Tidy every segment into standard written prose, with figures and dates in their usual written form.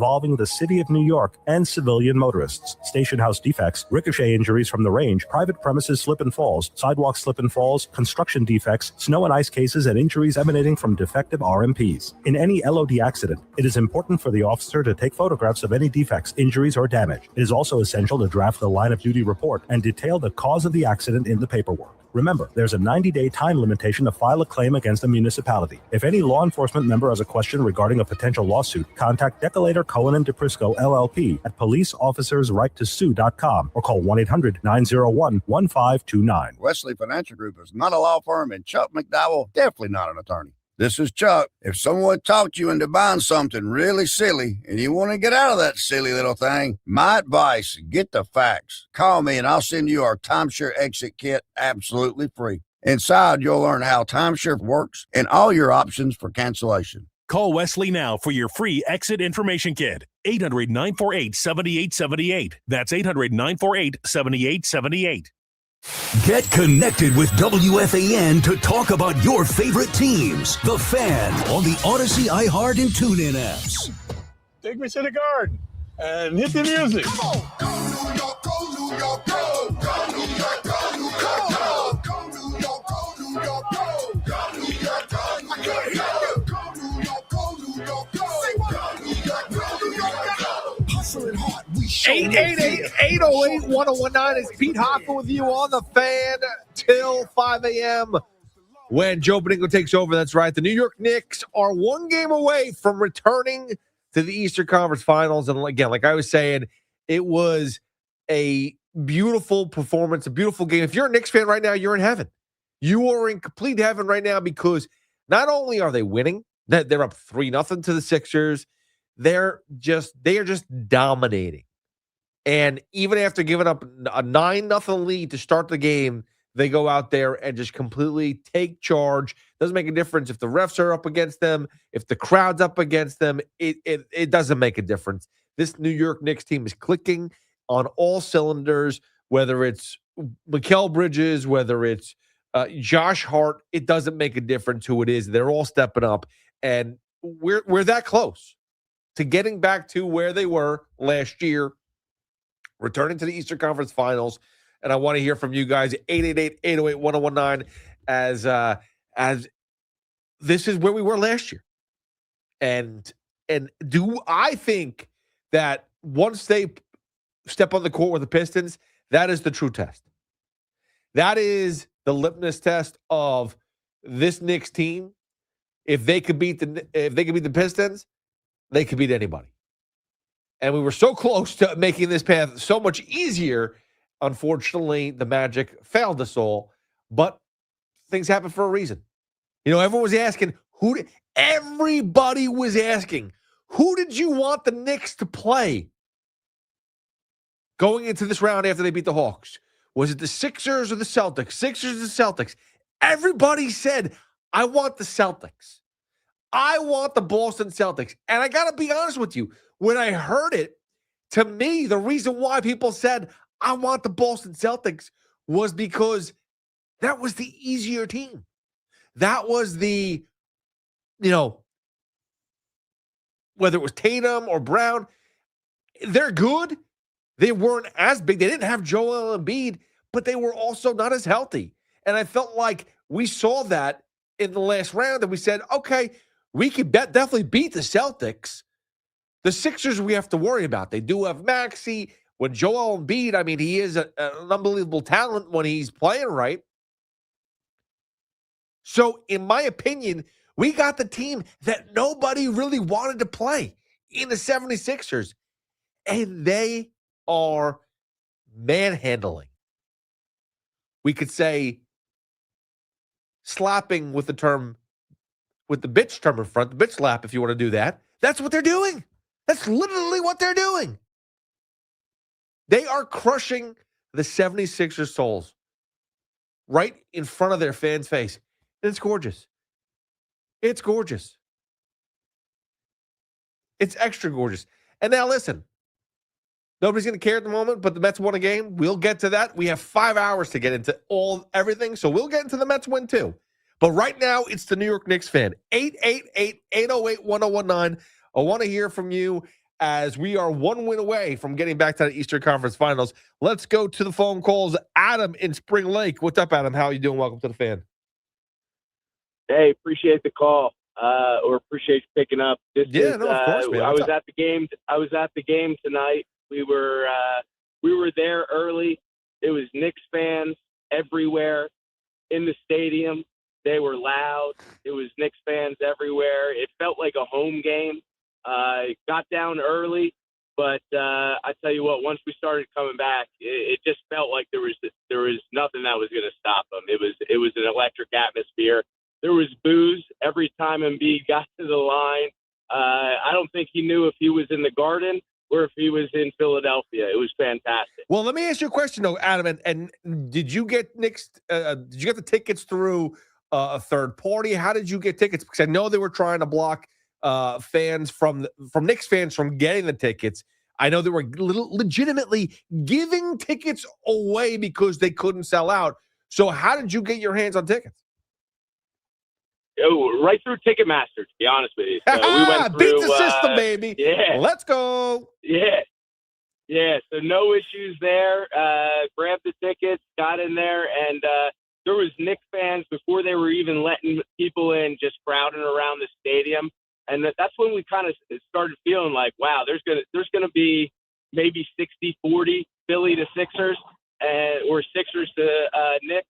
involving the City of New York and civilian motorists. Station house defects, ricochet injuries from the range, private premises slip and falls, sidewalk slip and falls, construction defects, snow and ice cases, and injuries emanating from defective RMPs. In any LOD accident, it is important for the officer to take photographs of any defects, injuries, or damage. It is also essential to draft the line of duty report and detail the cause of the accident in the paperwork. Remember, there's a 90-day time limitation to file a claim against a municipality. If any law enforcement member has a question regarding a potential lawsuit, contact Decolator Cohen and DePrisco LLP at policeofficersrighttosue.com or call 1-800-901-1529. Wesley Financial Group is not a law firm, and Chuck McDowell definitely not an attorney. This is Chuck. If someone talked you into buying something really silly and you want to get out of that silly little thing, my advice, get the facts. Call me and I'll send you our Timeshare Exit Kit absolutely free. Inside, you'll learn how Timeshare works and all your options for cancellation. Call Wesley now for your free Exit Information Kit. 800-948-7878. That's 800-948-7878. Get connected with WFAN to talk about your favorite teams. The Fan on the Odyssey, iHeart, and TuneIn apps. Take me to the garden and hit the music. Come on. Go New York, go New York, go. Go New York, go New York, go. Go New York, go New York, go. Go New York, go New York, go. Go New York, go New York, go. Go New York, go New York, go. Hustling hard, we show 888-808-1019 is Pete Hoffman with you on the Fan till 5 a.m. when Joe Beningo takes over. That's right. The New York Knicks are one game away from returning to the Eastern Conference Finals. And again, like I was saying, it was a beautiful performance, a beautiful game. If you're a Knicks fan right now, you're in heaven. You are in complete heaven right now because not only are they winning, that they're up 3-0 to the Sixers, they are just dominating. And even after giving up a 9-0 lead to start the game, they go out there and just completely take charge. Doesn't make a difference if the refs are up against them, if the crowd's up against them. It doesn't make a difference. This New York Knicks team is clicking on all cylinders, whether it's Mikal Bridges, whether it's Josh Hart. It doesn't make a difference who it is. They're all stepping up, and we're that close to getting back to where they were last year, returning to the Eastern Conference Finals. And I want to hear from you guys, 888-808-1019, as this is where we were last year. And do I think that once they step on the court with the Pistons, that is the true test. That is the litmus test of this Knicks team. If they could beat the Pistons, they could beat anybody. And we were so close to making this path so much easier. Unfortunately, the Magic failed us all, but things happen for a reason. You know, everyone was asking, everybody was asking, who did you want the Knicks to play going into this round after they beat the Hawks? Was it the Sixers or the Celtics? Sixers or the Celtics? Everybody said, I want the Celtics. I want the Boston Celtics. And I got to be honest with you, when I heard it, to me, the reason why people said, I want the Boston Celtics was because that was the easier team. That was the, whether it was Tatum or Brown, they're good. They weren't as big. They didn't have Joel Embiid, but they were also not as healthy. And I felt like we saw that in the last round, and we said, okay, we could definitely beat the Celtics. The Sixers we have to worry about. They do have Maxey. When Joel Embiid, he is an unbelievable talent when he's playing right. So, in my opinion, we got the team that nobody really wanted to play in the 76ers. And they are manhandling. We could say slapping with the bitch term in front, the bitch slap if you want to do that. That's what they're doing. That's literally what they're doing. They are crushing the 76ers' souls right in front of their fans' face. And it's gorgeous. It's gorgeous. It's extra gorgeous. And now listen, nobody's going to care at the moment, but the Mets won a game. We'll get to that. We have 5 hours to get into everything, so we'll get into the Mets win too. But right now, it's the New York Knicks fan. 888-808-1019. I want to hear from you as we are one win away from getting back to the Eastern Conference Finals. Let's go to the phone calls. Adam in Spring Lake. What's up, Adam? How are you doing? Welcome to the Fan. Hey, appreciate the call, or appreciate you picking up. Of course, man. I was at the game. I was at the game tonight. We were there early. It was Knicks fans everywhere in the stadium. They were loud. It was Knicks fans everywhere. It felt like a home game. Got down early, but I tell you what, once we started coming back, it just felt like there was nothing that was going to stop them. It was an electric atmosphere. There was booze every time Embiid got to the line. I don't think he knew if he was in the Garden or if he was in Philadelphia. It was fantastic. Well, let me ask you a question, though, Adam. And did you get Knicks? Did you get the tickets through a third party? How did you get tickets? Because I know they were trying to block fans from Knicks fans from getting the tickets. I know they were legitimately giving tickets away because they couldn't sell out. So how did you get your hands on tickets? Oh, right through Ticketmaster, to be honest with you. So we went through, beat the system, baby. Yeah. Let's go. Yeah. So no issues there. Grabbed the tickets, got in there, and there was Knicks fans before they were even letting people in, just crowding around the stadium. And that's when we kind of started feeling like, wow, there's gonna be maybe 60-40 Philly to Sixers, or Sixers to Knicks.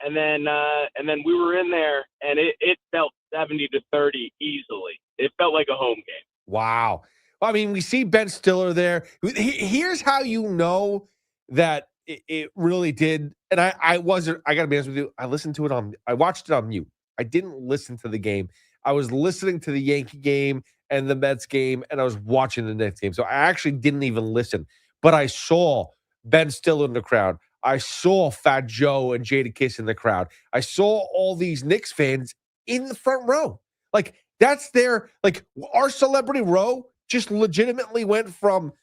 And then we were in there, and it felt 70-30 easily. It felt like a home game. Wow. I mean, we see Ben Stiller there. Here's how you know that it really did. And I got to be honest with you, I watched it on mute. I didn't listen to the game. I was listening to the Yankee game and the Mets game, and I was watching the Knicks game. So I actually didn't even listen. But I saw Ben Stiller in the crowd. I saw Fat Joe and Jada Kiss in the crowd. I saw all these Knicks fans in the front row. Like, that's our celebrity row just legitimately went from,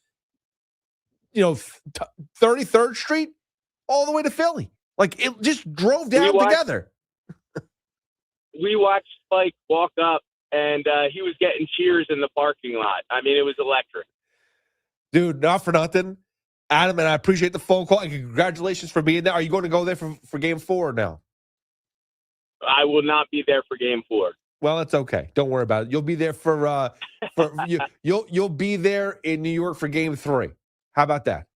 33rd Street all the way to Philly. Like, it just drove down together. We watched Spike walk up, and he was getting cheers in the parking lot. I mean, it was electric. Dude, not for nothing. Adam, and I appreciate the phone call, and congratulations for being there. Are you going to go there for Game 4 now? I will not be there for Game 4. Well, it's okay. Don't worry about it. You'll be there you'll be there in New York for Game 3. How about that?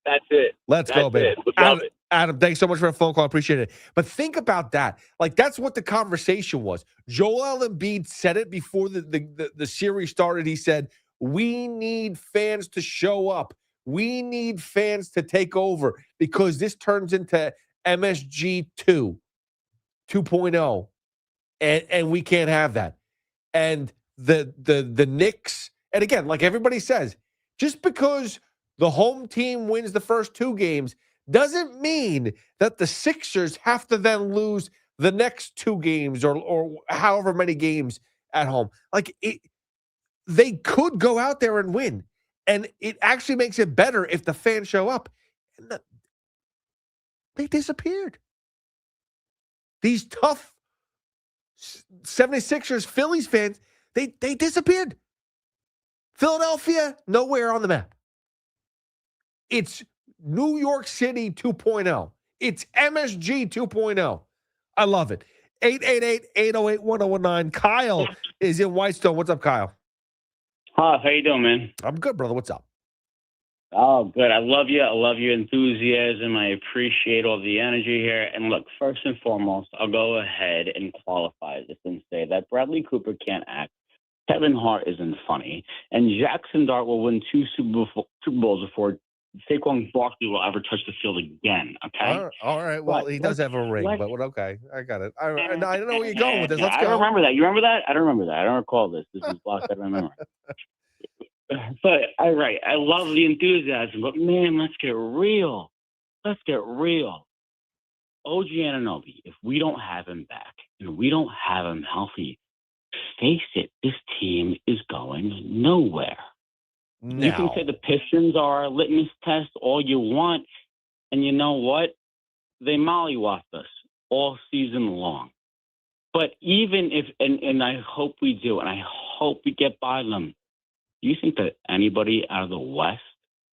That's it. Let's go, baby. Love it. Adam, thanks so much for the phone call. I appreciate it. But think about that. Like, that's what the conversation was. Joel Embiid said it before the series started. He said, we need fans to show up. We need fans to take over because this turns into MSG 2.0, and we can't have that. And the Knicks, and again, like everybody says, just because the home team wins the first 2 games doesn't mean that the Sixers have to then lose the next 2 games or however many games at home. Like, they could go out there and win. And it actually makes it better if the fans show up. And they disappeared. These tough 76ers, Phillies fans, they disappeared. Philadelphia, nowhere on the map. It's New York City 2.0. It's MSG 2.0. I love it. 888-808-1019. Kyle is in Whitestone. What's up, Kyle? Hi, how you doing, man? I'm good, brother. What's up? Oh, good. I love you. I love your enthusiasm. I appreciate all the energy here. And look, first and foremost, I'll go ahead and qualify this and say that Bradley Cooper can't act. Kevin Hart isn't funny. And Jackson Dart will win 2 Super Bowls before Saquon Barkley will ever touch the field again, okay? All right. Well, he does have a ring, but okay. I got it. I don't know where you're going with this. Let's go. I don't remember that. You remember that? I don't remember that. I don't recall this. This is blocked out of my memory. But, all right, I love the enthusiasm, but, man, let's get real. Let's get real. OG Anunoby, if we don't have him back and we don't have him healthy, face it, this team is going nowhere. No. You can say the Pistons are a litmus test all you want, and you know what? They mollywopped us all season long. But even if, and I hope we do, and I hope we get by them, Do you think that anybody out of the West,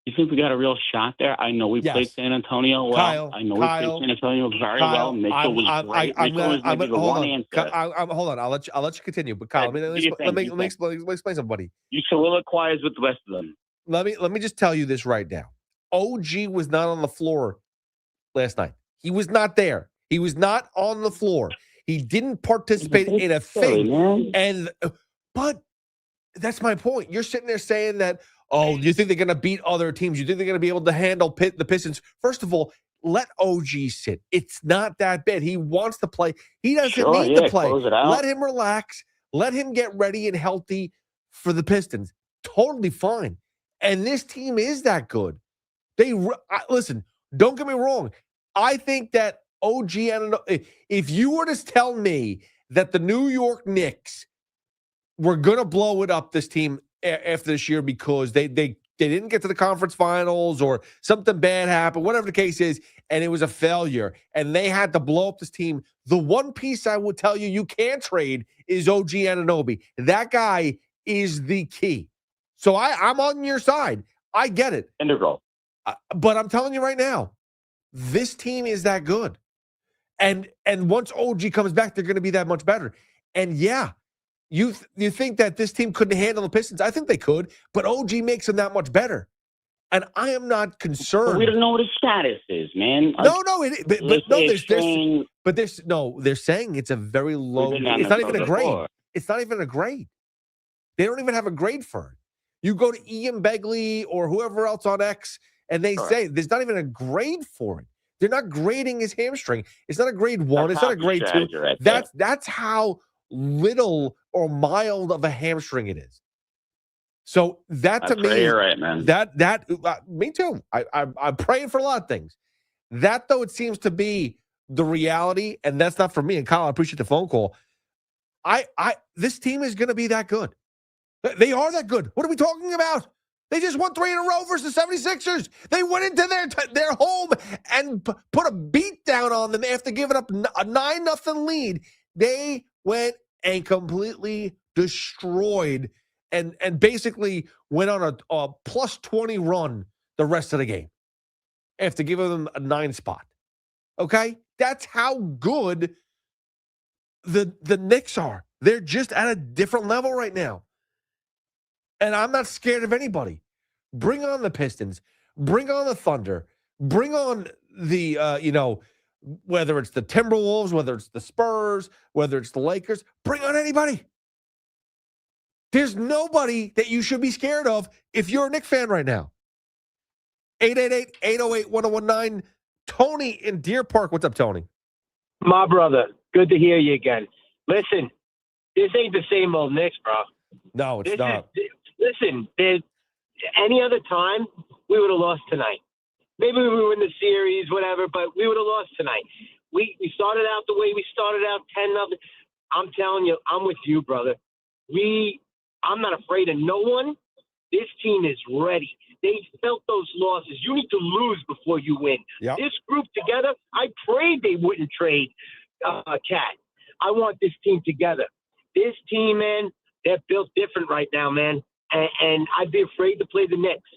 you think we got a real shot there? I know we played San Antonio well. Kyle, I know we played San Antonio very well. Mitchell was great. Mitchell was maybe the one answer. Hold on. I'll let you continue. But Kyle, let me explain somebody. You soliloquize with the rest of them. Let me just tell you this right now. OG was not on the floor last night. He was not there. He was not on the floor. He didn't participate in a thing. But that's my point. You're sitting there saying that, oh, you think they're going to beat other teams? You think they're going to be able to handle the Pistons? First of all, let OG sit. It's not that bad. He wants to play. He doesn't need to play. Let him relax. Let him get ready and healthy for the Pistons. Totally fine. And this team is that good. Listen, don't get me wrong. I think that OG Anunoby, if you were to tell me that the New York Knicks were going to blow it up, this team, after this year because they didn't get to the conference finals or something bad happened, whatever the case is, and it was a failure, and they had to blow up this team, the one piece I would tell you can't trade is OG Anunoby. That guy is the key. So I'm on your side. I get it. Integral. But I'm telling you right now, this team is that good. And once OG comes back, they're going to be that much better. And yeah, you think that this team couldn't handle the Pistons? I think they could, but OG makes them that much better. And I am not concerned. But we don't know what his status is, man. They're saying it's a very low. It's not even a grade. It's not even a grade. They don't even have a grade for it. You go to Ian Begley or whoever else on X, and they say there's not even a grade for it. They're not grading his hamstring. It's not a grade 1. It's not a grade 2. Right, that's how little or mild of a hamstring it is. So that to me, you're right, man. Me too. I'm praying for a lot of things. That though, it seems to be the reality, and that's not for me. And Kyle, I appreciate the phone call. This team is going to be that good. They are that good. What are we talking about? They just won 3 in a row versus the 76ers. They went into their home and put a beat down on them after giving up a 9-0 lead. They went and completely destroyed and basically went on a plus 20 run the rest of the game after giving them a 9 spot. Okay? That's how good the Knicks are. They're just at a different level right now. And I'm not scared of anybody. Bring on the Pistons. Bring on the Thunder. Bring on the, whether it's the Timberwolves, whether it's the Spurs, whether it's the Lakers. Bring on anybody. There's nobody that you should be scared of if you're a Knicks fan right now. 888-808-1019. Tony in Deer Park. What's up, Tony? My brother. Good to hear you again. Listen, this ain't the same old Knicks, bro. No, it's not. Listen, any other time, we would have lost tonight. Maybe we win the series, whatever, but we would have lost tonight. We started out the way we started out, 10-0. I'm telling you, I'm with you, brother. I'm not afraid of no one. This team is ready. They felt those losses. You need to lose before you win. Yep. This group together, I prayed they wouldn't trade Cat. I want this team together. This team, man, they're built different right now, man. And I'd be afraid to play the Knicks.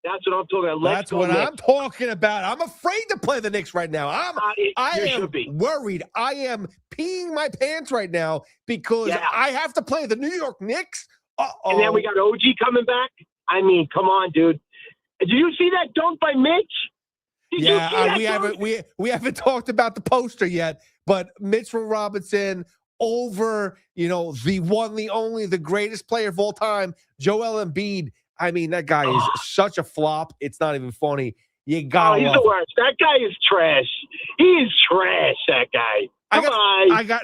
That's what I'm talking about. That's what I'm talking about. I'm afraid to play the Knicks right now. I am worried. I am peeing my pants right now because I have to play the New York Knicks. Uh-oh. And then we got OG coming back. I mean, come on, dude. Did you see that dunk by Mitch? We haven't talked about the poster yet, but Mitchell Robinson over, the one, the only, the greatest player of all time, Joel Embiid. I mean, that guy is such a flop. It's not even funny. You got. He's the worst. That guy is trash. He is trash. That guy.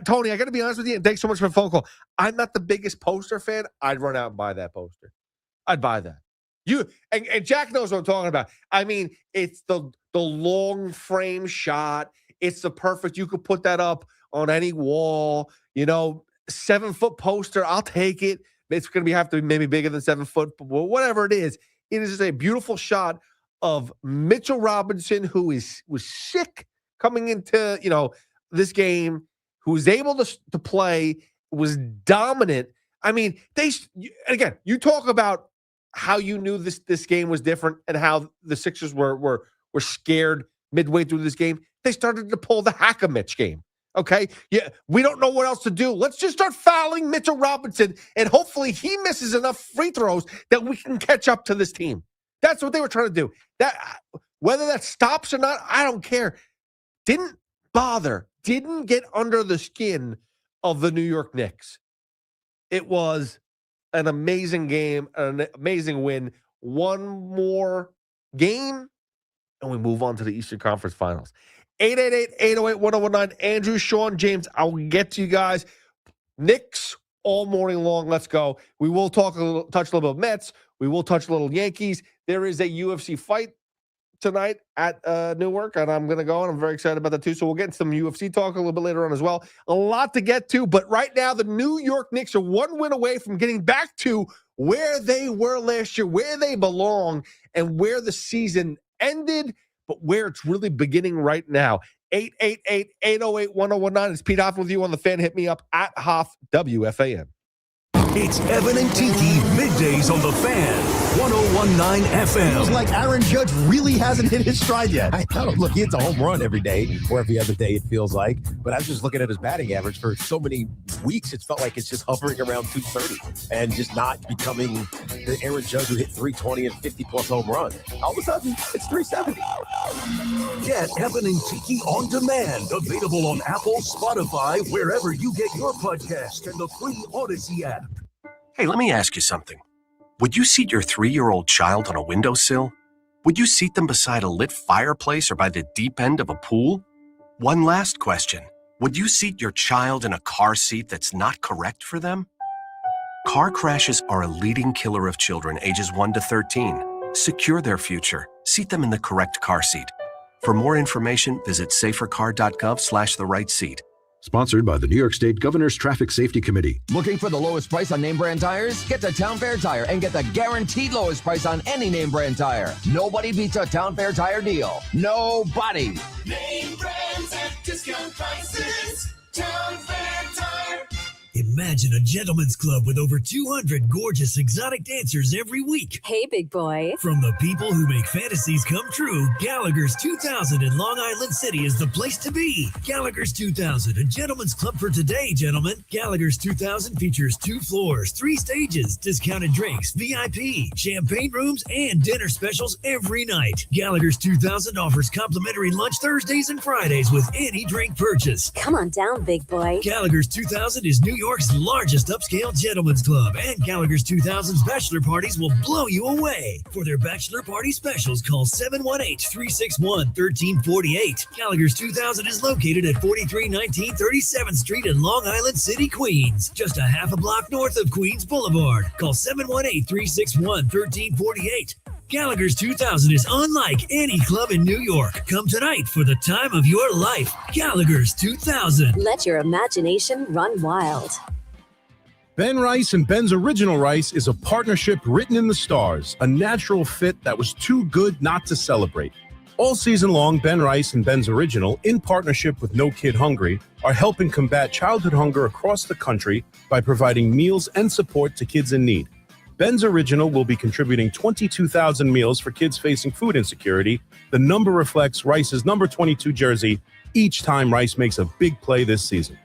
Tony, I got to be honest with you. And thanks so much for the phone call. I'm not the biggest poster fan. I'd run out and buy that poster. I'd buy that. And Jack knows what I'm talking about. I mean, it's the long frame shot. It's the perfect. You could put that up on any wall. 7-foot poster. I'll take it. It's going to have to be maybe bigger than 7 foot, but whatever it is just a beautiful shot of Mitchell Robinson, who was sick coming into this game, who was able to play, was dominant. I mean, you talk about how you knew this game was different and how the Sixers were scared midway through this game? They started to pull the Hack-a-Mitch game. Okay? Yeah, we don't know what else to do. Let's just start fouling Mitchell Robinson, and hopefully he misses enough free throws that we can catch up to this team. That's what they were trying to do. That whether that stops or not, I don't care. Didn't bother. Didn't get under the skin of the New York Knicks. It was an amazing game, an amazing win. One more game, and we move on to the Eastern Conference Finals. 888-808-1019. Andrew, Sean, James, I'll get to you guys. Knicks all morning long. Let's go. We will touch a little bit of Mets. We will touch a little Yankees. There is a UFC fight tonight at Newark, and I'm going to go, and I'm very excited about that too. So we'll get into some UFC talk a little bit later on as well. A lot to get to, but right now the New York Knicks are one win away from getting back to where they were last year, where they belong, and where the season ended, but where it's really beginning right now. 888-808-1019. It's Pete Hoffman with you on the Fan. Hit me up at Hoff WFAN. It's Evan and Tiki middays on the Fan. 1019 FM. Feels like Aaron Judge really hasn't hit his stride yet. I know. Look, he hits a home run every day, or every other day, it feels like. But I was just looking at his batting average for so many weeks. It's felt like it's just hovering around 230 and just not becoming the Aaron Judge who hit 320 and 50-plus home run. All of a sudden, it's 370. Get Evan and Tiki on demand. Available on Apple, Spotify, wherever you get your podcast, and the free Odyssey app. Hey, let me ask you something. Would you seat your 3-year-old child on a windowsill? Would you seat them beside a lit fireplace or by the deep end of a pool? One last question. Would you seat your child in a car seat that's not correct for them? Car crashes are a leading killer of children ages 1 to 13. Secure their future. Seat them in the correct car seat. For more information, visit safercar.gov/the-right-seat. Sponsored by the New York State Governor's Traffic Safety Committee. Looking for the lowest price on name brand tires? Get to Town Fair Tire and get the guaranteed lowest price on any name brand tire. Nobody beats a Town Fair Tire deal. Nobody. Name brands at discount prices. Town Fair Tire. Imagine a gentleman's club with over 200 gorgeous exotic dancers every week. Hey, big boy. From the people who make fantasies come true, Gallagher's 2000 in Long Island City is the place to be. Gallagher's 2000, a gentleman's club for today, gentlemen. Gallagher's 2000 features 2 floors, 3 stages, discounted drinks, VIP, champagne rooms, and dinner specials every night. Gallagher's 2000 offers complimentary lunch Thursdays and Fridays with any drink purchase. Come on down, big boy. Gallagher's 2000 is New York's largest upscale gentleman's club, and Gallagher's 2000's bachelor parties will blow you away. For their bachelor party specials, call 718-361-1348. Gallagher's 2000 is located at 4319 37th Street in Long Island City, Queens, just a half a block north of Queens Boulevard. Call 718-361-1348. Gallagher's 2000 is unlike any club in New York. Come tonight for the time of your life. Gallagher's 2000. Let your imagination run wild. Ben Rice and Ben's Original Rice is a partnership written in the stars, a natural fit that was too good not to celebrate. All season long, Ben Rice and Ben's Original, in partnership with No Kid Hungry, are helping combat childhood hunger across the country by providing meals and support to kids in need. Ben's Original will be contributing 22,000 meals for kids facing food insecurity. The number reflects Rice's number 22 jersey each time Rice makes a big play this season.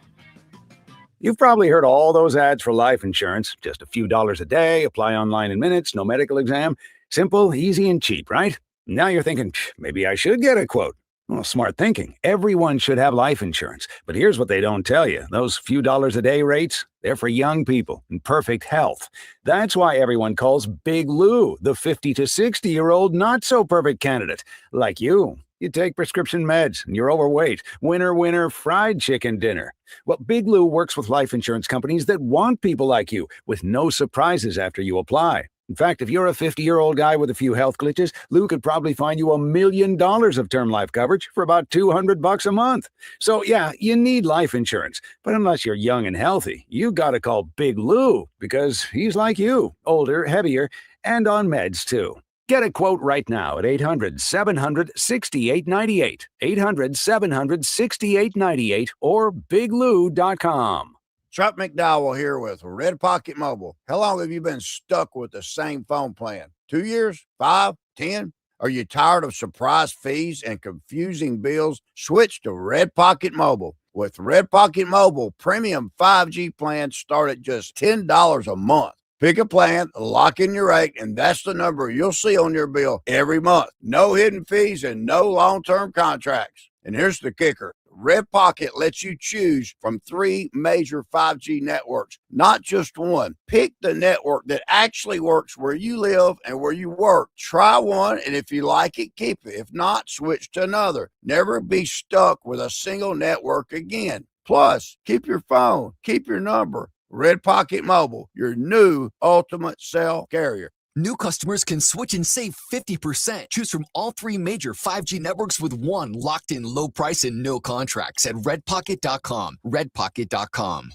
You've probably heard all those ads for life insurance. Just a few dollars a day, apply online in minutes, no medical exam. Simple, easy, and cheap, right? Now you're thinking, maybe I should get a quote. Well, smart thinking. Everyone should have life insurance. But here's what they don't tell you. Those few dollars a day rates, they're for young people in perfect health. That's why everyone calls Big Lou the 50 to 60-year-old not-so-perfect candidate. Like you. You take prescription meds and you're overweight. Winner, winner, fried chicken dinner. Well, Big Lou works with life insurance companies that want people like you with no surprises after you apply. In fact, if you're a 50-year-old guy with a few health glitches, Lou could probably find you $1 million of term life coverage for about $200 a month. So yeah, you need life insurance. But unless you're young and healthy, you gotta call Big Lou because he's like you, older, heavier, and on meds too. Get a quote right now at 800-700-6898, 800-700-6898, or biglou.com. Chuck McDowell here with Red Pocket Mobile. How long have you been stuck with the same phone plan? 2 years? 5? 10? Are you tired of surprise fees and confusing bills? Switch to Red Pocket Mobile. With Red Pocket Mobile, premium 5G plans start at just $10 a month. Pick a plan, lock in your rate, and that's the number you'll see on your bill every month. No hidden fees and no long-term contracts. And here's the kicker. Red Pocket lets you choose from 3 major 5G networks, not just one. Pick the network that actually works where you live and where you work. Try one, and if you like it, keep it. If not, switch to another. Never be stuck with a single network again. Plus, keep your phone, keep your number. Red Pocket Mobile, your new ultimate cell carrier. New customers can switch and save 50%. Choose from all 3 major 5G networks with one locked-in low price and no contracts at redpocket.com. Redpocket.com.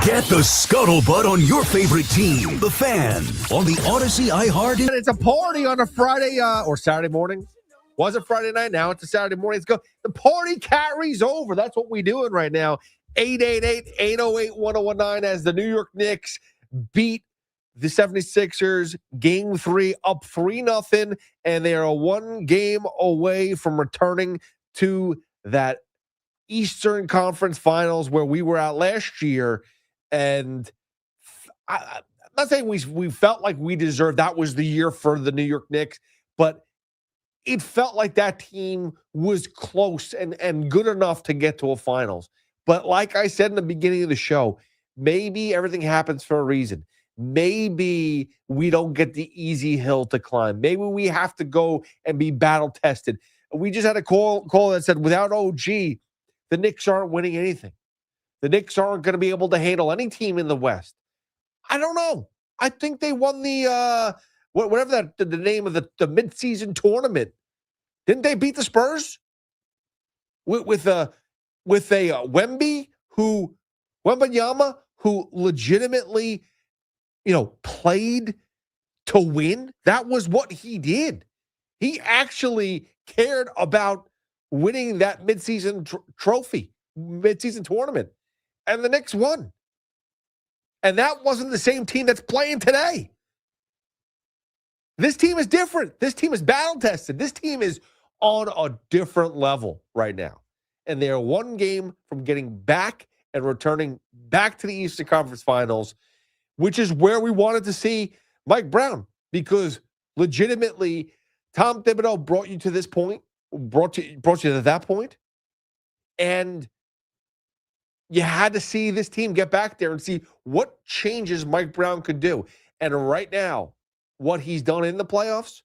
Get the scuttlebutt on your favorite team, the Fan, on the Odyssey iHeart. And it's a party on a Friday or Saturday morning. Was it Friday night? Now it's a Saturday morning. Let's go. The party carries over. That's what we're doing right now. 888-808-1019 as the New York Knicks beat the 76ers, game 3, up 3-0, and they are 1 game away from returning to that Eastern Conference Finals where we were at last year. And I'm not saying we felt like we deserved that was the year for the New York Knicks, but it felt like that team was close and good enough to get to a finals. But like I said in the beginning of the show, maybe everything happens for a reason. Maybe we don't get the easy hill to climb. Maybe we have to go and be battle tested. We just had a call that said without OG, the Knicks aren't winning anything. The Knicks aren't going to be able to handle any team in the West. I don't know. I think they won the whatever the name of the midseason tournament. Didn't they beat the Spurs with a Wembanyama who legitimately, played to win? That was what he did. He actually cared about winning that midseason trophy, midseason tournament. And the Knicks won. And that wasn't the same team that's playing today. This team is different. This team is battle tested. This team is on a different level right now. And they are 1 game from getting back and returning back to the Eastern Conference Finals, which is where we wanted to see Mike Brown, because legitimately Tom Thibodeau brought you to this point, brought you to that point, and you had to see this team get back there and see what changes Mike Brown could do. And right now, what he's done in the playoffs,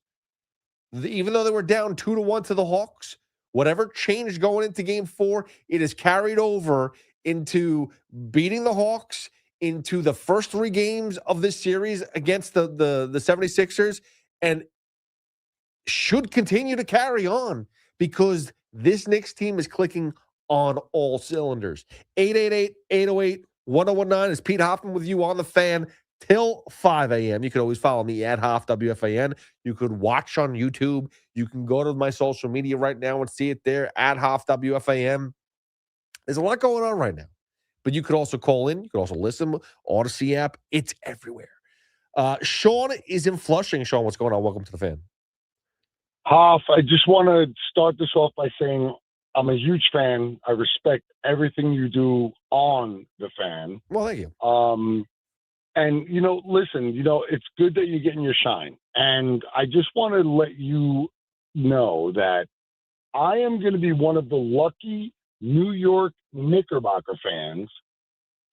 even though they were down 2-1 to the Hawks, whatever changed going into game 4, it is carried over into beating the Hawks, into the first 3 games of this series against the 76ers, and should continue to carry on because this Knicks team is clicking on all cylinders. 888-808-1019 is Pete Hoffman with you on the Fan till 5 a.m. You can always follow me at Hoff WFAN. You could watch on YouTube. You can go to my social media right now and see it there at Hoff WFAN. There's a lot going on right now. But you could also call in. You could also listen. Odyssey app. It's everywhere. Sean is in Flushing. Sean, what's going on? Welcome to the Fan. Hoff, I just want to start this off by saying I'm a huge fan. I respect everything you do on the Fan. Well, thank you. And, listen, it's good that you're getting your shine. And I just want to let you know that I am going to be one of the lucky New York Knickerbocker fans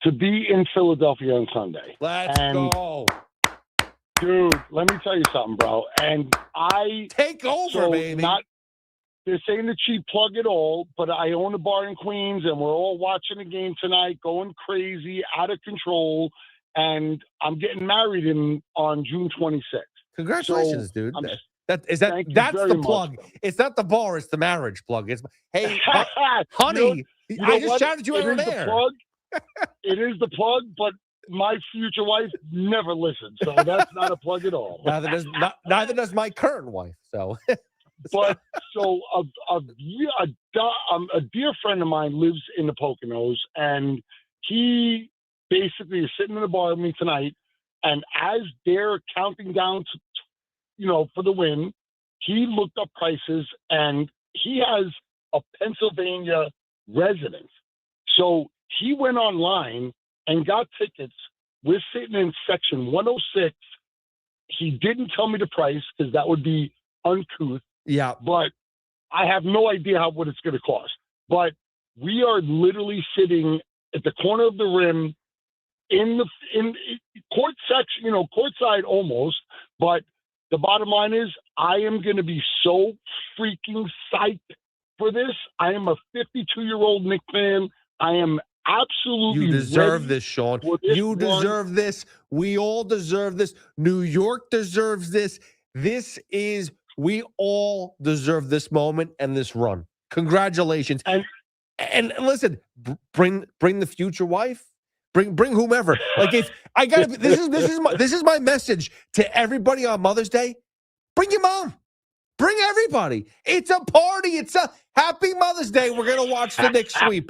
to be in Philadelphia on Sunday. Let's go. Dude, let me tell you something, bro. And I take over, baby. This ain't a cheap plug at all, but I own a bar in Queens, and we're all watching a game tonight, going crazy, out of control, and I'm getting married on June 26th. Congratulations, dude. That's Thank you the very plug. much, It's not the bar, it's the marriage plug. It's hey, honey, I just shouted you over there. It is the plug, but my future wife never listens, so that's not a plug at all. Neither does my current wife. So, but a dear friend of mine lives in the Poconos, and he basically is sitting in the bar with me tonight, and as they're counting down to, for the win, he looked up prices, and he has a Pennsylvania residence. So he went online and got tickets. We're sitting in section 106. He didn't tell me the price because that would be uncouth. Yeah. But I have no idea what it's going to cost. But we are literally sitting at the corner of the rim in court section, courtside almost. But the bottom line is I am going to be so freaking psyched for this. I am a 52-year-old Knicks fan. I am absolutely You deserve ready this, Sean. for this You run. deserve this. We all deserve this. New York deserves this. We all deserve this moment and this run. Congratulations. And listen, bring the future wife. Bring whomever. Like if I gotta be, this is my message to everybody on Mother's Day. Bring your mom. Bring everybody. It's a party. It's a happy Mother's Day. We're gonna watch the Knicks sweep.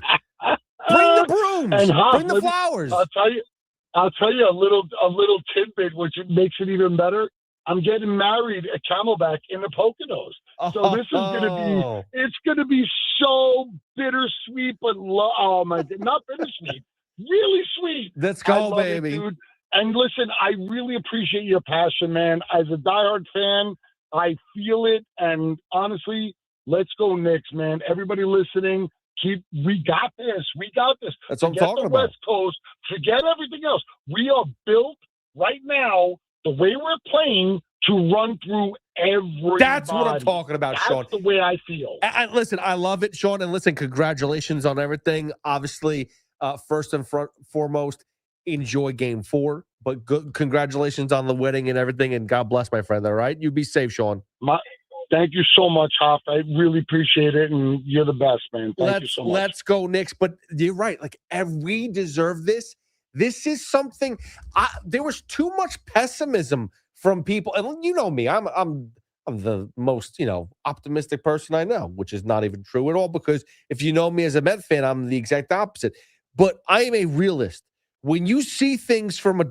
Bring the brooms. Bring the flowers. I'll tell you a little tidbit, which makes it even better. I'm getting married at Camelback in the Poconos. So this is it's gonna be so bittersweet, but oh my God, not bittersweet, really sweet. Let's I go, love it, baby. dude. And listen, I really appreciate your passion, man. As a diehard fan, I feel it. And honestly, let's go Knicks, man. Everybody listening, we got this. We got this. That's what I'm Forget talking the about. West Coast. Forget everything else. We are built right now, the way we're playing, to run through everybody. That's what I'm talking about, Sean. That's the way I feel. Listen, I love it, Sean. And listen, congratulations on everything. Obviously, first and foremost, enjoy Game 4. But congratulations on the wedding and everything. And God bless, my friend. All right? You be safe, Sean. Thank you so much, Hoff. I really appreciate it, and you're the best, man. Thank you so much. Let's go, Knicks. But you're right. Like, we deserve this. This is something. There was too much pessimism from people, and you know me. I'm the most optimistic person I know, which is not even true at all. Because if you know me as a Met fan, I'm the exact opposite. But I am a realist. When you see things from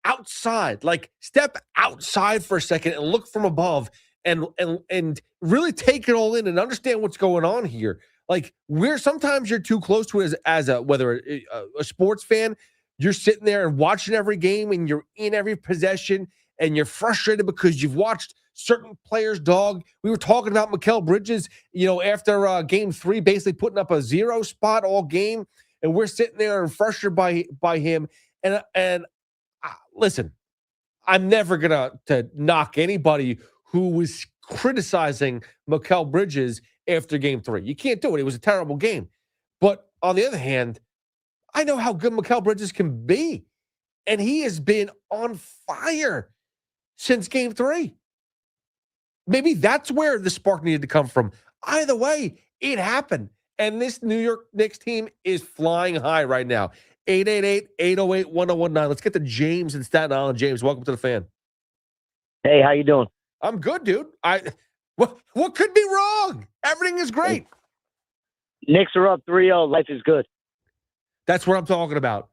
outside, like step outside for a second and look from above. And really take it all in and understand what's going on here. Like sometimes you're too close to it as whether a sports fan, you're sitting there and watching every game and you're in every possession and you're frustrated because you've watched certain players dog. We were talking about Mikal Bridges, after Game 3, basically putting up a 0 spot all game, and we're sitting there and frustrated by him. And listen, I'm never gonna knock anybody who was criticizing Mikal Bridges after Game 3. You can't do it. It was a terrible game. But on the other hand, I know how good Mikal Bridges can be. And he has been on fire since Game 3. Maybe that's where the spark needed to come from. Either way, it happened. And this New York Knicks team is flying high right now. 888-808-1019. Let's get to James in Staten Island. James, welcome to the fan. Hey, how you doing? I'm good, dude. What could be wrong? Everything is great. Knicks are up 3-0. Life is good. That's what I'm talking about.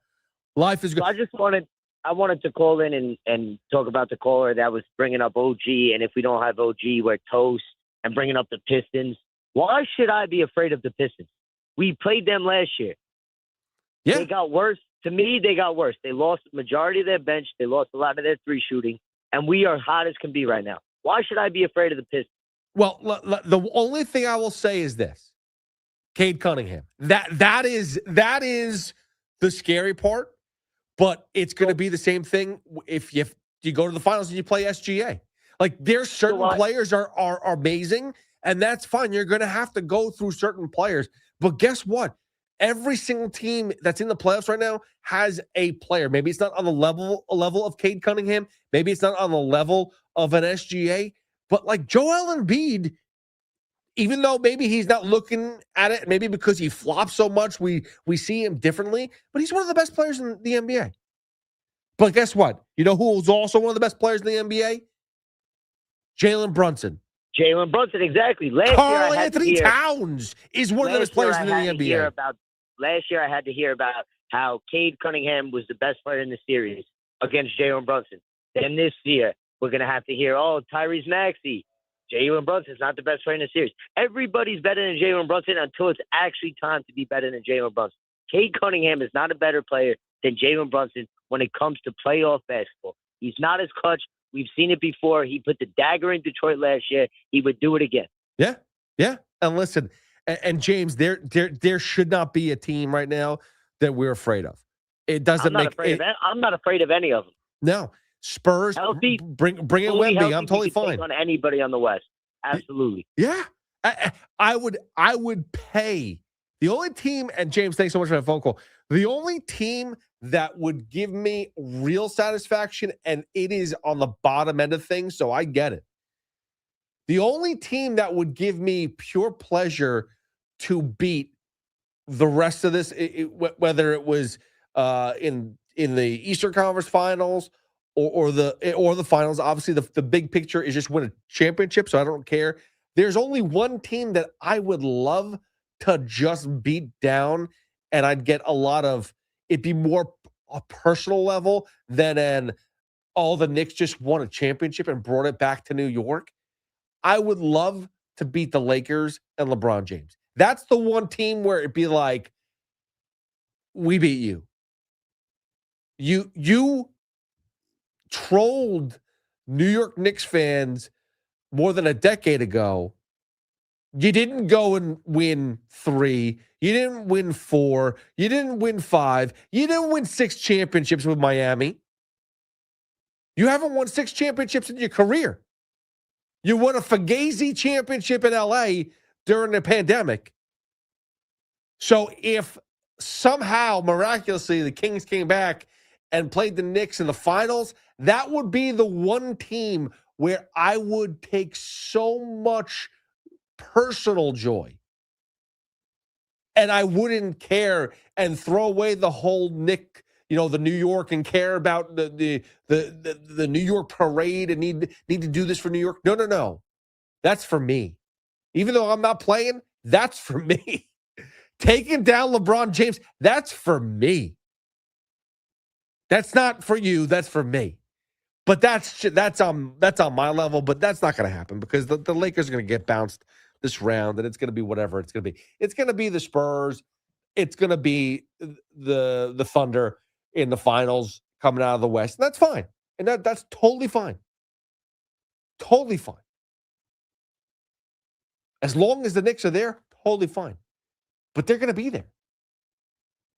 Life is good. So I wanted to call in and talk about the caller that was bringing up OG, and if we don't have OG, we're toast, and bringing up the Pistons. Why should I be afraid of the Pistons? We played them last year. Yeah. They got worse. To me, they got worse. They lost the majority of their bench. They lost a lot of their three shooting, and we are hot as can be right now. Why should I be afraid of the Pistons? Well, the only thing I will say is this: Cade Cunningham. That is the scary part. But it's going to be the same thing if you go to the finals and you play SGA. Like there's certain players are amazing, and that's fine. You're going to have to go through certain players. But guess what? Every single team that's in the playoffs right now has a player. Maybe it's not on the level of Cade Cunningham. Maybe it's not on the level of an SGA. But like Joel Embiid, even though maybe he's not looking at it, maybe because he flops so much, we see him differently. But he's one of the best players in the NBA. But guess what? You know who is also one of the best players in the NBA? Jalen Brunson. Jalen Brunson, exactly. Carl Anthony Towns is one of the best players in the NBA. Last year, I had to hear about how Cade Cunningham was the best player in the series against Jalen Brunson. Then this year, we're going to have to hear, oh, Tyrese Maxey, Jalen Brunson's not the best player in the series. Everybody's better than Jalen Brunson until it's actually time to be better than Jalen Brunson. Cade Cunningham is not a better player than Jalen Brunson when it comes to playoff basketball. He's not as clutch. We've seen it before. He put the dagger in Detroit last year. He would do it again. Yeah. And listen, and James, there should not be a team right now that we're afraid of. It doesn't I'm not afraid of any of them. No. Spurs, healthy, bring in Wemby. I'm totally fine. On anybody on the West. Absolutely. Yeah. I would pay. The only team, and James, thanks so much for that phone call. The only team that would give me real satisfaction, and it is on the bottom end of things, so I get it. The only team that would give me pure pleasure to beat the rest of this, whether it was in the Eastern Conference Finals or the finals, obviously the big picture is just win a championship, so I don't care. There's only one team that I would love to just beat down, and I'd get a lot of, it'd be more a personal level than all the Knicks just won a championship and brought it back to New York. I would love to beat the Lakers and LeBron James. That's the one team where it'd be like, we beat you. You trolled New York Knicks fans more than a decade ago. You didn't go and win 3. You didn't win 4. You didn't win 5. You didn't win 6 championships with Miami. You haven't won 6 championships in your career. You won a Fugazi championship in LA during the pandemic. So if somehow, miraculously, the Kings came back and played the Knicks in the finals, that would be the one team where I would take so much personal joy. And I wouldn't care and throw away the whole Nick, the New York, and care about the New York parade and need to do this for New York. No. That's for me. Even though I'm not playing, that's for me. Taking down LeBron James, that's for me. That's not for you, that's for me. But that's on my level, but that's not going to happen because the Lakers are going to get bounced this round, and it's going to be whatever it's going to be. It's going to be the Spurs. It's going to be the Thunder in the finals coming out of the West. And that's fine. And that's totally fine. Totally fine. As long as the Knicks are there, totally fine. But they're going to be there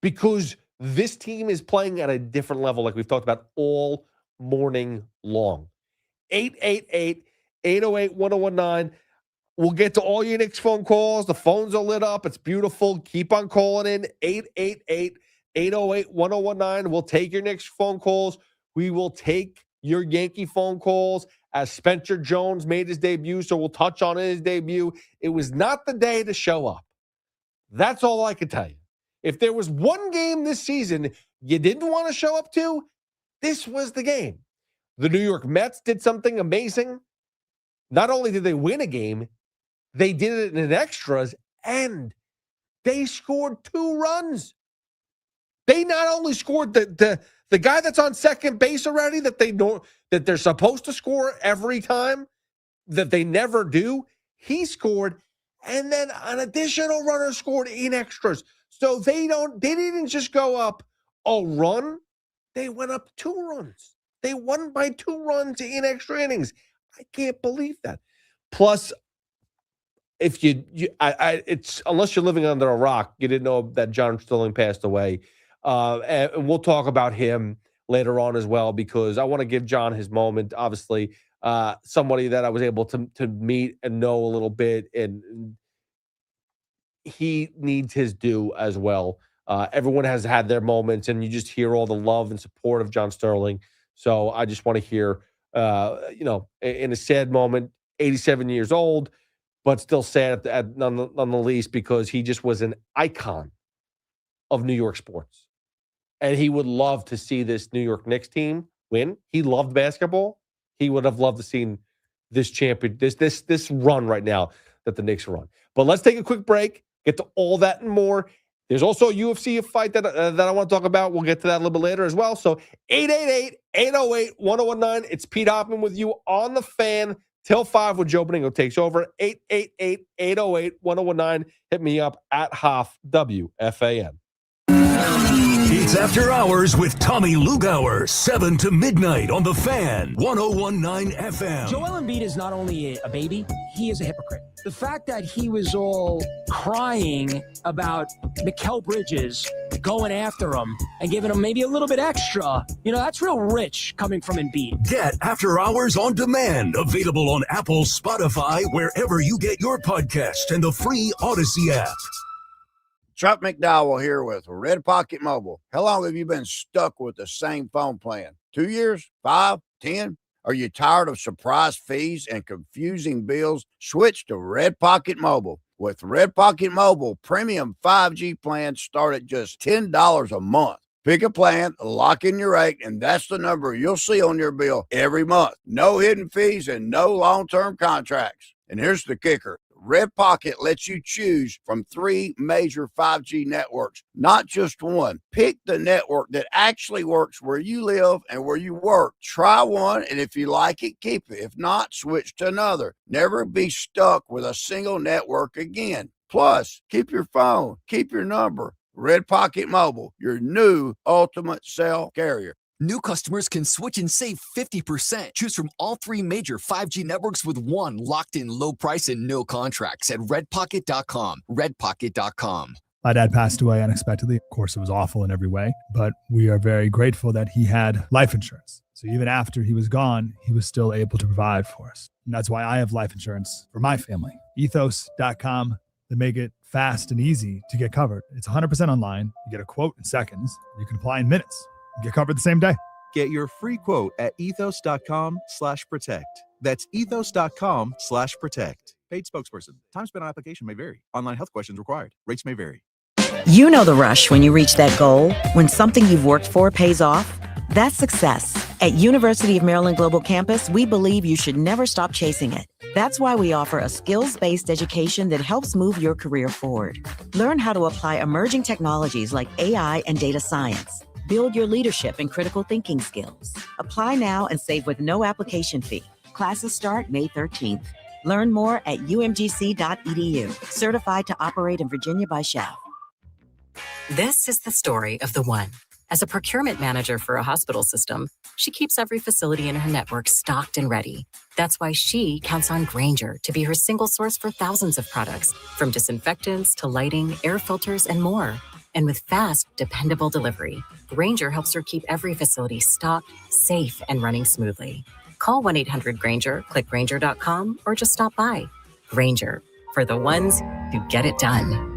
because this team is playing at a different level, like we've talked about all morning long. 888-808-1019. We'll get to all your Knicks phone calls. The phones are lit up. It's beautiful. Keep on calling in. 888-808-1019. We'll take your Knicks phone calls. We will take your Yankee phone calls as Spencer Jones made his debut, so we'll touch on his debut. It was not the day to show up. That's all I can tell you. If there was one game this season you didn't want to show up to, this was the game. The New York Mets did something amazing. Not only did they win a game, they did it in extras, and they scored 2 runs. They not only scored the guy that's on second base already that they know that they're supposed to score every time that they never do. He scored, and then an additional runner scored in extras. So they didn't just go up a run. They went up 2 runs. They won by 2 runs in extra innings. I can't believe that. Plus, if it's unless you're living under a rock, you didn't know that John Sterling passed away. And we'll talk about him later on as well because I want to give John his moment. Obviously, somebody that I was able to meet and know a little bit, and he needs his due as well. Everyone has had their moments, and you just hear all the love and support of John Sterling. So I just want to hear, in a sad moment, 87 years old, but still sad none the least because he just was an icon of New York sports. And he would love to see this New York Knicks team win. He loved basketball. He would have loved to see this run right now that the Knicks are on. But let's take a quick break, get to all that and more. There's also a UFC fight that I want to talk about. We'll get to that a little bit later as well. So 888-808-1019. It's Pete Hoffman with you on the Fan till 5 when Joe Beningo takes over. 888-808-1019. Hit me up at Hoff WFAN. It's After Hours with Tommy Lugauer, 7 to midnight on the Fan, 101.9 FM. Joel Embiid is not only a baby, he is a hypocrite. The fact that he was all crying about Mikal Bridges going after him and giving him maybe a little bit extra, that's real rich coming from Embiid. Get After Hours on demand, available on Apple, Spotify, wherever you get your podcast, and the free Odyssey app. Chuck McDowell here with Red Pocket Mobile. How long have you been stuck with the same phone plan? 2 years? 5? 10? Are you tired of surprise fees and confusing bills? Switch to Red Pocket Mobile. With Red Pocket Mobile, premium 5G plans start at just $10 a month. Pick a plan, lock in your rate, and that's the number you'll see on your bill every month. No hidden fees and no long-term contracts. And here's the kicker. Red Pocket lets you choose from 3 major 5G networks, not just one. Pick the network that actually works where you live and where you work. Try one, and if you like it, keep it. If not, switch to another. Never be stuck with a single network again. Plus, keep your phone, keep your number. Red Pocket Mobile, your new ultimate cell carrier. New customers can switch and save 50%. Choose from all 3 major 5G networks with one locked-in low price and no contracts at redpocket.com. Redpocket.com. My dad passed away unexpectedly. Of course, it was awful in every way, but we are very grateful that he had life insurance. So even after he was gone, he was still able to provide for us. And that's why I have life insurance for my family. Ethos.com. They make it fast and easy to get covered. It's 100% online. You get a quote in seconds. You can apply in minutes. Get covered the same day. Get your free quote at ethos.com/protect. That's ethos.com/protect. Paid spokesperson. Time spent on application may vary. Online health questions required. Rates may vary. You know the rush when you reach that goal, when something you've worked for pays off. That's success. At University of Maryland Global Campus, we believe you should never stop chasing it. That's why we offer a skills-based education that helps move your career forward. Learn how to apply emerging technologies like AI and data science. Build your leadership and critical thinking skills. Apply now and save with no application fee. Classes start May 13th. Learn more at umgc.edu. Certified to operate in Virginia by Shell. This is the story of the one. As a procurement manager for a hospital system, she keeps every facility in her network stocked and ready. That's why she counts on Grainger to be her single source for thousands of products, from disinfectants to lighting, air filters, and more. And with fast, dependable delivery, Grainger helps her keep every facility stocked, safe, and running smoothly. Call 1-800-GRAINGER, click Grainger.com, or just stop by. Grainger, for the ones who get it done.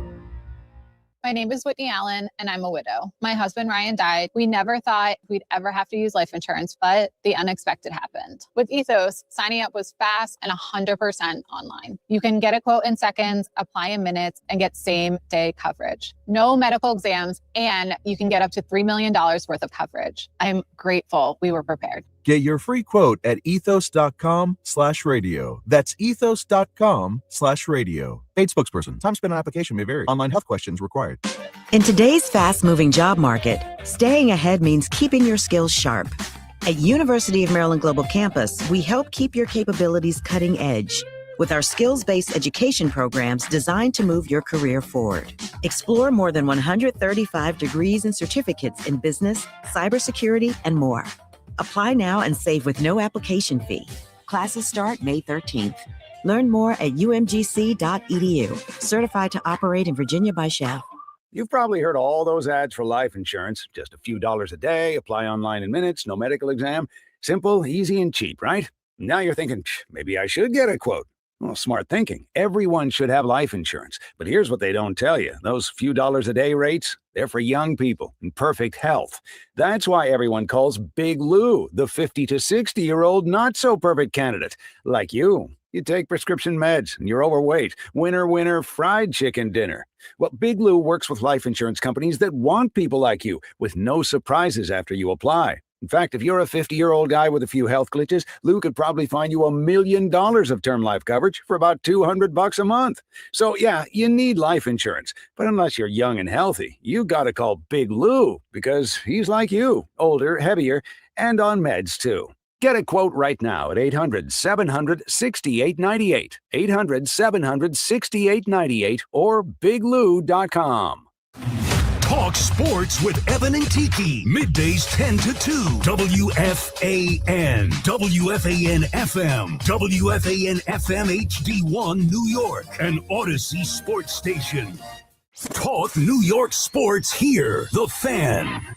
My name is Whitney Allen, and I'm a widow. My husband, Ryan, died. We never thought we'd ever have to use life insurance, but the unexpected happened. With Ethos, signing up was fast and 100% online. You can get a quote in seconds, apply in minutes, and get same-day coverage. No medical exams, and you can get up to $3 million worth of coverage. I'm grateful we were prepared. Get your free quote at ethos.com/radio. That's ethos.com/radio. Paid spokesperson. Time spent on application may vary. Online health questions required. In today's fast-moving job market, staying ahead means keeping your skills sharp. At University of Maryland Global Campus, we help keep your capabilities cutting edge with our skills-based education programs designed to move your career forward. Explore more than 135 degrees and certificates in business, cybersecurity, and more. Apply now and save with no application fee. Classes start May 13th. Learn more at umgc.edu. Certified to operate in Virginia by Shell. You've probably heard all those ads for life insurance. Just a few dollars a day, apply online in minutes, no medical exam. Simple, easy, and cheap, right? Now you're thinking, maybe I should get a quote. Well, smart thinking. Everyone should have life insurance. But here's what they don't tell you. Those few dollars a day rates, they're for young people in perfect health. That's why everyone calls Big Lou the 50 to 60-year-old not-so-perfect candidate. Like you. You take prescription meds and you're overweight. Winner, winner, fried chicken dinner. Well, Big Lou works with life insurance companies that want people like you with no surprises after you apply. In fact, if you're a 50-year-old guy with a few health glitches, Lou could probably find you $1 million of term life coverage for about $200 a month. So yeah, you need life insurance. But unless you're young and healthy, you gotta call Big Lou, because he's like you, older, heavier, and on meds too. Get a quote right now at 800-700-6898, 800-700-6898, or biglou.com. Talk sports with Evan and Tiki. Middays 10 to 2. WFAN. WFAN FM. WFAN FM HD1 New York. An Odyssey sports station. Talk New York sports here. The Fan.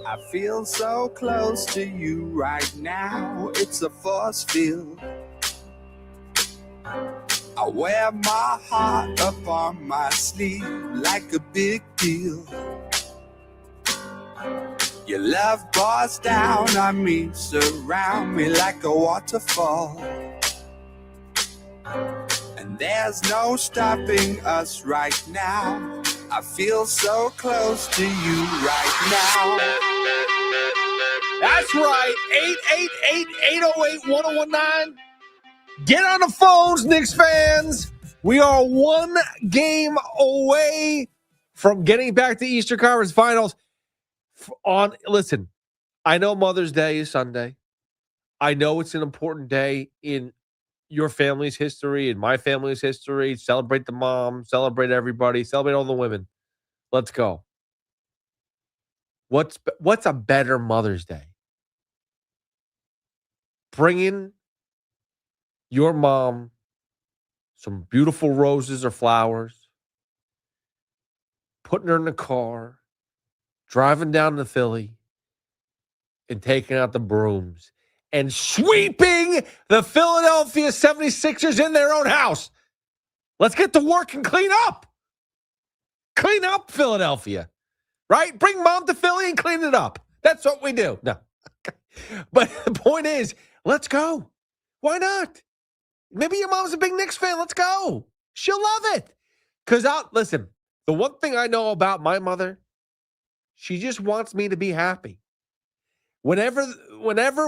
I feel so close to you right now. It's a force field. I wear my heart up on my sleeve like a big deal. Your love pours down on me, surround me like a waterfall. And there's no stopping us right now. I feel so close to you right now. That's right. 888-808-1019. Get on the phones, Knicks fans. We are one game away from getting back to Eastern Conference Finals. Listen, I know Mother's Day is Sunday. I know it's an important day in your family's history, in my family's history. Celebrate the mom, celebrate everybody, celebrate all the women. Let's go. What's a better Mother's Day? Bringing your mom some beautiful roses or flowers, putting her in the car, driving down to Philly, and taking out the brooms and sweeping the Philadelphia 76ers in their own house. Let's get to work and clean up. Clean up Philadelphia, right? Bring mom to Philly and clean it up. That's what we do. No. But the point is, let's go. Why not? Maybe your mom's a big Knicks fan. Let's go. She'll love it. Because listen, the one thing I know about my mother, she just wants me to be happy. Whenever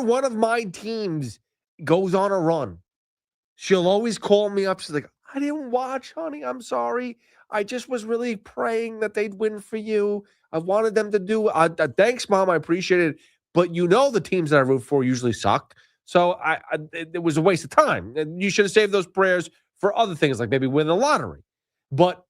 one of my teams goes on a run, she'll always call me up. She's like, I didn't watch, honey. I'm sorry. I just was really praying that they'd win for you. I wanted them to do. Thanks, Mom. I appreciate it. But you know the teams that I root for usually suck. So it was a waste of time. And you should have saved those prayers for other things, like maybe win the lottery. But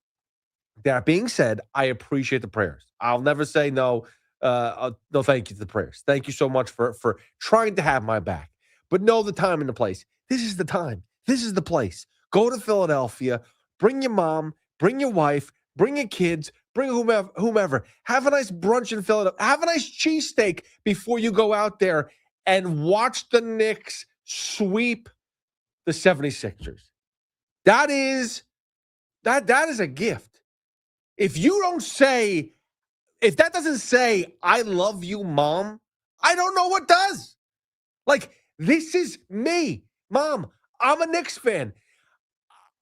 that being said, I appreciate the prayers. I'll never say no. No, thank you to the prayers. Thank you so much for trying to have my back. But know the time and the place. This is the time. This is the place. Go to Philadelphia. Bring your mom. Bring your wife. Bring your kids. Bring whomever. Have a nice brunch in Philadelphia. Have a nice cheesesteak before you go out there and watch the Knicks sweep the 76ers. That is a gift. If that doesn't say, I love you, Mom, I don't know what does. Like, this is me. Mom, I'm a Knicks fan.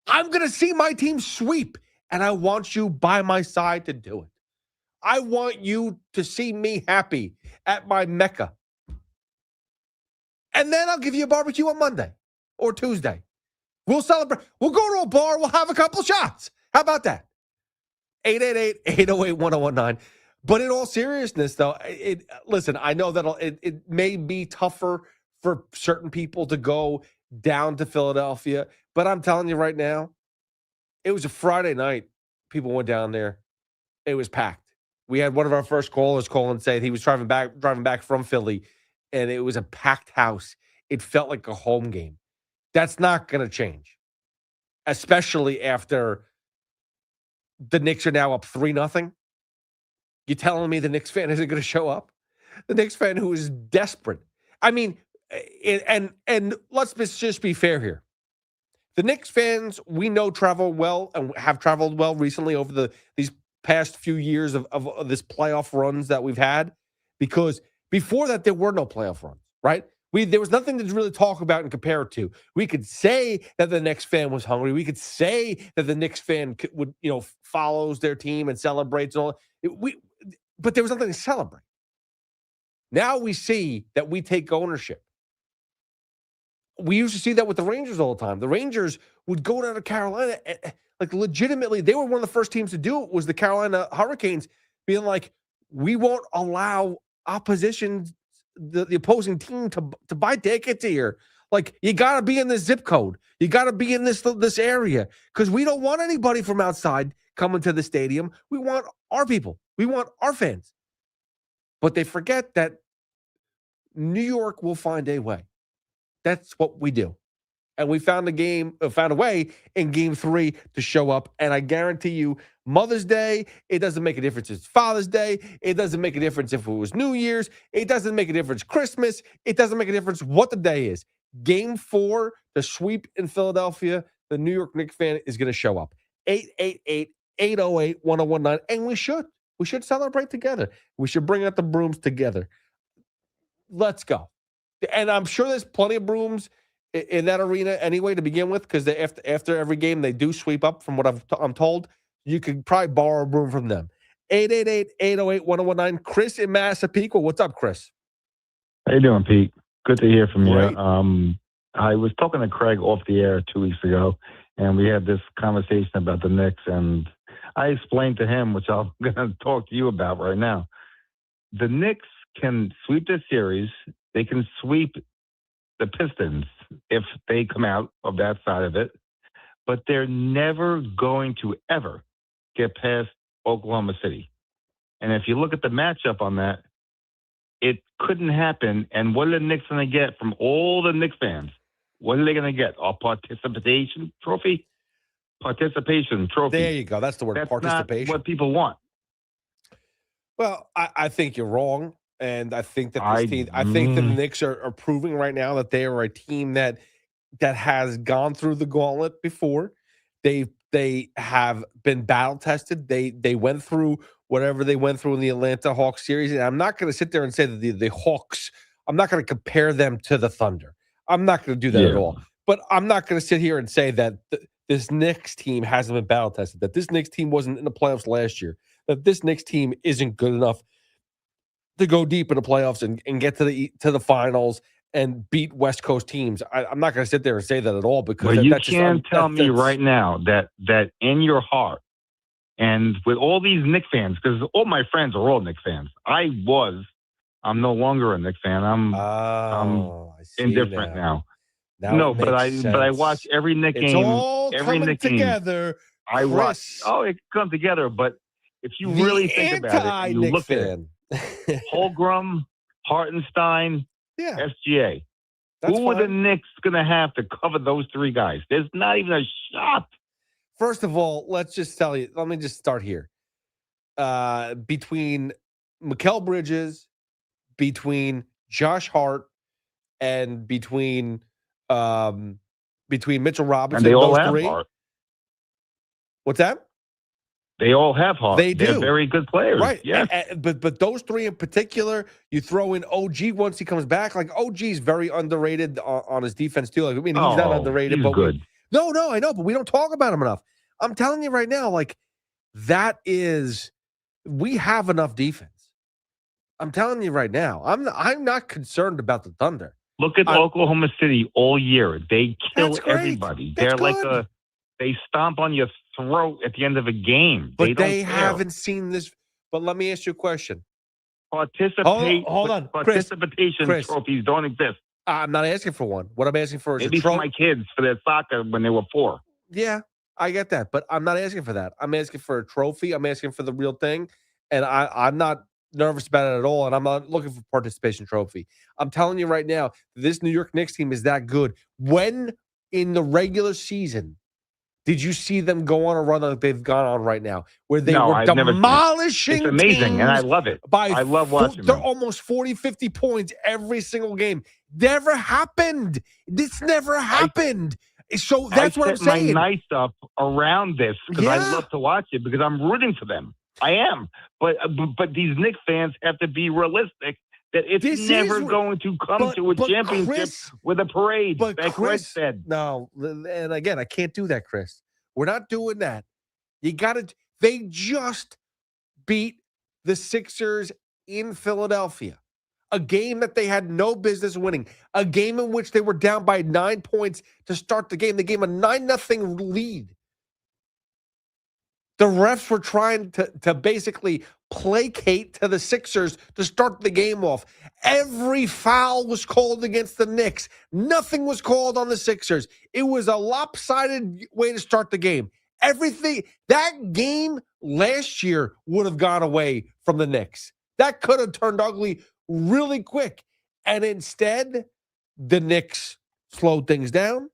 I'm going to see my team sweep, and I want you by my side to do it. I want you to see me happy at my Mecca. And then I'll give you a barbecue on Monday or Tuesday. We'll celebrate. We'll go to a bar. We'll have a couple shots. How about that? 888-808-1019. But in all seriousness, though, listen, I know that it may be tougher for certain people to go down to Philadelphia, but I'm telling you right now, it was a Friday night. People went down there. It was packed. We had one of our first callers call and say he was driving back from Philly, and it was a packed house. It felt like a home game. That's not going to change, especially after the Knicks are now up 3-0. You telling me the Knicks fan isn't going to show up? The Knicks fan who is desperate. I mean, and let's just be fair here. The Knicks fans we know travel well and have traveled well recently over these past few years of this playoff runs that we've had, because before that there were no playoff runs, right? There was nothing to really talk about and compare it to. We could say that the Knicks fan was hungry. We could say that the Knicks fan would, follows their team and celebrates and all. But there was nothing to celebrate. Now we see that we take ownership. We used to see that with the Rangers all the time. The Rangers would go down to Carolina, and, like legitimately, they were one of the first teams to do it. Was the Carolina Hurricanes being like, we won't allow opposition, the opposing team to buy tickets here. Like, you got to be in this zip code. You got to be in this area because we don't want anybody from outside coming to the stadium. We want our people. We want our fans. But they forget that New York will find a way. That's what we do. And we found a way in game 3 to show up. And I guarantee you, Mother's Day, it doesn't make a difference if it's Father's Day. It doesn't make a difference if it was New Year's. It doesn't make a difference Christmas. It doesn't make a difference what the day is. Game 4, the sweep in Philadelphia, the New York Knicks fan is going to show up. 888-808-1019. And we should. We should celebrate together. We should bring out the brooms together. Let's go. And I'm sure there's plenty of brooms in that arena anyway to begin with, because after every game they do sweep up. From what I'm told, you could probably borrow a broom from them. 888-808-1019. Chris in Massapequa. What's up, Chris? How you doing, Pete? Good to hear from you. I was talking to Craig off the air 2 weeks ago, and we had this conversation about the Knicks, and I explained to him, which I'm going to talk to you about right now. The Knicks can sweep this series. They can sweep the Pistons if they come out of that side of it, but they're never going to ever get past Oklahoma City. And if you look at the matchup on that, it couldn't happen. And what are the Knicks going to get from all the Knicks fans? What are they going to get? A participation trophy? Participation trophy. There you go. That's the word, participation. Not what people want. Well, I think you're wrong. And I think that I think the Knicks are proving right now that they are a team that has gone through the gauntlet before. They have been battle tested. They went through whatever they went through in the Atlanta Hawks series. And I'm not going to sit there and say that the Hawks, I'm not going to compare them to the Thunder. I'm not going to do that at all. But I'm not going to sit here and say that this Knicks team hasn't been battle tested, that this Knicks team wasn't in the playoffs last year, that this Knicks team isn't good enough to go deep in the playoffs and get to the finals and beat West Coast teams. I'm not going to sit there and say that at all, because you can't tell me right now that in your heart, and with all these Knicks fans, because all my friends are all Knicks fans. I'm no longer a Knicks fan. I'm indifferent now. No, but I watch every Knicks game. It's all every coming Knicks together. Game. I watch. Oh, it comes together. But if you really think about it, you look at it. Holmgren, Hartenstein, SGA. Who are the Knicks going to have to cover those three guys? There's not even a shot. First of all, let me just start here. Between Mikal Bridges, between Josh Hart, and between Mitchell Robinson, and they all those have three. Hart. What's that? They all have Hart. They do. They're very good players. Right. Yes. But those three in particular, you throw in OG once he comes back. Like, OG's very underrated on his defense too. Like, I mean, he's not underrated, but good. No, I know, but we don't talk about him enough. I'm telling you right now, like, we have enough defense. I'm telling you right now. I'm not concerned about the Thunder. Look at Oklahoma City all year. They kill everybody. That's They're good. like they stomp on your throat at the end of a game. But they haven't seen this. But let me ask you a question. Hold on. Chris, Participation trophies don't exist. I'm not asking for one. What I'm asking for is maybe for my kids for their soccer when they were 4. Yeah, I get that, but I'm not asking for that. I'm asking for a trophy. I'm asking for the real thing, and I'm not nervous about it at all, and I'm not looking for participation trophy. I'm telling you right now, this New York Knicks team is that good. When in the regular season did you see them go on a run like they've gone on right now, where they were demolishing It's amazing, teams and I love it. I love watching They're them. almost 40, 50 points every single game. Never happened. This never happened. So that's what I'm saying. I set my nights up around this because I love to watch it because I'm rooting for them. I am. But these Knicks fans have to be realistic that it's never going to come to a championship with a parade. But like Chris said. No, and again, I can't do that, Chris. We're not doing that. They just beat the Sixers in Philadelphia. a game that they had no business winning, a game in which they were down by 9 points to start the game. They gave a 9-0 lead. The refs were trying to basically placate to the Sixers to start the game off. Every foul was called against the Knicks. Nothing was called on the Sixers. It was a lopsided way to start the game. Everything, that game last year would have gone away from the Knicks. That could have turned ugly really quick. And instead, the Knicks slowed things down.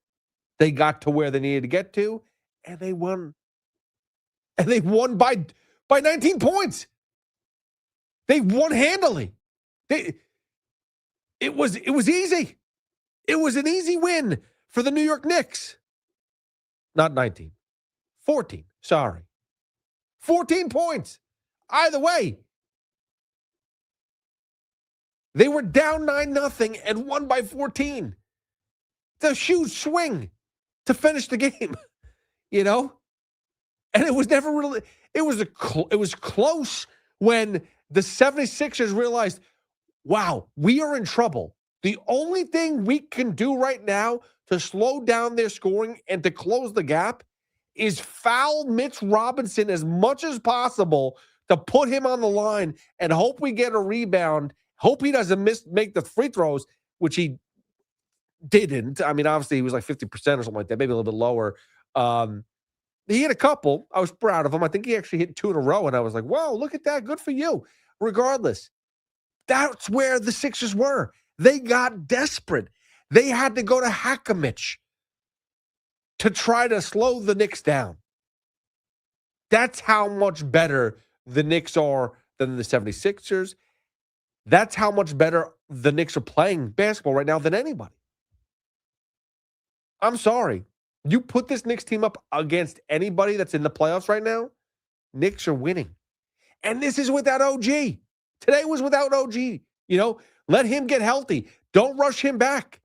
They got to where they needed to get to, and they won. And they won by 19 points. They won handily. It was easy. It was an easy win for the New York Knicks. Not 19. 14. Sorry. 14 points. Either way. They were down 9-0 and won by 14. It's a huge swing to finish the game, you know? And it was never really, it was close when the 76ers realized, wow, we are in trouble. The only thing we can do right now to slow down their scoring and to close the gap is foul Mitch Robinson as much as possible to put him on the line and hope we get a rebound. Hope he doesn't make the free throws, which he didn't. I mean, obviously he was like 50% or something like that, maybe a little bit lower. He hit a couple. I was proud of him. I think he actually hit 2 in a row, and I was like, wow, look at that. Good for you. Regardless, that's where the Sixers were. They got desperate. They had to go to Hakamich to try to slow the Knicks down. That's how much better the Knicks are than the 76ers. That's how much better the Knicks are playing basketball right now than anybody. I'm sorry. You put this Knicks team up against anybody that's in the playoffs right now, Knicks are winning. And this is without OG. Today was without OG. You know, let him get healthy. Don't rush him back.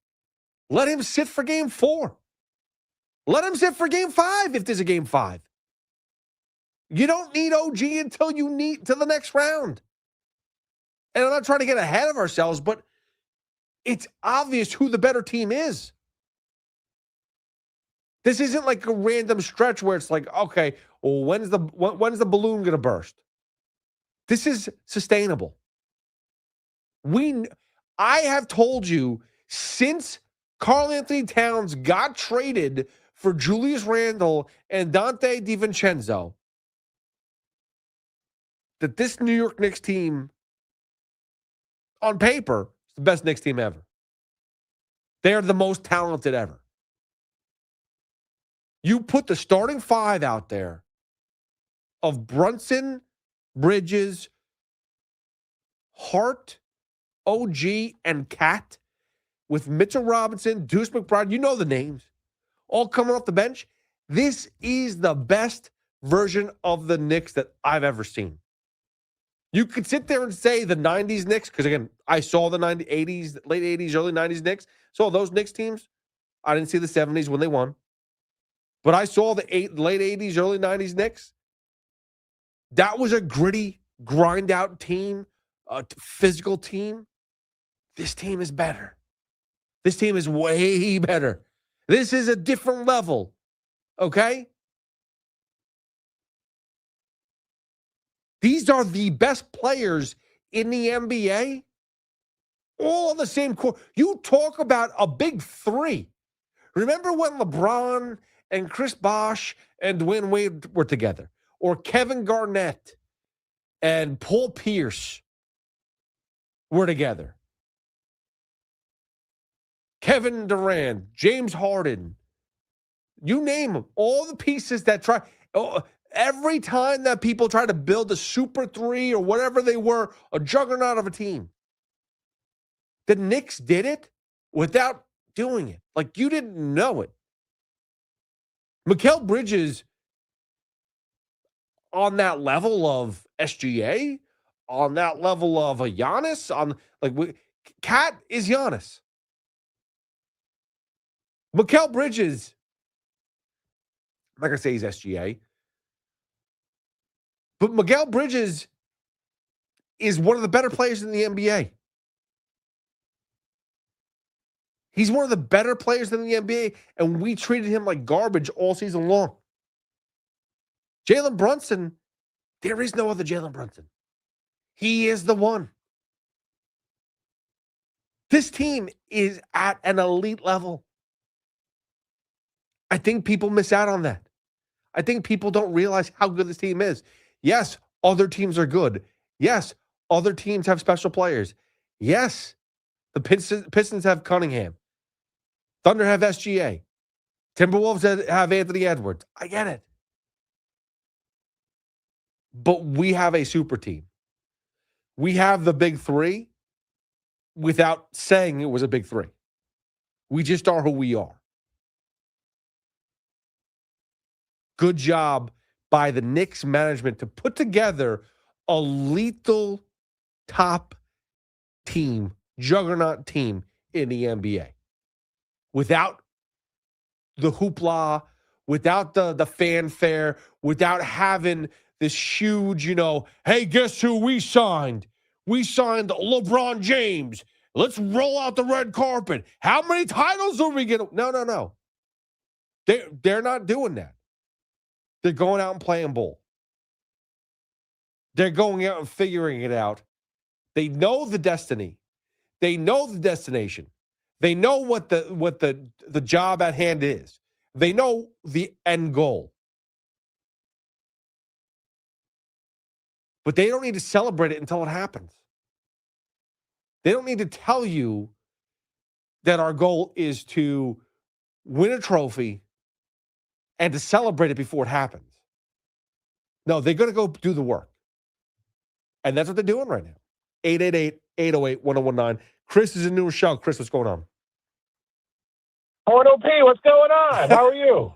Let him sit for game 4. Let him sit for game 5 if there's a game 5. You don't need OG until you need to the next round. And I'm not trying to get ahead of ourselves, but it's obvious who the better team is. This isn't like a random stretch where it's like, okay, well, when's the balloon going to burst? This is sustainable. I have told you since Karl Anthony Towns got traded for Julius Randle and Dante DiVincenzo that this New York Knicks team, on paper, is the best Knicks team ever. They're the most talented ever. You put the starting 5 out there of Brunson, Bridges, Hart, OG, and Cat with Mitchell Robinson, Deuce McBride, you know the names, all coming off the bench. This is the best version of the Knicks that I've ever seen. You could sit there and say the 90s Knicks, because again, I saw the 80s, late 80s, early 90s Knicks. Saw those Knicks teams. I didn't see the 70s when they won. But I saw the late 80s, early 90s Knicks. That was a gritty, grind-out team, a physical team. This team is better. This team is way better. This is a different level, okay? These are the best players in the NBA, all on the same court. You talk about a big 3. Remember when LeBron and Chris Bosh and Dwayne Wade were together? Or Kevin Garnett and Paul Pierce were together? Kevin Durant, James Harden, you name them. All the pieces that try. Every time that people try to build a super 3 or whatever they were, a juggernaut of a team, the Knicks did it without doing it. Like you didn't know it. Mikal Bridges on that level of SGA, on that level of a Giannis, Cat is Giannis. Mikal Bridges, I'm not going to say he's SGA, but Mikal Bridges is one of the better players in the NBA. He's one of the better players in the NBA, and we treated him like garbage all season long. Jalen Brunson, there is no other Jalen Brunson. He is the one. This team is at an elite level. I think people miss out on that. I think people don't realize how good this team is. Yes, other teams are good. Yes, other teams have special players. Yes, the Pistons have Cunningham. Thunder have SGA. Timberwolves have Anthony Edwards. I get it. But we have a super team. We have the big three without saying it was a big three. We just are who we are. Good job by the Knicks management to put together a lethal top team, juggernaut team in the NBA. Without the hoopla, without the fanfare, without having this huge, hey, guess who we signed? We signed LeBron James. Let's roll out the red carpet. How many titles are we getting? No. They're not doing that. They're going out and playing ball. They're going out and figuring it out. They know the destiny. They know the destination. They know what the job at hand is. They know the end goal. But they don't need to celebrate it until it happens. They don't need to tell you that our goal is to win a trophy and to celebrate it before it happens. No, they're going to go do the work. And that's what they're doing right now. 888-808-1019. Chris is in New Rochelle. Chris, what's going on? Porno P, what's going on? How are you?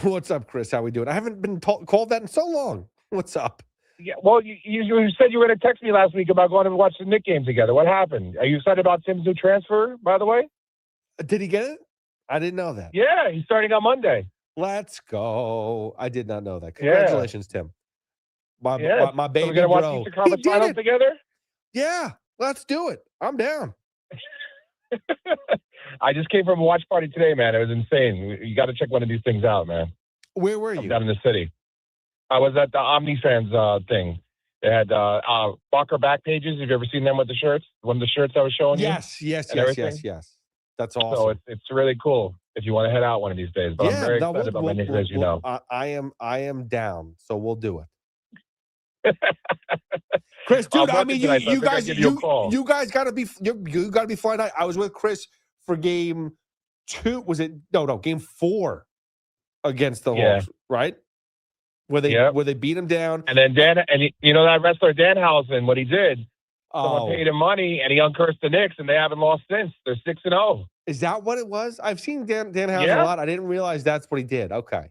What's up, Chris? How we doing? I haven't been called that in so long. What's up? Yeah, well, you said you were going to text me last week about going to watch the Knicks game together. What happened? Are you excited about Tim's new transfer, by the way? Did he get it? I didn't know that. Yeah, he's starting on Monday. Let's go. I did not know that. Congratulations, Tim. My baby So we're going to watch Eastern Conference Finals together? Yeah, let's do it. I'm down. I just came from a watch party today, man. It was insane. You got to check one of these things out, man. Where were you? Down in the city. I was at the OmniFans thing. They had Walker back pages. Have you ever seen them with the shirts? One of the shirts I was showing you? Yes. That's awesome. So it's really cool if you want to head out one of these days. But I'm very excited about my Knicks, as you know. I am down, so we'll do it. Chris, dude, I mean, you guys got to be flying out. I was with Chris for game 2. Was it? No, game 4 against the Hawks, right? Where they beat him down. And then that wrestler Danhausen, what he did, someone paid him money and he uncursed the Knicks and they haven't lost since. They're 6-0. Is that what it was? I've seen Danhausen a lot. I didn't realize that's what he did. Okay.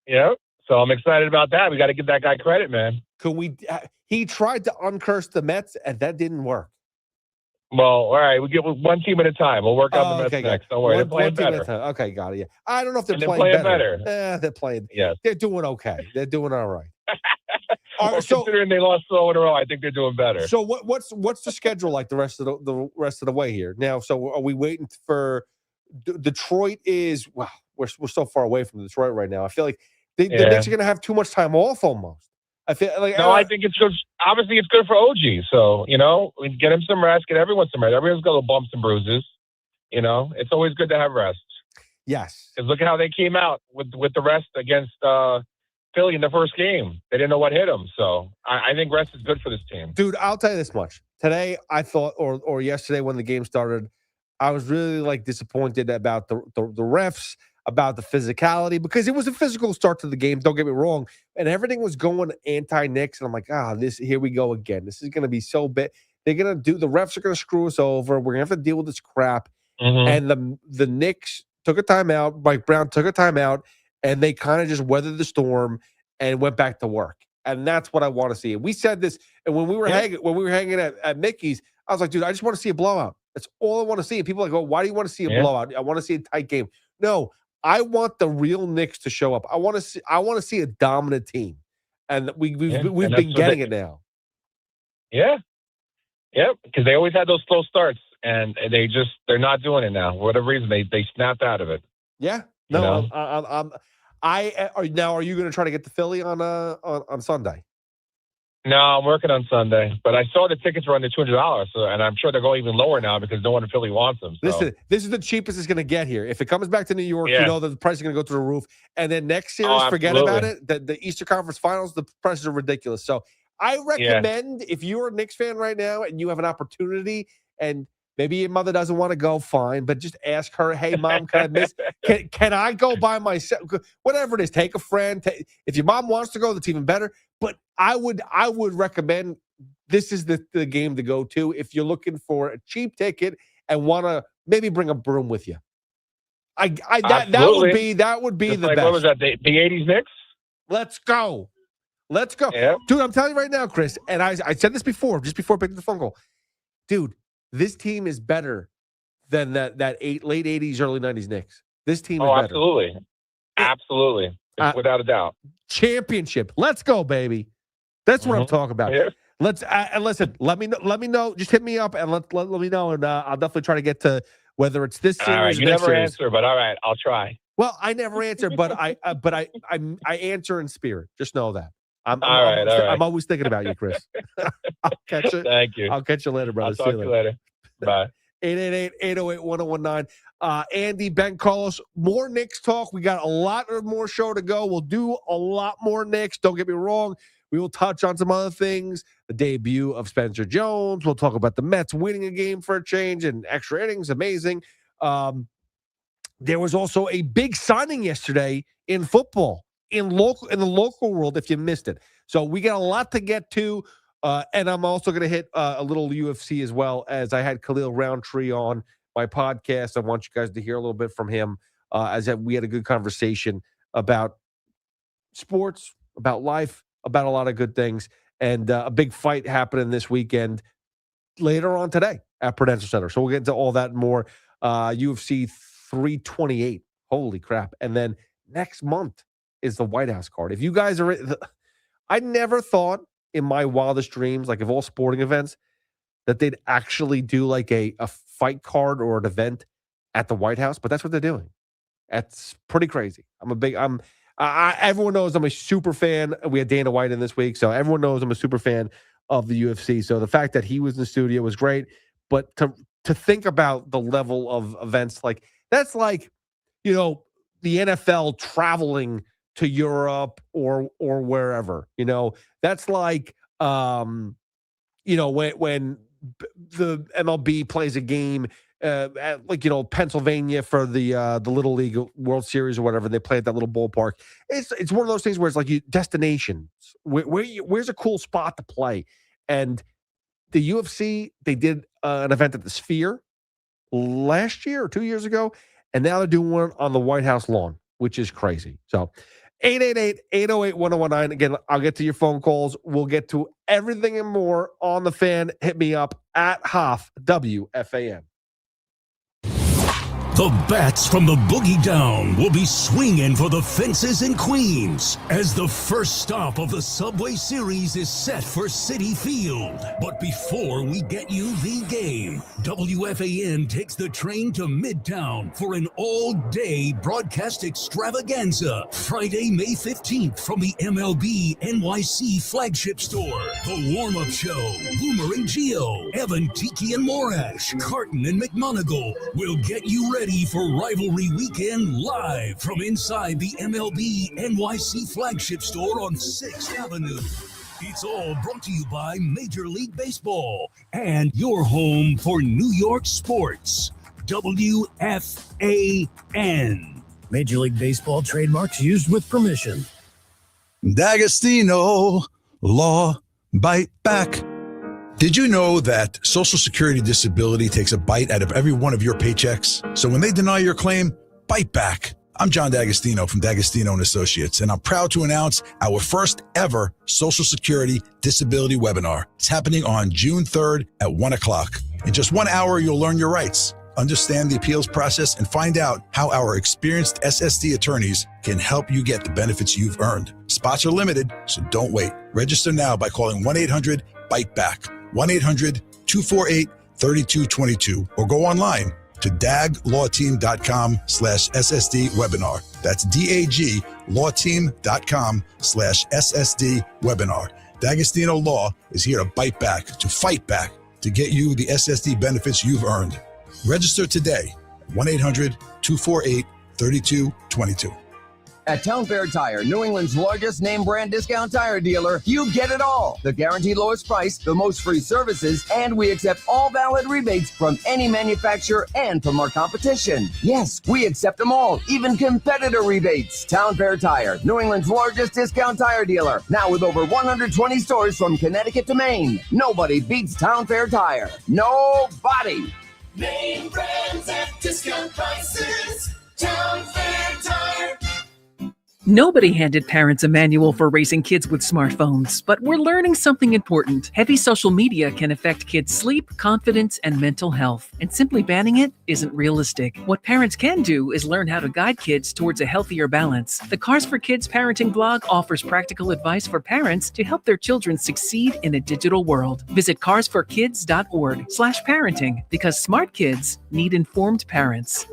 Yep. So I'm excited about that. We got to give that guy credit, man. He tried to uncurse the Mets and that didn't work. Well, all right. We get one team at a time. We'll work out the Mets next. Don't worry. They're playing better. Okay, got it. Yeah. I don't know if they're playing better. They're playing. Yes. They're doing okay. They're doing all right. Considering they lost 4 in a row, I think they're doing better. So what's the schedule like the rest of the way here? Now, so are we waiting for Detroit? We're so far away from Detroit right now. I feel like the Knicks are going to have too much time off almost. I feel like I think it's good. Obviously, it's good for OG. So we get him some rest. Get everyone some rest. Everyone's got little bumps and bruises. It's always good to have rest. Yes. Because look at how they came out with the rest against Philly in the first game. They didn't know what hit them. So I think rest is good for this team. Dude, I'll tell you this much. Today, I thought, or yesterday when the game started, I was really disappointed about the refs, about the physicality, because it was a physical start to the game. Don't get me wrong. And everything was going anti-Knicks. And I'm like, here we go again. This is going to be so bad. The refs are going to screw us over. We're going to have to deal with this crap. Mm-hmm. And the Knicks took a timeout. Mike Brown took a timeout, and they kind of just weathered the storm and went back to work. And that's what I want to see. And we said this, and when we were hanging at Mickey's, I was like, dude, I just want to see a blowout. That's all I want to see. And people are like, why do you want to see a blowout? I want to see a tight game. No, I want the real Knicks to show up. I want to see a dominant team, and we've been getting it now. Yeah, because they always had those slow starts. and they're not doing it now. For whatever reason, they snapped out of it. Yeah. You No, know? Are you going to try to get the Philly on Sunday? No, I'm working on Sunday, but I saw the tickets were under $200, and I'm sure they're going even lower now because no one in Philly wants them. So. Listen, this is the cheapest it's going to get here. If it comes back to New York, Yeah. you know that the price is going to go through the roof. And then next series, forget absolutely. about it. The Eastern Conference Finals, the prices are ridiculous. So I recommend if you're a Knicks fan right now and you have an opportunity, and maybe your mother doesn't want to go, fine, but just ask her, hey, Mom, can I miss? Can I go by myself? Whatever it is, take a friend. If your mom wants to go, that's even better. But I would recommend this is the game to go to if you're looking for a cheap ticket and want to maybe bring a broom with you. That would be Just the like, best. What was that? The 80s Knicks? Let's go. Yep. Dude, I'm telling you right now, Chris, and I said this before, just before picking the phone call. Dude, this team is better than that late 80s, early 90s Knicks. This team is better. Absolutely. Absolutely. Without a doubt. Championship. Let's go, baby. That's what I'm talking about. Yeah. Let's and listen. Let me know. Just hit me up and let me know, and I'll definitely try to get to whether it's this series. All right. or You next never series. answer, but all right. I'll try. Well, I never answer, but I answer in spirit. Just know that. I'm always thinking about you, Chris. I'll catch you. Thank you. I'll catch you later, brother. I'll talk to you later. Bye. 888-808-1019. Andy, Ben, Carlos, more Knicks talk. We got a lot more show to go. We'll do a lot more Knicks. Don't get me wrong. We will touch on some other things. The debut of Spencer Jones. We'll talk about the Mets winning a game for a change and extra innings. Amazing. There was also a big signing yesterday in football, in the local world, if you missed it. So we got a lot to get to. And I'm also going to hit a little UFC as well, as I had Khalil Roundtree on my podcast. I want you guys to hear a little bit from him, as we had a good conversation about sports, about life, about a lot of good things, and a big fight happening this weekend later on today at Prudential Center. So we'll get into all that and more. UFC 328. Holy crap. And then next month is the White House card. If you guys are, I never thought in my wildest dreams, like of all sporting events, that they'd actually do like a fight card or an event at the White House, but that's what they're doing. That's pretty crazy. Everyone knows I'm a super fan. We had Dana White in this week, so everyone knows I'm a super fan of the UFC. So the fact that he was in the studio was great, but to think about the level of events, like that's like, you know, the NFL traveling to Europe or wherever, you know, that's like, you know, when the MLB plays a game at, like, you know, Pennsylvania for the Little League World Series or whatever, they play at that little ballpark. It's one of those things where it's like destinations. Where's a cool spot to play? And the UFC, they did an event at the Sphere last year or 2 years ago, and now they're doing one on the White House lawn, which is crazy. So 888-808-1019. Again, I'll get to your phone calls. We'll get to everything and more on the Fan. Hit me up at Hoff WFAN. The bats from the Boogie Down will be swinging for the fences in Queens as the first stop of the Subway Series is set for Citi Field. But before we get you the game, WFAN takes the train to Midtown for an all-day broadcast extravaganza. Friday, May 15th from the MLB NYC flagship store. The warm-up show, Boomer and Gio, Evan, Tiki and Morash, Carton and McMonagle will get you ready for Rivalry Weekend live from inside the MLB NYC flagship store on 6th Avenue. It's all brought to you by Major League Baseball and your home for New York sports, WFAN. Major League Baseball trademarks used with permission. D'Agostino, Law, Bite Back. Did you know that Social Security disability takes a bite out of every one of your paychecks? So when they deny your claim, bite back. I'm John D'Agostino from D'Agostino & Associates, and I'm proud to announce our first ever Social Security disability webinar. It's happening on June 3rd at 1 o'clock. In just 1 hour, you'll learn your rights, understand the appeals process, and find out how our experienced SSD attorneys can help you get the benefits you've earned. Spots are limited, so don't wait. Register now by calling 1-800-BITE-BACK. 1-800-248 3222 or go online to daglawteam.com/SSD webinar. That's daglawteam.com/SSD webinar. D'Agostino Law is here to bite back, to fight back, to get you the SSD benefits you've earned. Register today, 1-800-248-3222. At Town Fair Tire, New England's largest name brand discount tire dealer, you get it all. The guaranteed lowest price, the most free services, and we accept all valid rebates from any manufacturer and from our competition. Yes, we accept them all, even competitor rebates. Town Fair Tire, New England's largest discount tire dealer, now with over 120 stores from Connecticut to Maine. Nobody beats Town Fair Tire. Nobody. Name brands at discount prices. Town Fair Tire. Nobody handed parents a manual for raising kids with smartphones, but we're learning something important. Heavy social media can affect kids' sleep, confidence, and mental health, and simply banning it isn't realistic. What parents can do is learn how to guide kids towards a healthier balance. The Cars for Kids parenting blog offers practical advice for parents to help their children succeed in a digital world. Visit carsforkids.org/parenting, because smart kids need informed parents.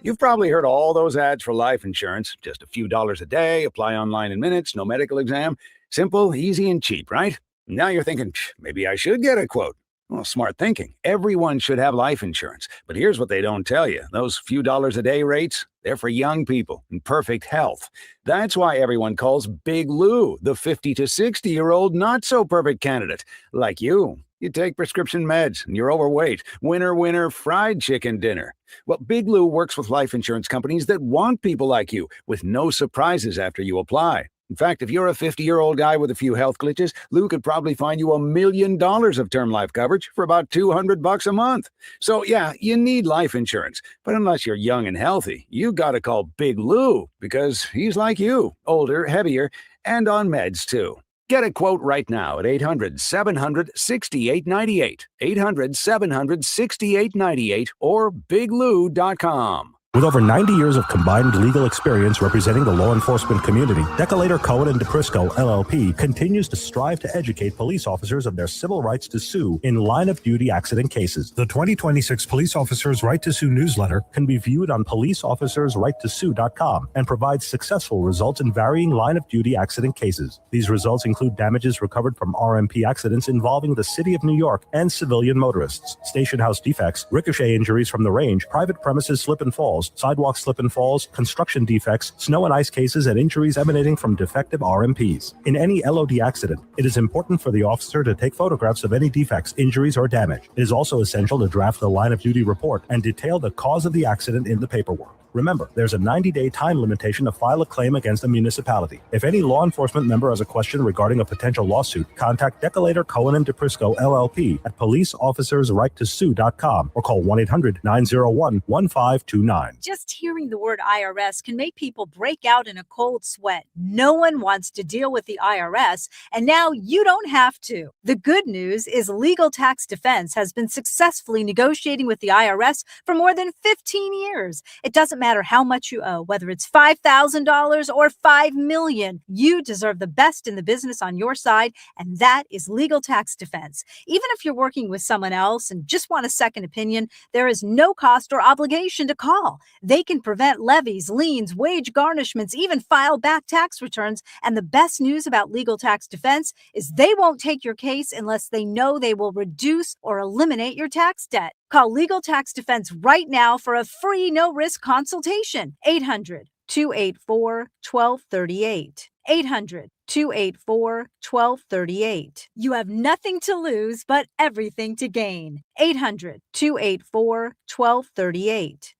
You've probably heard all those ads for life insurance. Just a few dollars a day, apply online in minutes, no medical exam. Simple, easy, and cheap, right? Now you're thinking, maybe I should get a quote. Well, smart thinking. Everyone should have life insurance. But here's what they don't tell you. Those few dollars a day rates, they're for young people in perfect health. That's why everyone calls Big Lou the 50 to 60-year-old not-so-perfect candidate. Like you. You take prescription meds and you're overweight. Winner, winner, fried chicken dinner. Well, Big Lou works with life insurance companies that want people like you with no surprises after you apply. In fact, if you're a 50-year-old guy with a few health glitches, Lou could probably find you $1 million of term life coverage for about $200 a month. So yeah, you need life insurance. But unless you're young and healthy, you gotta call Big Lou because he's like you, older, heavier, and on meds too. Get a quote right now at 800-700-6898, 800-700-6898, or biglou.com. With over 90 years of combined legal experience representing the law enforcement community, Decolator Cohen & DePrisco, LLP, continues to strive to educate police officers of their civil rights to sue in line-of-duty accident cases. The 2026 Police Officers' Right to Sue newsletter can be viewed on policeofficersrighttosue.com and provides successful results in varying line-of-duty accident cases. These results include damages recovered from RMP accidents involving the City of New York and civilian motorists, station house defects, ricochet injuries from the range, private premises slip and falls, sidewalk slip and falls, construction defects, snow and ice cases, and injuries emanating from defective RMPs. In any LOD accident, it is important for the officer to take photographs of any defects, injuries, or damage. It is also essential to draft the line-of-duty report and detail the cause of the accident in the paperwork. Remember, there's a 90-day time limitation to file a claim against a municipality. If any law enforcement member has a question regarding a potential lawsuit, contact Decolator Cohen & DePrisco, LLP at policeofficersrighttosue.com or call 1-800-901-1529. Just hearing the word IRS can make people break out in a cold sweat. No one wants to deal with the IRS, and now you don't have to. The good news is Legal Tax Defense has been successfully negotiating with the IRS for more than 15 years. It doesn't matter how much you owe, whether it's $5,000 or $5 million. You deserve the best in the business on your side, and that is Legal Tax Defense. Even if you're working with someone else and just want a second opinion, there is no cost or obligation to call. They can prevent levies, liens, wage garnishments, even file back tax returns. And the best news about Legal Tax Defense is they won't take your case unless they know they will reduce or eliminate your tax debt. Call Legal Tax Defense right now for a free no-risk consultation. 800-284-1238. 800-284-1238. You have nothing to lose but everything to gain. 800-284-1238.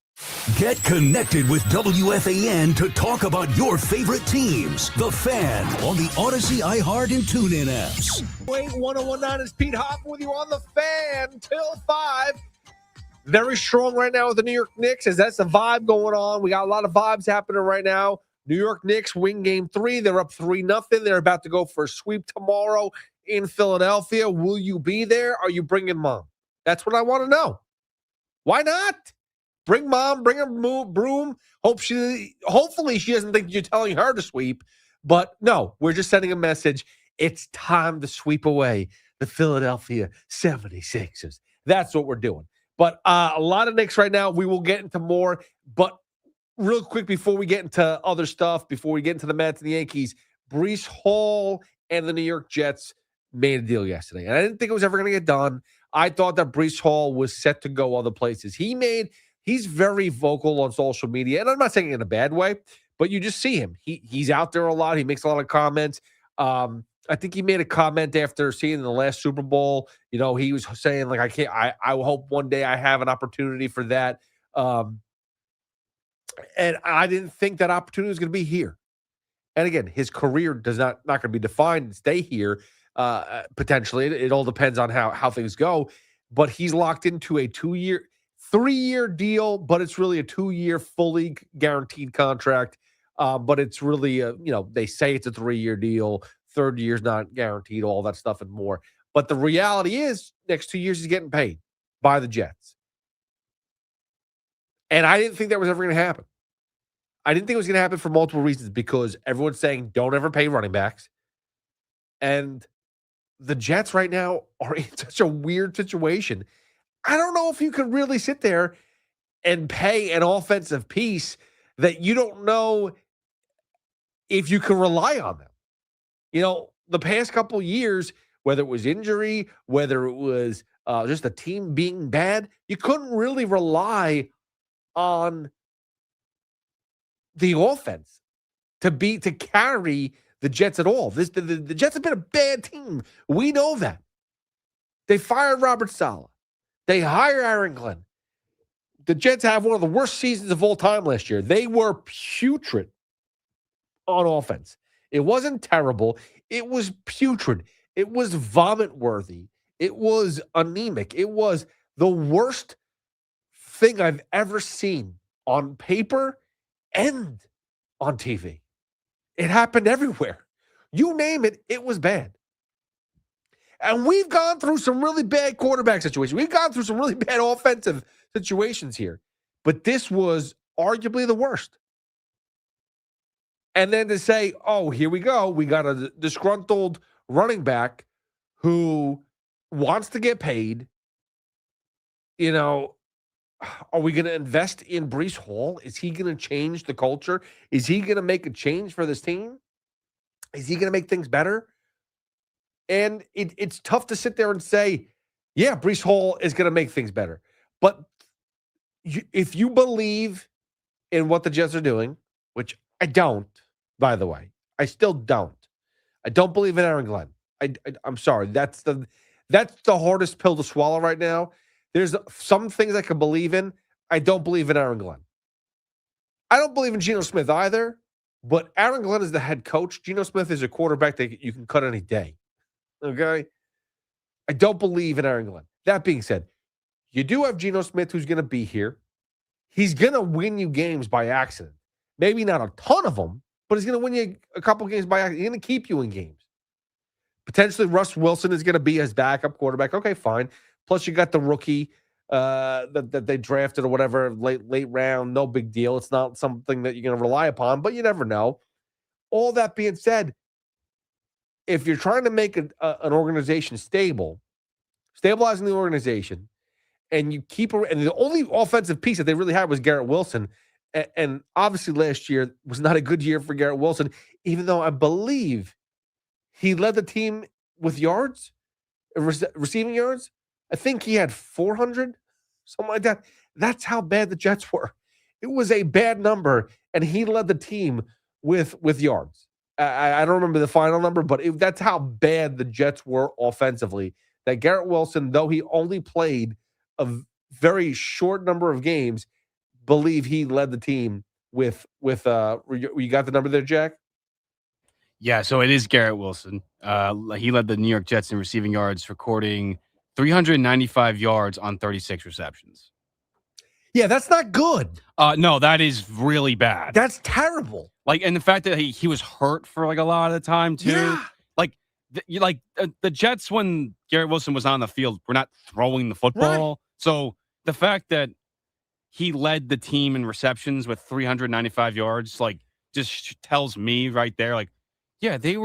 Get connected with WFAN to talk about your favorite teams. The Fan on the Odyssey, iHeart, and TuneIn apps. 1019 is Pete Hoffman with you on The Fan till 5. Very strong right now with the New York Knicks, as that's the vibe going on. We got a lot of vibes happening right now. New York Knicks win game 3. They're up 3-0. They're about to go for a sweep tomorrow in Philadelphia. Will you be there? Are you bringing mom? That's what I want to know. Why not? Bring mom, bring a broom. Hopefully she doesn't think you're telling her to sweep. But no, we're just sending a message. It's time to sweep away the Philadelphia 76ers. That's what we're doing. But a lot of Knicks right now. We will get into more. But real quick, before we get into other stuff, before we get into the Mets and the Yankees, Breece Hall and the New York Jets made a deal yesterday. And I didn't think it was ever going to get done. I thought that Breece Hall was set to go other places. He's very vocal on social media. And I'm not saying it in a bad way, but you just see him. He's out there a lot. He makes a lot of comments. I think he made a comment after seeing the last Super Bowl. You know, he was saying, like, I hope one day I have an opportunity for that. And I didn't think that opportunity was going to be here. And again, his career does not going to be defined and stay here potentially. It all depends on how things go. But he's locked into a 3-year deal, but it's really a 2-year fully guaranteed contract. But it's really, they say it's a 3-year deal. Third year's not guaranteed, all that stuff and more. But the reality is, next 2 years he's getting paid by the Jets. And I didn't think that was ever going to happen. I didn't think it was going to happen for multiple reasons, because everyone's saying don't ever pay running backs. And the Jets right now are in such a weird situation. I don't know if you could really sit there and pay an offensive piece that you don't know if you can rely on them. You know, the past couple of years, whether it was injury, whether it was just the team being bad, you couldn't really rely on the offense to carry the Jets at all. The Jets have been a bad team. We know that. They fired Robert Saleh. They hire Aaron Glenn. The Jets have one of the worst seasons of all time last year. They were putrid on offense. It wasn't terrible. It was putrid. It was vomit-worthy. It was anemic. It was the worst thing I've ever seen on paper and on TV. It happened everywhere. You name it, it was bad. And we've gone through some really bad quarterback situations. We've gone through some really bad offensive situations here. But this was arguably the worst. And then to say, oh, here we go. We got a disgruntled running back who wants to get paid. You know, are we going to invest in Breece Hall? Is he going to change the culture? Is he going to make a change for this team? Is he going to make things better? And it's tough to sit there and say, yeah, Breece Hall is going to make things better. But if you believe in what the Jets are doing, which I don't, by the way, I still don't. I don't believe in Aaron Glenn. I'm sorry. That's the hardest pill to swallow right now. There's some things I can believe in. I don't believe in Aaron Glenn. I don't believe in Geno Smith either, but Aaron Glenn is the head coach. Geno Smith is a quarterback that you can cut any day. Okay? I don't believe in Aaron Glenn. That being said, you do have Geno Smith who's going to be here. He's going to win you games by accident. Maybe not a ton of them, but he's going to win you a couple games by accident. He's going to keep you in games. Potentially, Russ Wilson is going to be his backup quarterback. Okay, fine. Plus, you got the rookie that they drafted or whatever, late round. No big deal. It's not something that you're going to rely upon, but you never know. All that being said, if you're trying to make an organization stabilizing the organization, and you keep and the only offensive piece that they really had was Garrett Wilson, and obviously last year was not a good year for Garrett Wilson, even though I believe he led the team with yards, receiving yards. I think he had 400, something like that. That's how bad the Jets were. It was a bad number, and he led the team with yards. I don't remember the final number, but that's how bad the Jets were offensively. That Garrett Wilson, though he only played a very short number of games, believe he led the team with you got the number there, Jack? Yeah, so it is Garrett Wilson. He led the New York Jets in receiving yards, recording 395 yards on 36 receptions. Yeah, that's not good. No, that is really bad. That's terrible. Like, and the fact that he was hurt for like a lot of the time too. Yeah. Like, the Jets, when Garrett Wilson was on the field, were not throwing the football. Right. So the fact that he led the team in receptions with 395 yards, like, just tells me right there, like, yeah, they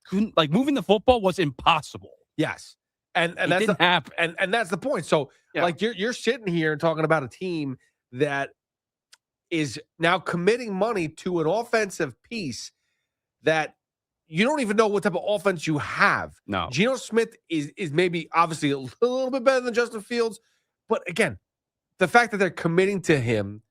couldn't, like, moving the football was impossible. Yes. And It that's didn't the happen. and that's the point. So like you're sitting here and talking about a team that is now committing money to an offensive piece that you don't even know what type of offense you have. No. Geno Smith is maybe obviously a little bit better than Justin Fields, but again, the fact that they're committing to him,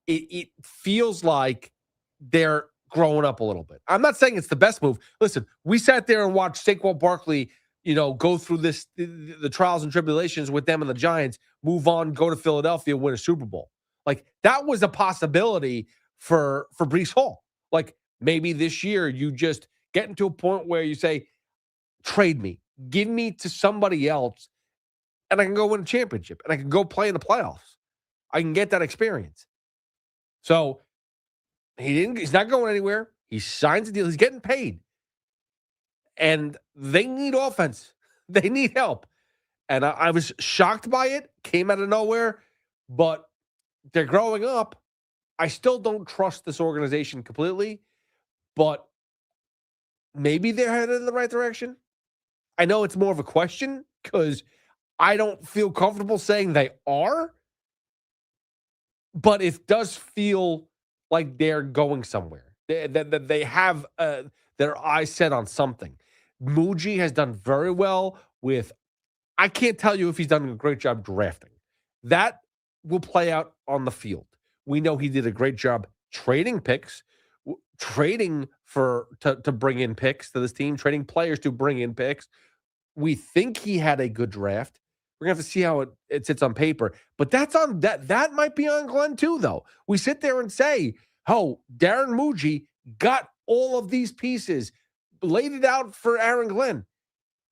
it feels like they're growing up a little bit. I'm not saying it's the best move. Listen, we sat there and watched Saquon Barkley, go through the trials and tribulations with them and the Giants, move on, go to Philadelphia, win a Super Bowl. Like that was a possibility for Breece Hall. Like maybe this year you just get into a point where you say, trade me, give me to somebody else, and I can go win a championship and I can go play in the playoffs. I can get that experience. So he's not going anywhere. He signs a deal. He's getting paid. And they need offense. They need help. And I was shocked by it. Came out of nowhere. But they're growing up. I still don't trust this organization completely. But maybe they're headed in the right direction. I know it's more of a question because I don't feel comfortable saying they are. But it does feel like they're going somewhere. They have their eyes set on something. Muji has done very well with, I can't tell you if he's done a great job drafting. That will play out on the field. We know he did a great job trading picks, trading to bring in picks to this team, trading players to bring in picks. We think he had a good draft. We're going to have to see how it sits on paper. But that's on that might be on Glenn too, though. We sit there and say, oh, Darren Muji got all of these pieces, laid it out for Aaron Glenn.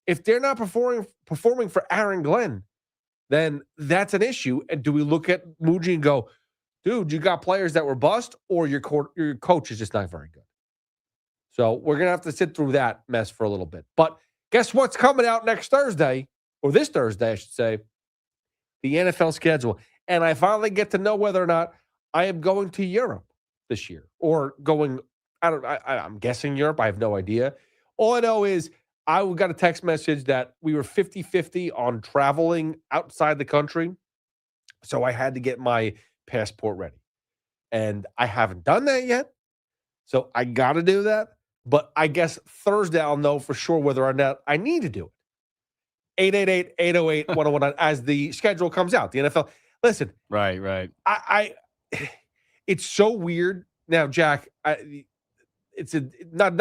If they're not performing for Aaron Glenn, then that's an issue. And do we look at Muji and go, dude, you got players that were bust, or your coach is just not very good? So we're going to have to sit through that mess for a little bit. But guess what's coming out next Thursday? Or this Thursday, I should say, the NFL schedule. And I finally get to know whether or not I am going to Europe this year or going, I'm guessing Europe. I have no idea. All I know is I got a text message that we were 50-50 on traveling outside the country. So I had to get my passport ready. And I haven't done that yet. So I got to do that. But I guess Thursday I'll know for sure whether or not I need to do it. 888-808-1019 as the schedule comes out. The NFL. Listen. Right. I it's so weird. Now, Jack, it's not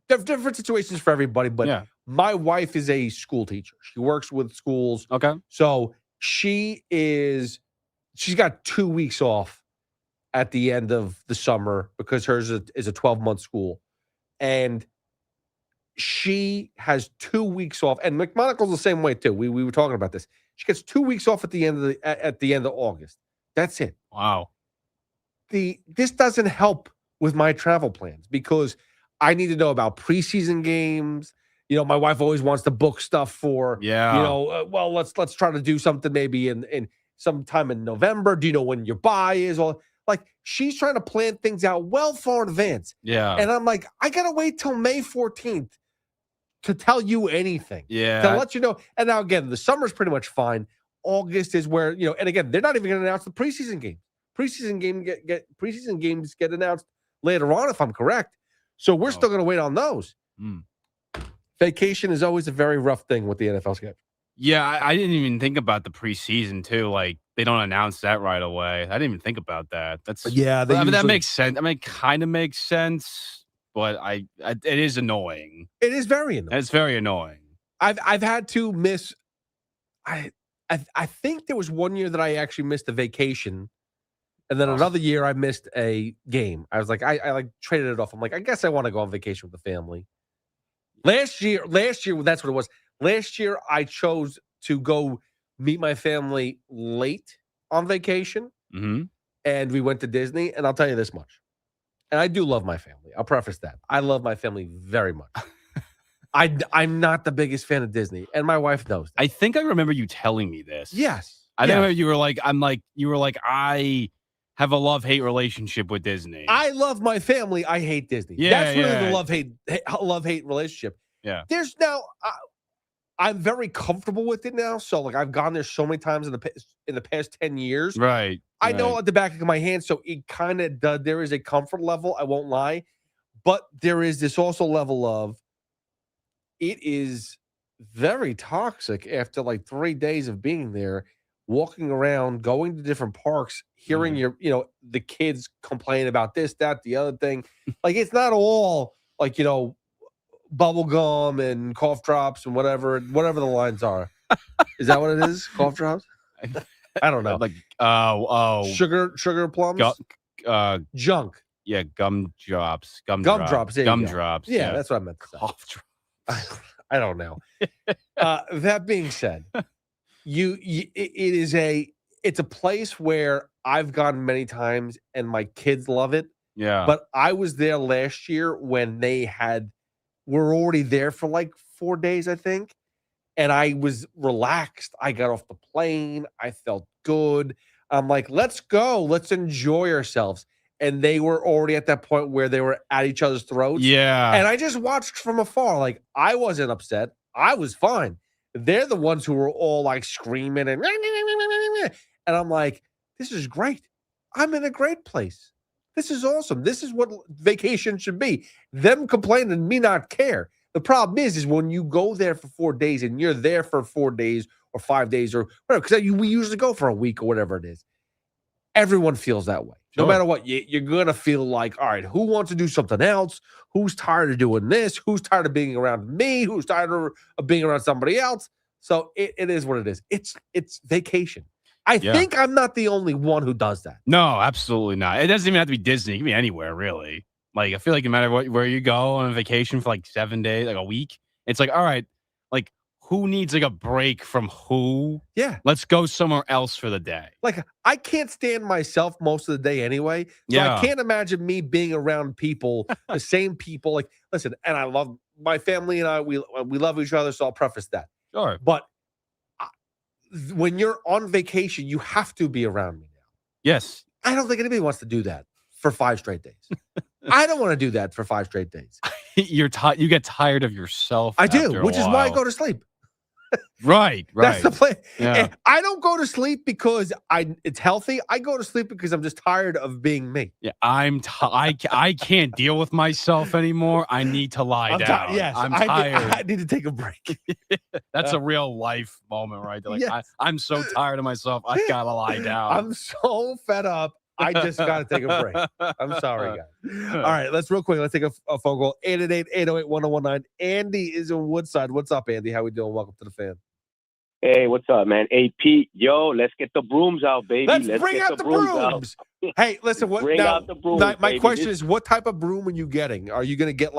different situations for everybody, but my wife is a school teacher. She works with schools. Okay. So she's got 2 weeks off at the end of the summer because hers is a 12-month school. And she has 2 weeks off, and McMonagle's the same way too. We were talking about this. She gets 2 weeks off at the end of August. That's it. Wow. This doesn't help with my travel plans because I need to know about preseason games. My wife always wants to book stuff for. Well, let's try to do something maybe in sometime in November. Do you know when your buy is? Or like she's trying to plan things out well far in advance. Yeah. And I'm like, I gotta wait till May 14th. To tell you anything. Yeah. To let you know. And now, again, the summer's pretty much fine. August is where, and again, they're not even going to announce the preseason game. Preseason games get announced later on, if I'm correct. So we're still going to wait on those. Vacation is always a very rough thing with the NFL schedule. Yeah, I didn't even think about the preseason, too. Like, they don't announce that right away. I didn't even think about that. That makes sense. I mean, it kind of makes sense. But it is annoying. It is very annoying. It's very annoying. I've had to miss. I think there was 1 year that I actually missed a vacation, and then another year I missed a game. I was like, I like traded it off. I'm like, I guess I want to go on vacation with the family. Last year, that's what it was. Last year, I chose to go meet my family late on vacation, and we went to Disney. And I'll tell you this much. And I do love my family. I'll preface that. I love my family very much. I'm not the biggest fan of Disney, and my wife knows that. I think I remember you telling me this. Yes. I think you were like, I have a love-hate relationship with Disney. I love my family. I hate Disney. Yeah, That's really the love-hate relationship. Yeah. There's now, I'm very comfortable with it now. So like I've gone there so many times in the past 10 years. Right. I know at the back of my hand, so it kind of does. There is a comfort level. I won't lie, but there is this also level of it is very toxic after like 3 days of being there, walking around, going to different parks, hearing the kids complain about this, that, the other thing. Like it's not all like bubble gum and cough drops and whatever the lines are. Is that what it is? Cough drops? I don't know. Like sugar plums, junk. Yeah, gum drops. Gum drops. There you Gum go. drops. Yeah, that's what I meant to say. Cough drops. I don't know. That being said, it's a place where I've gone many times and my kids love it. Yeah. But I was there last year when we're already there for like 4 days, I think. And I was relaxed. I got off the plane. I felt good. I'm like, let's go. Let's enjoy ourselves. And they were already at that point where they were at each other's throats. Yeah. And I just watched from afar. Like, I wasn't upset. I was fine. They're the ones who were all like screaming and I'm like, this is great. I'm in a great place. This is awesome. This is what vacation should be. Them complaining and me not care. The problem is when you go there for 4 days and you're there for 4 days or 5 days or whatever, because we usually go for a week or whatever it is. Everyone feels that way. No matter what, you're going to feel like, all right, who wants to do something else? Who's tired of doing this? Who's tired of being around me? Who's tired of being around somebody else? So it is what it is. It's vacation. I think I'm not the only one who does that. No, absolutely not. It doesn't even have to be Disney. It can be anywhere, really. Like, I feel like no matter where you go on vacation for like 7 days, like a week, it's like, all right, like, who needs like a break from who? Yeah. Let's go somewhere else for the day. Like, I can't stand myself most of the day anyway. So I can't imagine me being around people, the same people. Like, listen, and I love my family and I, we love each other. So I'll preface that. Sure. But when you're on vacation, you have to be around me now. Yes. I don't think anybody wants to do that for 5 straight days. I don't want to do that for 5 straight days. You get tired of yourself. I do, which is why I go to sleep. Right. That's the plan. Yeah. And I don't go to sleep because it's healthy. I go to sleep because I'm just tired of being me. Yeah, I can't deal with myself anymore. I need to lie down. Yes, I'm tired. I need to take a break. That's a real life moment right there. Like, Yes. I'm so tired of myself. I gotta lie down. I'm so fed up. I just got to take a break. I'm sorry, guys. All right, let's take a phone call. 888-808-1019. Andy is in Woodside. What's up, Andy? How we doing? Welcome to the fan. Hey, what's up, man? Hey, Pete, let's get the brooms out, baby. Let's get bring out the brooms. Hey, listen, Bring out the brooms, my baby. question is, what type of broom are you getting? Are you going to get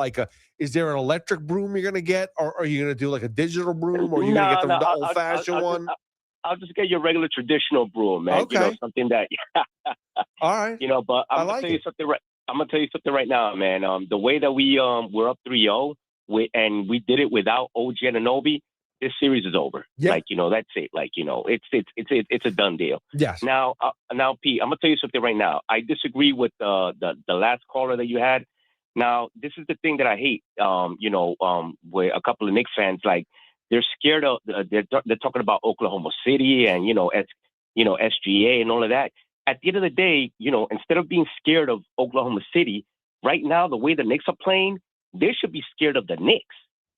is there an electric broom you're going to get, or are you going to do like a digital broom, or are you going to get the old-fashioned one? I'll just get your regular traditional broom, man. Okay. Something that, all right. But I'm going to tell you something right. I'm going to tell you something right now, man. The way that we're up 3-0, and we did it without OG Anunoby, this series is over. Yeah. That's it. It's a done deal. Yes. Now, Pete, I'm going to tell you something right now. I disagree with the last caller that you had. Now, this is the thing that I hate, where a couple of Knicks fans, they're scared of, they're talking about Oklahoma City and, SGA and all of that. At the end of the day, instead of being scared of Oklahoma City, right now, the way the Knicks are playing, they should be scared of the Knicks.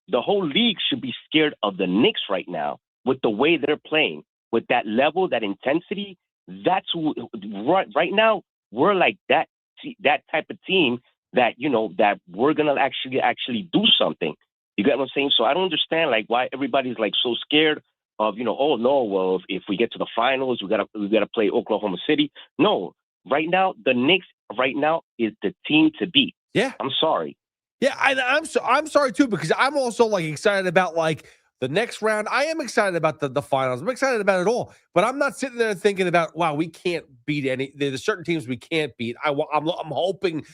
The whole league should be scared of the Knicks right now with the way they're playing, with that level, that intensity. That's right now, we're like that type of team that, that we're going to actually do something. You get what I'm saying? So I don't understand why everybody's so scared of, oh no, well, if we get to the finals, we gotta play Oklahoma City. No, right now, the Knicks right now is the team to beat. Yeah. I'm sorry. Yeah, I'm sorry too, because I'm also excited about the next round. I am excited about the finals. I'm excited about it all, but I'm not sitting there thinking about, wow, we can't beat any. There's certain teams we can't beat. I'm hoping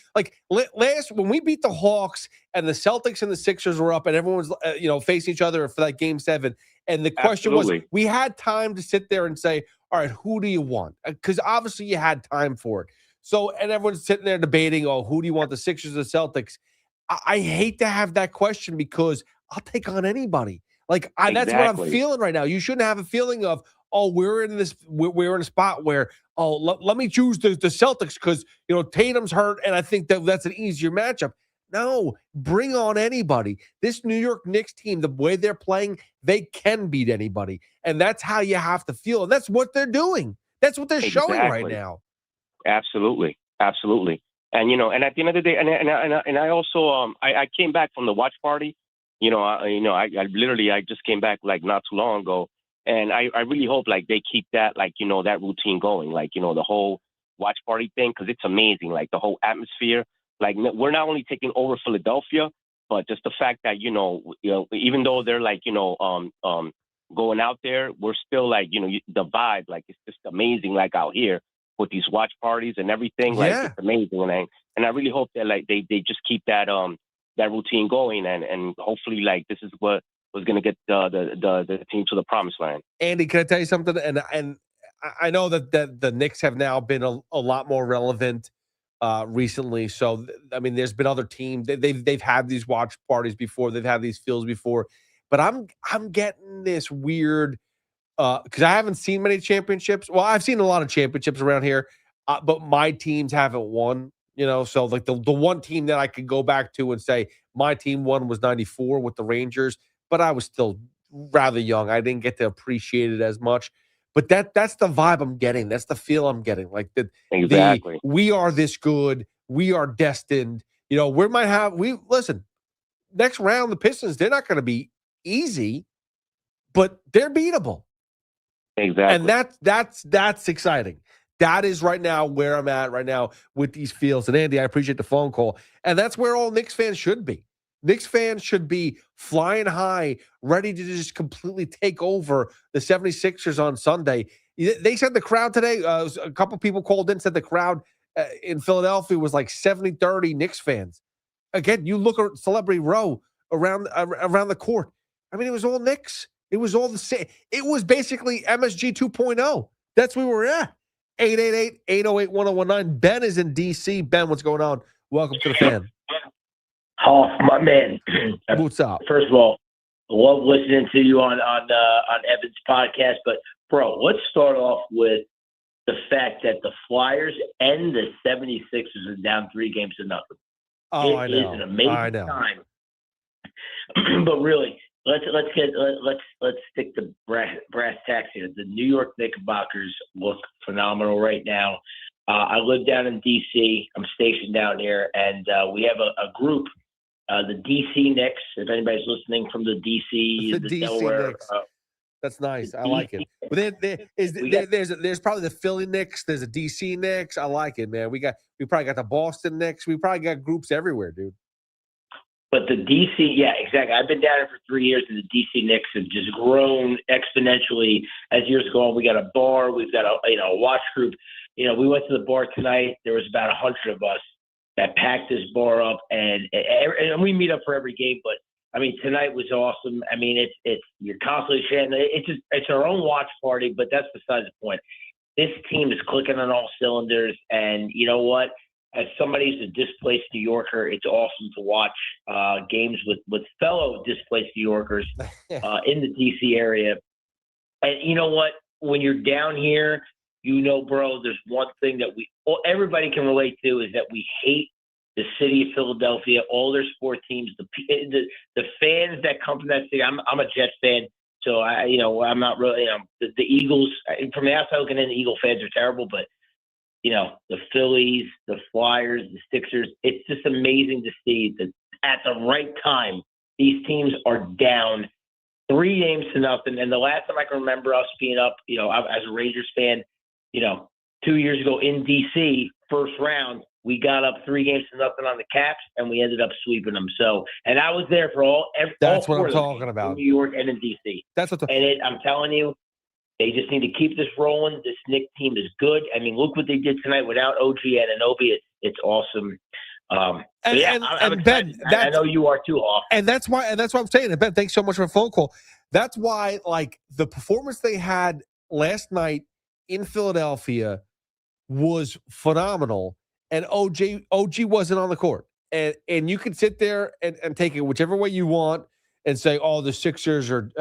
last when we beat the Hawks and the Celtics and the Sixers were up and everyone was facing each other for that Game 7, and the question was, we had time to sit there and say, all right, who do you want? Because obviously you had time for it. So and everyone's sitting there debating, oh, who do you want, the Sixers or the Celtics? I hate to have that question because I'll take on anybody. Like that's what I'm feeling right now. You shouldn't have a feeling of, oh, we're in a spot where, oh, let me choose the Celtics because Tatum's hurt and I think that's an easier matchup. No, bring on anybody. This New York Knicks team, the way they're playing, they can beat anybody, and that's how you have to feel, and that's what they're doing. That's what they're showing right now. Absolutely. And at the end of the day, and I also I came back from the watch party. I just came back like not too long ago, and I really hope like they keep that that routine going, the whole watch party thing, because it's amazing, like the whole atmosphere. Like we're not only taking over Philadelphia, but just the fact that even though they're going out there, we're still the vibe, it's just amazing, out here with these watch parties and everything. It's amazing, and I really hope that they just keep that routine going, and hopefully this is what was going to get the team to the promised land. Andy, can I tell you something? And I know that the Knicks have now been a lot more relevant recently. So I mean, there's been other teams they've had these watch parties before. They've had these feels before, but I'm getting this weird because I haven't seen many championships. Well, I've seen a lot of championships around here, but my teams haven't won. So like the one team that I could go back to and say my team won was '94 with the Rangers, but I was still rather young. I didn't get to appreciate it as much. But that's the vibe I'm getting. That's the feel I'm getting. Like we are this good. We are destined. Listen, next round, the Pistons, they're not going to be easy, but they're beatable. Exactly. And that's exciting. That is right now where I'm at right now with these feels. And Andy, I appreciate the phone call. And that's where all Knicks fans should be. Knicks fans should be flying high, ready to just completely take over the 76ers on Sunday. They said the crowd today, a couple people called in, said the crowd in Philadelphia was like 70-30 Knicks fans. Again, you look at Celebrity Row around the court. I mean, it was all Knicks. It was all the same. It was basically MSG 2.0. That's where we were at. 888-808-1019. Ben is in D.C. Ben, what's going on? Welcome to the Fan. Hoff, my man. What's up? First of all, love listening to you on Evan's podcast. But, bro, let's start off with the fact that the Flyers and the 76ers are down 3-0. Oh, I know. It is an amazing time. But really, let's stick to brass tacks here. The New York Knickerbockers look phenomenal right now. I live down in D.C. I'm stationed down here, and we have a group. The DC Knicks, if anybody's listening from the DC, the DC Delaware. Knicks. That's nice. I like it. But there's probably the Philly Knicks. There's a DC Knicks. I like it, man. We probably got the Boston Knicks. We probably got groups everywhere, dude. But the DC, yeah, exactly. I've been down here for 3 years, and the DC Knicks have just grown exponentially as years go on. We got a bar. We've got a watch group. We went to the bar tonight. There was about 100 of us that packed this bar up, and we meet up for every game. But I mean, tonight was awesome. I mean, it's you're constantly sharing. It's our own watch party, but that's besides the point. This team is clicking on all cylinders, and you know what? As somebody who's a displaced New Yorker, it's awesome to watch games with fellow displaced New Yorkers in the DC area. And you know what? When you're down here, bro, there's one thing that everybody can relate to is that we hate the city of Philadelphia, all their sport teams, the fans that come from that city. I'm a Jets fan, so I'm not really. The Eagles, from the outside looking in, the Eagle fans are terrible, but the Phillies, the Flyers, the Sixers. It's just amazing to see that at the right time these teams are down 3-0. And the last time I can remember us being up, as a Rangers fan. 2 years ago in D.C., first round, we got up 3-0 on the Caps, and we ended up sweeping them. So, and I was there for That's all what I'm talking about. In New York and in D.C. I'm telling you, they just need to keep this rolling. This Knicks team is good. I mean, look what they did tonight without OG Anunoby. It's awesome. I'm Ben, I know you are too, Hoff. And that's why I'm saying it. Ben, thanks so much for the phone call. That's why, the performance they had last night in Philadelphia was phenomenal, and OG wasn't on the court, and you can sit there and take it whichever way you want, and say, "Oh, the Sixers are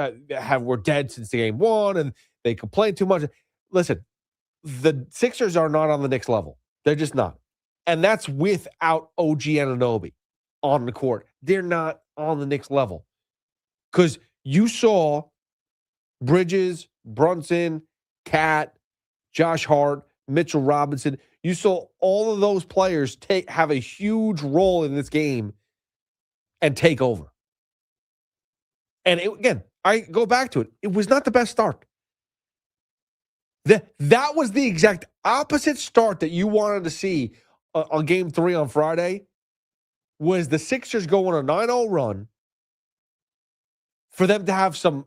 were dead since the game one, and they complain too much." Listen, the Sixers are not on the Knicks level. They're just not, and that's without OG Anunoby on the court. They're not on the Knicks level because you saw Bridges, Brunson, Cat, Josh Hart, Mitchell Robinson. You saw all of those players have a huge role in this game and take over. And again, I go back to it. It was not the best start. That was the exact opposite start that you wanted to see on Game 3 on Friday, was the Sixers go on a 9-0 run for them to have some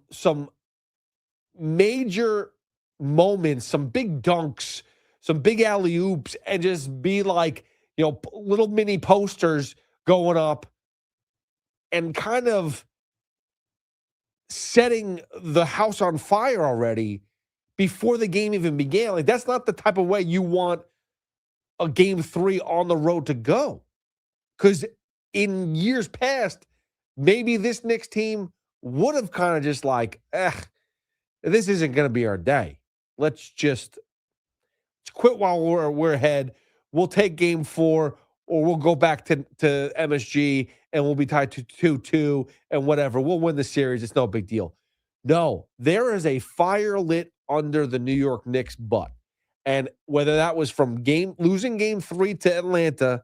major moments, some big dunks, some big alley-oops, and just be like, little mini posters going up and kind of setting the house on fire already before the game even began. Like, that's not the type of way you want a Game 3 on the road to go. Because in years past, maybe this Knicks team would have kind of just like, this isn't going to be our day. Let's quit while we're ahead. We'll take Game 4, or we'll go back to MSG, and we'll be tied to 2-2 and whatever. We'll win the series. It's no big deal. No, there is a fire lit under the New York Knicks' butt. And whether that was from losing Game 3 to Atlanta,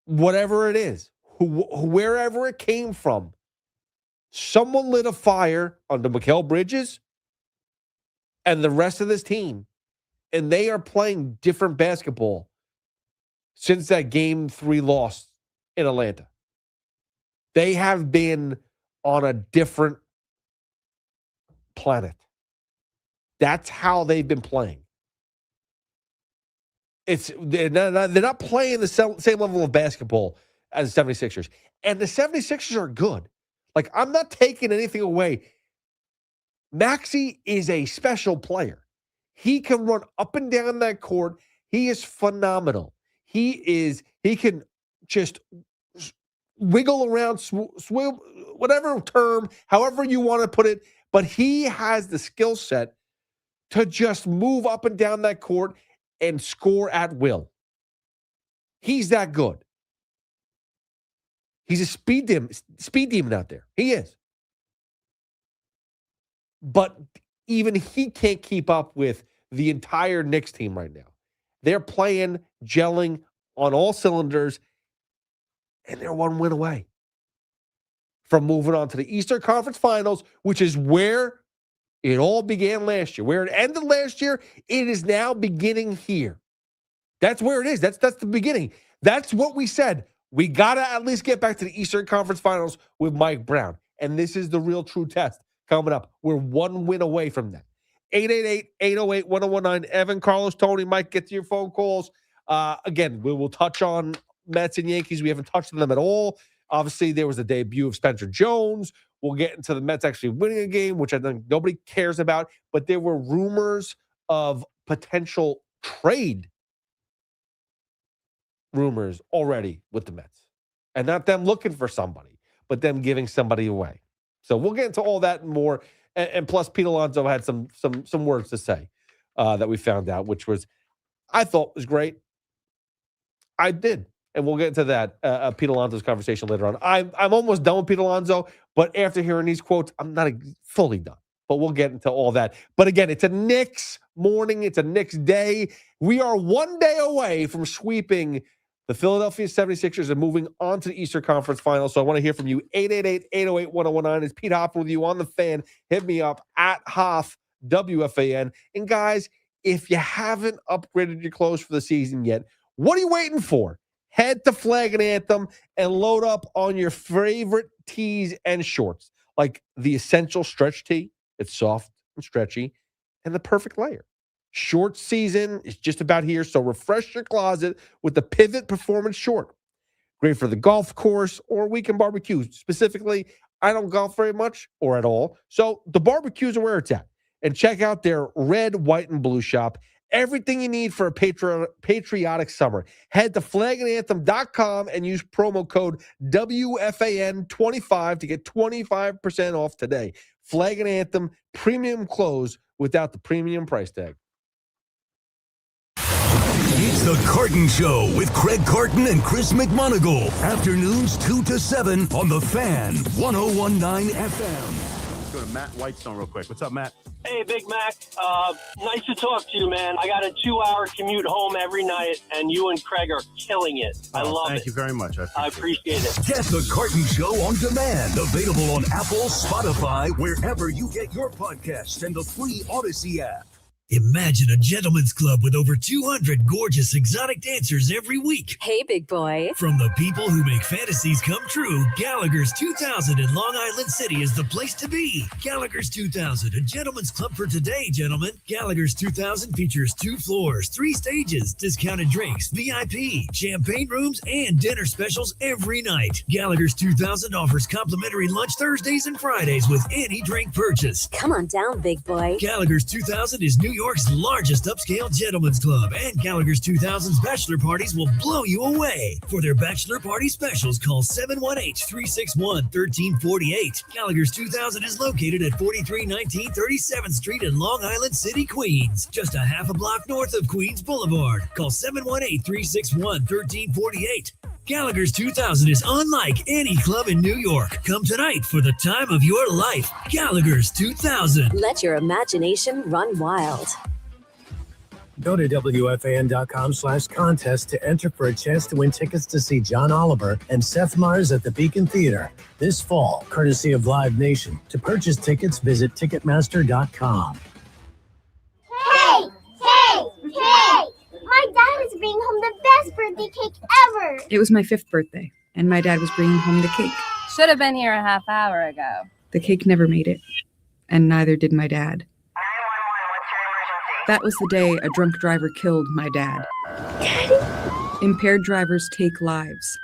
whatever it is, wherever it came from, someone lit a fire under Mikal Bridges and the rest of this team, and they are playing different basketball since that Game 3 loss in Atlanta. They have been on a different planet. That's how they've been playing. They're not playing the same level of basketball as the 76ers. And the 76ers are good. Like, I'm not taking anything away. Maxey is a special player. He can run up and down that court. He is phenomenal. He can just wiggle around, swim, whatever term, however you want to put it, but he has the skill set to just move up and down that court and score at will. He's that good. He's a speed demon out there. He is. But even he can't keep up with the entire Knicks team right now. They're playing, gelling on all cylinders, and they're one win away from moving on to the Eastern Conference Finals, which is where it all began last year. Where it ended last year, it is now beginning here. That's where it is. That's the beginning. That's what we said. We got to at least get back to the Eastern Conference Finals with Mike Brown. And this is the real true test coming up. We're one win away from that. 888-808-1019. Evan, Carlos, Tony, Mike, get to your phone calls. Again, we will touch on Mets and Yankees. We haven't touched on them at all. Obviously, there was a debut of Spencer Jones. We'll get into the Mets actually winning a game, which I think nobody cares about. But there were rumors of potential trade rumors already with the Mets. And not them looking for somebody, but them giving somebody away. So we'll get into all that and more. And plus, Pete Alonso had some words to say that we found out, which was, I thought was great. I did. And we'll get into that, Pete Alonso's conversation later on. I'm almost done with Pete Alonso, but after hearing these quotes, I'm not fully done. But we'll get into all that. But again, it's a Knicks morning. It's a Knicks day. We are one day away from sweeping the Philadelphia 76ers and moving on to the Eastern Conference Finals. So I want to hear from you. 888-808-1019. It's Pete Hoffman with you on the fan. Hit me up at Hoff, WFAN. And guys, if you haven't upgraded your clothes for the season yet, what are you waiting for? Head to Flag and Anthem and load up on your favorite tees and shorts, like the Essential Stretch Tee. It's soft and stretchy and the perfect layer. Short season is just about here, so refresh your closet with the Pivot Performance Short. Great for the golf course or weekend barbecue. Specifically, I don't golf very much or at all, so the barbecues are where it's at. And check out their red, white, and blue shop Everything you need for a patriotic summer. Head to flagandanthem.com and use promo code WFAN25 to get 25% off today. Flag and Anthem, premium clothes without the premium price tag. It's the Carton Show with Craig Carton and Chris McMonagle. Afternoons 2 to 7 on the Fan, 101.9 FM. Let's go to Matt Whitestone real quick. What's up, Matt? Hey, Big Mac. Nice to talk to you, man. I got a 2-hour commute home every night, and you and Craig are killing it. I love it. Thank you very much. I appreciate it. Get the Carton Show on demand. Available on Apple, Spotify, wherever you get your podcasts, and the free Odyssey app. Imagine a gentleman's club with over 200 gorgeous exotic dancers every week. Hey, big boy. From the people who make fantasies come true, Gallagher's 2000 in Long Island City is the place to be. Gallagher's 2000, a gentleman's club for today, gentlemen. Gallagher's 2000 features 2 floors, 3 stages, discounted drinks, VIP, champagne rooms, and dinner specials every night. Gallagher's 2000 offers complimentary lunch Thursdays and Fridays with any drink purchase. Come on down, big boy. Gallagher's 2000 is New York's largest upscale gentleman's club, and Gallagher's 2000's bachelor parties will blow you away. For their bachelor party specials, call 718-361-1348. Gallagher's 2000 is located at 4319 37th Street in Long Island City, Queens, just a half a block north of Queens Boulevard. Call 718-361-1348. Gallagher's 2000 is unlike any club in New York. Come tonight for the time of your life. Gallagher's 2000. Let your imagination run wild. Go to WFAN.com/contest to enter for a chance to win tickets to see John Oliver and Seth Meyers at the Beacon Theater this fall, courtesy of Live Nation. To purchase tickets, visit Ticketmaster.com. Hey! My dad is bringing home the best birthday cake ever! It was my 5th birthday, and my dad was bringing home the cake. Should have been here a half hour ago. The cake never made it, and neither did my dad. That was the day a drunk driver killed my dad. Daddy? Impaired drivers take lives.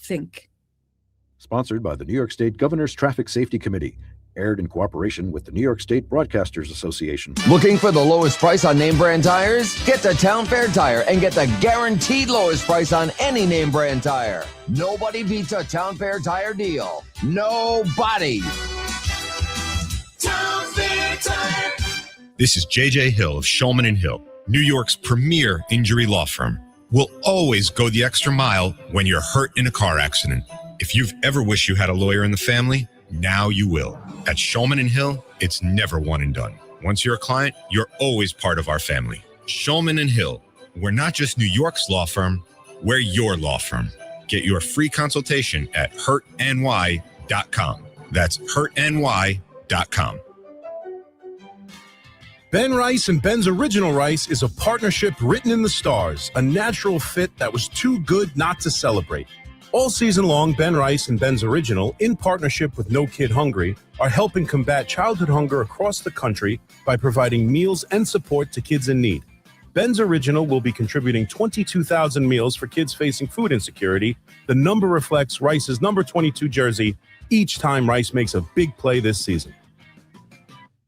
Think. Sponsored by the New York State Governor's Traffic Safety Committee. Aired in cooperation with the New York State Broadcasters Association. Looking for the lowest price on name brand tires? Get to Town Fair Tire and get the guaranteed lowest price on any name brand tire. Nobody beats a Town Fair Tire deal. Nobody. Town Fair Tire. This is JJ Hill of Shulman & Hill, New York's premier injury law firm. We'll always go the extra mile when you're hurt in a car accident. If you've ever wished you had a lawyer in the family, now you will. At Shulman & Hill, it's never one and done. Once you're a client, you're always part of our family. Shulman & Hill, we're not just New York's law firm, we're your law firm. Get your free consultation at hurtny.com. That's hurtny.com. Ben Rice and Ben's Original Rice is a partnership written in the stars, a natural fit that was too good not to celebrate. All season long, Ben Rice and Ben's Original, in partnership with No Kid Hungry, are helping combat childhood hunger across the country by providing meals and support to kids in need. Ben's Original will be contributing 22,000 meals for kids facing food insecurity. The number reflects Rice's number 22 jersey each time Rice makes a big play this season.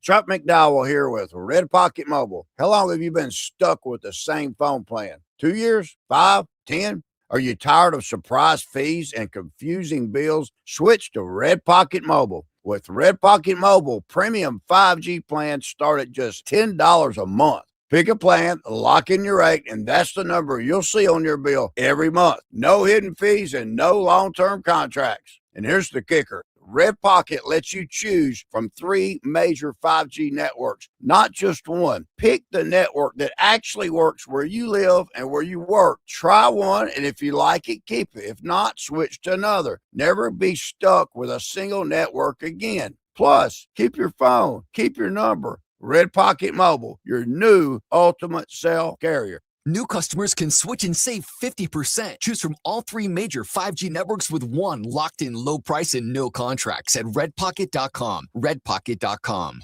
Chuck McDowell here with Red Pocket Mobile. How long have you been stuck with the same phone plan? 2 years? 5? 10? Are you tired of surprise fees and confusing bills? Switch to Red Pocket Mobile. With Red Pocket Mobile, premium 5G plans start at just $10 a month. Pick a plan, lock in your rate, and that's the number you'll see on your bill every month. No hidden fees and no long-term contracts. And here's the kicker. Red Pocket lets you choose from 3 major 5G networks, not just one. Pick the network that actually works where you live and where you work. Try one, and if you like it, keep it. If not, switch to another. Never be stuck with a single network again. Plus, keep your phone, keep your number. Red Pocket Mobile, your new ultimate cell carrier. New customers can switch and save 50%. Choose from all 3 major 5G networks with one locked-in low price and no contracts at redpocket.com. Redpocket.com.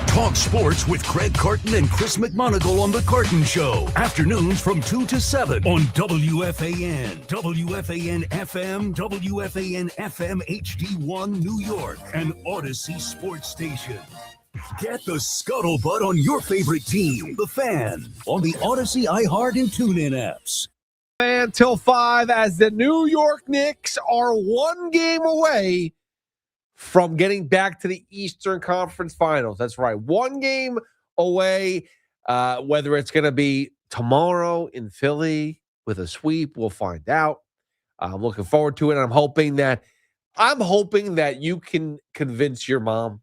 Talk sports with Craig Carton and Chris McMonagle on The Carton Show. Afternoons from 2 to 7 on WFAN, WFAN FM, WFAN FM HD1 New York, and Odyssey Sports Station. Get the scuttlebutt on your favorite team, the Fan, on the Odyssey, iHeart, and TuneIn apps. Until 5 as the New York Knicks are one game away from getting back to the Eastern Conference Finals. That's right. One game away, whether it's going to be tomorrow in Philly with a sweep, we'll find out. I'm looking forward to it. I'm hoping that you can convince your mom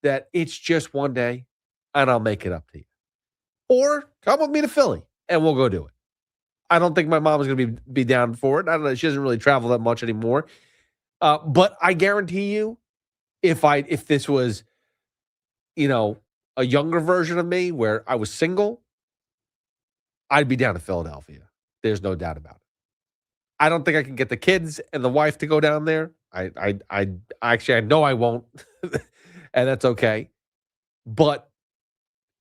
that it's just one day and I'll make it up to you. Or come with me to Philly and we'll go do it. I don't think my mom is going to be down for it. I don't know. She doesn't really travel that much anymore. But I guarantee you, if this was, a younger version of me where I was single, I'd be down to Philadelphia. There's no doubt about it. I don't think I can get the kids and the wife to go down there. I know I won't, and that's okay. But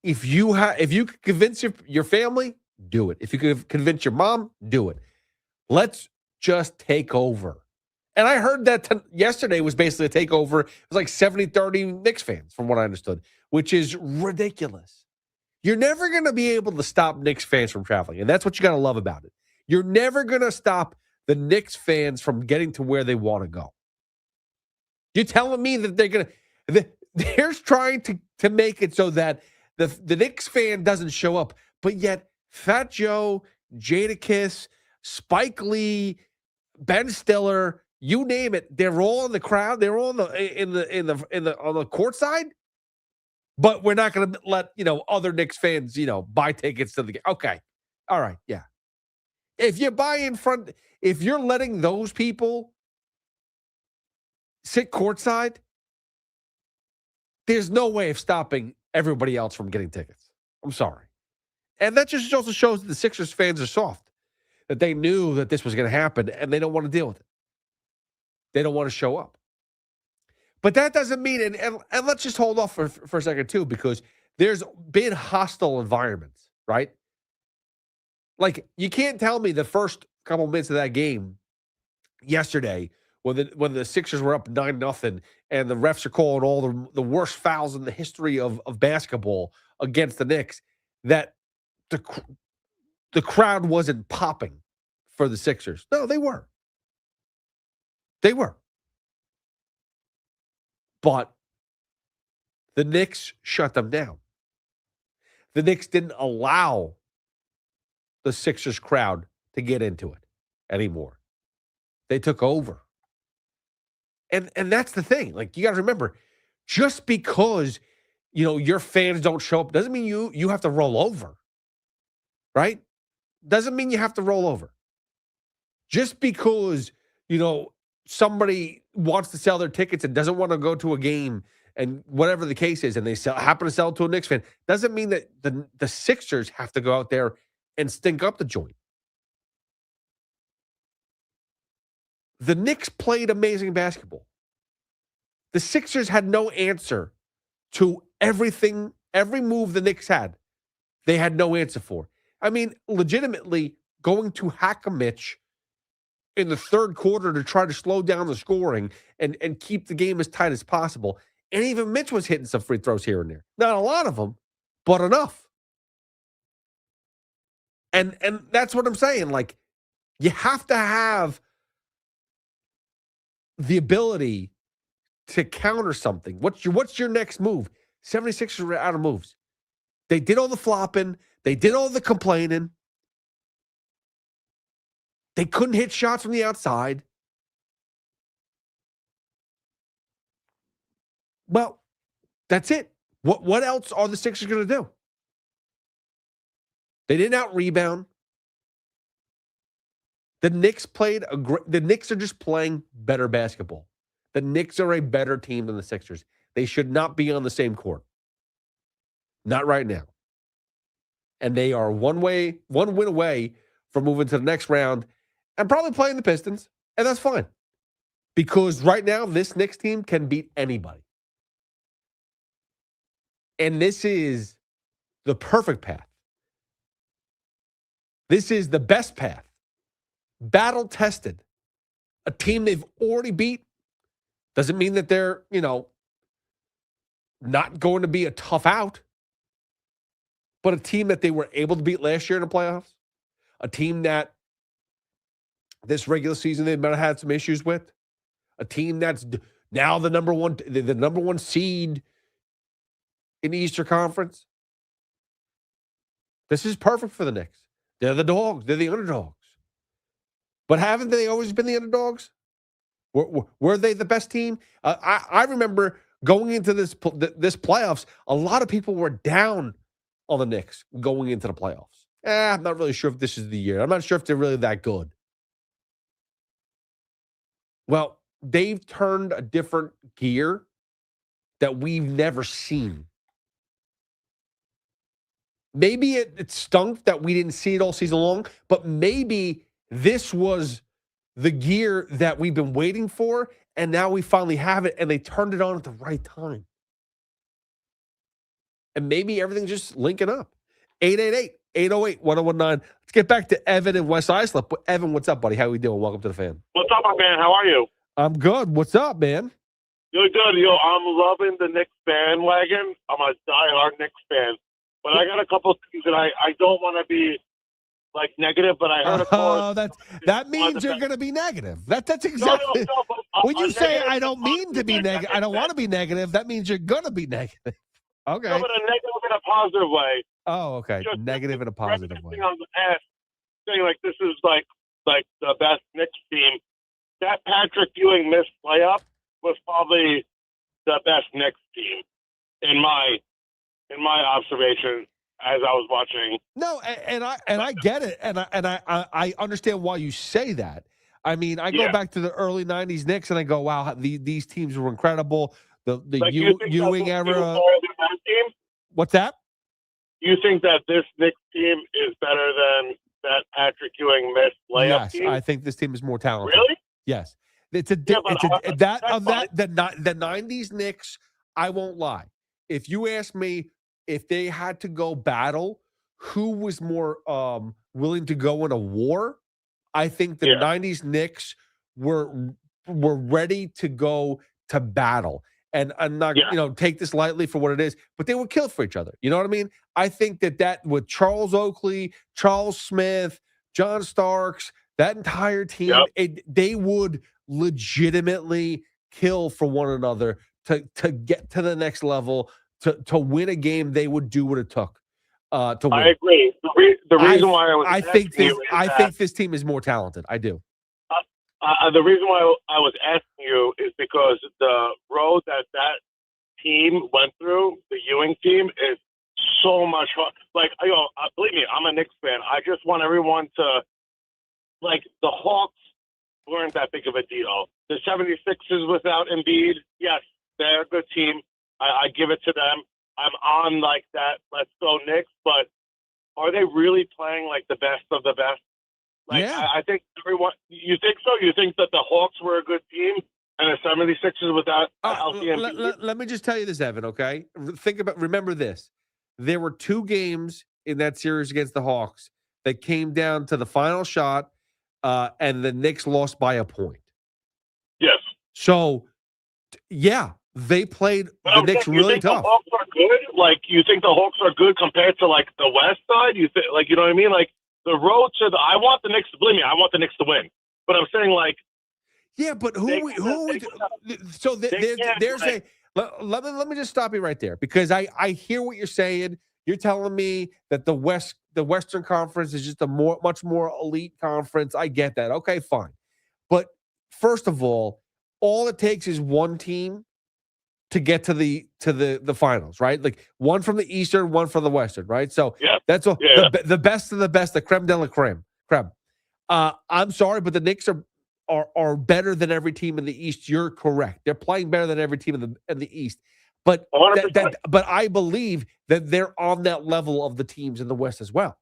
if you could convince your family, do it. If you could convince your mom, do it. Let's just take over. And I heard that yesterday was basically a takeover. It was like 70-30 Knicks fans, from what I understood, which is ridiculous. You're never going to be able to stop Knicks fans from traveling, and that's what you got to love about it. You're never going to stop the Knicks fans from getting to where they want to go. You're telling me that they're trying to make it so that the Knicks fan doesn't show up, but yet Fat Joe, Jadakiss, Spike Lee, Ben Stiller, you name it, they're all in the crowd. They're all on the court side. But we're not going to let other Knicks fans buy tickets to the game. Okay, all right, yeah. If you buy in front, if you're letting those people sit courtside, there's no way of stopping everybody else from getting tickets. I'm sorry. And that just also shows that the Sixers fans are soft, that they knew that this was going to happen, and they don't want to deal with it. They don't want to show up. But that doesn't mean, and let's just hold off for a second, too, because there's been hostile environments, right? Like, you can't tell me the first couple minutes of that game yesterday when the Sixers were up 9-0 and the refs are calling all the worst fouls in the history of basketball against the Knicks, that the crowd wasn't popping for the Sixers. No, they were. They were. But the Knicks shut them down. The Knicks didn't allow the Sixers crowd to get into it anymore. They took over. And that's the thing. Like, you got to remember, just because, your fans don't show up doesn't mean you have to roll over. Right? Doesn't mean you have to roll over. Just because, somebody wants to sell their tickets and doesn't want to go to a game and whatever the case is, and they happen to sell to a Knicks fan, doesn't mean that the Sixers have to go out there and stink up the joint. The Knicks played amazing basketball. The Sixers had no answer to everything, every move the Knicks had. They had no answer for. I mean, legitimately going to hack a Mitch in the third quarter to try to slow down the scoring and keep the game as tight as possible. And even Mitch was hitting some free throws here and there. Not a lot of them, but enough. And that's what I'm saying. Like, you have to have the ability to counter something. What's your next move? 76ers are out of moves. They did all the flopping. They did all the complaining. They couldn't hit shots from the outside. Well, that's it. What else are the Sixers going to do? They didn't out-rebound. The Knicks the Knicks are just playing better basketball. The Knicks are a better team than the Sixers. They should not be on the same court. Not right now. And they are one win away from moving to the next round and probably playing the Pistons. And that's fine. Because right now, this Knicks team can beat anybody. And this is the perfect path. This is the best path. Battle-tested. A team they've already beat doesn't mean that they're, not going to be a tough out, but a team that they were able to beat last year in the playoffs, a team that this regular season they might have had some issues with, a team that's now the number one seed in the Eastern Conference. This is perfect for the Knicks. They're the dogs. They're the underdogs. But haven't they always been the underdogs? Were they the best team? I remember going into this playoffs, a lot of people were down on the Knicks going into the playoffs. I'm not really sure if this is the year. I'm not sure if they're really that good. Well, they've turned a different gear that we've never seen. Maybe it stunk that we didn't see it all season long, but maybe this was the gear that we've been waiting for, and now we finally have it, and they turned it on at the right time. And maybe everything's just linking up. 888-808-1019. Let's get back to Evan in West Islip. Evan, what's up, buddy? How are we doing? Welcome to the fan. What's up, my man? How are you? I'm good. What's up, man? You're good. Yo, I'm loving the Knicks bandwagon. I'm a diehard Knicks fan. But I got a couple of things that I don't want to be like negative, but I heard a call. That means you're going to be negative. That's exactly. No, when you say I don't mean to be negative, I don't want to be negative, that means you're going to be negative. Okay. No, but a negative in a positive way. Oh, okay. Just negative in a positive way. On the past, saying like this is like the best Knicks team. That Patrick Ewing missed layup was probably the best Knicks team in my observation as I was watching. No, and I get it, and I understand why you say that. I mean, I go back to the early '90s Knicks, and I go, wow, these teams were incredible. The Ewing era. What's that? You think that this Knicks team is better than that Patrick Ewing missed layup team? Yes, I think this team is more talented. Really? Yes. The '90s Knicks. I won't lie. If you ask me if they had to go battle, who was more willing to go in a war? I think the '90s Knicks were ready to go to battle. And I'm not, take this lightly for what it is, but they would kill for each other. You know what I mean? I think that with Charles Oakley, Charles Smith, John Starks, that entire team, they would legitimately kill for one another to get to the next level, to win a game. They would do what it took to win. I agree. The reason why I think this team is more talented. I do. The reason why I was asking you is because the road that team went through, the Ewing team, is so much fun. Like, believe me, I'm a Knicks fan. I just want everyone to, like, the Hawks weren't that big of a deal. The 76ers without Embiid, yes, they're a good team. I give it to them. I'm on, like, that let's go Knicks, but are they really playing, like, the best of the best? Like, I think everyone. You think so? You think that the Hawks were a good team and the 76ers without Embiid? Let me just tell you this, Evan, okay? Remember this. There were 2 games in that series against the Hawks that came down to the final shot, and the Knicks lost by a point. Yes. So, they played the Knicks really tough. The Hawks are good? Like, you think the Hawks are good compared to, like, the West side? You think, like, you know what I mean? Like, the road to I want the Knicks to, believe me, I want the Knicks to win. But I'm saying, like, but let me just stop you right there, because I hear what you're saying. You're telling me that the Western Conference is just a much more elite conference. I get that. Okay, fine. But first of all it takes is one team to get to the finals, right? Like one from the Eastern, one from the Western, right? So that's all. The best of the best, the creme de la creme. I'm sorry, but the Knicks are better than every team in the East. You're correct. They're playing better than every team in the East. But but I believe that they're on that level of the teams in the West as well.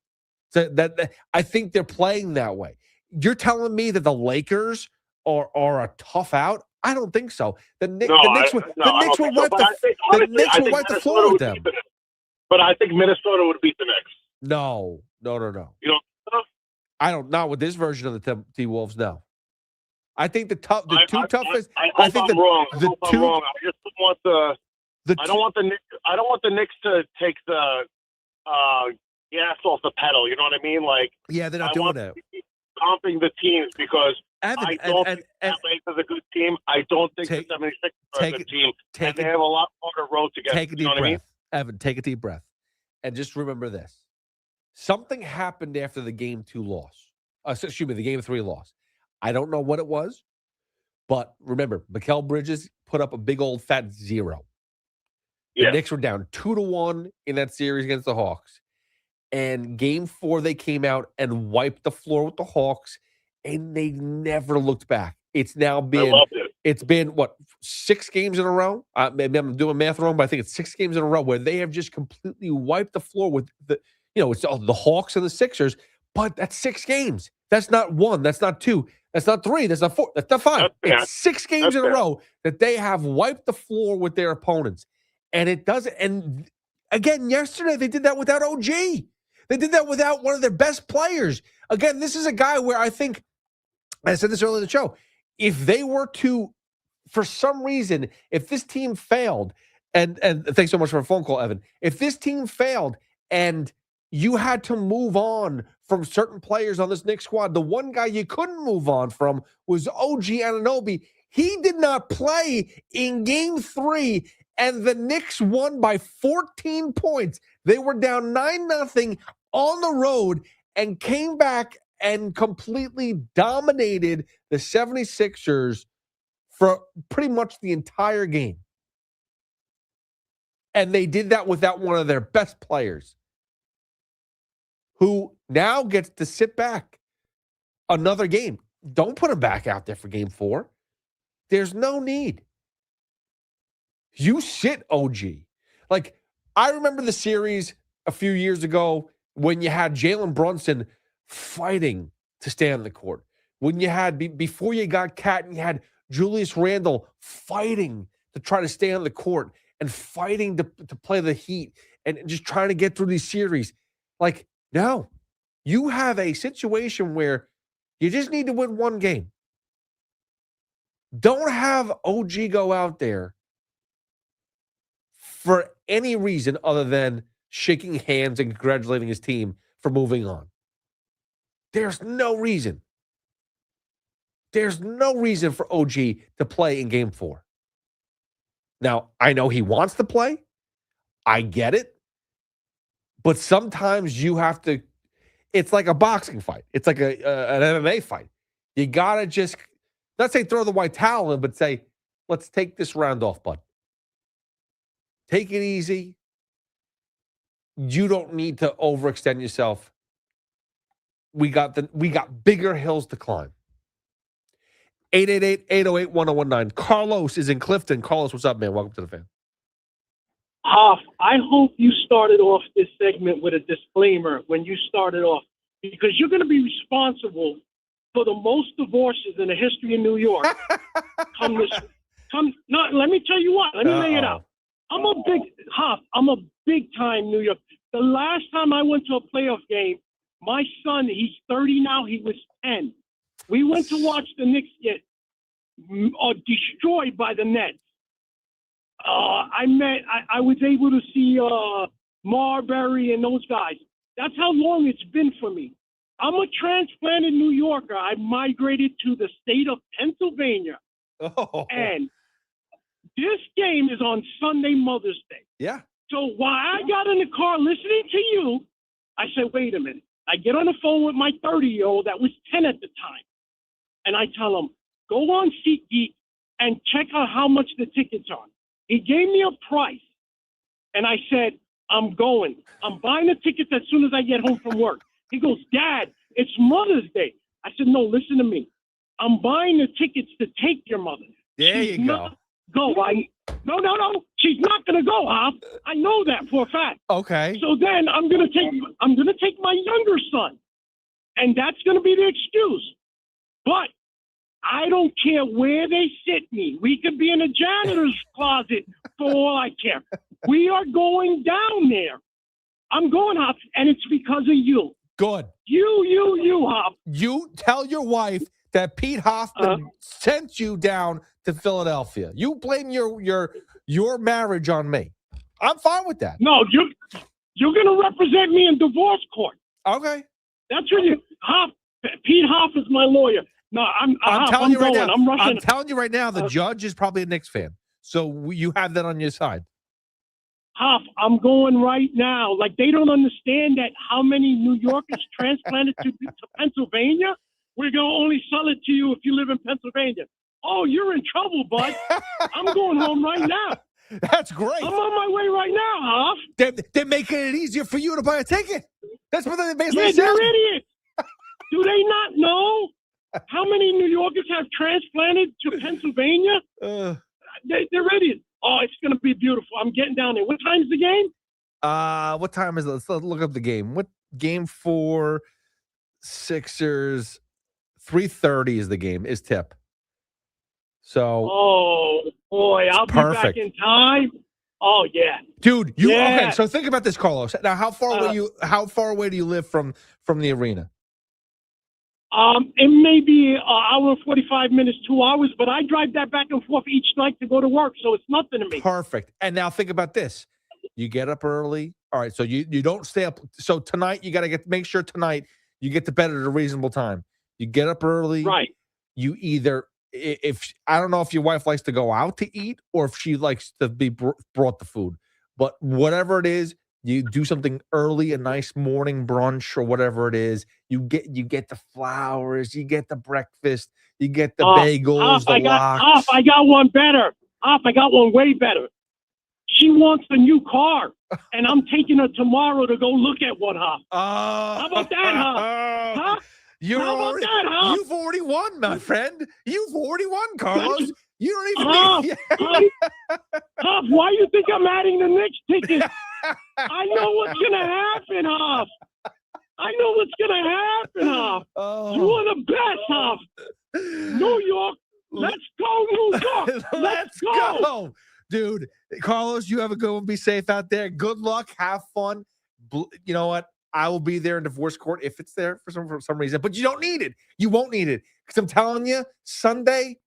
So that I think they're playing that way. You're telling me that the Lakers are a tough out? I don't think so. The Knicks will wipe the floor with them. But I think Minnesota would beat the Knicks. No. You don't? I don't. Not with this version of the T-Wolves. No. I think the two toughest. I hope I'm wrong. I just want I don't want the Knicks to take the gas off the pedal. You know what I mean? Like, yeah, they're not doing that. Stomping the teams because Evan, I don't think LA is a good team. I don't think the 76ers are a good team. And they have a lot harder road to get. Take a deep you know what breath. I mean? Evan, take a deep breath. And just remember this. Something happened after the Game 2 loss. The Game 3 loss. I don't know what it was, but remember, Mikal Bridges put up a big old fat 0. The Knicks were down 2-1 in that series against the Hawks. And Game 4, they came out and wiped the floor with the Hawks, and they never looked back. It's now been, it's been, 6 games in a row? Maybe I'm doing math wrong, but I think it's 6 games in a row where they have just completely wiped the floor with it's all the Hawks and the Sixers, but that's 6 games. That's not 1. That's not 2. That's not 3. That's not 4. That's not 5. It's 6 games in a row that they have wiped the floor with their opponents. And it doesn't. And again, yesterday, they did that without OG. They did that without one of their best players. Again, this is a guy where I think, I said this earlier in the show, if they were to, for some reason, if this team failed, and thanks so much for a phone call, Evan. If this team failed and you had to move on from certain players on this Knicks squad, the one guy you couldn't move on from was OG Anunoby. He did not play in Game 3, and the Knicks won by 14 points. They were down 9-0 on the road and came back and completely dominated the 76ers for pretty much the entire game. And they did that without one of their best players, who now gets to sit back another game. Don't put him back out there for Game 4. There's no need. You sit OG. Like, I remember the series a few years ago when you had Jalen Brunson fighting to stay on the court. When you had, before you got Cat, and you had Julius Randle fighting to try to stay on the court and fighting to play the Heat and just trying to get through these series. Like, no. You have a situation where you just need to win one game. Don't have OG go out there for any reason other than shaking hands and congratulating his team for moving on. There's no reason. There's no reason for OG to play in Game 4. Now, I know he wants to play. I get it. But sometimes you have to, it's like a boxing fight. It's like an MMA fight. You got to just, not say throw the white towel in, but say, let's take this round off, bud. Take it easy. You don't need to overextend yourself. We got bigger hills to climb. 888-808-1019. Carlos is in Clifton. Carlos, what's up, man? Welcome to the Fan. Hoff, I hope you started off this segment with a disclaimer when you started off, because you're going to be responsible for the most divorces in the history of New York. Let me tell you what. Let me lay it out. I'm a big time New York. The last time I went to a playoff game, my son, he's 30 now, he was 10. We went to watch the Knicks get destroyed by the Nets. I was able to see Marbury and those guys. That's how long it's been for me. I'm a transplanted New Yorker. I migrated to the state of Pennsylvania. And this game is on Sunday, Mother's Day. Yeah. So while I got in the car listening to you, I said, wait a minute. I get on the phone with my 30-year-old that was 10 at the time. And I tell him, go on SeatGeek and check out how much the tickets are. He gave me a price. And I said, I'm going. I'm buying the tickets as soon as I get home from work. He goes, Dad, it's Mother's Day. I said, no, listen to me. I'm buying the tickets to take your mother. There you go. No. She's not going to go, Hop. I know that for a fact. Okay. So then I'm going to take my younger son. And that's going to be the excuse. But I don't care where they sit me. We could be in a janitor's closet for all I care. We are going down there. I'm going, Hop, and it's because of you. Good. You, Hop. You tell your wife that Pete Hoffman sent you down to Philadelphia. You blame your marriage on me. I'm fine with that. No, you're going to represent me in divorce court. Okay. That's what Pete Hoff is my lawyer. No, I'm telling you right going. now. I'm rushing. I'm telling you right now, the judge is probably a Knicks fan. So you have that on your side. Hoff, I'm going right now. Like, they don't understand that how many New Yorkers transplanted to Pennsylvania? We're going to only sell it to you if you live in Pennsylvania. Oh, you're in trouble, bud. I'm going home right now. That's great. I'm on my way right now, Hoff. They're making it easier for you to buy a ticket. That's what they basically Yeah, said. they're idiots. Do they not know how many New Yorkers have transplanted to Pennsylvania? They're idiots. Oh, it's going to be beautiful. I'm getting down there. What time's the game? What time is it? Let's look up the game. What game for Sixers? 3:30 is the game. Is tip. So. Oh boy, I'll be back in time. Oh yeah, dude. Okay? So think about this, Carlos. Now, how far away do you live from the arena? It may be an hour and 45 minutes, 2 hours, but I drive that back and forth each night to go to work, so it's nothing to me. Perfect. And now think about this. You get up early. All right, so you don't stay up. So tonight you got to make sure tonight you get to bed at a reasonable time. You get up early. Right. You either, if I don't know if your wife likes to go out to eat or if she likes to be brought the food, but whatever it is, you do something early, a nice morning brunch or whatever it is. You get the flowers, you get the breakfast, you get the bagels, the lox. I got one better. I got one way better. She wants a new car, and I'm taking her tomorrow to go look at one, Hoff. How about that, Hoff? Huh? You've already won, my friend. You've already won, Carlos. You don't even Hoff, why do you think I'm adding the Knicks ticket? I know what's going to happen, Hoff. I know what's going to happen, Hoff. You are the best, Hoff. New York. Let's go, New York. Let's go. Dude, Carlos, you have a good one. Be safe out there. Good luck. Have fun. You know what? I will be there in divorce court if it's there for some reason. But you don't need it. You won't need it. Because I'm telling you, Sunday,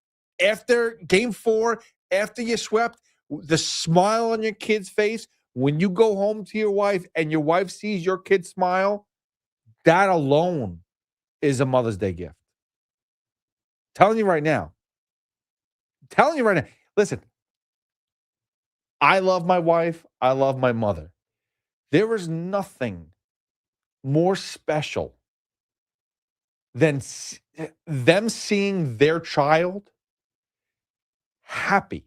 after Game 4, after you swept, the smile on your kid's face, when you go home to your wife and your wife sees your kid smile, that alone is a Mother's Day gift. Telling you right now. Listen, I love my wife. I love my mother. There is nothing more special than them seeing their child happy.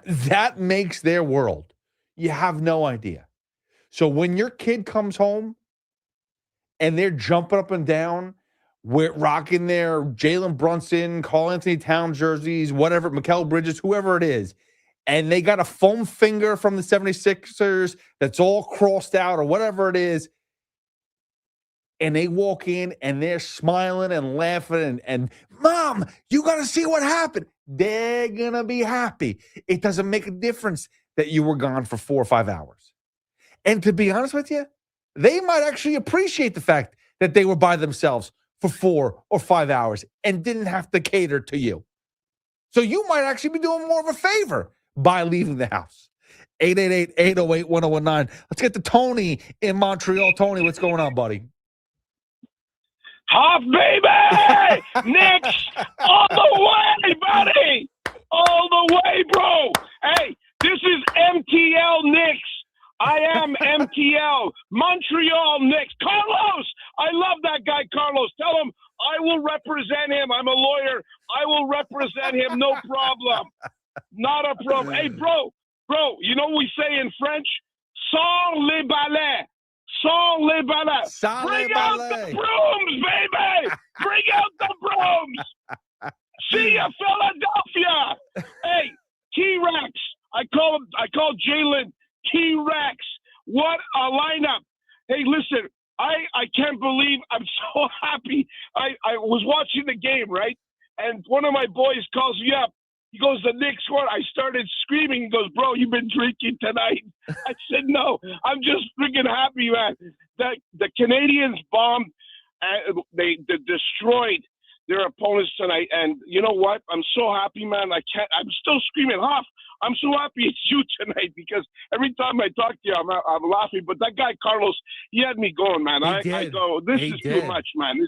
That makes their world. You have no idea. So when your kid comes home and they're jumping up and down, rocking their Jalen Brunson, Karl Anthony Towns jerseys, whatever, Mikal Bridges, whoever it is, and they got a foam finger from the 76ers that's all crossed out or whatever it is, and they walk in and they're smiling and laughing and Mom, you got to see what happened. They're going to be happy. It doesn't make a difference that you were gone for 4 or 5 hours. And to be honest with you, they might actually appreciate the fact that they were by themselves for 4 or 5 hours and didn't have to cater to you. So you might actually be doing more of a favor by leaving the house. 888-808-1019. Let's get to Tony in Montreal. Tony, what's going on, buddy? Hoff, baby! Knicks, all the way, buddy! All the way, bro! Hey, this is MTL Knicks. I am MTL, Montreal Knicks. Carlos! I love that guy, Carlos. Tell him I will represent him. I'm a lawyer. I will represent him, no problem. Not a problem. Hey, bro, you know what we say in French? Sans les balais. Sans les balais. Bring out the brooms, baby! Bring out the brooms! See ya, Philadelphia! Hey, T-Rex. I call Jalen T-Rex. What a lineup. Hey, listen, I can't believe I'm so happy. I was watching the game, right? And one of my boys calls me up. He goes, the Knicks scored. I started screaming. He goes, bro, you've been drinking tonight. I said, no, I'm just freaking happy, man. The Canadians bombed. They destroyed their opponents tonight. And you know what? I'm so happy, man. I'm still screaming, Hoff. I'm so happy it's you tonight because every time I talk to you, I'm laughing. But that guy, Carlos, he had me going, man. I go, this is too much, man.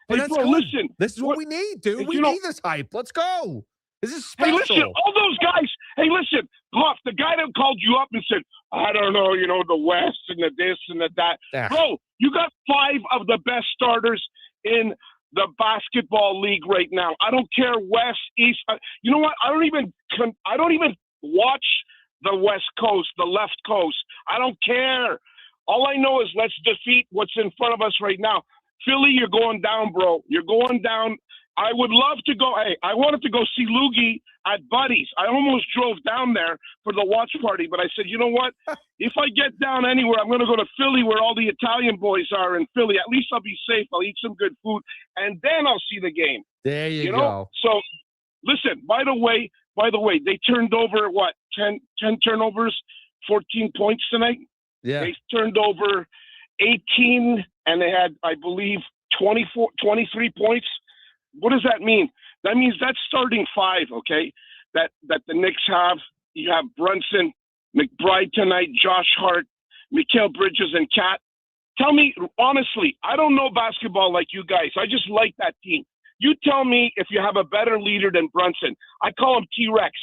But Hey, that's bro, good. listen. This is what we need, dude. We need this hype. Let's go. This is special. Hey, listen, all those guys. Hey, listen, Hoff, the guy that called you up and said, I don't know, the West and the this and the that. Yeah. Bro, you got 5 of the best starters in the basketball league right now. I don't care West, East. You know what? I don't even watch the West Coast, the left coast. I don't care. All I know is let's defeat what's in front of us right now. Philly, you're going down, bro. You're going down. I would love to go. Hey, I wanted to go see Loogie at Buddy's. I almost drove down there for the watch party, but I said, you know what? If I get down anywhere, I'm going to go to Philly where all the Italian boys are in Philly. At least I'll be safe. I'll eat some good food, and then I'll see the game. There you know? go. So, listen, by the way, they turned over, 10 turnovers, 14 points tonight? Yeah. They turned over 18, and they had, I believe, 23 points. What does that mean? That means that's starting 5, okay, that the Knicks have. You have Brunson, McBride tonight, Josh Hart, Mikal Bridges, and Cat. Tell me, honestly, I don't know basketball like you guys. I just like that team. You tell me if you have a better leader than Brunson. I call him T-Rex.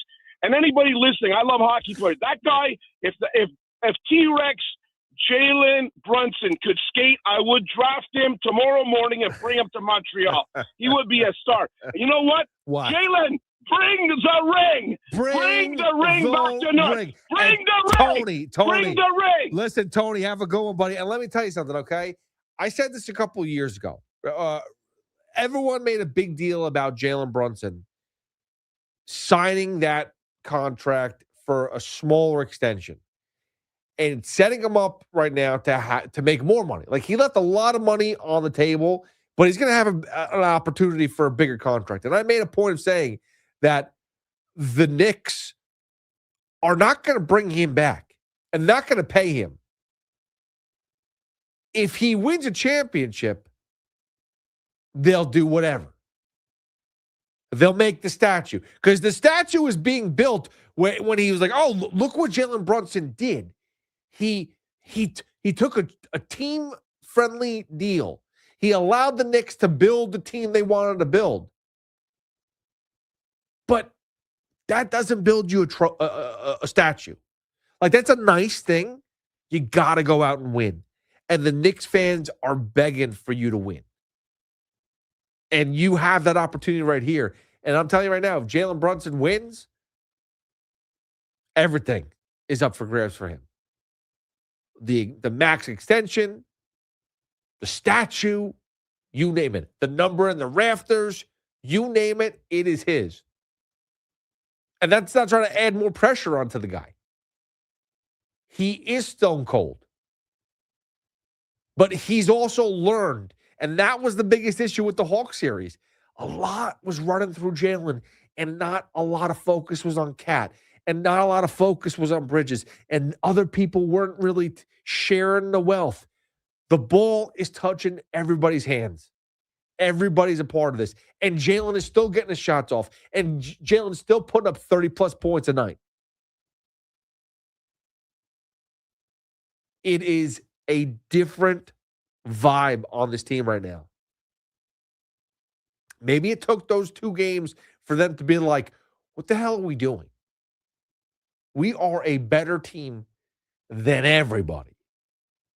And anybody listening, I love hockey players. That guy, if T-Rex, Jalen Brunson could skate, I would draft him tomorrow morning and bring him to Montreal. He would be a star. And you know what? What? Jalen, bring the ring. Bring the ring back to North. Bring the ring. Tony. Bring the ring. Listen, Tony, have a good one, buddy. And let me tell you something, okay? I said this a couple of years ago. Everyone made a big deal about Jalen Brunson signing that contract for a smaller extension and setting him up right now to make more money. Like, he left a lot of money on the table, but he's going to have an opportunity for a bigger contract. And I made a point of saying that the Knicks are not going to bring him back and not going to pay him. If he wins a championship, they'll do whatever. They'll make the statue, because the statue was being built when he was like, oh, look what Jalen Brunson did. He took a team-friendly deal. He allowed the Knicks to build the team they wanted to build. But that doesn't build you a statue. Like, that's a nice thing. You got to go out and win. And the Knicks fans are begging for you to win. And you have that opportunity right here. And I'm telling you right now, if Jalen Brunson wins, everything is up for grabs for him. The max extension, the statue, you name it. The number in the rafters, you name it, it is his. And that's not trying to add more pressure onto the guy. He is stone cold. But he's also learned, and that was the biggest issue with the Hawks series. A lot was running through Jalen, and not a lot of focus was on Cat, and not a lot of focus was on Bridges, and other people weren't really sharing the wealth. The ball is touching everybody's hands. Everybody's a part of this. And Jalen is still getting his shots off, and Jalen's still putting up 30-plus points a night. It is a different vibe on this team right now. Maybe it took those 2 games for them to be like, what the hell are we doing? We are a better team than everybody.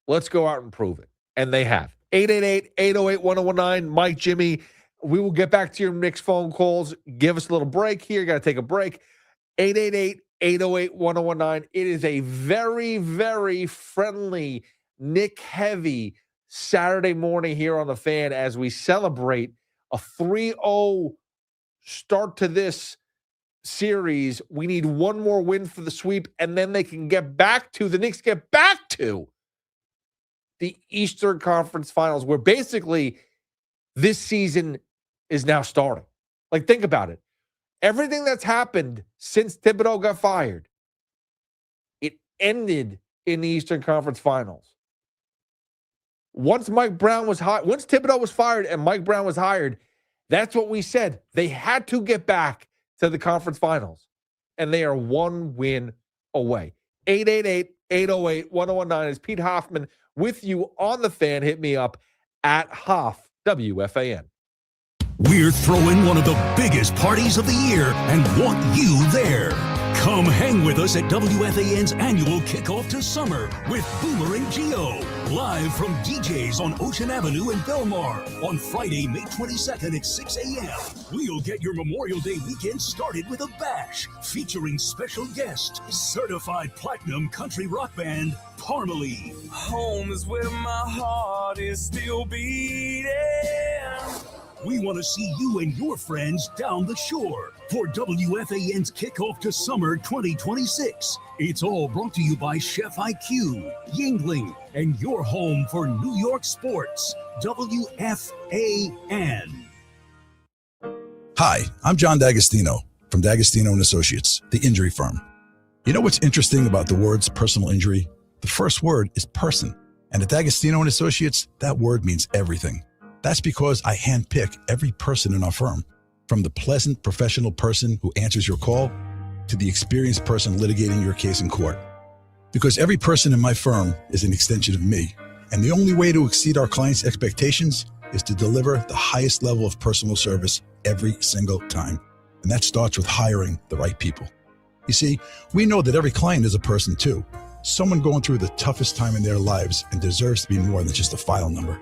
Let's go out and prove it. And they have. 888-808-1019. Mike, Jimmy, we will get back to your Knicks phone calls. Give us a little break here. Got to take a break. 888-808-1019. It is a very, very friendly, Knick-heavy Saturday morning here on the Fan as we celebrate a 3-0 start to this series. We need one more win for the sweep, and then the Knicks get back to the Eastern Conference Finals, where basically this season is now starting. Like, think about it. Everything that's happened since Thibodeau got fired, it ended in the Eastern Conference Finals. Once Thibodeau was fired and Mike Brown was hired, That's what we said. They had to get back to the conference finals, and they are one win away. 888-808-1019 is Pete Hoffman with you on the Fan. Hit me up at Hoff, WFAN. We're throwing one of the biggest parties of the year and want you there. Come hang with us at WFAN's annual kickoff to summer with Boomer and Gio. Live from DJ's on Ocean Avenue in Belmar on Friday, May 22nd at 6 a.m. We'll get your Memorial Day weekend started with a bash featuring special guest, certified platinum country rock band, Parmalee. Home is where my heart is still beating. We want to see you and your friends down the shore for WFAN's Kickoff to Summer 2026. It's all brought to you by Chef IQ, Yingling, and your home for New York sports, WFAN. Hi, I'm John D'Agostino from D'Agostino & Associates, the injury firm. You know what's interesting about the words personal injury? The first word is person. And at D'Agostino & Associates, that word means everything. That's because I handpick every person in our firm, from the pleasant professional person who answers your call to the experienced person litigating your case in court. Because every person in my firm is an extension of me, and the only way to exceed our clients' expectations is to deliver the highest level of personal service every single time. And that starts with hiring the right people. You see, we know that every client is a person too, someone going through the toughest time in their lives and deserves to be more than just a file number.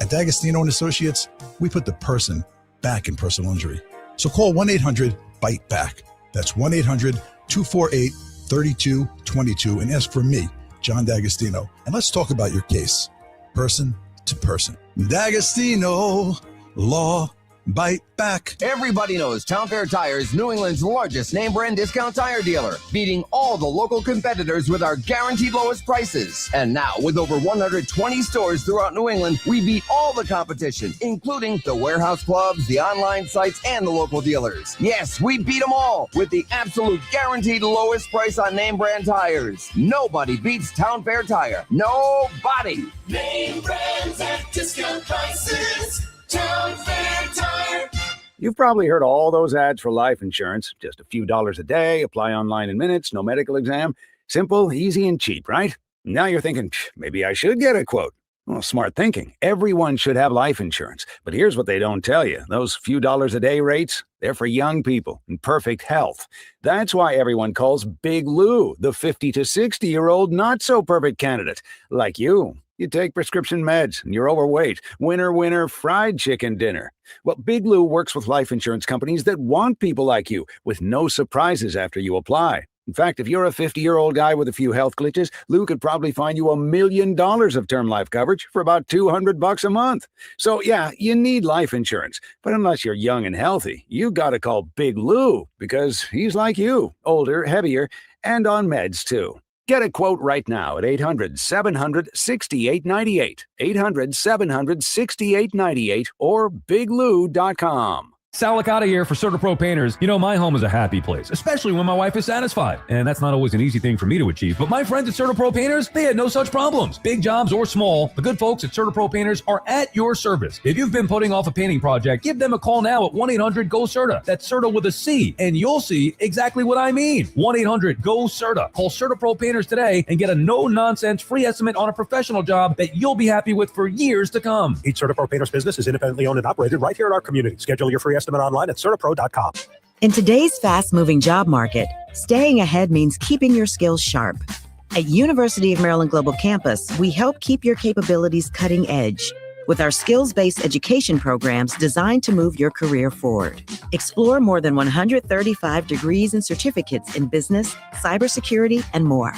At D'Agostino & Associates, we put the person back in personal injury. So call 1-800-BITE-BACK. That's 1-800-248-3222 and ask for me, John D'Agostino. And let's talk about your case, person to person. D'Agostino Law. Bite back. Everybody knows Town Fair Tire is New England's largest name brand discount tire dealer, beating all the local competitors with our guaranteed lowest prices. And now, with over 120 stores throughout New England, we beat all the competition, including the warehouse clubs, the online sites, and the local dealers. Yes, we beat them all with the absolute guaranteed lowest price on name brand tires. Nobody beats Town Fair Tire. Nobody. Name brands at discount prices. Town Fair Tire. You've probably heard all those ads for life insurance. Just a few dollars a day, apply online in minutes, no medical exam. Simple, easy, and cheap, right? Now you're thinking, maybe I should get a quote. Well, smart thinking. Everyone should have life insurance. But here's what they don't tell you. Those few dollars a day rates, they're for young people in perfect health. That's why everyone calls Big Lou the 50 to 60-year-old not-so-perfect candidate, like you. You take prescription meds and you're overweight. Winner, fried chicken dinner. Well, Big Lou works with life insurance companies that want people like you with no surprises after you apply. In fact, if you're a 50-year-old guy with a few health glitches, Lou could probably find you $1 million of term life coverage for about $200 a month. So yeah, you need life insurance. But unless you're young and healthy, you gotta call Big Lou because he's like you, older, heavier, and on meds too. Get a quote right now at 800-700-6898, 800-700-6898, or biglou.com. Sal Licata here for CertaPro Painters. You know, my home is a happy place, especially when my wife is satisfied. And that's not always an easy thing for me to achieve. But my friends at CertaPro Painters, they had no such problems. Big jobs or small, the good folks at CertaPro Painters are at your service. If you've been putting off a painting project, give them a call now at 1-800-GO-CERTA. That's CERTA with a C, and you'll see exactly what I mean. 1-800-GO-CERTA. Call CertaPro Painters today and get a no-nonsense free estimate on a professional job that you'll be happy with for years to come. Each CertaPro Painters business is independently owned and operated right here in our community. Schedule your free estimate online at CertaPro.com. In today's fast-moving job market, staying ahead means keeping your skills sharp. At University of Maryland Global Campus, we help keep your capabilities cutting edge with our skills-based education programs designed to move your career forward. Explore more than 135 degrees and certificates in business, cybersecurity, and more.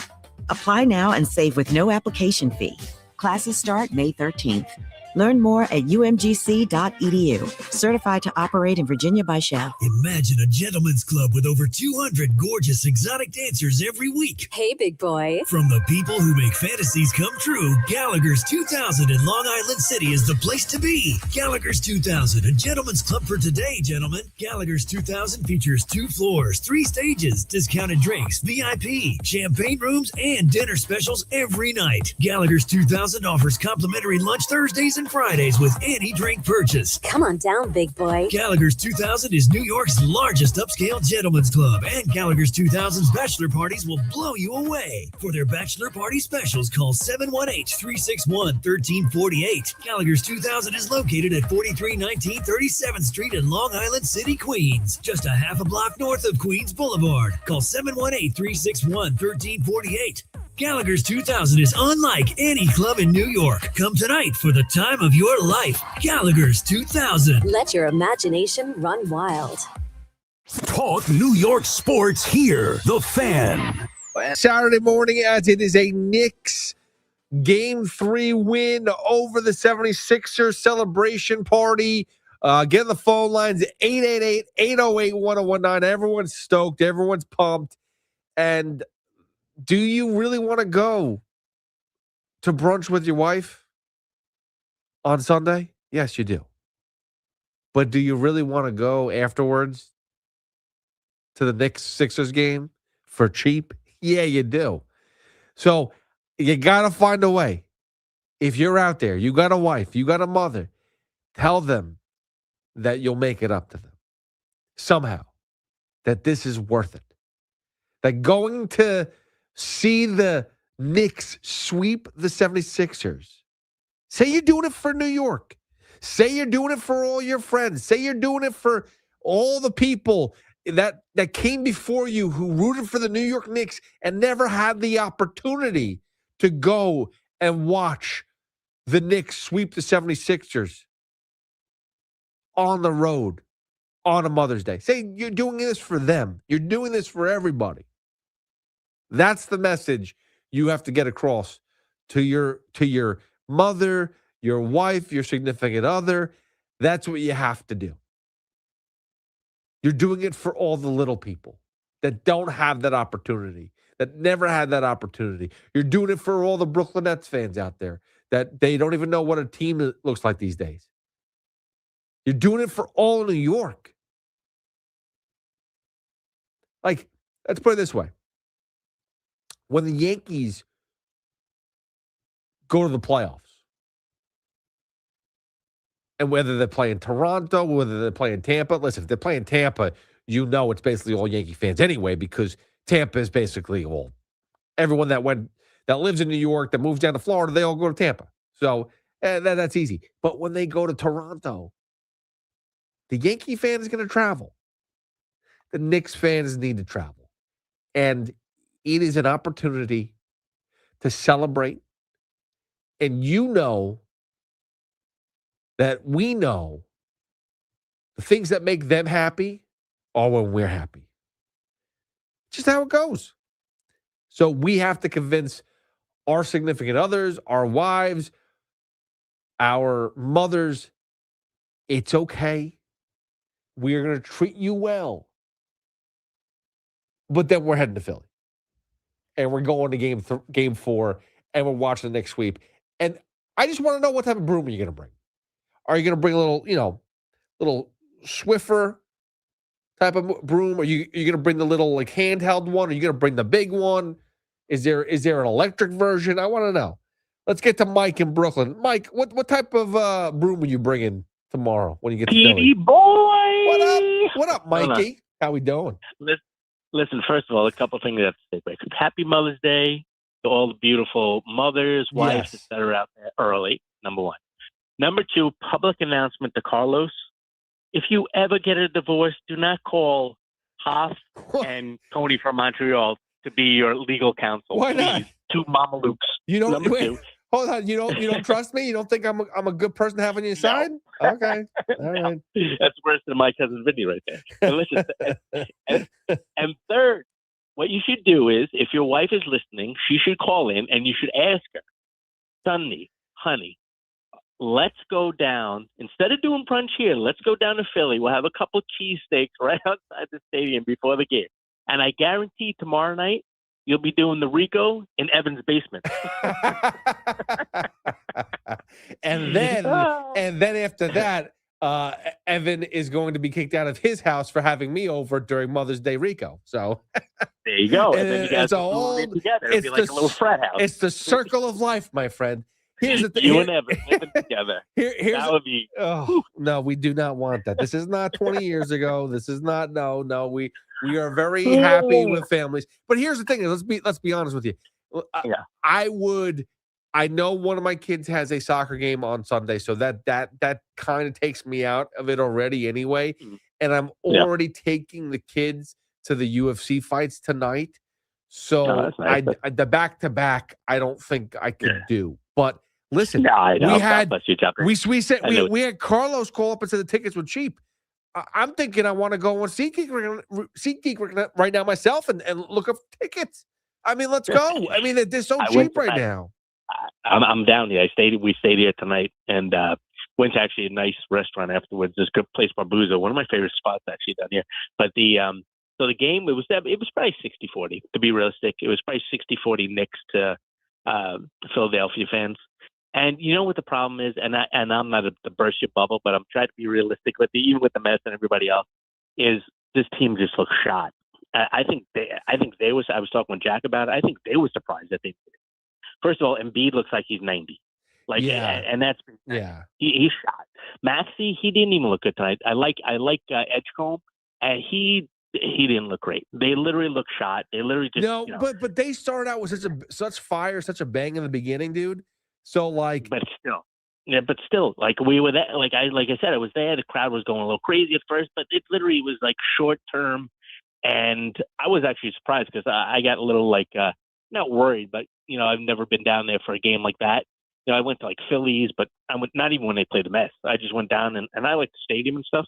Apply now and save with no application fee. Classes start May 13th. Learn more at umgc.edu. Certified to operate in Virginia by Shell. Imagine a gentleman's club with over 200 gorgeous exotic dancers every week. Hey, big boy. From the people who make fantasies come true, Gallagher's 2000 in Long Island City is the place to be. Gallagher's 2000, a gentleman's club for today, gentlemen. Gallagher's 2000 features 2 floors, 3 stages, discounted drinks, VIP, champagne rooms, and dinner specials every night. Gallagher's 2000 offers complimentary lunch Thursdays and and Fridays with any drink purchase. Come on down, big boy. Gallagher's 2000 is New York's largest upscale gentlemen's club, and Gallagher's 2000's bachelor parties will blow you away. For their bachelor party specials, call 718-361-1348. Gallagher's 2000 is located at 4319 37th Street in Long Island City, Queens, just a half a block north of Queens Boulevard. Call 718-361-1348. Gallagher's 2000 is unlike any club in New York. Come tonight for the time of your life. Gallagher's 2000. Let your imagination run wild. Talk New York sports here. The Fan. Saturday morning, as it is a Knicks Game 3 win over the 76ers celebration party. Get on the phone lines, 888-808-1019. Everyone's stoked. Everyone's pumped. And do you really want to go to brunch with your wife on Sunday? Yes, you do. But do you really want to go afterwards to the Knicks-Sixers game for cheap? Yeah, you do. So you got to find a way. If you're out there, you got a wife, you got a mother, tell them that you'll make it up to them somehow, that this is worth it. That going to see the Knicks sweep the 76ers. Say you're doing it for New York. Say you're doing it for all your friends. Say you're doing it for all the people that came before you who rooted for the New York Knicks and never had the opportunity to go and watch the Knicks sweep the 76ers on the road on a Mother's Day. Say you're doing this for them. You're doing this for everybody. That's the message you have to get across to your mother, your wife, your significant other. That's what you have to do. You're doing it for all the little people that don't have that opportunity, that never had that opportunity. You're doing it for all the Brooklyn Nets fans out there that they don't even know what a team looks like these days. You're doing it for all New York. Like, let's put it this way. When the Yankees go to the playoffs, and whether they're playing Toronto, whether they're playing Tampa, listen, if they're playing Tampa, you know it's basically all Yankee fans anyway, because Tampa is basically all everyone that lives in New York, that moves down to Florida, they all go to Tampa. So that's easy. But when they go to Toronto, the Yankee fan is going to travel. The Knicks fans need to travel. And it is an opportunity to celebrate. And you know that we know the things that make them happy are when we're happy. Just how it goes. So we have to convince our significant others, our wives, our mothers, it's okay. We are going to treat you well. But then we're heading to Philly. And we're going to game 4, and we're watching the Knicks sweep. And I just want to know what type of broom are you going to bring? Are you going to bring a little Swiffer type of broom? Are you going to bring the little like handheld one? Are you going to bring the big one? Is there an electric version? I want to know. Let's get to Mike in Brooklyn. Mike, what type of broom are you bringing tomorrow when you get to Philly? Boy! What up, Mikey? How we doing? Listen, first of all, a couple things I have to say quick. Happy Mother's Day to all the beautiful mothers, wives, etc. out there early, number one. Number two, public announcement to Carlos. If you ever get a divorce, do not call Hoff and Tony from Montreal to be your legal counsel. Why not? Please. Two Mama Lukes. You don't Number two. Hold on. You don't trust me? You don't think I'm a good person to have on your side? Okay. All right. That's worse than my cousin Vinny right there. And listen, and third, what you should do is, if your wife is listening, she should call in and you should ask her, Sonny, honey, let's go down. Instead of doing brunch here, let's go down to Philly. We'll have a couple cheesesteaks right outside the stadium before the game. And I guarantee tomorrow night, you'll be doing the Rico in Evan's basement. and then after that, Evan is going to be kicked out of his house for having me over during Mother's Day Rico. So there you go. And then you guys it's all together. It'll be like a little frat house. It's the circle of life, my friend. Here's the thing. You and Evan living together. Here's that would be. no, we do not want that. This is not 20 years ago. This is not. No. We are very happy with families. But here's the thing. Let's be honest with you. I know one of my kids has a soccer game on Sunday, so that kind of takes me out of it already anyway. And I'm already taking the kids to the UFC fights tonight. So nice. The back-to-back, I don't think I could do. But listen, I know. we had we had Carlos call up and said the tickets were cheap. I'm thinking I want to go on SeatGeek right now myself and look up tickets. I mean, let's go. I mean, they're so cheap right now. I'm down here. We stayed here tonight and went to actually a nice restaurant afterwards. This good place, Barbuzo, one of my favorite spots actually down here. But so the game, it was probably 60-40 to be realistic. It was probably 60-40 Knicks to Philadelphia fans. And you know what the problem is, and I'm not to burst your bubble, but I'm trying to be realistic with even with the Mets and everybody else, is this team just looks shot. I think they was. I was talking with Jack about it. I think they were surprised that they did it. First of all, Embiid looks like he's 90. And that's he's shot. Maxey, he didn't even look good tonight. I like Edgecombe, and he didn't look great. They literally look shot. They literally just but they started out with such fire, such a bang in the beginning, dude. So but still, like we were there. Like I said, I was there. The crowd was going a little crazy at first, but it literally was like short term. And I was actually surprised because I got a little not worried, but I've never been down there for a game like that. I went to Phillies, but I went not even when they played the Mets. I just went down and I like the stadium and stuff.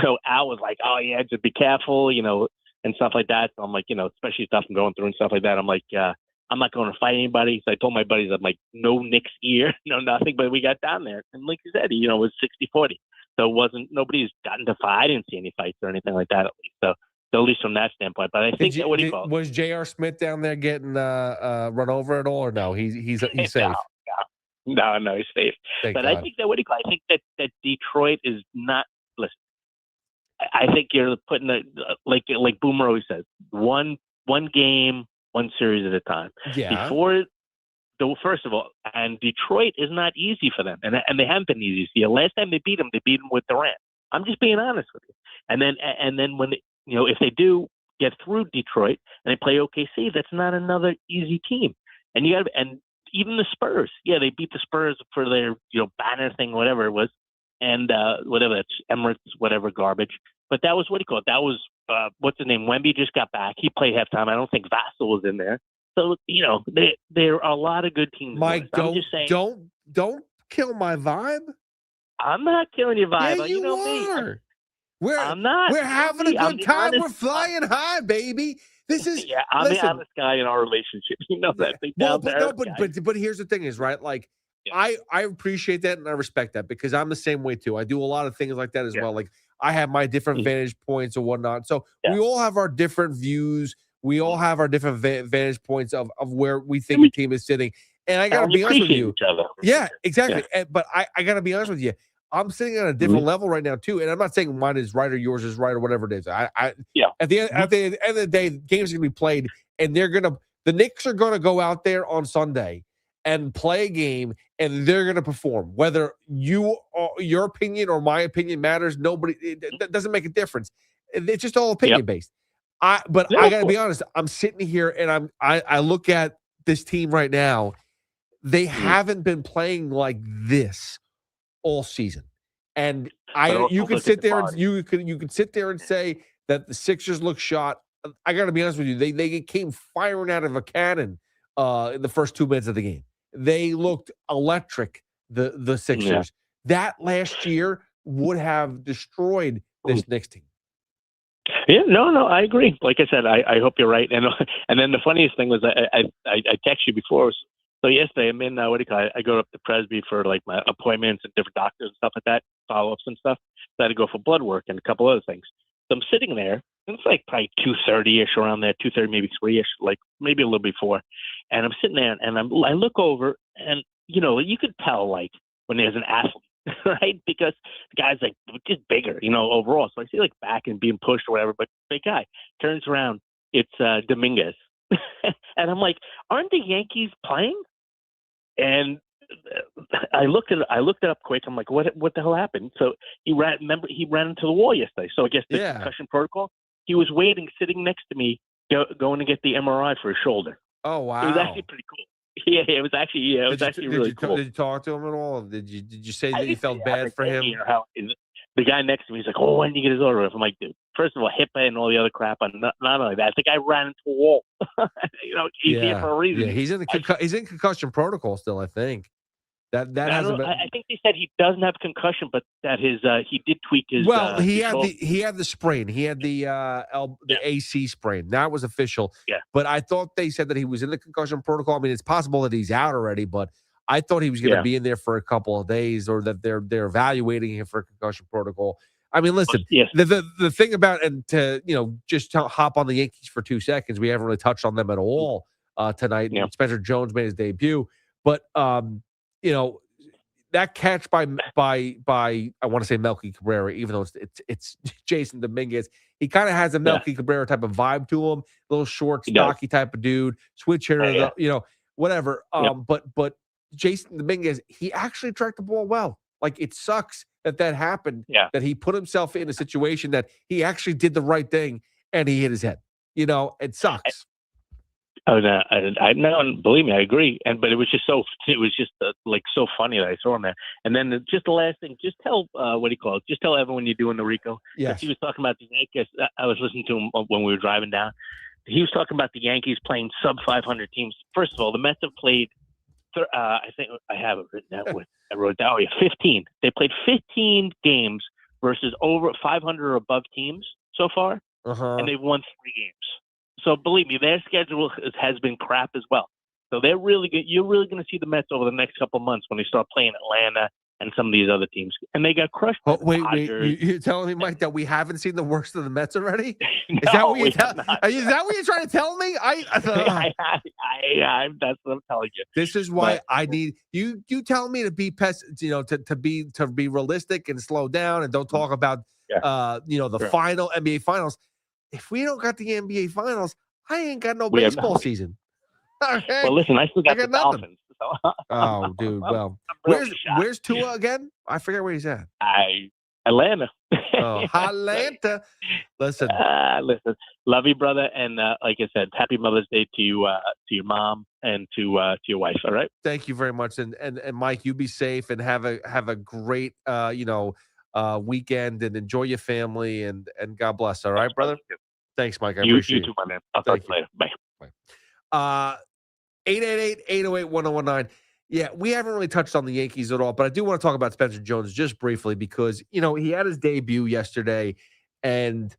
So Al was like, "Oh yeah, just be careful," and stuff like that. So I'm like, especially stuff I'm going through and stuff like that. I'm like, I'm not going to fight anybody. So I told my buddies, I'm like, no Knicks here, no nothing. But we got down there, and like you said, it was 60-40. So it wasn't nobody's gotten to fight. I didn't see any fights or anything like that at least. So at least from that standpoint. But I think was J.R. Smith down there getting run over at all, or no? He's safe. No, he's safe. Thank but God. I think I think that Detroit is not. Listen, I think you're putting like Boomer always says, one game, one series at a time. Yeah. First of all, and Detroit is not easy for them, and they haven't been easy. See, last time they beat them with Durant. I'm just being honest with you. And then when if they do get through Detroit and they play OKC, that's not another easy team. And and even the Spurs, they beat the Spurs for their banner thing, whatever it was, and whatever that's Emirates, whatever garbage. But that was what do you call it? That was what's his name? Wemby just got back. He played halftime. I don't think Vassell was in there. So there are a lot of good teams. Mike, don't kill my vibe. I'm not killing your vibe. Yeah, you are. Me. I'm not. We're having a good time. We're flying high, baby. This is I'm the honest guy in our relationship. You know that. But here's the thing is, right? Like I appreciate that and I respect that because I'm the same way too. I do a lot of things like that as well. Like I have my different vantage points and whatnot. So we all have our different views. We all have our different vantage points of where we think the team is sitting. And I gotta be honest with you. Yeah, exactly. But I gotta be honest with you. I'm sitting at a different level right now too, and I'm not saying mine is right or yours is right or whatever it is. At the end of the day, the game's gonna be played, and the Knicks are gonna go out there on Sunday and play a game, and they're gonna perform. Whether your opinion or my opinion matters, that doesn't make a difference. It's just all opinion based. I gotta be honest. I'm sitting here and I look at this team right now. They haven't been playing like this all season, and you could sit there and you could sit there and say that the Sixers look shot. I got to be honest with you; they came firing out of a cannon in the first 2 minutes of the game. They looked electric. The Sixers that last year would have destroyed this Knicks team. Yeah, no, I agree. Like I said, I hope you're right. And then the funniest thing was I texted you before. So yesterday I'm in I go up to Presby for like my appointments and different doctors and stuff like that, follow-ups and stuff. So I had to go for blood work and a couple other things. So I'm sitting there, and it's like probably 2:30ish around there, 2:30 maybe 3ish, like maybe a little before. And I'm sitting there and I look over and you could tell like when there's an athlete, right? Because the guy's like just bigger, overall. So I see like back and being pushed or whatever, but big guy turns around, it's Dominguez. And I'm like, aren't the Yankees playing? And I looked it up quick. I'm like, what the hell happened? So he ran into the wall yesterday. So I guess the concussion protocol. He was sitting next to me, going to get the MRI for his shoulder. Oh wow! It was actually pretty cool. Yeah, it was actually really cool. Did you talk to him at all? Did you say that you felt bad for him? The guy next to me, he's like, "Oh, when did you get his order?" I'm like, "Dude, first of all, HIPAA and all the other crap. Not only that, the guy ran into a wall. He's here for a reason. Yeah, he's in concussion protocol still. I think that hasn't been. I think they said he doesn't have concussion, but that he did tweak his. Well, he had the sprain. He had the AC sprain. That was official. Yeah. But I thought they said that he was in the concussion protocol. I mean, it's possible that he's out already, but I thought he was going to be in there for a couple of days, or that they're evaluating him for a concussion protocol. I mean, listen, the thing about, and to just hop on the Yankees for 2 seconds, we haven't really touched on them at all tonight. Yeah. Spencer Jones made his debut, but that catch by I want to say Melky Cabrera, even though it's Jason Dominguez, he kind of has a Melky Cabrera type of vibe to him, little short, stocky type of dude, switch hitter, whatever. But Jason Dominguez, he actually tracked the ball well. Like, it sucks that happened. Yeah. That he put himself in a situation that he actually did the right thing and he hit his head. It sucks. Oh no! No, believe me, I agree. But it was just so funny that I saw him there. And then just the last thing, just tell just tell everyone you're doing the Rico. Yes. He was talking about the Yankees. I was listening to him when we were driving down. He was talking about the Yankees playing sub 500 teams. First of all, the Mets have played. I think I have it written down. I wrote down 15. They played 15 games versus over 500 or above teams so far, and they've won 3 games. So believe me, their schedule has been crap as well. So they're really good. You're really going to see the Mets over the next couple of months when they start playing Atlanta and some of these other teams. And they got crushed. Wait, you're telling me, Mike, that we haven't seen the worst of the Mets already? No, is that what you're trying to tell me? That's what I'm telling you. This is why I need you. You tell me to be to be realistic and slow down and don't talk about final NBA finals. If we don't got the NBA finals, I ain't got no baseball season. Okay. Well, listen, I still got the Dolphins. So. Oh, dude. Well, where's Tua again? I forget where he's at. Atlanta. Oh, Atlanta. Listen. Love you, brother. And like I said, happy Mother's Day to your mom and to your wife. All right. Thank you very much. And Mike, you be safe and have a great weekend and enjoy your family and God bless. All right, brother. Thanks, Mike. I appreciate you too, my man. I'll talk to you later. Bye. 888-808-1019. Yeah, we haven't really touched on the Yankees at all, but I do want to talk about Spencer Jones just briefly because, he had his debut yesterday and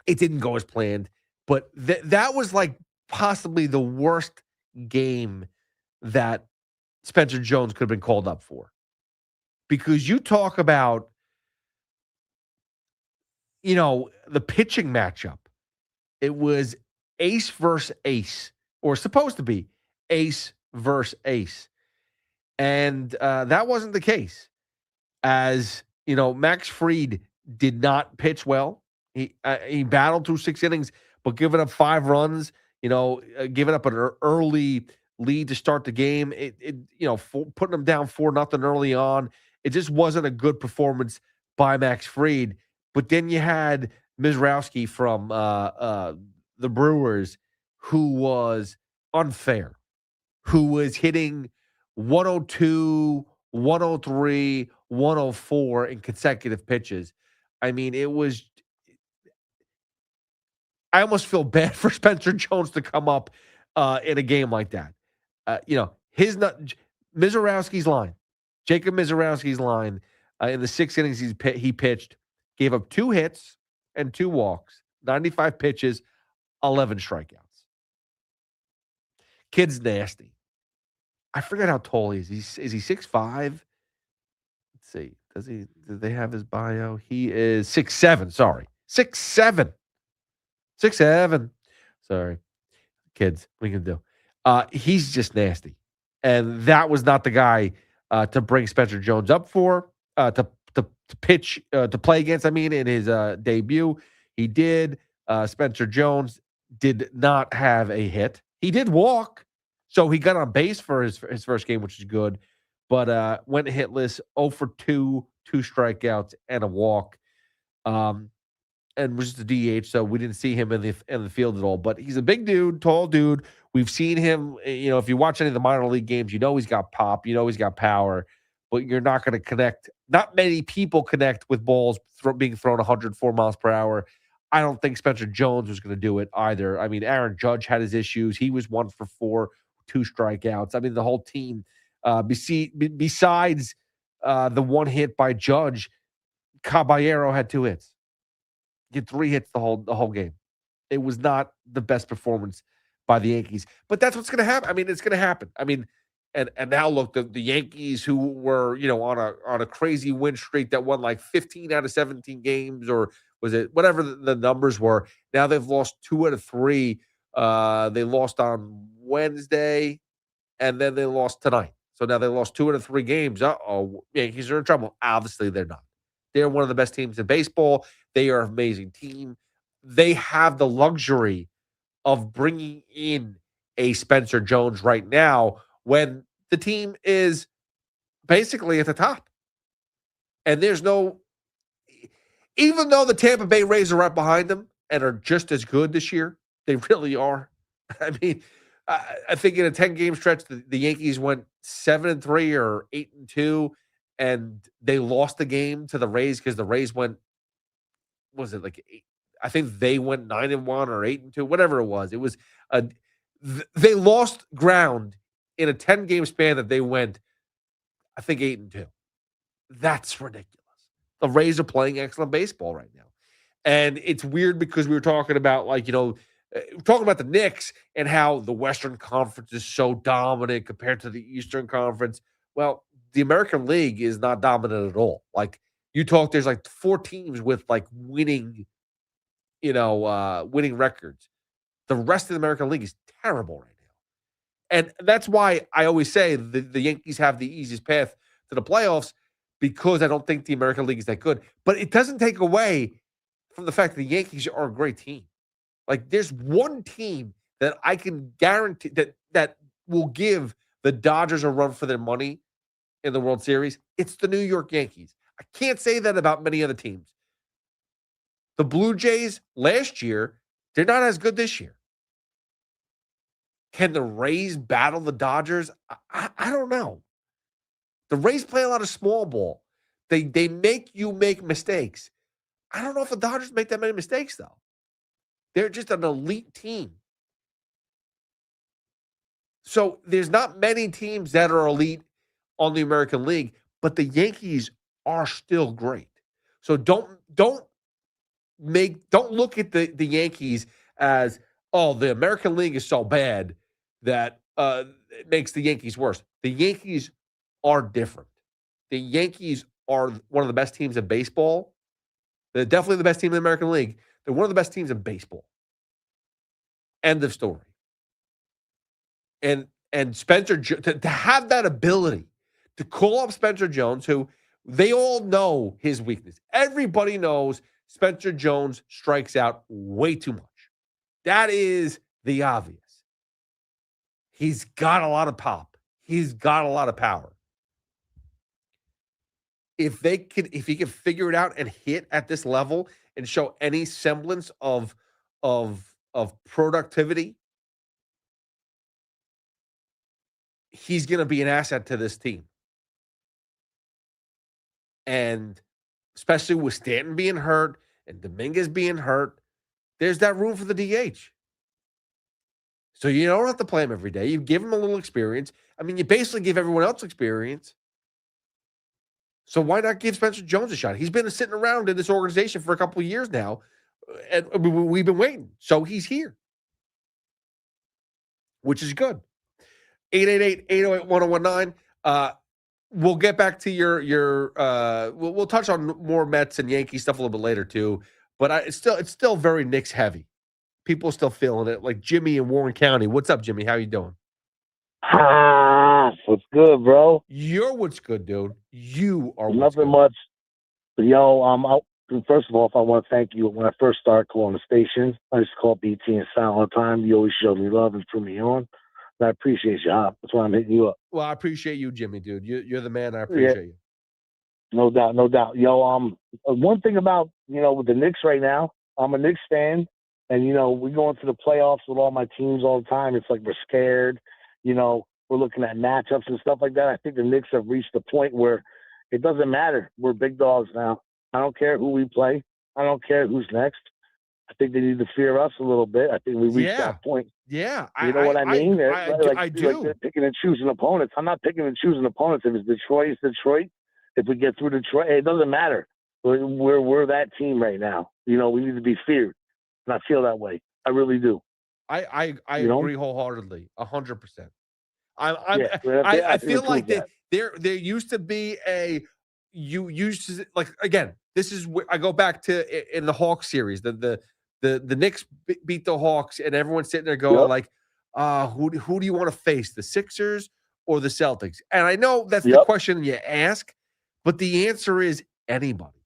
it didn't go as planned, but that was like possibly the worst game that Spencer Jones could have been called up for. Because you talk about, the pitching matchup. It was ace versus ace, or supposed to be ace versus ace. And that wasn't the case. As, Max Fried did not pitch well. He battled through 6 innings, but giving up 5 runs, giving up an early lead to start the game, putting them down 4-0 early on. It just wasn't a good performance by Max Fried. But then you had Mizrowski from the Brewers, who was unfair, who was hitting 102, 103, 104 in consecutive pitches. I mean, I almost feel bad for Spencer Jones to come up in a game like that. Mizrowski's line, Jacob Mizrowski's line in the 6 innings he pitched, gave up 2 hits and 2 walks, 95 pitches, 11 strikeouts. Kid's nasty. I forget how tall he is. Is he 6'5"? Let's see. Do they have his bio? He is 6'7". Sorry. 6'7". 6'7". Sorry. Kids, what are you going to do? He's just nasty. And that was not the guy to bring Spencer Jones up for, to pitch, to play against, in his debut. He did. Spencer Jones did not have a hit. He did walk. So he got on base for his first game, which is good, but went hitless, 0 for 2, 2 strikeouts, and a walk. And was just a DH, so we didn't see him in the field at all. But he's a big dude, tall dude. We've seen him, if you watch any of the minor league games, he's got pop, he's got power, but you're not going to connect. Not many people connect with balls being thrown 104 miles per hour. I don't think Spencer Jones was going to do it either. I mean, Aaron Judge had his issues. He was 1 for 4, 2 strikeouts. I mean, the whole team, besides the one hit by Judge, Caballero had 2 hits. Get 3 hits the whole game. It was not the best performance by the Yankees, but that's what's going to happen. I mean, it's going to happen. I mean, and now look, the Yankees, who were on a crazy win streak that won like 15 out of 17 games, or was it whatever the numbers were? Now they've lost 2 out of 3. They lost on Wednesday, and then they lost tonight. So now they lost 2 out of 3 games. Yankees are in trouble. Obviously, they're not. They're one of the best teams in baseball. They are an amazing team. They have the luxury of bringing in a Spencer Jones right now when the team is basically at the top. And there's no – even though the Tampa Bay Rays are right behind them and are just as good this year, they really are. I mean, I think in a 10-game stretch, the Yankees went 7-3 or 8-2, and they lost the game to the Rays because the Rays went – was it like 8? I think they went 9-1 or 8-2, whatever it was. It was they lost ground in a 10-game span that they went, I think, 8-2. That's ridiculous. The Rays are playing excellent baseball right now. And it's weird because we were talking about, talking about the Knicks and how the Western Conference is so dominant compared to the Eastern Conference. Well, the American League is not dominant at all. There's 4 teams with winning, winning records. The rest of the American League is terrible right now. And that's why I always say the Yankees have the easiest path to the playoffs, because I don't think the American League is that good. But it doesn't take away from the fact that the Yankees are a great team. There's one team that I can guarantee that will give the Dodgers a run for their money in the World Series. It's the New York Yankees. I can't say that about many other teams. The Blue Jays last year, they're not as good this year. Can the Rays battle the Dodgers? I don't know. The Rays play a lot of small ball. They make you make mistakes. I don't know if the Dodgers make that many mistakes, though. They're just an elite team. So there's not many teams that are elite on the American League, but the Yankees are still great. So don't look at the Yankees as, the American League is so bad that it makes the Yankees worse. The Yankees are different. The Yankees are one of the best teams in baseball. They're definitely the best team in the American League. They're one of the best teams in baseball. End of story. And Spencer, to have that ability to call up Spencer Jones, who they all know his weakness. Everybody knows Spencer Jones strikes out way too much. That is the obvious. He's got a lot of pop. He's got a lot of power. If he can figure it out and hit at this level and show any semblance of productivity, he's going to be an asset to this team. And especially with Stanton being hurt and Dominguez being hurt, there's that room for the DH. So you don't have to play him every day. You give him a little experience. I mean, you basically give everyone else experience. So why not give Spencer Jones a shot? He's been sitting around in this organization for a couple of years now, and we've been waiting. So he's here, which is good. 888-808-1019. We'll get back to your we'll touch on more Mets and Yankees stuff a little bit later too. But it's still very Knicks heavy. People are still feeling it. Like Jimmy in Warren County. What's up, Jimmy? How you doing? What's good, bro? You're what's good, dude. You are nothing much. But first of all, I want to thank you. When I first started calling the station, I used to call BT and Sound all the time. You always showed me love and put me on. I appreciate you, Hop. That's why I'm hitting you up. Well, I appreciate you, Jimmy, dude. You're the man. I appreciate you. No doubt, no doubt. Yo, one thing about, with the Knicks right now, I'm a Knicks fan, and, we go into the playoffs with all my teams all the time. It's like we're scared. We're looking at matchups and stuff like that. I think the Knicks have reached a point where it doesn't matter. We're big dogs now. I don't care who we play. I don't care who's next. I think they need to fear us a little bit. I think we reached that point. Yeah. You know what I mean? I do. Like they're picking and choosing opponents. I'm not picking and choosing opponents. If it's Detroit, it's Detroit. If we get through Detroit, it doesn't matter. We're that team right now. We need to be feared. And I feel that way. I really do. I agree wholeheartedly, 100%. I feel like there used to be you used to, like, again, this is where I go back to in the Hawks series, the Knicks beat the Hawks, and everyone's sitting there going like, who do you want to face, the Sixers or the Celtics? And I know that's the question you ask, but the answer is anybody.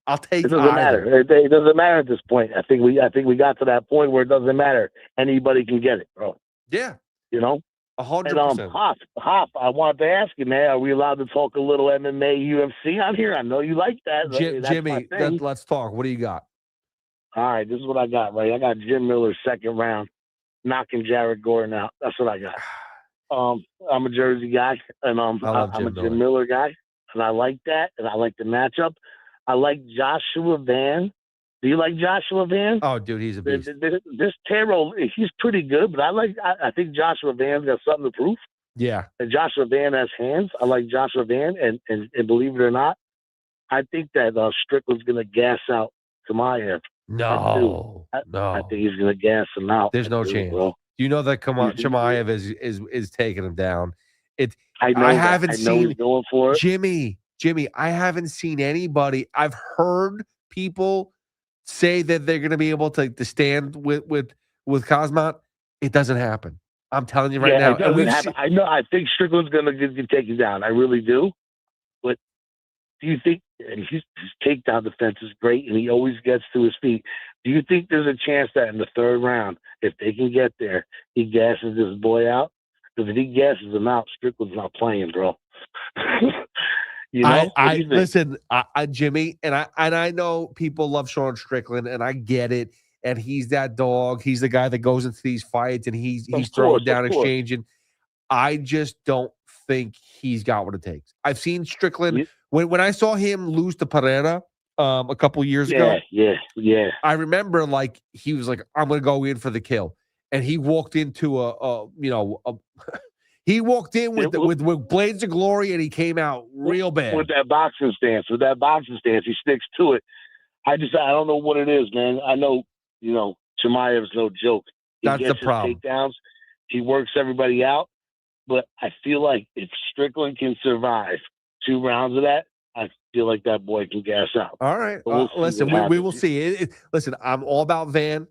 I'll take it. Doesn't either. matter. It doesn't matter at this point. I think we got to that point where it doesn't matter. Anybody can get it, bro. Yeah. 100%. And Hop, I wanted to ask you, man, are we allowed to talk a little MMA, UFC on here? I know you like that. Jimmy, let's talk. What do you got? All right, this is what I got, right? I got Jim Miller second round, knocking Jared Gordon out. That's what I got. I'm a Jersey guy, and I'm a Jim Miller guy, and I like that, and I like the matchup. I like Joshua Van. Do you like Joshua Van? Oh, dude, he's a beast. This Taro, he's pretty good, but I think Joshua Van's got something to prove. Yeah. And Joshua Van has hands. I like Joshua Van, and believe it or not, I think that Strickland's going to gas out Chimaev. No. I think he's going to gas him out. There's no chance. Bro. You know that Chimaev is taking him down. I haven't seen he's going for it. Jimmy, I haven't seen anybody. I've heard people say that they're going to be able to stand with Kazmat. It doesn't happen. I'm telling you right now. It doesn't happen. I know. I think Strickland's going to take you down. I really do. But do you think his takedown defense is great, and he always gets to his feet? Do you think there's a chance that in the third round, if they can get there, he gasses this boy out? Because if he gasses him out, Strickland's not playing, bro. Listen, Jimmy, and I know people love Sean Strickland, and I get it. And he's that dog. He's the guy that goes into these fights, and he's throwing down, exchanging. I just don't think he's got what it takes. I've seen Strickland when I saw him lose to Pereira a couple years ago. Yeah. I remember he was like, "I'm going to go in for the kill," and he walked into he walked in with blades of glory, and he came out real bad with that boxing stance. He sticks to it. I don't know what it is, man. I know, Chimaev's no joke. That's the problem. Takedowns. He works everybody out, but I feel like if Strickland can survive 2 rounds of that, I feel like that boy can gas out. All right, listen, we will see. Listen, I'm all about Van.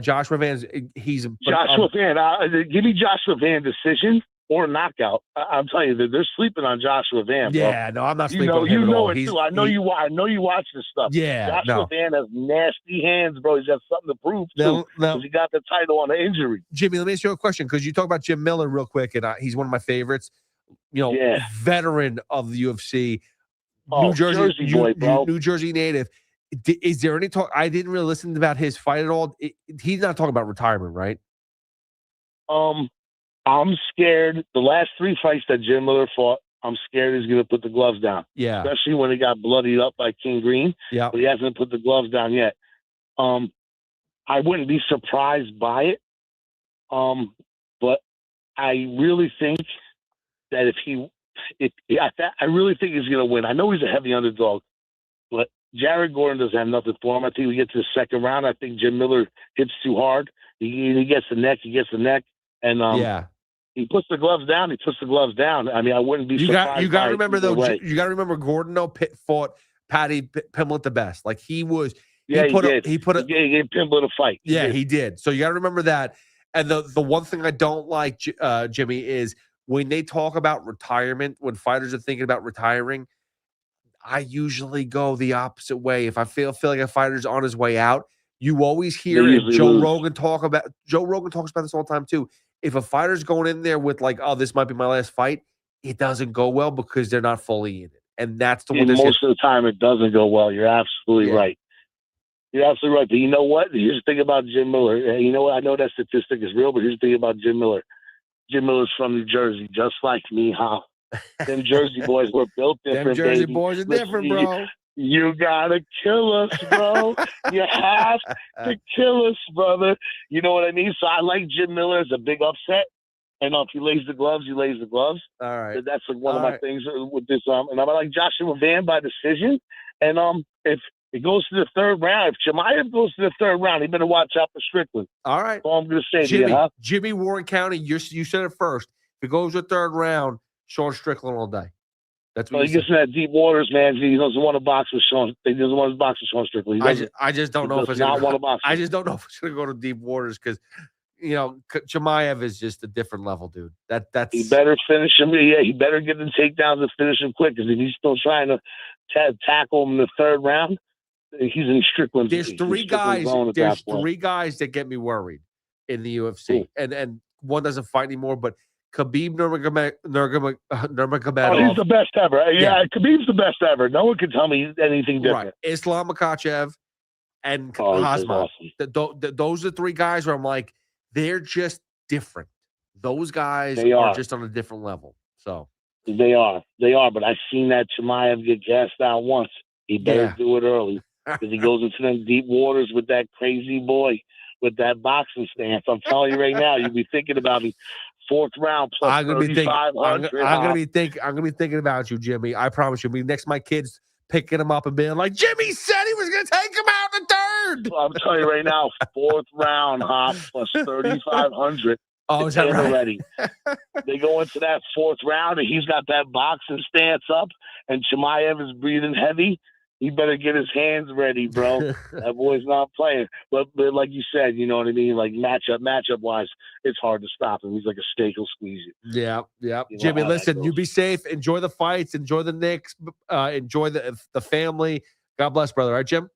Joshua Van. Joshua Van. Give me Joshua Van decision or knockout. I'm telling you, they're sleeping on Joshua Van. Bro. Yeah, no, I'm not sleeping on him at all. It too. I know you watch this stuff. Yeah, Joshua Van has nasty hands, bro. He's got something to prove too. Because he got the title on the injury. Jimmy, let me ask you a question, because you talk about Jim Miller real quick, and he's one of my favorites. Veteran of the UFC, New Jersey boy, bro. New Jersey native. Is there any talk? I didn't really listen about his fight at all. He's not talking about retirement, right? I'm scared. The last 3 fights that Jim Miller fought, I'm scared he's going to put the gloves down. Yeah. Especially when he got bloodied up by King Green. Yeah. But he hasn't put the gloves down yet. I wouldn't be surprised by it. But I really think that I really think he's going to win. I know he's a heavy underdog, but Jared Gordon doesn't have nothing for him. I think we get to the second round. I think Jim Miller hits too hard. He gets the neck. And he puts the gloves down. I mean, I wouldn't be surprised. You got to remember though. You got to remember Gordon though. Fought Patty Pimblett the best. Like he was. He gave Pimblett a fight. He did. So you got to remember that. And the one thing I don't like, Jimmy, is when they talk about retirement. When fighters are thinking about retiring, I usually go the opposite way. If I feel like a fighter's on his way out, you always hear Joe Rogan talks about this all the time too. if a fighter's going in there with like, oh, this might be my last fight, it doesn't go well because they're not fully in it. And that's the one. Most of the time, it doesn't go well. You're absolutely right. You're absolutely right. But you know what? Here's the thing about Jim Miller. You know what? I know that statistic is real, but here's the thing about Jim Miller. Jim Miller's from New Jersey, just like me, huh? Them Jersey boys were built different. Them Jersey baby. boys are different, bro. You gotta kill us, bro. You have to kill us, brother. You know what I mean? So I like Jim Miller as a big upset. And if he lays the gloves, he lays the gloves. All right. That's like one of my things with this. And I like Joshua Van by decision. And if it goes to the third round, if Chimaev goes to the third round, he better watch out for Strickland. All right. That's all I'm going to say Jimmy, to you, huh? Jimmy, Warren County, you said it first. If it goes to the third round, Sean Strickland all day. That's what he gets in that deep waters, man. He doesn't want to box with Sean. He doesn't want to box with Sean Strickland. I just don't know if it's not want to box. I just don't know if it's going to go to deep waters because, Chimaev is just a different level, dude. That's he better finish him. Yeah, he better get the takedowns and finish him quick because if he's still trying to tackle him in the third round, he's in Strickland's. There's three guys. There's three guys that get me worried in the UFC, and one doesn't fight anymore, but Khabib Nurmagomedov. Oh, he's the best ever. Yeah, Khabib's the best ever. No one can tell me anything different. Right. Islam Makhachev and Hoffman. Awesome. Those are three guys where I'm like, they're just different. Those guys are just on a different level. So they are. But I've seen that Chimaev get gassed out once. He better do it early because he goes into them deep waters with that crazy boy with that boxing stance. I'm telling you right now, you'll be thinking about me. Fourth round plus I'm gonna be thinking. I'm 3,500. gonna be thinking about you, Jimmy. I promise you. Next to my kids picking him up and being like, Jimmy said he was gonna take him out in the third. Well, I'm telling you right now, fourth round, Hop plus 3,500. Oh, is that right? Already. They go into that fourth round, and he's got that boxing stance up, and Chimaev is breathing heavy. He better get his hands ready, bro. That boy's not playing. But like you said, you know what I mean? Like matchup wise, it's hard to stop him. He's like a steak, he'll squeeze you. Yeah. You know Jimmy, listen, you goes. be safe. Enjoy the fights. Enjoy the Knicks. Enjoy the family. God bless, brother. All right, Jim?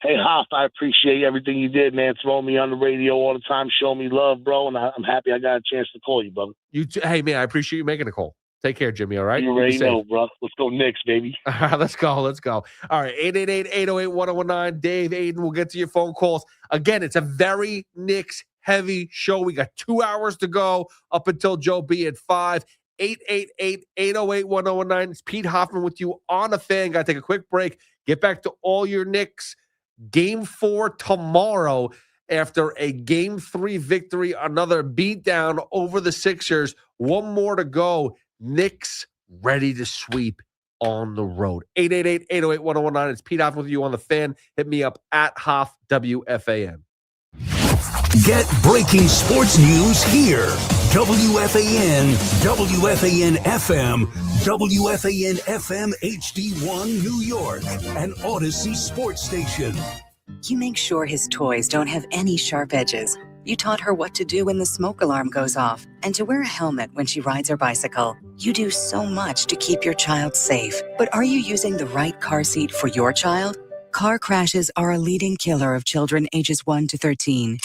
Hey, Hoff, I appreciate everything you did, man. Throwing me on the radio all the time, showing me love, bro. And I'm happy I got a chance to call you, brother. You too. Hey, man, I appreciate you making a call. Take care, Jimmy, all right? You already know, bro. Let's go Knicks, baby. All right, let's go. All right, 888-808-1019. Dave, Aiden, we'll get to your phone calls. Again, it's a very Knicks-heavy show. We got 2 hours to go up until Joe B at 5. 888-808-1019. It's Pete Hoffman with you on the Fan. Got to take a quick break. Get back to all your Knicks. Game 4 tomorrow after a Game 3 victory. Another beatdown over the Sixers. One more to go. Knicks ready to sweep on the road. 888-808-1019. It's Pete Hoffman with you on the Fan. Hit me up at Hoff WFAN. Get breaking sports news here. WFAN, WFAN FM, WFAN FM HD1 New York, an Odyssey sports station. You make sure his toys don't have any sharp edges. You taught her what to do when the smoke alarm goes off and to wear a helmet when she rides her bicycle. You do so much to keep your child safe. But are you using the right car seat for your child? Car crashes are a leading killer of children ages 1 to 13.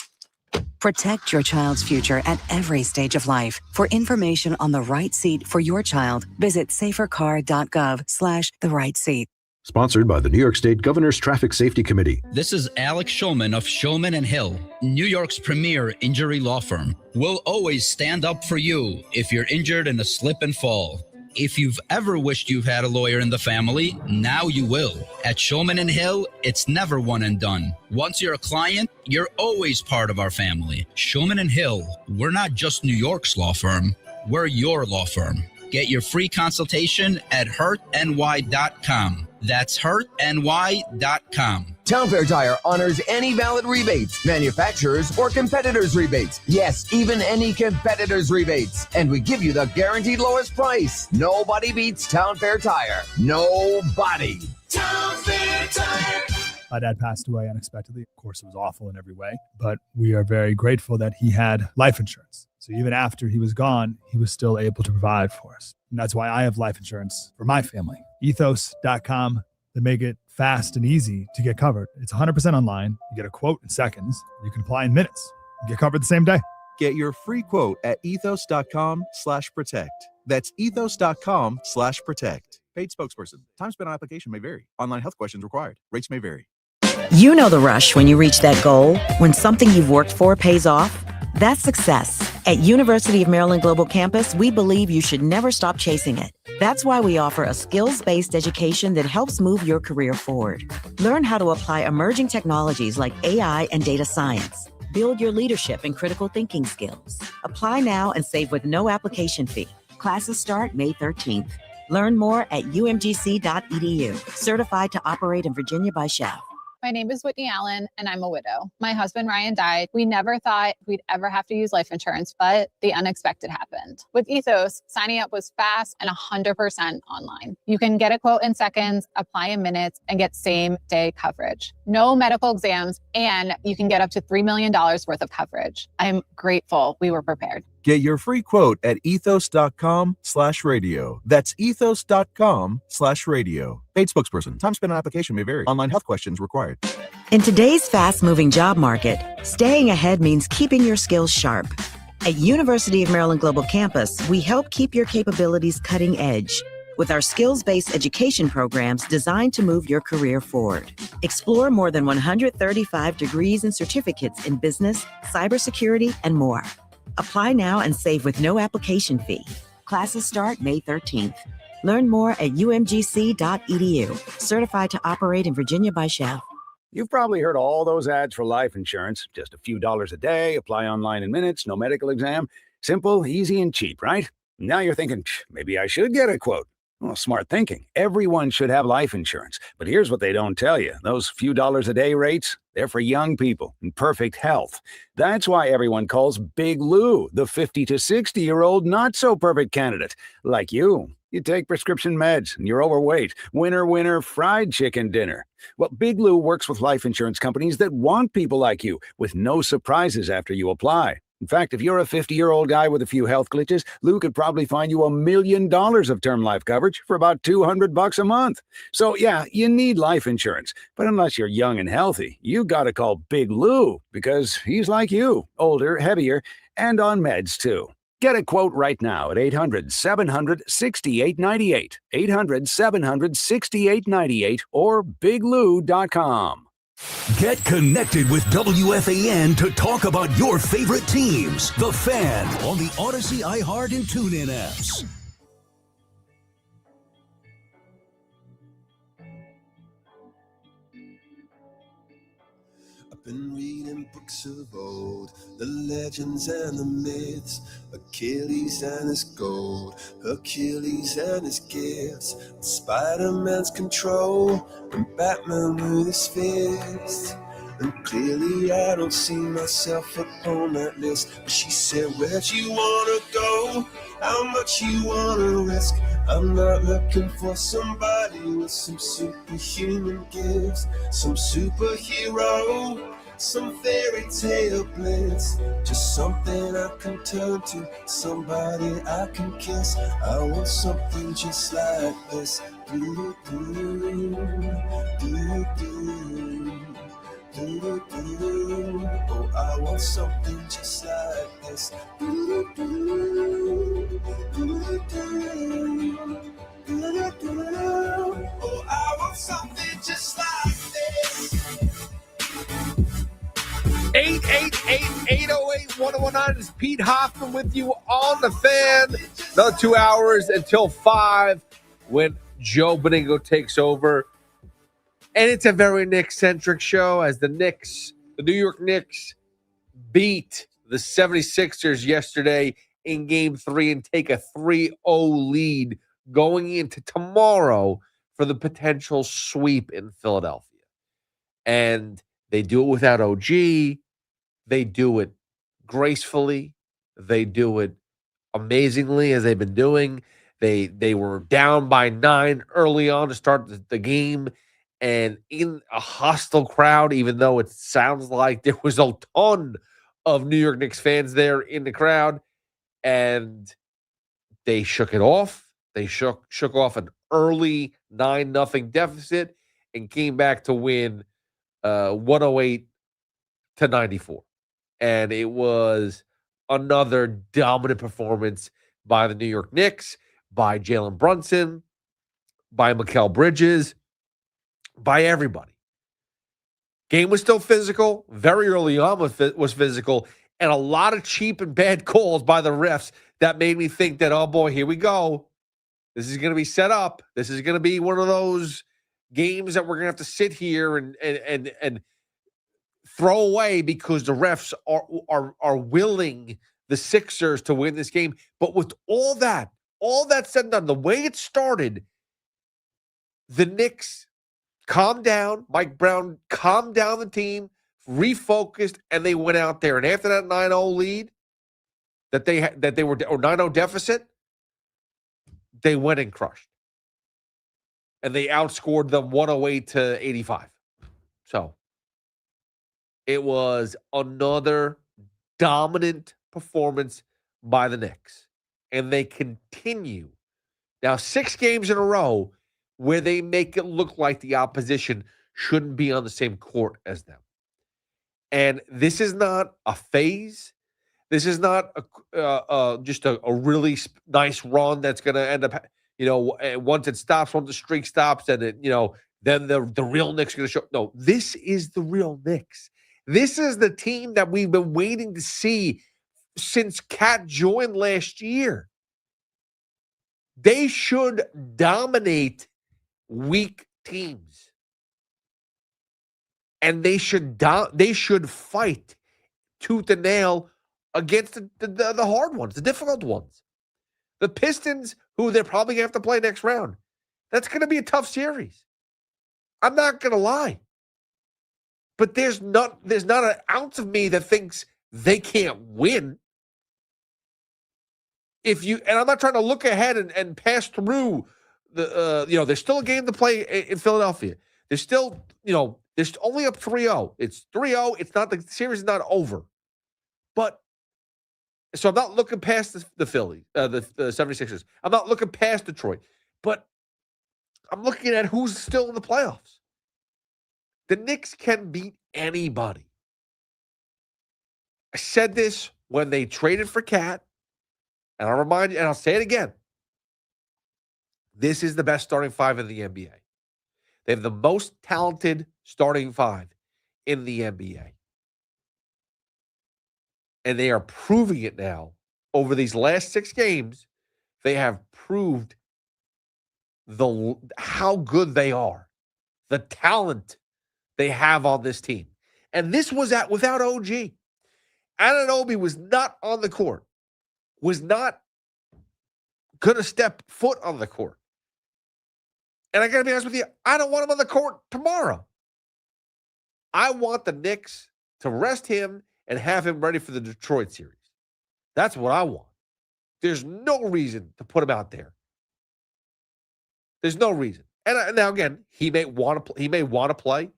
Protect your child's future at every stage of life. For information on the right seat for your child, visit safercar.gov/the-right-seat. Sponsored by the New York State Governor's Traffic Safety Committee. This is Alex Shulman of Shulman & Hill, New York's premier injury law firm. We'll always stand up for you if you're injured in a slip and fall. If you've ever wished you've had a lawyer in the family, now you will. At Shulman & Hill, it's never one and done. Once you're a client, you're always part of our family. Shulman & Hill, we're not just New York's law firm, we're your law firm. Get your free consultation at hurtny.com. That's hurtny.com. Town Fair Tire honors any valid rebates, manufacturers or competitors' rebates. Yes, even any competitors' rebates. And we give you the guaranteed lowest price. Nobody beats Town Fair Tire. Nobody. Town Fair Tire. My dad passed away unexpectedly. Of course, it was awful in every way, but we are very grateful that he had life insurance. So even after he was gone, he was still able to provide for us. And that's why I have life insurance for my family. Ethos.com. They make it fast and easy to get covered. It's 100% online. You get a quote in seconds. You can apply in minutes. You get covered the same day. Get your free quote at ethos.com/protect. That's ethos.com/protect. Paid spokesperson. Time spent on application may vary. Online health questions required. Rates may vary. You know the rush when you reach that goal, when something you've worked for pays off. That's success. At University of Maryland Global Campus, we believe you should never stop chasing it. That's why we offer a skills-based education that helps move your career forward. Learn how to apply emerging technologies like AI and data science. Build your leadership and critical thinking skills. Apply now and save with no application fee. Classes start May 13th. Learn more at umgc.edu. Certified to operate in Virginia by Chef. My name is Whitney Allen, and I'm a widow. My husband, Ryan, died. We never thought we'd ever have to use life insurance, but the unexpected happened. With Ethos, signing up was fast and 100% online. You can get a quote in seconds, apply in minutes, and get same-day coverage. No medical exams, and you can get up to $3 million worth of coverage. I'm grateful we were prepared. Get your free quote at ethos.com/radio. That's ethos.com/radio. Paid spokesperson. Time spent on application may vary. Online health questions required. In today's fast-moving job market, staying ahead means keeping your skills sharp. At University of Maryland Global Campus, we help keep your capabilities cutting edge with our skills-based education programs designed to move your career forward. Explore more than 135 degrees and certificates in business, cybersecurity, and more. Apply now and save with no application fee. Classes start May 13th. Learn more at umgc.edu. Certified to operate in Virginia by Chef. You've probably heard all those ads for life insurance. Just a few dollars a day, apply online in minutes, no medical exam. Simple, easy, and cheap, right? Now you're thinking, maybe I should get a quote. Well, smart thinking. Everyone should have life insurance. But here's what they don't tell you. Those few dollars a day rates, they're for young people in perfect health. That's why everyone calls Big Lou the 50 to 60-year-old not-so-perfect candidate. Like you. You take prescription meds and you're overweight. Winner, winner, fried chicken dinner. Well, Big Lou works with life insurance companies that want people like you with no surprises after you apply. In fact, if you're a 50-year-old guy with a few health glitches, Lou could probably find you $1 million of term life coverage for about $200 a month. So yeah, you need life insurance. But unless you're young and healthy, you gotta call Big Lou because he's like you, older, heavier, and on meds too. Get a quote right now at 800-700-6898, 800-700-6898, or biglou.com. Get connected with WFAN to talk about your favorite teams. The Fan on the Odyssey, iHeart, and TuneIn apps. I've been reading books of old, the legends and the myths, Achilles and his gold, Hercules and his gifts, Spider-Man's control, and Batman with his fists. And clearly I don't see myself upon that list. But she said, where'd you wanna go? How much you wanna risk? I'm not looking for somebody with some superhuman gifts, some superhero, some fairy tale bliss. Just something I can turn to, somebody I can kiss. I want something just like this. Do, do, do, do. Oh, I want something just like this. Oh, I want something just like this. 888-808-1019 is Pete Hoffman with you on the Fan. Another 2 hours until 5 when Joe Beningo takes over. And it's a very Knicks-centric show as the New York Knicks, beat the 76ers yesterday in Game 3 and take a 3-0 lead going into tomorrow for the potential sweep in Philadelphia. And they do it without OG. They do it gracefully. They do it amazingly, as they've been doing. They were down by 9 early on to start the game. And in a hostile crowd, even though it sounds like there was a ton of New York Knicks fans there in the crowd, and they shook it off. They shook off an early 9-0 deficit and came back to win 108-94. And it was another dominant performance by the New York Knicks, by Jalen Brunson, by Mikal Bridges, by everybody. Game was still physical. Very early on was physical. And a lot of cheap and bad calls by the refs that made me think that, oh boy, here we go. This is going to be set up. This is going to be one of those games that we're going to have to sit here and throw away because the refs are willing the Sixers to win this game. But with all that said and done, the way it started, the Knicks calmed down. Mike Brown calmed down the team, refocused, and they went out there. And after that 9-0 lead that they were, or 9-0 deficit, they went and crushed. And they outscored them 108-85. So it was another dominant performance by the Knicks. And they continue. Now, 6 games in a row where they make it look like the opposition shouldn't be on the same court as them. And this is not a phase. This is not just a really nice run that's going to end up, once it stops, once the streak stops, and then the real Knicks are going to show. No, this is the real Knicks. This is the team that we've been waiting to see since Cat joined last year. They should dominate weak teams. And they should fight tooth and nail against the hard ones, the difficult ones. The Pistons, who they're probably going to have to play next round. That's going to be a tough series. I'm not going to lie. But there's not an ounce of me that thinks they can't win. And I'm not trying to look ahead and pass through there's still a game to play in Philadelphia. There's still, there's only up 3-0. It's 3-0. It's not, the series is not over. But so I'm not looking past the Phillies, the 76ers. I'm not looking past Detroit. But I'm looking at who's still in the playoffs. The Knicks can beat anybody. I said this when they traded for Cat, and I'll remind you, and I'll say it again. This is the best starting 5 in the NBA. They have the most talented starting 5 in the NBA. And they are proving it now. Over these last 6 games, they have proved how good they are, the talent they have on this team. And this was without OG. Anunoby was not on the court, was not going to step foot on the court. And I got to be honest with you, I don't want him on the court tomorrow. I want the Knicks to rest him and have him ready for the Detroit series. That's what I want. There's no reason to put him out there. There's no reason. And now again, he may want to play.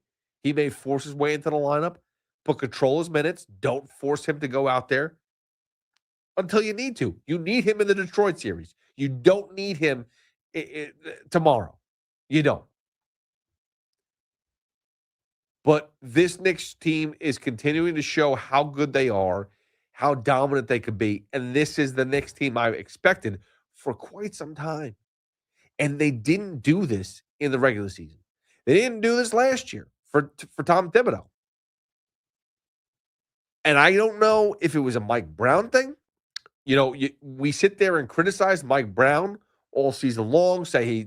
He may force his way into the lineup, but control his minutes. Don't force him to go out there until you need to. You need him in the Detroit series. You don't need him tomorrow. You don't. But this Knicks team is continuing to show how good they are, how dominant they could be. And this is the Knicks team I've expected for quite some time. And they didn't do this in the regular season. They didn't do this last year for Tom Thibodeau. And I don't know if it was a Mike Brown thing. We sit there and criticize Mike Brown all season long, say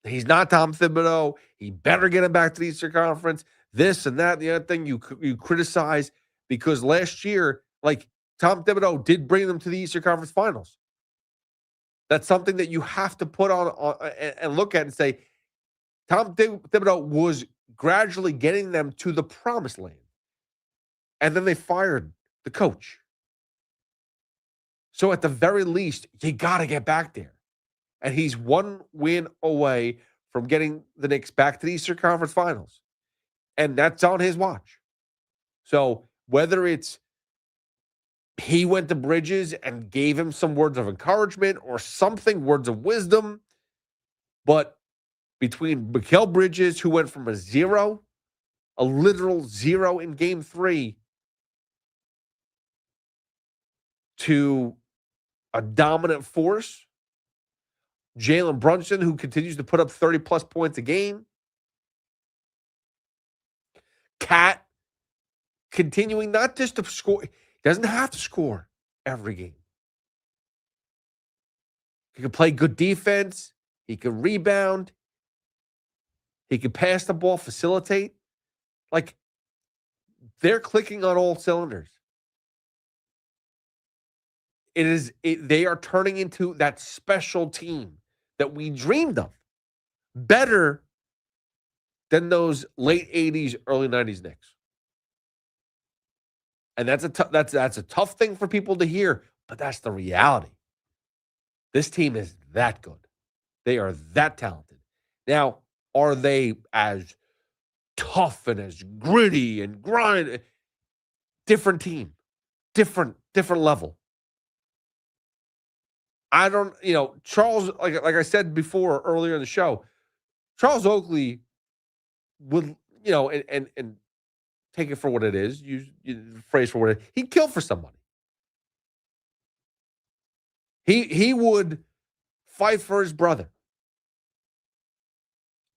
he's not Tom Thibodeau. He better get him back to the Eastern Conference. This and that and the other thing you criticize because last year, Tom Thibodeau did bring them to the Eastern Conference Finals. That's something that you have to put on and look at and say, Tom Thibodeau was gradually getting them to the promised land. And then they fired the coach. So at the very least, you got to get back there. And he's one win away from getting the Knicks back to the Eastern Conference Finals. And that's on his watch. So whether it's he went to Bridges and gave him some words of encouragement or something, words of wisdom, but between Mikal Bridges, who went from a literal 0 in Game 3, to a dominant force. Jalen Brunson, who continues to put up 30-plus points a game. Cat continuing not just to score. He doesn't have to score every game. He can play good defense. He can rebound. He can pass the ball, facilitate. Like, they're clicking on all cylinders. They are turning into that special team that we dreamed of. Better than those late 80s, early 90s Knicks. And that's a tough thing for people to hear, but that's the reality. This team is that good. They are that talented. Now, are they as tough and as gritty and grind? Different team. Different level. I don't, Charles, like I said before earlier in the show, Charles Oakley would, and take it for what it is, use the phrase for what it is. He'd kill for somebody. He would fight for his brother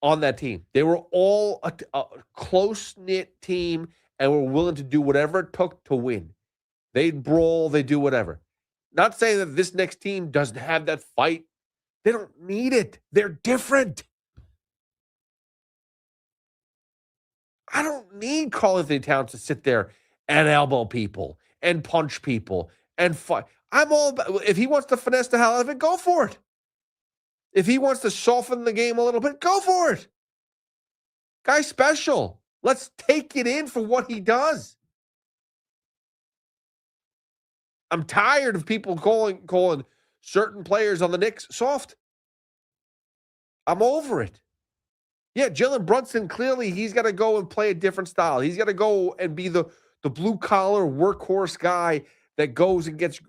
on that team. They were all a close-knit team and were willing to do whatever it took to win. They'd brawl, they'd do whatever. Not saying that this next team doesn't have that fight. They don't need it. They're different. I don't need Karl-Anthony Towns to sit there and elbow people and punch people and fight. I'm all about, if he wants to finesse the hell out of it, go for it. If he wants to soften the game a little bit, go for it. Guy's special. Let's take it in for what he does. I'm tired of people calling certain players on the Knicks soft. I'm over it. Yeah, Jalen Brunson, clearly he's got to go and play a different style. He's got to go and be the blue-collar workhorse guy that goes and gets,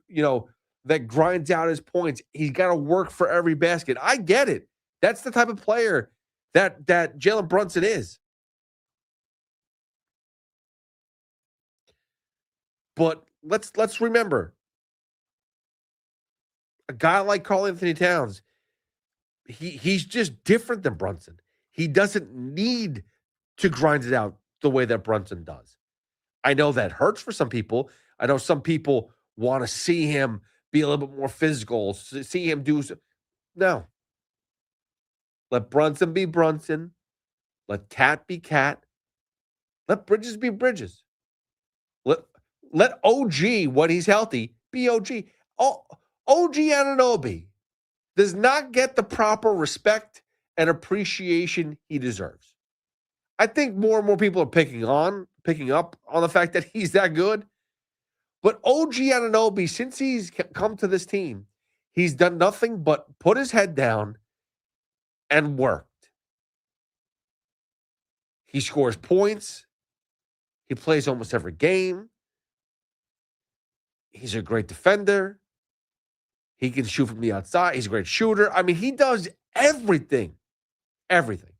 that grinds out his points. He's got to work for every basket. I get it. That's the type of player that Jalen Brunson is. But let's remember, a guy like Karl-Anthony Towns, he's just different than Brunson. He doesn't need to grind it out the way that Brunson does. I know that hurts for some people. I know some people want to see him be a little bit more physical, see him do. No. Let Brunson be Brunson. Let Cat be Cat. Let Bridges be Bridges. Let OG, when he's healthy, be OG. OG Anunoby does not get the proper respect and appreciation he deserves. I think more and more people are picking up on the fact that he's that good. But OG Anunoby, since he's come to this team, he's done nothing but put his head down and worked. He scores points. He plays almost every game. He's a great defender. He can shoot from the outside. He's a great shooter. I mean, he does everything. Everything.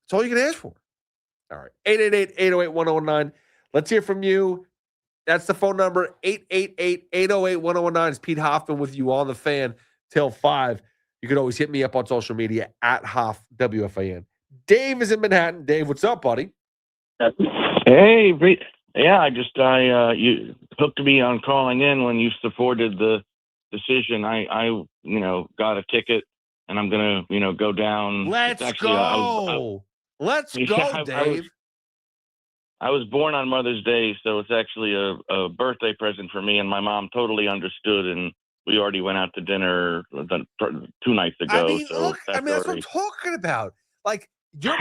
That's all you can ask for. All right. 888-808-1019. Let's hear from you. That's the phone number. 888-808-1019. It's Pete Hoffman with you on the Fan till 5. You can always hit me up on social media at Hoff WFAN. Dave is in Manhattan. Dave, what's up, buddy? Hey, yeah, you hooked me on calling in when you supported the decision. I got a ticket, and I'm gonna, go down. Let's go. Let's go, Dave. I was born on Mother's Day, so it's actually a birthday present for me, and my mom totally understood, and we already went out to dinner 2 nights ago. Look, that's what I'm talking about. Like, you're,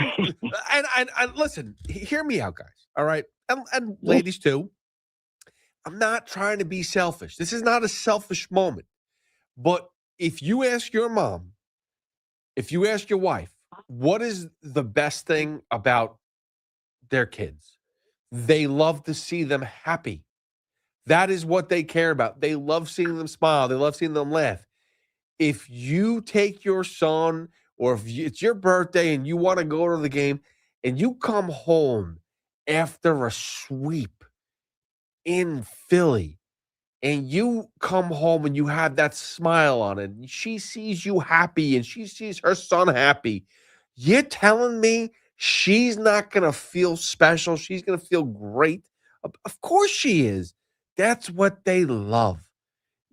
and listen, hear me out, guys. All right, and ladies too. I'm not trying to be selfish. This is not a selfish moment. But if you ask your mom, if you ask your wife, what is the best thing about their kids? They love to see them happy. That is what they care about. They love seeing them smile. They love seeing them laugh. If you take your son, or if it's your birthday and you want to go to the game and you come home after a sweep in Philly and you come home and you have that smile on it, and she sees you happy and she sees her son happy, you're telling me she's not going to feel special? She's going to feel great? Of course she is. That's what they love.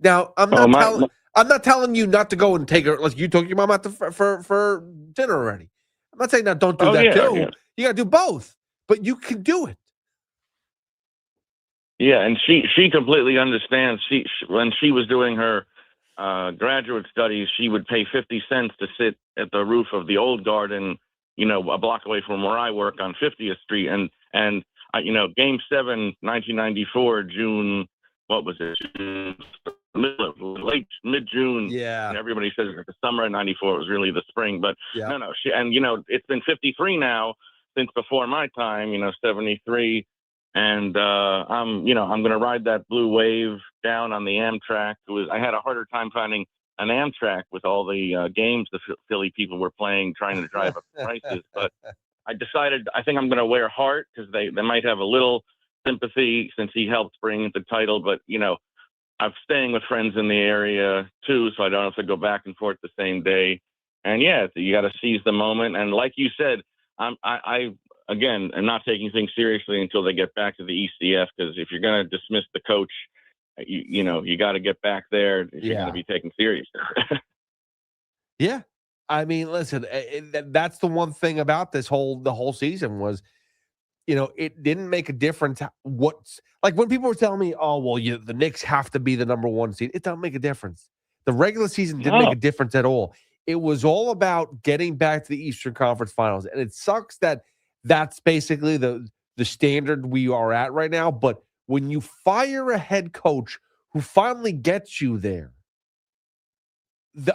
Now, I'm not telling you not to go and take her. Like you took your mom out for dinner already. I'm not saying now don't do that too. Yeah. You got to do both, but you can do it. Yeah, and she completely understands. When she was doing her graduate studies, she would pay 50 cents to sit at the roof of the old garden, a block away from where I work on 50th Street. And Game 7, 1994, June, what was it? Late mid-June. Yeah. And everybody says it's the summer of 94. It was really the spring. But yeah. No. It's been 53 now since before my time, 73. And I'm going to ride that blue wave down on the Amtrak. I had a harder time finding an Amtrak with all the games the Philly people were playing, trying to drive up the prices. But I decided I think I'm going to wear Hart because they might have a little sympathy since he helped bring the title. But I'm staying with friends in the area too, so I don't have to go back and forth the same day. And yeah, you got to seize the moment. And like you said, I'm not taking things seriously until they get back to the ECF, because if you're going to dismiss the coach, you got to get back there if you're going to be taken seriously. Yeah. I mean, listen, that's the one thing about the whole season was, it didn't make a difference. Like when people were telling me, oh, well, the Knicks have to be the number one seed. It doesn't make a difference. The regular season didn't make a difference at all. It was all about getting back to the Eastern Conference Finals. And it sucks that that's basically the standard we are at right now. But when you fire a head coach who finally gets you there,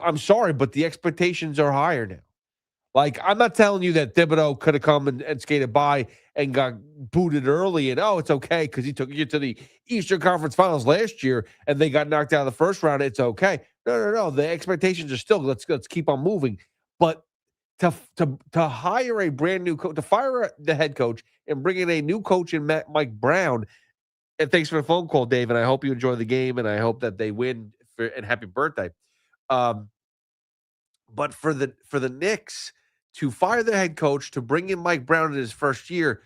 I'm sorry, but the expectations are higher now. Like, I'm not telling you that Thibodeau could have come and skated by and got booted early and, it's okay because he took you to the Eastern Conference Finals last year and they got knocked out of the first round. It's okay. No. The expectations are still, let's keep on moving. But to hire a brand new coach, to fire the head coach and bring in a new coach in Mike Brown, and thanks for the phone call, Dave, and I hope you enjoy the game and I hope that they win and happy birthday. But for the Knicks to fire the head coach, to bring in Mike Brown in his first year,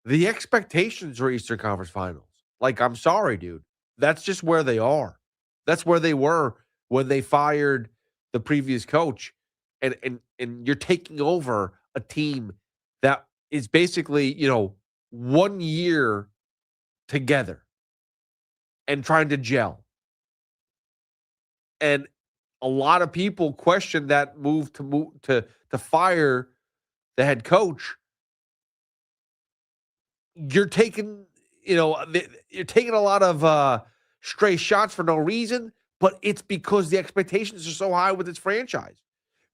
the expectations are Eastern Conference Finals. Like, I'm sorry, dude. That's just where they are. That's where they were when they fired the previous coach. And you're taking over a team that is basically, 1 year together and trying to gel. And a lot of people question that move to fire the head coach. You're taking, you're taking a lot of stray shots for no reason, but it's because the expectations are so high with its franchise.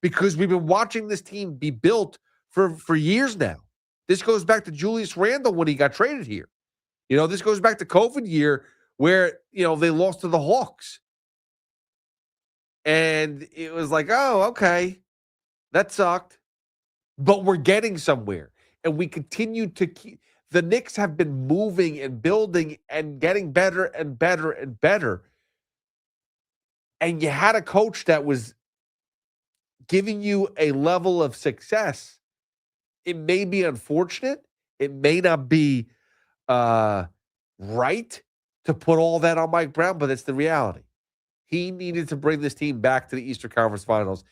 Because we've been watching this team be built for years now. This goes back to Julius Randle when he got traded here. This goes back to COVID year where, they lost to the Hawks. And it was like, oh, okay, that sucked. But we're getting somewhere. And we continue to keep – the Knicks have been moving and building and getting better and better and better. And you had a coach that was giving you a level of success. It may be unfortunate. It may not be right to put all that on Mike Brown, but it's the reality. He needed to bring this team back to the Eastern Conference Finals,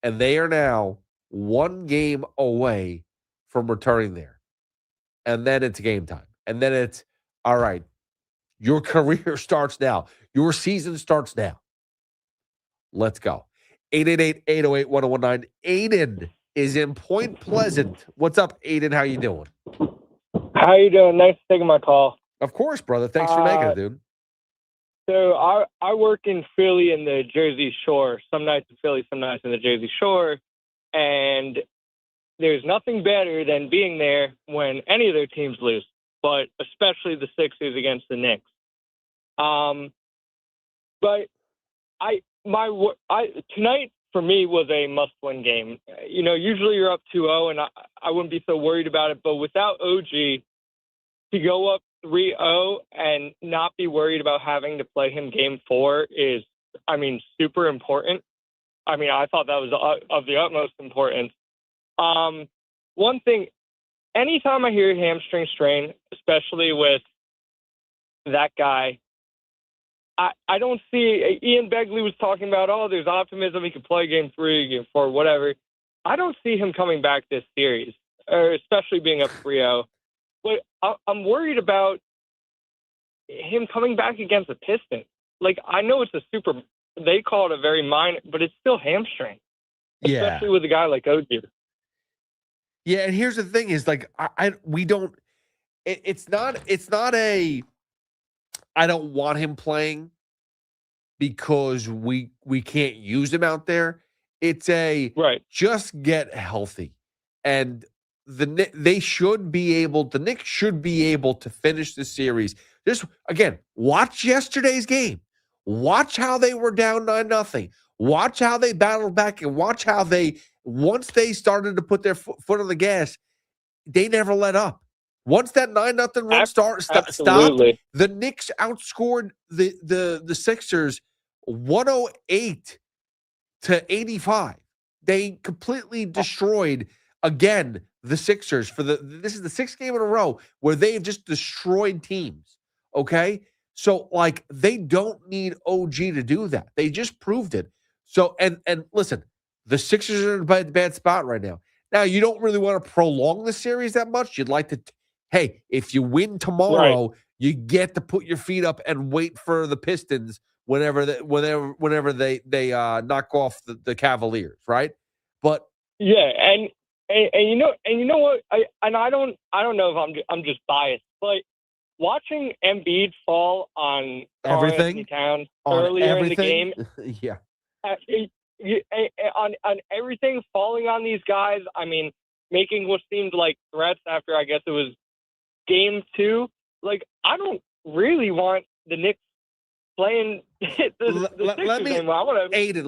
and they are now one game away from returning there. And then it's game time. And then it's, all right, your career starts now. Your season starts now. Let's go. 888-808-1019. Aiden is in Point Pleasant. What's up, Aiden? How you doing? How you doing? Nice for taking my call. Of course, brother. Thanks for making it, dude. So I work in Philly in the Jersey Shore. Some nights in Philly, some nights in the Jersey Shore. And there's nothing better than being there when any of their teams lose, but especially the Sixers against the Knicks. But tonight for me was a must-win game. Usually you're up 2-0, and I wouldn't be so worried about it. But without OG, to go up 3-0 and not be worried about having to play him game 4 is, super important. I thought that was of the utmost importance. One thing, anytime I hear hamstring strain, especially with that guy, I don't see. Ian Begley was talking about, there's optimism. He could play game 3, game 4, whatever. I don't see him coming back this series, or especially being up 3-0. But I'm worried about him coming back against the Pistons. Like, I know it's they call it a very minor, but it's still hamstring. Yeah. Especially with a guy like OG. Yeah, and here's the thing is, like, we don't – it's not a – I don't want him playing because we can't use him out there. It's a just get healthy. And the Knicks should be able to finish the series. Just, again, watch yesterday's game. Watch how they were down 9-0. Watch how they battled back, and watch how once they started to put their foot on the gas, they never let up. Once that 9-0 run stopped, the Knicks outscored the Sixers 108-85. They completely destroyed, again, the Sixers this is the 6th game in a row where they've just destroyed teams. Okay? So, like, they don't need OG to do that. They just proved it. So, and listen, the Sixers are in a bad spot right now. Now, you don't really want to prolong the series that much. You'd like to, hey, if you win tomorrow, you get to put your feet up and wait for the Pistons whenever they knock off the Cavaliers, right? But yeah, and you know what? I don't know if I'm just biased, but watching Embiid fall on everything Towns earlier in the game, yeah. On everything falling on these guys, making what seemed like threats after, I guess it was game 2. Like, I don't really want the Knicks playing the Sixers anymore. I want to Aiden,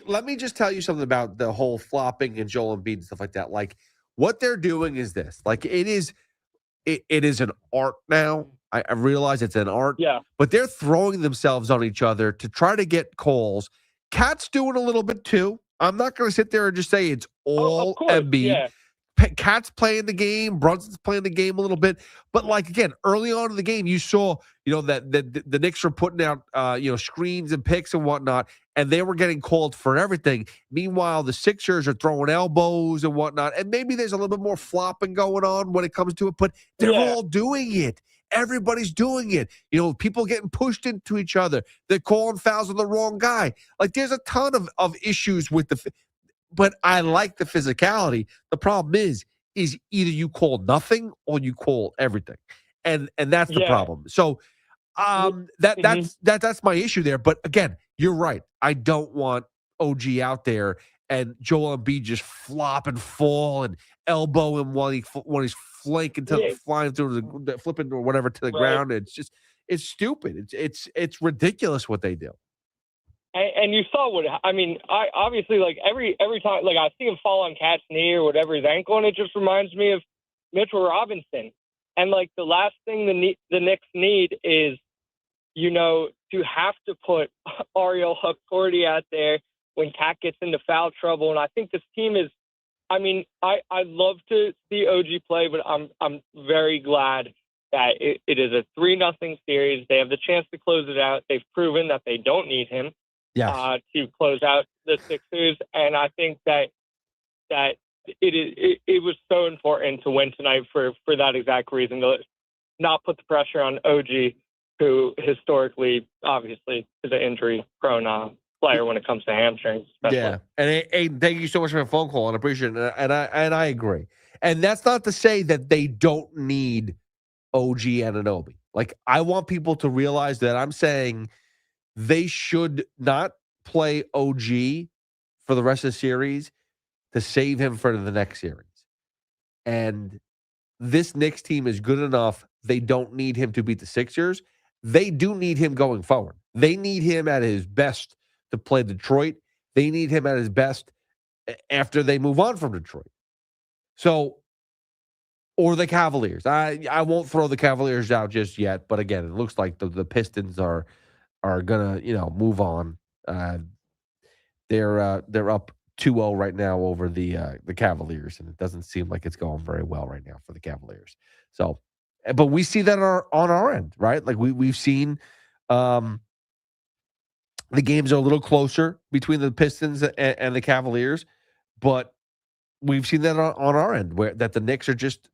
let me just tell you something about the whole flopping and Joel Embiid and stuff like that. Like, what they're doing is this. Like, it is an art now. I realize it's an art. Yeah. But they're throwing themselves on each other to try to get calls. Cat's doing a little bit too. I'm not going to sit there and just say it's all Embiid. Yeah. Cat's playing the game. Brunson's playing the game a little bit. But, like, again, early on in the game, you saw, that the Knicks were putting out, screens and picks and whatnot, and they were getting called for everything. Meanwhile, the Sixers are throwing elbows and whatnot, and maybe there's a little bit more flopping going on when it comes to it, but they're all doing it. Everybody's doing it. People getting pushed into each other. They're calling fouls on the wrong guy. Like, there's a ton of issues with but I like the physicality. The problem is either you call nothing or you call everything. And that's the problem. So that's my issue there. But again, you're right. I don't want OG out there and Joel Embiid just flop and fall and elbow him while he's flanking flying through flipping or whatever to the ground. It's stupid. It's ridiculous what they do. And you saw I obviously, like, every time, like, I see him fall on Cat's knee or whatever, his ankle, and it just reminds me of Mitchell Robinson. And, like, the last thing the Knicks need is, to have to put Ariel Hukporti out there when Cat gets into foul trouble. And I think this team is, I love to see OG play, but I'm very glad that it is a 3-0 series. They have the chance to close it out. They've proven that they don't need him. Yes. To close out the Sixers, and I think that it was so important to win tonight for that exact reason, to not put the pressure on OG, who historically, obviously, is an injury-prone player when it comes to hamstrings. Especially. Yeah, and thank you so much for the phone call, and I appreciate it, and I agree. And that's not to say that they don't need OG Anunoby. Like, I want people to realize that I'm saying they should not play OG for the rest of the series to save him for the next series. And this Knicks team is good enough. They don't need him to beat the Sixers. They do need him going forward. They need him at his best to play Detroit. They need him at his best after they move on from Detroit. So or the Cavaliers. I won't throw the Cavaliers out just yet, but again, it looks like the Pistons are gonna move on. They're up 2-0 right now over the Cavaliers, and it doesn't seem like it's going very well right now for the Cavaliers. So, but we see that on our end, right? Like we've seen the games are a little closer between the Pistons and the Cavaliers, but we've seen that on our end where that the Knicks are just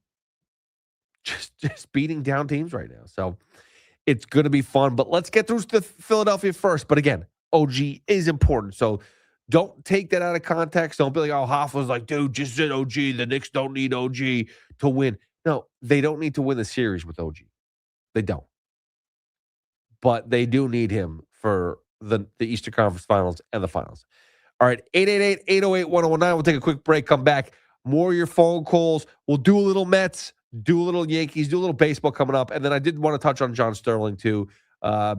beating down teams right now. So it's going to be fun, but let's get through to Philadelphia first. But again, OG is important. So don't take that out of context. Don't be like, oh, Hoffman's like, dude, just said OG. The Knicks don't need OG to win. No, they don't need to win the series with OG. They don't. But they do need him for the Eastern Conference Finals and the Finals. All right, 888-808-1019. We'll take a quick break, come back. More of your phone calls. We'll do a little Mets, do a little Yankees, do a little baseball coming up. And then I did want to touch on John Sterling, too,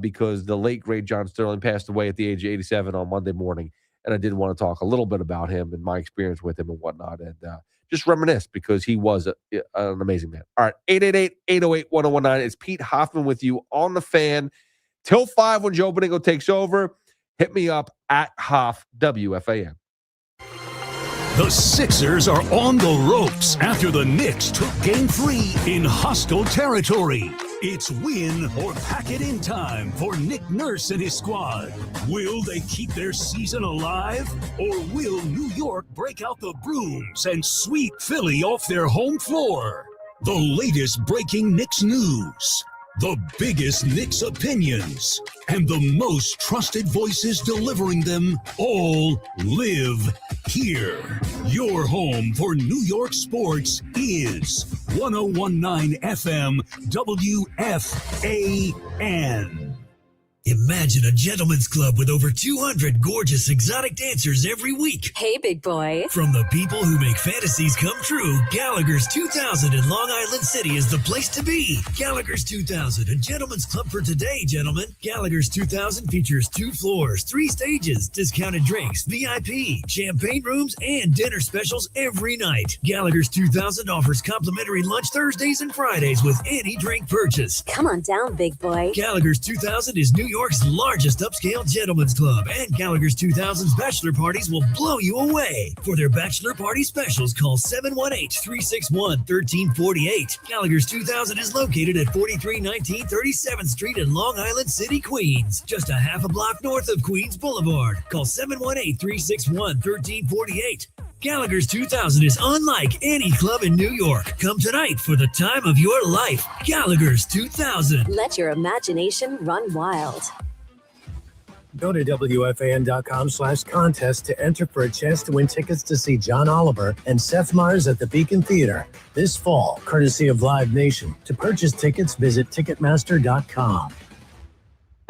because the late, great John Sterling passed away at the age of 87 on Monday morning. And I did want to talk a little bit about him and my experience with him and whatnot. And just reminisce because he was an amazing man. All right, 888-808-1019. It's Pete Hoffman with you on the Fan till 5 when Joe Beningo takes over. Hit me up at Hoff WFAN. The Sixers are on the ropes after the Knicks took Game 3 in hostile territory. It's win or pack it in time for Nick Nurse and his squad. Will they keep their season alive? Or will New York break out the brooms and sweep Philly off their home floor? The latest breaking Knicks news. The biggest Knicks opinions and the most trusted voices delivering them all live here. Your home for New York sports is 101.9 FM WFAN. Imagine a gentleman's club with over 200 gorgeous exotic dancers every week. Hey, big boy. From the people who make fantasies come true, Gallagher's 2000 in Long Island City is the place to be. Gallagher's 2000, a gentleman's club for today, gentlemen. Gallagher's 2000 features 2 floors, 3 stages, discounted drinks, VIP, champagne rooms, and dinner specials every night. Gallagher's 2000 offers complimentary lunch Thursdays and Fridays with any drink purchase. Come on down, big boy. Gallagher's 2000 is New York's largest upscale gentleman's club, and Gallagher's 2000's bachelor parties will blow you away. For their bachelor party specials, call 718-361-1348. Gallagher's 2000 is located at 4319 37th Street in Long Island City, Queens, just a half a block north of Queens Boulevard. Call 718-361-1348. Gallagher's 2000 is unlike any club in New York. Come tonight for the time of your life. Gallagher's 2000. Let your imagination run wild. Go to WFAN.com/contest to enter for a chance to win tickets to see John Oliver and Seth Meyers at the Beacon Theater this fall, courtesy of Live Nation. To purchase tickets, visit Ticketmaster.com.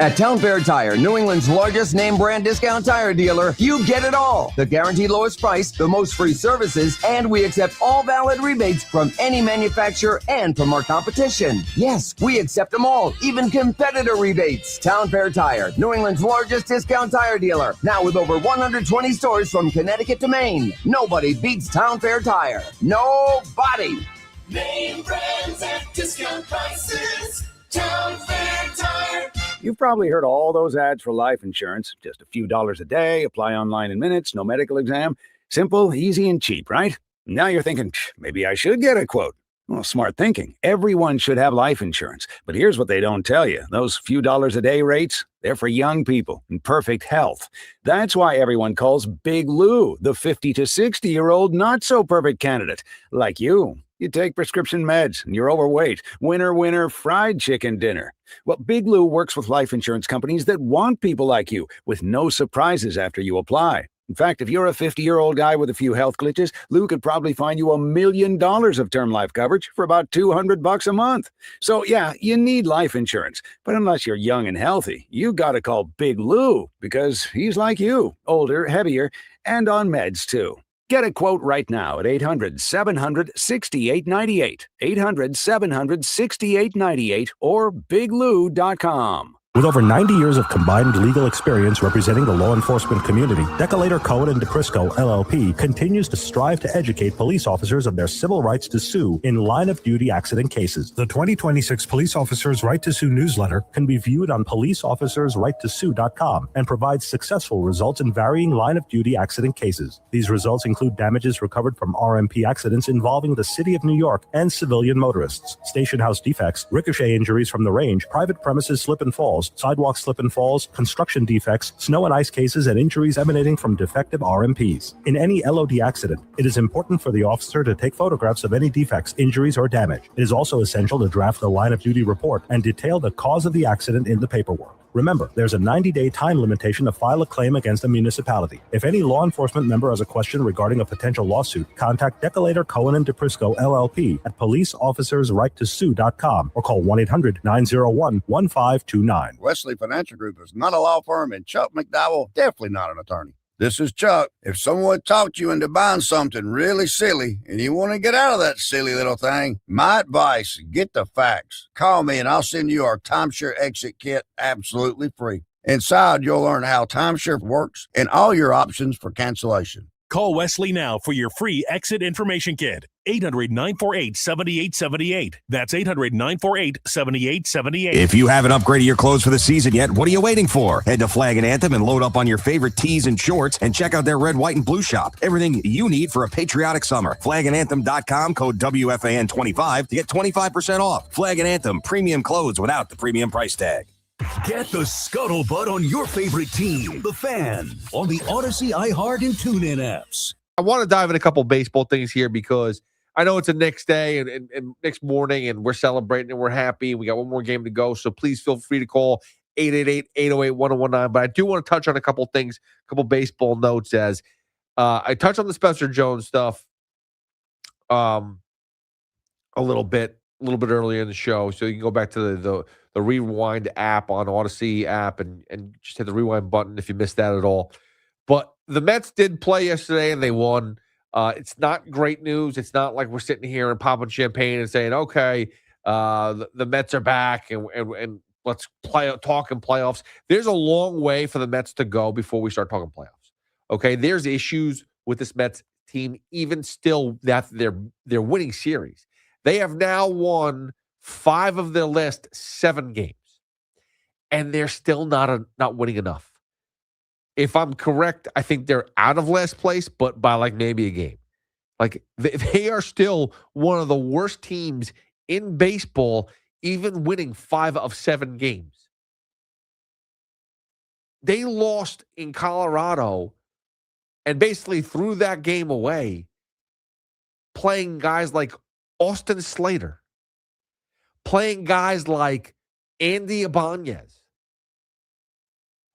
At Town Fair Tire, New England's largest name brand discount tire dealer, you get it all. The guaranteed lowest price, the most free services, and we accept all valid rebates from any manufacturer and from our competition. Yes, we accept them all, even competitor rebates. Town Fair Tire, New England's largest discount tire dealer, now with over 120 stores from Connecticut to Maine. Nobody beats Town Fair Tire. Nobody. Name brands at discount prices. Town Fair Tire. You've probably heard all those ads for life insurance. Just a few dollars a day, apply online in minutes, no medical exam. Simple, easy, and cheap, right? Now you're thinking, maybe I should get a quote. Well, smart thinking. Everyone should have life insurance. But here's what they don't tell you. Those few dollars a day rates, they're for young people in perfect health. That's why everyone calls Big Lou the 50 to 60-year-old not-so-perfect candidate. Like you. You take prescription meds and you're overweight. Winner, winner, fried chicken dinner. Well, Big Lou works with life insurance companies that want people like you with no surprises after you apply. In fact, if you're a 50-year-old guy with a few health glitches, Lou could probably find you $1 million of term life coverage for about $200 a month. So yeah, you need life insurance. But unless you're young and healthy, you gotta call Big Lou because he's like you, older, heavier, and on meds too. Get a quote right now at 800-700-6898, 800-700-6898, or biglou.com. With over 90 years of combined legal experience representing the law enforcement community, Decolator Cohen and DePrisco LLP continues to strive to educate police officers of their civil rights to sue in line-of-duty accident cases. The 2026 Police Officers' Right to Sue newsletter can be viewed on policeofficersrighttosue.com and provides successful results in varying line-of-duty accident cases. These results include damages recovered from RMP accidents involving the City of New York and civilian motorists, station house defects, ricochet injuries from the range, private premises slip and falls, sidewalk slip and falls, construction defects, snow and ice cases, and injuries emanating from defective RMPs. In any LOD accident, it is important for the officer to take photographs of any defects, injuries, or damage. It is also essential to draft the line-of-duty report and detail the cause of the accident in the paperwork. Remember, there's a 90-day time limitation to file a claim against a municipality. If any law enforcement member has a question regarding a potential lawsuit, contact Decolator Cohen and DePrisco LLP at policeofficersrighttosue.com or call 1-800-901-1529. Wesley Financial Group is not a law firm, and Chuck McDowell definitely not an attorney. This is Chuck. If someone talked you into buying something really silly and you want to get out of that silly little thing, my advice, get the facts. Call me and I'll send you our Timeshare exit kit absolutely free. Inside, you'll learn how Timeshare works and all your options for cancellation. Call Wesley now for your free exit information kit. 800-948-7878. That's 800-948-7878. If you haven't upgraded your clothes for the season yet, what are you waiting for? Head to Flag and Anthem and load up on your favorite tees and shorts and check out their red, white, and blue shop. Everything you need for a patriotic summer. Flagandanthem.com, code WFAN25 to get 25% off. Flag and Anthem, premium clothes without the premium price tag. Get the scuttlebutt on your favorite team, the Fan, on the Odyssey, iHeart, and TuneIn apps. I want to dive in a couple baseball things here because I know it's a Knicks day and next morning, and we're celebrating and we're happy. We got one more game to go, so please feel free to call 888-808-1019. But I do want to touch on a couple things, a couple baseball notes as I touched on the Spencer Jones stuff a little bit earlier in the show, so you can go back to the Rewind app on Odyssey app and just hit the rewind button if you missed that at all. But the Mets did play yesterday and they won. It's not great news. It's not like we're sitting here and popping champagne and saying, okay, the Mets are back and let's talking playoffs. There's a long way for the Mets to go before we start talking playoffs. Okay, there's issues with this Mets team, even still that they're winning series. They have now won 5 of their last 7 games, and they're still not winning enough. If I'm correct, I think they're out of last place, but by like maybe a game. Like they are still one of the worst teams in baseball, even winning 5 of 7 games. They lost in Colorado and basically threw that game away, playing guys like Austin Slater, playing guys like Andy Ibanez,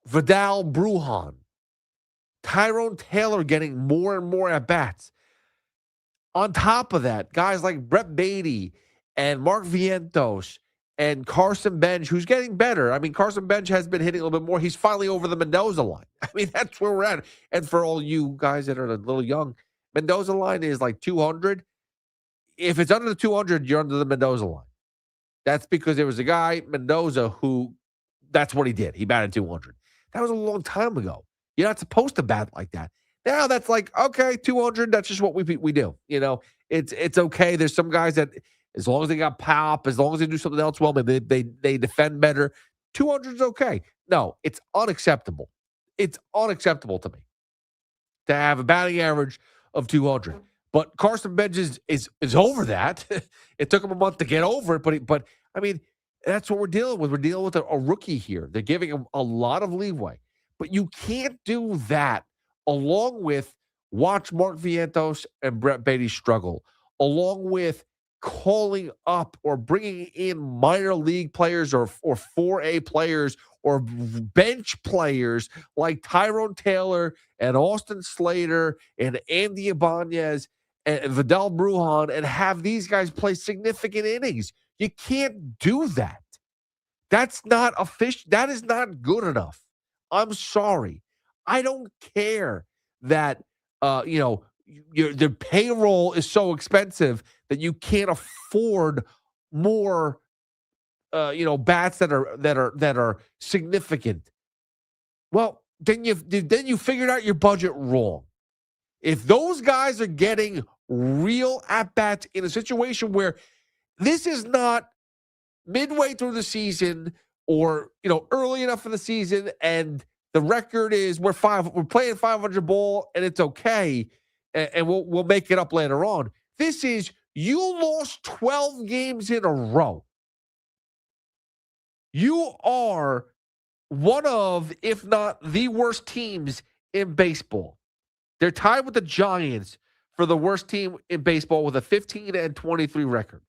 Vidal Brujan, Tyrone Taylor getting more and more at-bats. On top of that, guys like Brett Beatty and Mark Vientos and Carson Bench, who's getting better. I mean, Carson Bench has been hitting a little bit more. He's finally over the Mendoza line. I mean, that's where we're at. And for all you guys that are a little young, Mendoza line is like 200. If it's under the 200, you're under the Mendoza line. That's because there was a guy, Mendoza, who that's what he did. He batted 200. That was a long time ago. You're not supposed to bat like that. Now that's like, okay, 200, that's just what we do. You know, it's okay. There's some guys that as long as they got pop, as long as they do something else well, maybe they defend better, 200 is okay. No, it's unacceptable. It's unacceptable to me to have a batting average of 200. But Carson Bench is over that. It took him a month to get over it, but I mean, that's what we're dealing with. We're dealing with a rookie here. They're giving him a lot of leeway. But you can't do that along with watch Mark Vientos and Brett Beatty struggle, along with calling up or bringing in minor league players or 4A players or bench players like Tyrone Taylor and Austin Slater and Andy Ibanez and Vidal Brujan and have these guys play significant innings. You can't do that. That's not official. That is not good enough. I'm sorry. I don't care that the payroll is so expensive that you can't afford more bats that are significant. Well, then you figured out your budget wrong. If those guys are getting real at-bats in a situation where this is not midway through the season or, early enough in the season and the record is we're playing 500 ball and it's okay and we'll make it up later on. This is you lost 12 games in a row. You are one of, if not the worst teams in baseball. They're tied with the Giants for the worst team in baseball with a 15-23 record.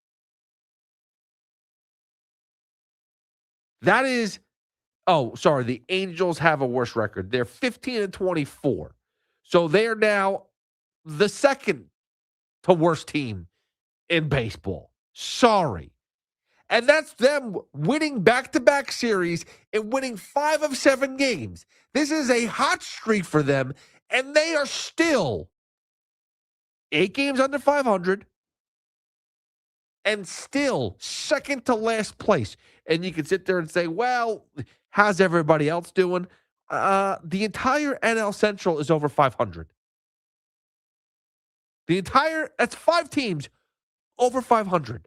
That is, the Angels have a worse record. They're 15-24. So they are now the second to worst team in baseball. Sorry. And that's them winning back-to-back series and winning 5 of 7 games. This is a hot streak for them, and they are still 8 games under 500 and still second to last place. And you can sit there and say, well, how's everybody else doing? The entire NL Central is over 500. That's 5 teams over 500.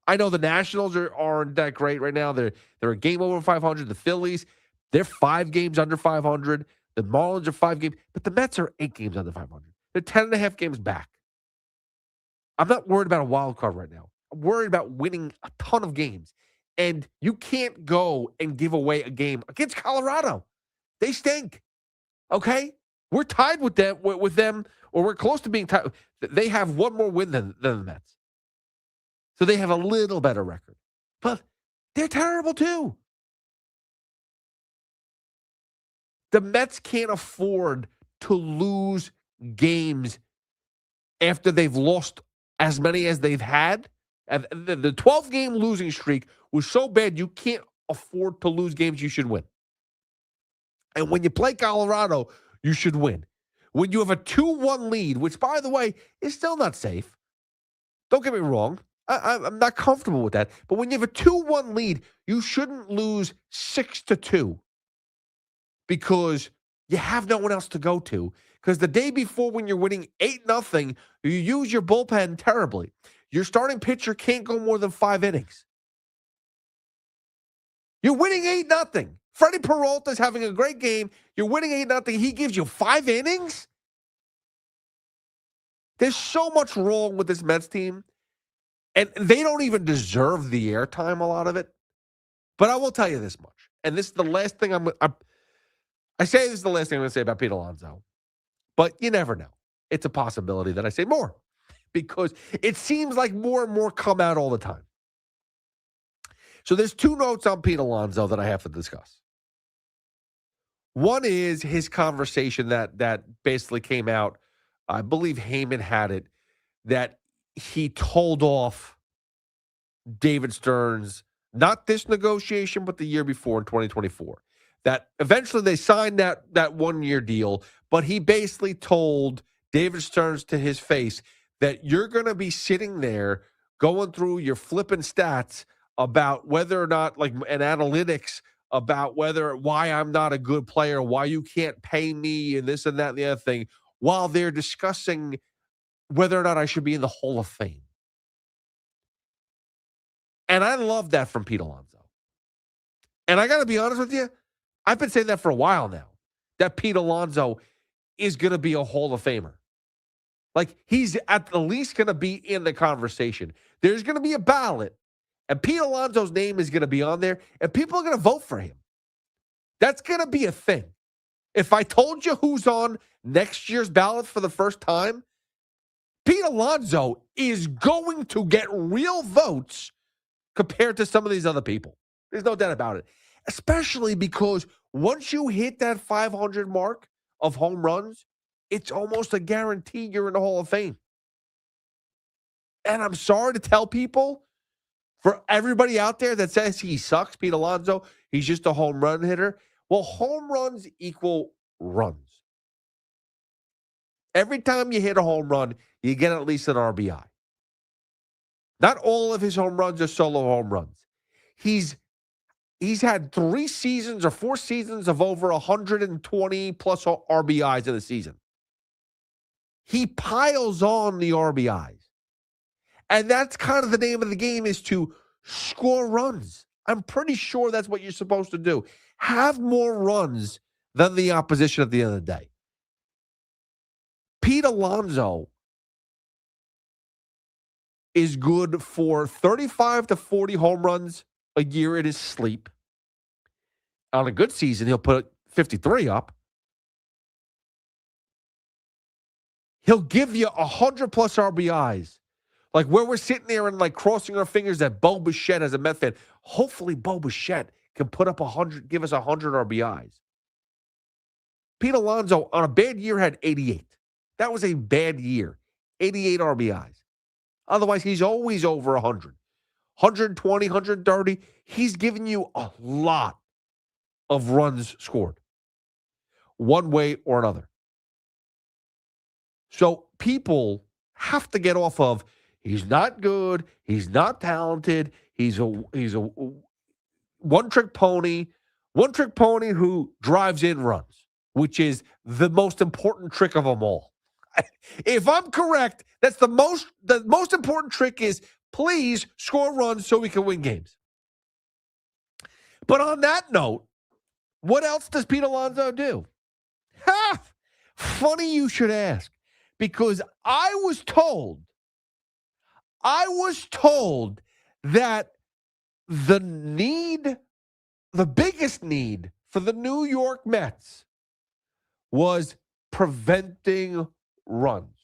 I know the Nationals aren't that great right now. They're a game over 500. The Phillies, they're 5 games under 500. The Marlins are 5 games, but the Mets are 8 games under 500. They're 10.5 games back. I'm not worried about a wild card right now. I'm worried about winning a ton of games. And you can't go and give away a game against Colorado. They stink. Okay? We're tied with them, or we're close to being tied. They have one more win than the Mets. So they have a little better record. But they're terrible too. The Mets can't afford to lose games after they've lost as many as they've had. And the 12-game losing streak was so bad you can't afford to lose games you should win. And when you play Colorado, you should win. When you have a 2-1 lead, which, by the way, is still not safe. Don't get me wrong. I'm not comfortable with that. But when you have a 2-1 lead, you shouldn't lose 6-2 because you have no one else to go to. Because the day before when you're winning 8-0, you use your bullpen terribly. Your starting pitcher can't go more than 5 innings. You're winning 8-0. Freddie Peralta's having a great game. You're winning 8-0. He gives you 5 innings? There's so much wrong with this Mets team. And they don't even deserve the airtime, a lot of it. But I will tell you this much. And this is the last thing I say this is the last thing I'm going to say about Pete Alonso. But you never know. It's a possibility that I say more. Because it seems like more and more come out all the time. So there's 2 notes on Pete Alonso that I have to discuss. One is his conversation that basically came out. I believe Heyman had it. That he told off David Stearns, not this negotiation, but the year before in 2024. That eventually they signed that 1-year deal, but he basically told David Stearns to his face that you're going to be sitting there going through your flipping stats about whether or not, like, and analytics about why I'm not a good player, why you can't pay me, and this and that and the other thing, while they're discussing whether or not I should be in the Hall of Fame. And I love that from Pete Alonso. And I got to be honest with you, I've been saying that for a while now, that Pete Alonso is going to be a Hall of Famer. Like, he's at the least going to be in the conversation. There's going to be a ballot, and Pete Alonso's name is going to be on there, and people are going to vote for him. That's going to be a thing. If I told you who's on next year's ballot for the first time, Pete Alonso is going to get real votes compared to some of these other people. There's no doubt about it. Especially because once you hit that 500 mark of home runs, it's almost a guarantee you're in the Hall of Fame. And I'm sorry to tell people, for everybody out there that says he sucks, Pete Alonso, he's just a home run hitter. Well, home runs equal runs. Every time you hit a home run, you get at least an RBI. Not all of his home runs are solo home runs. He's had 3 seasons or 4 seasons of over 120 plus RBIs in a season. He piles on the RBIs. And that's kind of the name of the game, is to score runs. I'm pretty sure that's what you're supposed to do. Have more runs than the opposition at the end of the day. Pete Alonso is good for 35 to 40 home runs a year in his sleep. On a good season, he'll put 53 up. He'll give you 100 plus RBIs. Like where we're sitting there and like crossing our fingers that Bo Bichette as a Met fan. Hopefully Bo Bichette can put up 100, give us 100 RBIs. Pete Alonso on a bad year had 88. That was a bad year. 88 RBIs. Otherwise, he's always over 100. 120, 130. He's giving you a lot of runs scored, one way or another. So people have to get off of, he's not good, he's not talented, he's a one-trick pony who drives in runs, which is the most important trick of them all. If I'm correct, that's the most important trick is please score runs so we can win games. But on that note, what else does Pete Alonso do? Ha! Funny you should ask, because I was told that the biggest need for the New York Mets was preventing runs,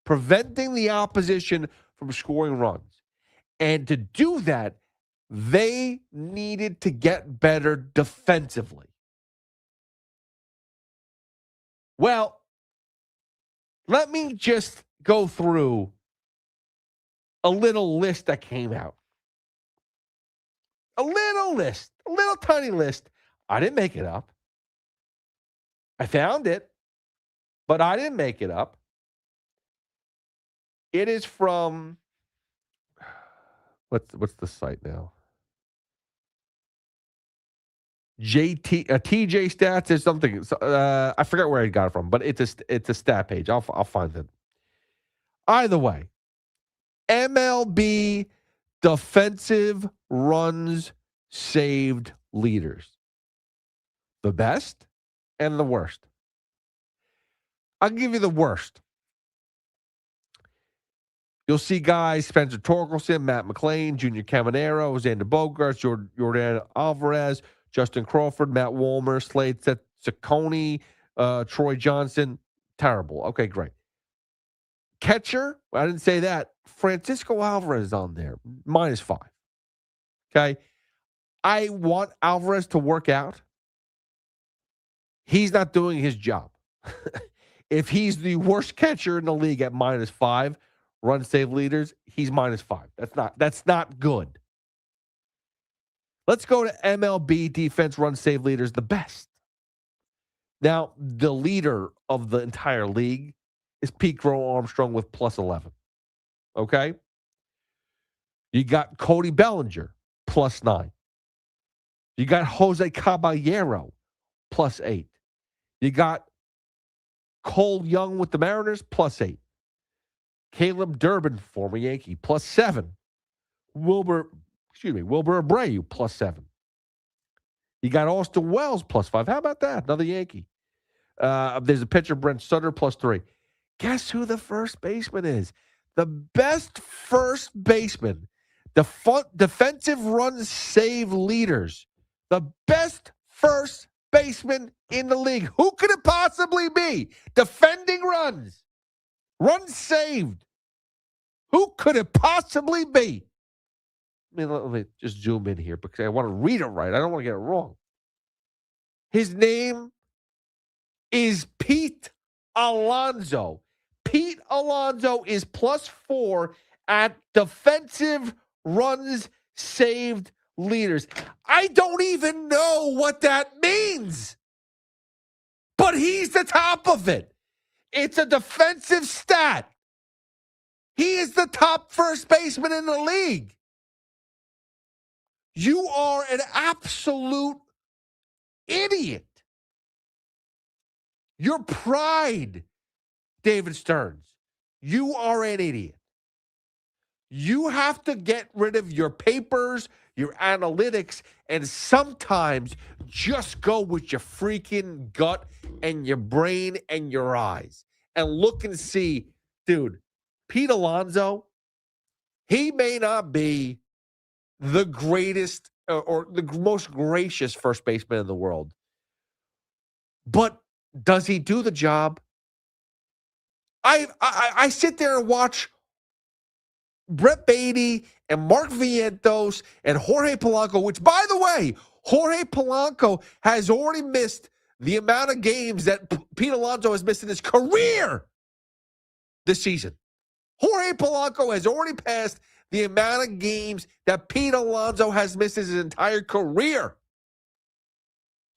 preventing the opposition from scoring runs. And to do that, they needed to get better defensively. Well, let me just go through a little list that came out. A little tiny list. I didn't make it up. I found it, but I didn't make it up. It is from, what's the site now? TJ Stats or something. I forget where I got it from, but it's a stat page. I'll find it. Either way, MLB defensive runs saved leaders. The best and the worst. I'll give you the worst. You'll see guys, Spencer Torkelson, Matt McClain, Junior Caminero, Xander Bogaerts, Jordan Alvarez, Justin Crawford, Matt Walmer, Slade Ciccone, Troy Johnson. Terrible. Okay, great. Catcher, I didn't say that. Francisco Alvarez is on there, -5. Okay. I want Alvarez to work out. He's not doing his job. If he's the worst catcher in the league at -5, run save leaders, he's -5. That's not good. Let's go to MLB defense run save leaders, the best. Now, the leader of the entire league is Pete Crow Armstrong with +11. Okay? You got Cody Bellinger, +9. You got Jose Caballero, +8. You got Cole Young with the Mariners, +8. Caleb Durbin, former Yankee, +7. Wilbur Abreu, +7. You got Austin Wells, +5. How about that? Another Yankee. There's a pitcher, Brent Sutter, +3. Guess who the first baseman is? The best first baseman. Defensive runs save leaders. The best first baseman in the league. Who could it possibly be? Defending runs. Runs saved. Who could it possibly be? Let me just zoom in here because I want to read it right. I don't want to get it wrong. His name is Pete Alonso. Pete Alonso is +4 at defensive runs saved leaders. I don't even know what that means. But he's the top of it. It's a defensive stat. He is the top first baseman in the league. You are an absolute idiot. Your pride, David Stearns. You are an idiot. You have to get rid of your papers, your analytics, and sometimes just go with your freaking gut and your brain and your eyes and look and see, dude, Pete Alonso, he may not be the greatest or the most gracious first baseman in the world, but does he do the job? I sit there and watch Brett Beatty and Mark Vientos and Jorge Polanco, which, by the way, Jorge Polanco has already missed the amount of games that Pete Alonso has missed in his career this season. Jorge Polanco has already passed the amount of games that Pete Alonso has missed his entire career.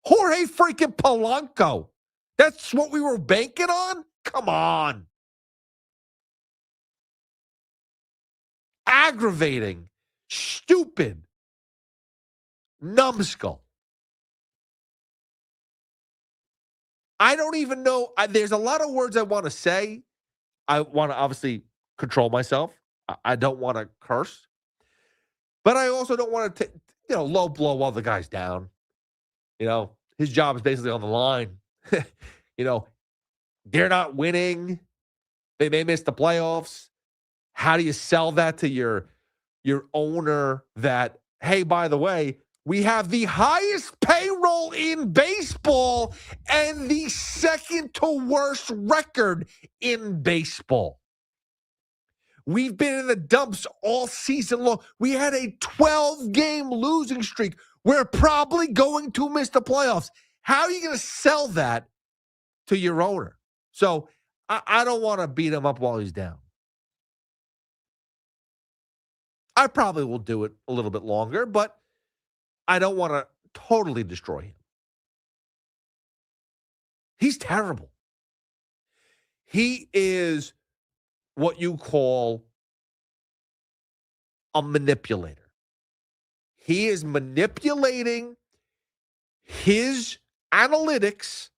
Jorge freaking Polanco. That's what we were banking on? Come on. Aggravating, stupid, numbskull. I don't even know. There's a lot of words I want to say. I want to obviously control myself. I don't want to curse. But I also don't want to, low blow all the guys down. His job is basically on the line. They're not winning. They may miss the playoffs. How do you sell that to your owner that, hey, by the way, we have the highest payroll in baseball and the second to worst record in baseball? We've been in the dumps all season long. We had a 12-game losing streak. We're probably going to miss the playoffs. How are you going to sell that to your owner? So I don't want to beat him up while he's down. I probably will do it a little bit longer, but I don't want to totally destroy him. He's terrible. He is what you call a manipulator. He is manipulating his analytics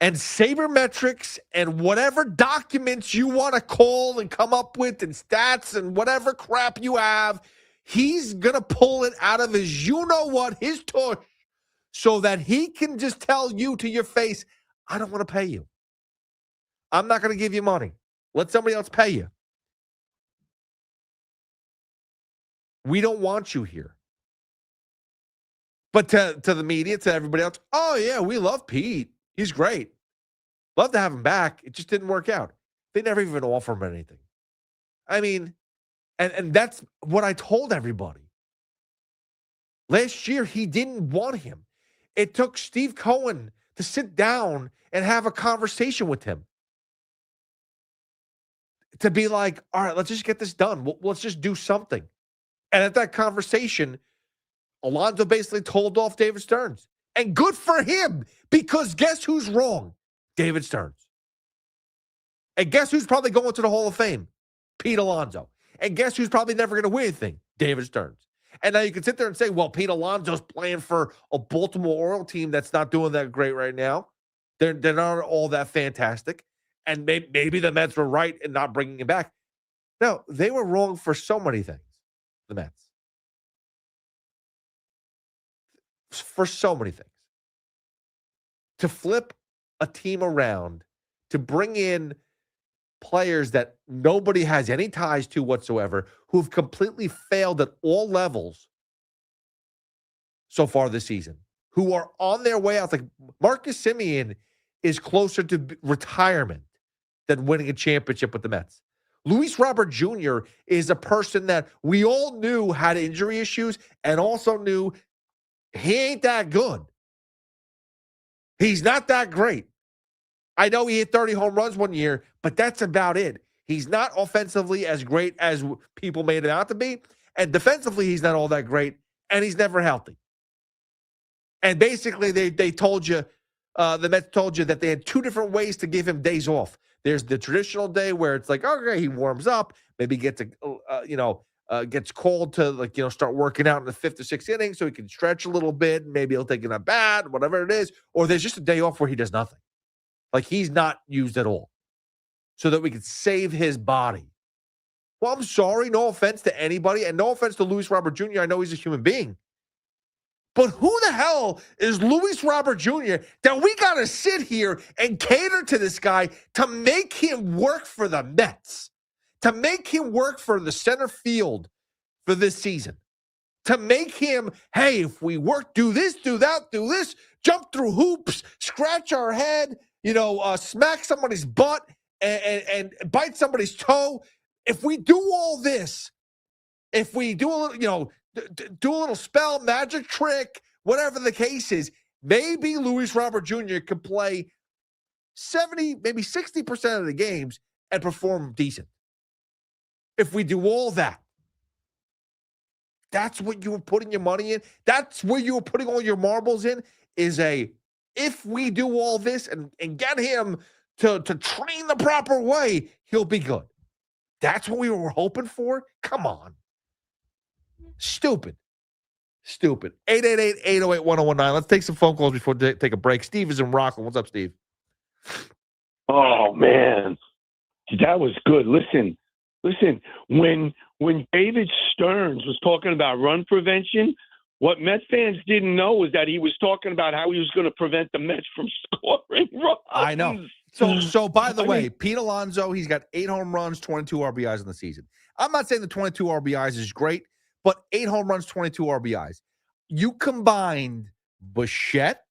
and sabermetrics and whatever documents you want to call and come up with and stats and whatever crap you have. He's going to pull it out of his you-know-what, his tush, so that he can just tell you to your face, I don't want to pay you. I'm not going to give you money. Let somebody else pay you. We don't want you here. But to the media, to everybody else, oh, yeah, we love Pete. He's great. Love to have him back. It just didn't work out. They never even offer him anything. I mean, and that's what I told everybody. Last year, he didn't want him. It took Steve Cohen to sit down and have a conversation with him. To be like, all right, let's just get this done. Let's just do something. And at that conversation, Alonso basically told off David Stearns. And good for him, because guess who's wrong? David Stearns. And guess who's probably going to the Hall of Fame? Pete Alonso. And guess who's probably never going to win anything? David Stearns. And now you can sit there and say, well, Pete Alonso's playing for a Baltimore Orioles team that's not doing that great right now. They're not all that fantastic. And maybe the Mets were right in not bringing him back. No, they were wrong for so many things, the Mets. For so many things. To flip a team around, to bring in players that nobody has any ties to whatsoever, who've completely failed at all levels so far this season, who are on their way out. Like Marcus Semien is closer to retirement than winning a championship with the Mets. Luis Robert Jr. is a person that we all knew had injury issues and also knew he ain't that good. He's not that great. I know he hit 30 home runs one year, but that's about it. He's not offensively as great as people made him out to be. And defensively, he's not all that great. And he's never healthy. And basically, they told you, the Mets told you that they had two different ways to give him days off. There's the traditional day where it's like, okay, he warms up, maybe gets gets called to start working out in the 5th or 6th inning so he can stretch a little bit. Maybe he'll take it at bat, whatever it is. Or there's just a day off where he does nothing. Like he's not used at all. So that we can save his body. Well, I'm sorry. No offense to anybody. And no offense to Luis Robert Jr. I know he's a human being. But who the hell is Luis Robert Jr. that we got to sit here and cater to this guy to make him work for the Mets? To make him work for the center field for this season. To make him, hey, if we work, do this, do that, do this, jump through hoops, scratch our head, smack somebody's butt and bite somebody's toe. If we do all this, if we do a little, do a little spell, magic trick, whatever the case is, maybe Luis Robert Jr. could play 70, maybe 60% of the games and perform decent. If we do all that, that's what you were putting your money in. That's where you were putting all your marbles in, if we do all this and get him to train the proper way, he'll be good. That's what we were hoping for? Come on. Stupid. 888-808-1019. Let's take some phone calls before we take a break. Steve is in Rockland. What's up, Steve? Oh, man. That was good. Listen, when David Stearns was talking about run prevention, what Mets fans didn't know was that he was talking about how he was going to prevent the Mets from scoring runs. I know. So by the way, Pete Alonso, he's got 8 home runs, 22 RBIs in the season. I'm not saying the 22 RBIs is great, but 8 home runs, 22 RBIs. You combined Bichette,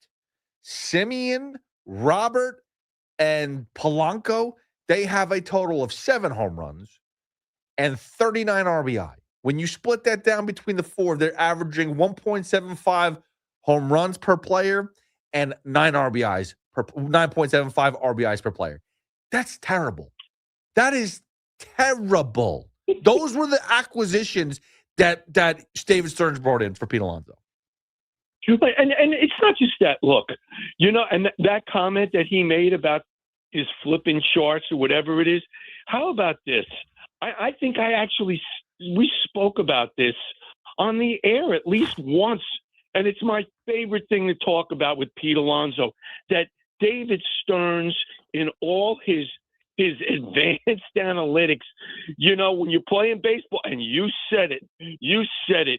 Simeon, Robert, and Polanco, they have a total of 7 home runs and 39 RBI. When you split that down between the 4, they're averaging 1.75 home runs per player and 9.75 RBIs per player. That's terrible. That is terrible. Those were the acquisitions that David Stearns brought in for Pete Alonso. And it's not just that. Look, and that comment that he made about his flipping charts or whatever it is, how about this? I think we spoke about this on the air at least once, and it's my favorite thing to talk about with Pete Alonso, that David Stearns, in all his advanced analytics, when you're playing baseball, and you said it.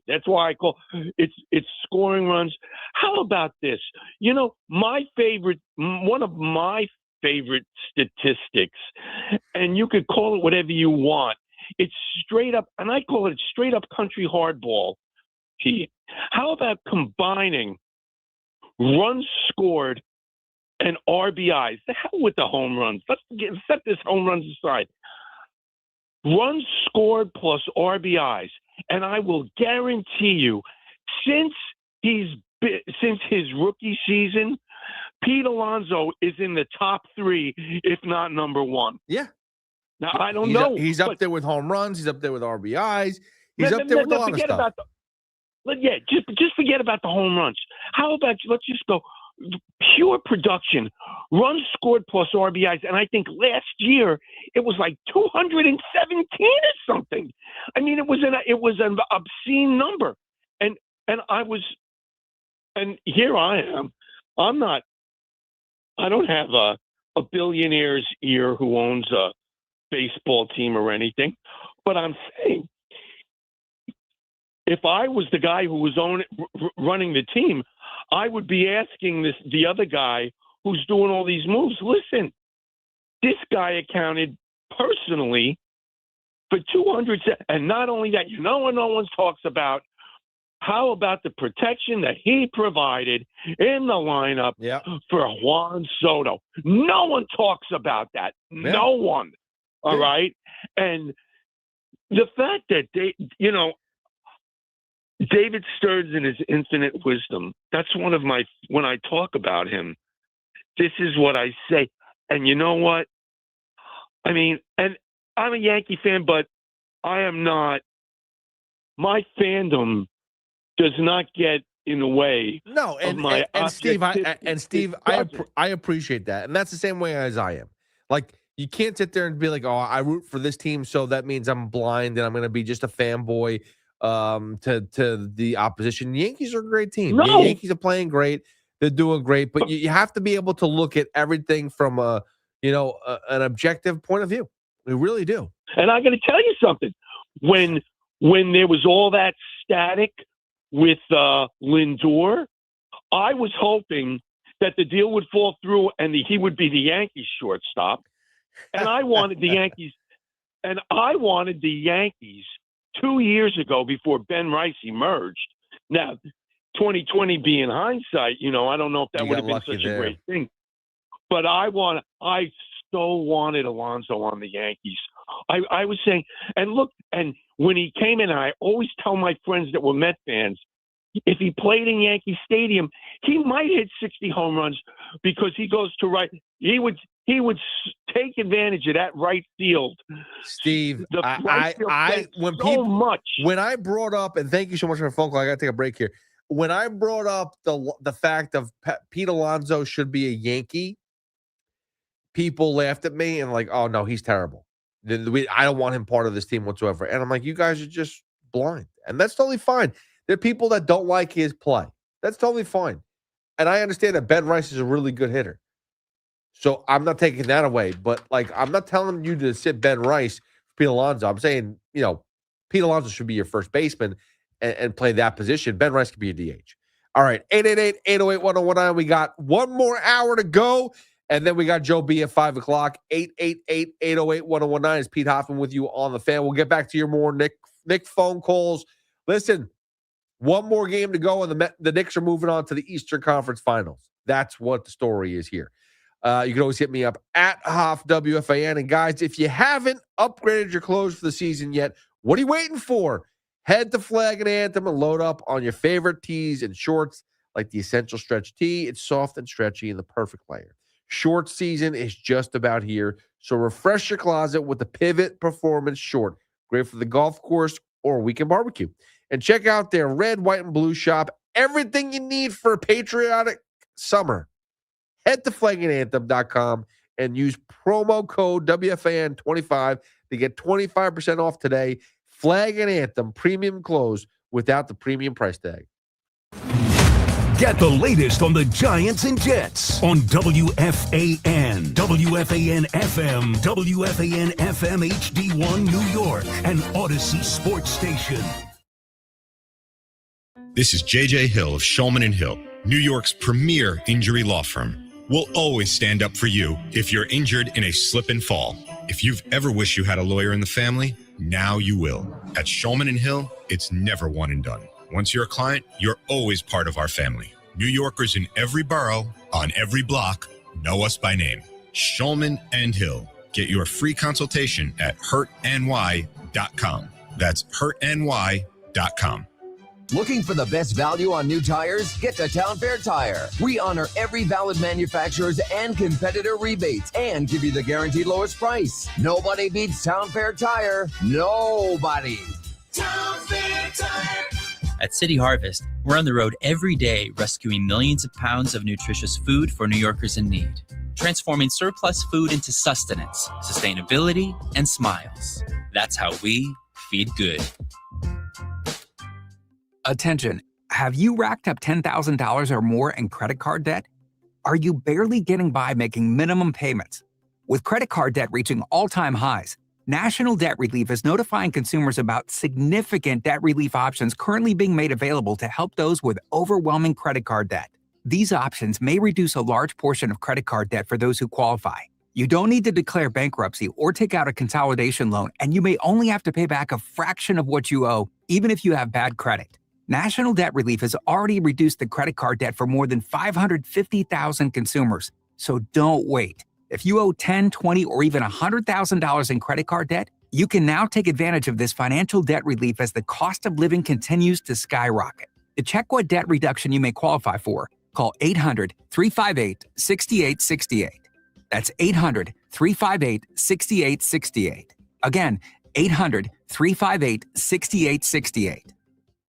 That's why I call it's scoring runs. How about this? One of my favorite statistics, and you could call it whatever you want. It's straight up, and I call it straight up country hardball. How about combining runs scored and RBIs? The hell with the home runs. Let's set this home runs aside. Runs scored plus RBIs, and I will guarantee you, since his rookie season, Pete Alonso is in the top 3, if not number 1. Yeah. Now, I don't know. He's up there with home runs. He's up there with RBIs. He's up there with a lot of stuff. Just forget about the home runs. How about, let's just go pure production, runs scored plus RBIs. And I think last year it was like 217 or something. I mean, it was an obscene number. And here I am. I don't have a billionaire's ear who owns a baseball team or anything, but I'm saying, if I was the guy who was running the team, I would be asking the other guy who's doing all these moves, listen, this guy accounted personally for 200, and not only that, no one talks about, how about the protection that he provided in the lineup for Juan Soto? No one talks about that. Yeah. No one. All right? And the fact that David Stearns in his infinite wisdom, that's one of my, when I talk about him, this is what I say. And you know what? I mean, and I'm a Yankee fan, but I am not, my fandom does not get in the way. No, and Steve, I appreciate that, and that's the same way as I am. Like, You can't sit there and be like, oh, I root for this team, so that means I'm blind and I'm going to be just a fanboy to the opposition. The Yankees are a great team. No. The Yankees are playing great. They're doing great, but you have to be able to look at everything from an objective point of view. We really do. And I got to tell you something. When there was all that static with Lindor, I was hoping that the deal would fall through and he would be the Yankees shortstop. And I wanted the Yankees. And I wanted the Yankees 2 years ago before Ben Rice emerged. Now, 2020 being hindsight, I don't know if that would have been such a great thing. But I so wanted Alonso on the Yankees. I was saying, and look, and when he came in, I always tell my friends that were Met fans, if he played in Yankee Stadium, he might hit 60 home runs because he goes to right. He would take advantage of that right field. Steve, when I brought up, and thank you so much for the phone call. I got to take a break here. When I brought up the fact of Pete Alonso should be a Yankee, people laughed at me and like, oh no, he's terrible. I don't want him part of this team whatsoever. And I'm like, you guys are just blind, and that's totally fine. There are people that don't like his play. That's totally fine. And I understand that Ben Rice is a really good hitter. So I'm not taking that away. But, I'm not telling you to sit Ben Rice for Pete Alonso. I'm saying, Pete Alonso should be your first baseman and play that position. Ben Rice could be a DH. All right, 888-808-1019. We got one more hour to go. And then we got Joe B at 5 o'clock. 888-808-1019 is Pete Hoffman with you on the fan. We'll get back to your more Nick phone calls. Listen, one more game to go, and the Knicks are moving on to the Eastern Conference Finals. That's what the story is here. You can always hit me up at Hoff WFAN. And guys, if you haven't upgraded your clothes for the season yet, what are you waiting for? Head to Flag and Anthem and load up on your favorite tees and shorts like the Essential Stretch Tee. It's soft and stretchy and the perfect layer. Short season is just about here, so refresh your closet with the Pivot Performance Short. Great for the golf course or weekend barbecue. And check out their red, white, and blue shop. Everything you need for a patriotic summer. Head to flagandanthem.com and use promo code WFAN25 to get 25% off today. Flag and Anthem premium clothes without the premium price tag. Get the latest on the Giants and Jets on WFAN, WFAN FM, WFAN FM HD1 New York, and Odyssey Sports Station. This is JJ Hill of Shulman & Hill, New York's premier injury law firm. We'll always stand up for you if you're injured in a slip and fall. If you've ever wished you had a lawyer in the family, now you will. At Shulman & Hill, it's never one and done. Once you're a client, you're always part of our family. New Yorkers in every borough, on every block, know us by name. Shulman & Hill. Get your free consultation at hurtny.com. That's hurtny.com. Looking for the best value on new tires? Get to Town Fair Tire. We honor every valid manufacturer's and competitor rebates and give you the guaranteed lowest price. Nobody beats Town Fair Tire. Nobody. Town Fair Tire. At City Harvest, we're on the road every day rescuing millions of pounds of nutritious food for New Yorkers in need, transforming surplus food into sustenance, sustainability, and smiles. That's how we feed good. Attention, have you racked up $10,000 or more in credit card debt? Are you barely getting by making minimum payments? With credit card debt reaching all-time highs, National Debt Relief is notifying consumers about significant debt relief options currently being made available to help those with overwhelming credit card debt. These options may reduce a large portion of credit card debt for those who qualify. You don't need to declare bankruptcy or take out a consolidation loan, and you may only have to pay back a fraction of what you owe, even if you have bad credit. National Debt Relief has already reduced the credit card debt for more than 550,000 consumers. So don't wait. If you owe $10,000, $20,000, or even $100,000 in credit card debt, you can now take advantage of this financial debt relief as the cost of living continues to skyrocket. To check what debt reduction you may qualify for, call 800-358-6868. That's 800-358-6868. Again, 800-358-6868.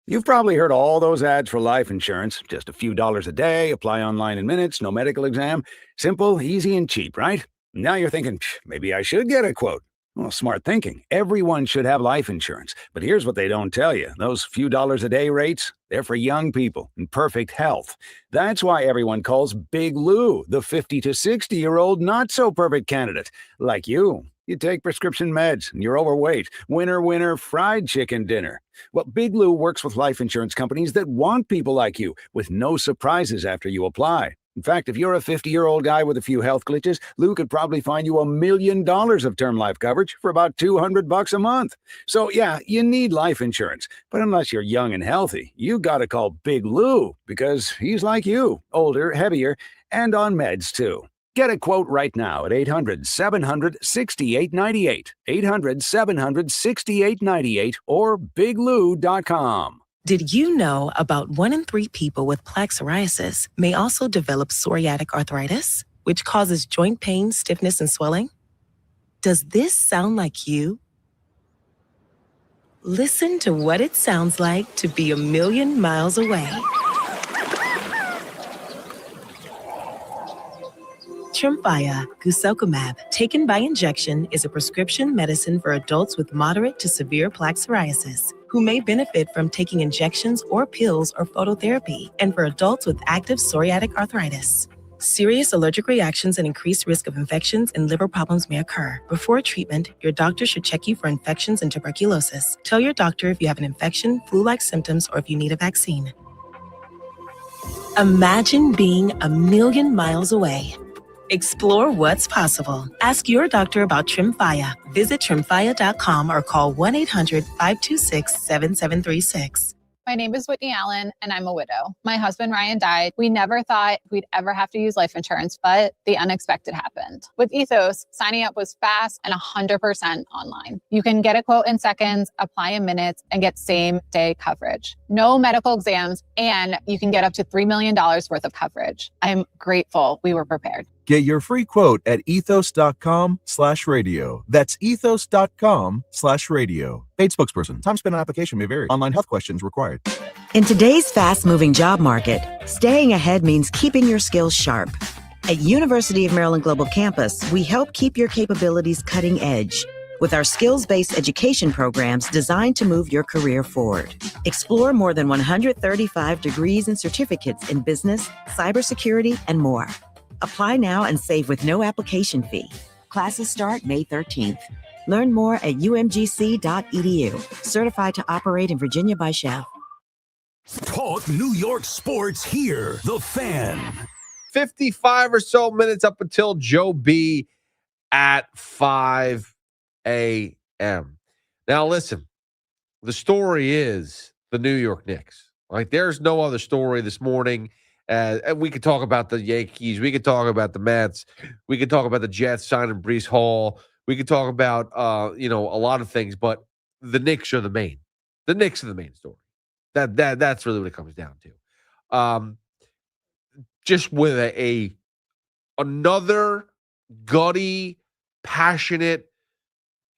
You've probably heard all those ads for life insurance. Just a few dollars a day, apply online in minutes, no medical exam. Simple, easy, and cheap, right? Now you're thinking, maybe I should get a quote. Well, smart thinking. Everyone should have life insurance. But here's what they don't tell you. Those few dollars a day rates, they're for young people in perfect health. That's why everyone calls Big Lou the 50 to 60-year-old not-so-perfect candidate. Like you. You take prescription meds and you're overweight. Winner, winner, fried chicken dinner. Well, Big Lou works with life insurance companies that want people like you with no surprises after you apply. In fact, if you're a 50-year-old guy with a few health glitches, Lou could probably find you $1 million of term life coverage for about $200 a month. So yeah, you need life insurance. But unless you're young and healthy, you gotta call Big Lou because he's like you, older, heavier, and on meds too. Get a quote right now at 800-700-6898, 800-700-6898, or biglou.com. Did you know about 1 in 3 people with plaque psoriasis may also develop psoriatic arthritis, which causes joint pain, stiffness, and swelling? Does this sound like you? Listen to what it sounds like to be 1,000,000 miles away. Tremfya guselkumab, taken by injection, is a prescription medicine for adults with moderate to severe plaque psoriasis who may benefit from taking injections or pills or phototherapy, and for adults with active psoriatic arthritis. Serious allergic reactions and increased risk of infections and liver problems may occur. Before treatment, your doctor should check you for infections and tuberculosis. Tell your doctor if you have an infection, flu-like symptoms, or if you need a vaccine. Imagine being 1,000,000 miles away. Explore what's possible. Ask your doctor about Tremfya. Visit Tremfya.com or call 1-800-526-7736. My name is Whitney Allen, and I'm a widow. My husband, Ryan, died. We never thought we'd ever have to use life insurance, but the unexpected happened. With Ethos, signing up was fast and 100% online. You can get a quote in seconds, apply in minutes, and get same-day coverage. No medical exams, and you can get up to $3 million worth of coverage. I'm grateful we were prepared. Get your free quote at ethos.com/radio. That's ethos.com/radio. Paid spokesperson. Time spent on application may vary. Online health questions required. In today's fast-moving job market, staying ahead means keeping your skills sharp. At University of Maryland Global Campus, we help keep your capabilities cutting edge with our skills-based education programs designed to move your career forward. Explore more than 135 degrees and certificates in business, cybersecurity, and more. Apply now and save with no application fee. Classes start May 13th. Learn more at umgc.edu. Certified to operate in Virginia by Shell. Talk New York sports here. The Fan. 55 or so minutes up until Joe B at 5 a.m. Now, listen, the story is the New York Knicks. Like, there's no other story this morning. And we could talk about the Yankees. We could talk about the Mets. We could talk about the Jets signing Breece Hall. We could talk about, a lot of things. But the Knicks are the main. The Knicks are the main story. That's really what it comes down to. Just with another gutty, passionate,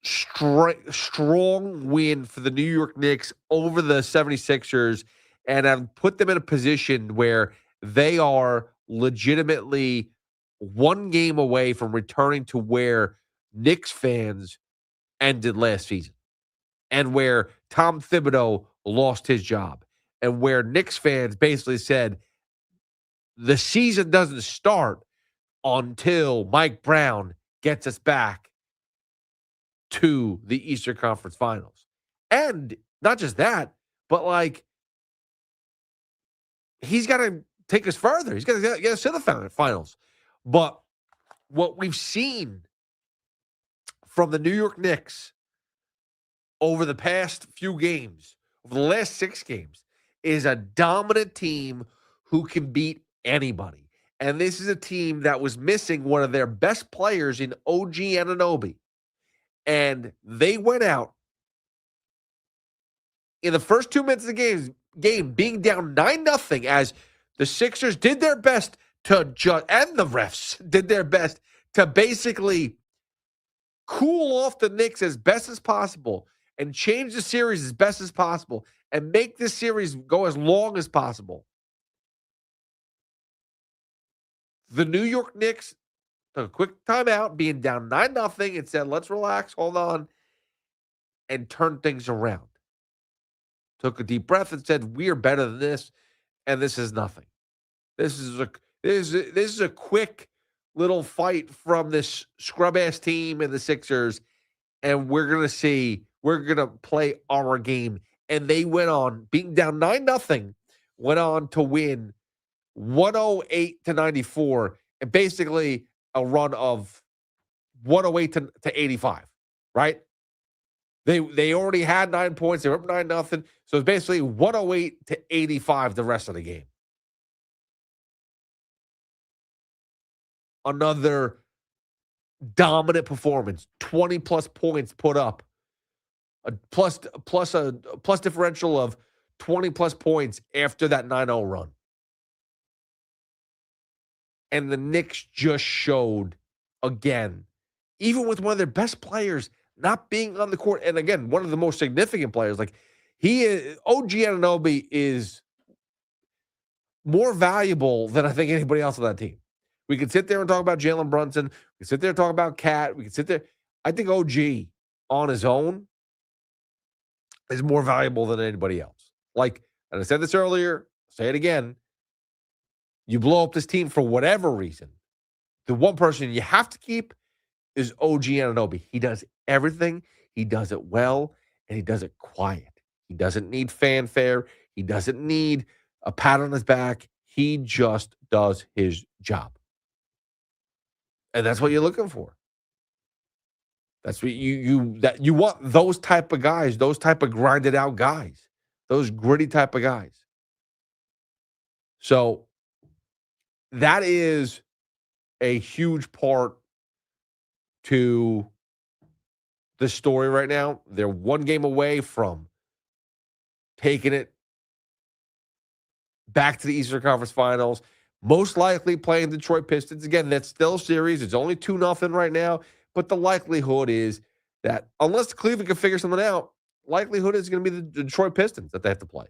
strong win for the New York Knicks over the 76ers, and have put them in a position where they are legitimately one game away from returning to where Knicks fans ended last season, and where Tom Thibodeau lost his job, and where Knicks fans basically said the season doesn't start until Mike Brown gets us back to the Eastern Conference Finals. And not just that, but like, he's got to take us further. He's got to get us to the finals. But what we've seen from the New York Knicks over the past few games, over the last 6 games, is a dominant team who can beat anybody. And this is a team that was missing one of their best players in OG Anunoby. And they went out in the first 2 minutes of the game being down 9-0, as the Sixers did their best to and the refs did their best to basically cool off the Knicks as best as possible and change the series as best as possible and make this series go as long as possible. The New York Knicks took a quick timeout, being down 9-0, and said, let's relax, hold on, and turn things around. Took a deep breath and said, we are better than this, and this is nothing. This is a quick little fight from this scrub-ass team and the Sixers, and we're going to play our game. And they went on, being down 9-0, went on to win 108-94, and basically a run of 108 to 85, right? They already had 9 points. They were up 9-0. So it's basically 108 to 85 the rest of the game. Another dominant performance, 20-plus points put up, a plus differential of 20-plus points after that 9-0 run. And the Knicks just showed, again, even with one of their best players not being on the court, and again, one of the most significant players, like OG Anunoby is more valuable than I think anybody else on that team. We could sit there and talk about Jalen Brunson. We could sit there and talk about Cat. We could sit there. I think OG on his own is more valuable than anybody else. Like, and I said this earlier, say it again. You blow up this team for whatever reason. The one person you have to keep is OG Anunoby. He does everything. He does it well, and he does it quiet. He doesn't need fanfare. He doesn't need a pat on his back. He just does his job. And that's what you're looking for. That's what you want, those type of guys, those type of grinded out guys, those gritty type of guys. So that is a huge part to the story right now. They're one game away from taking it back to the Eastern Conference Finals. Most likely playing Detroit Pistons. Again, that's still a series. It's only 2-0 right now. But the likelihood is that unless Cleveland can figure something out, likelihood is going to be the Detroit Pistons that they have to play.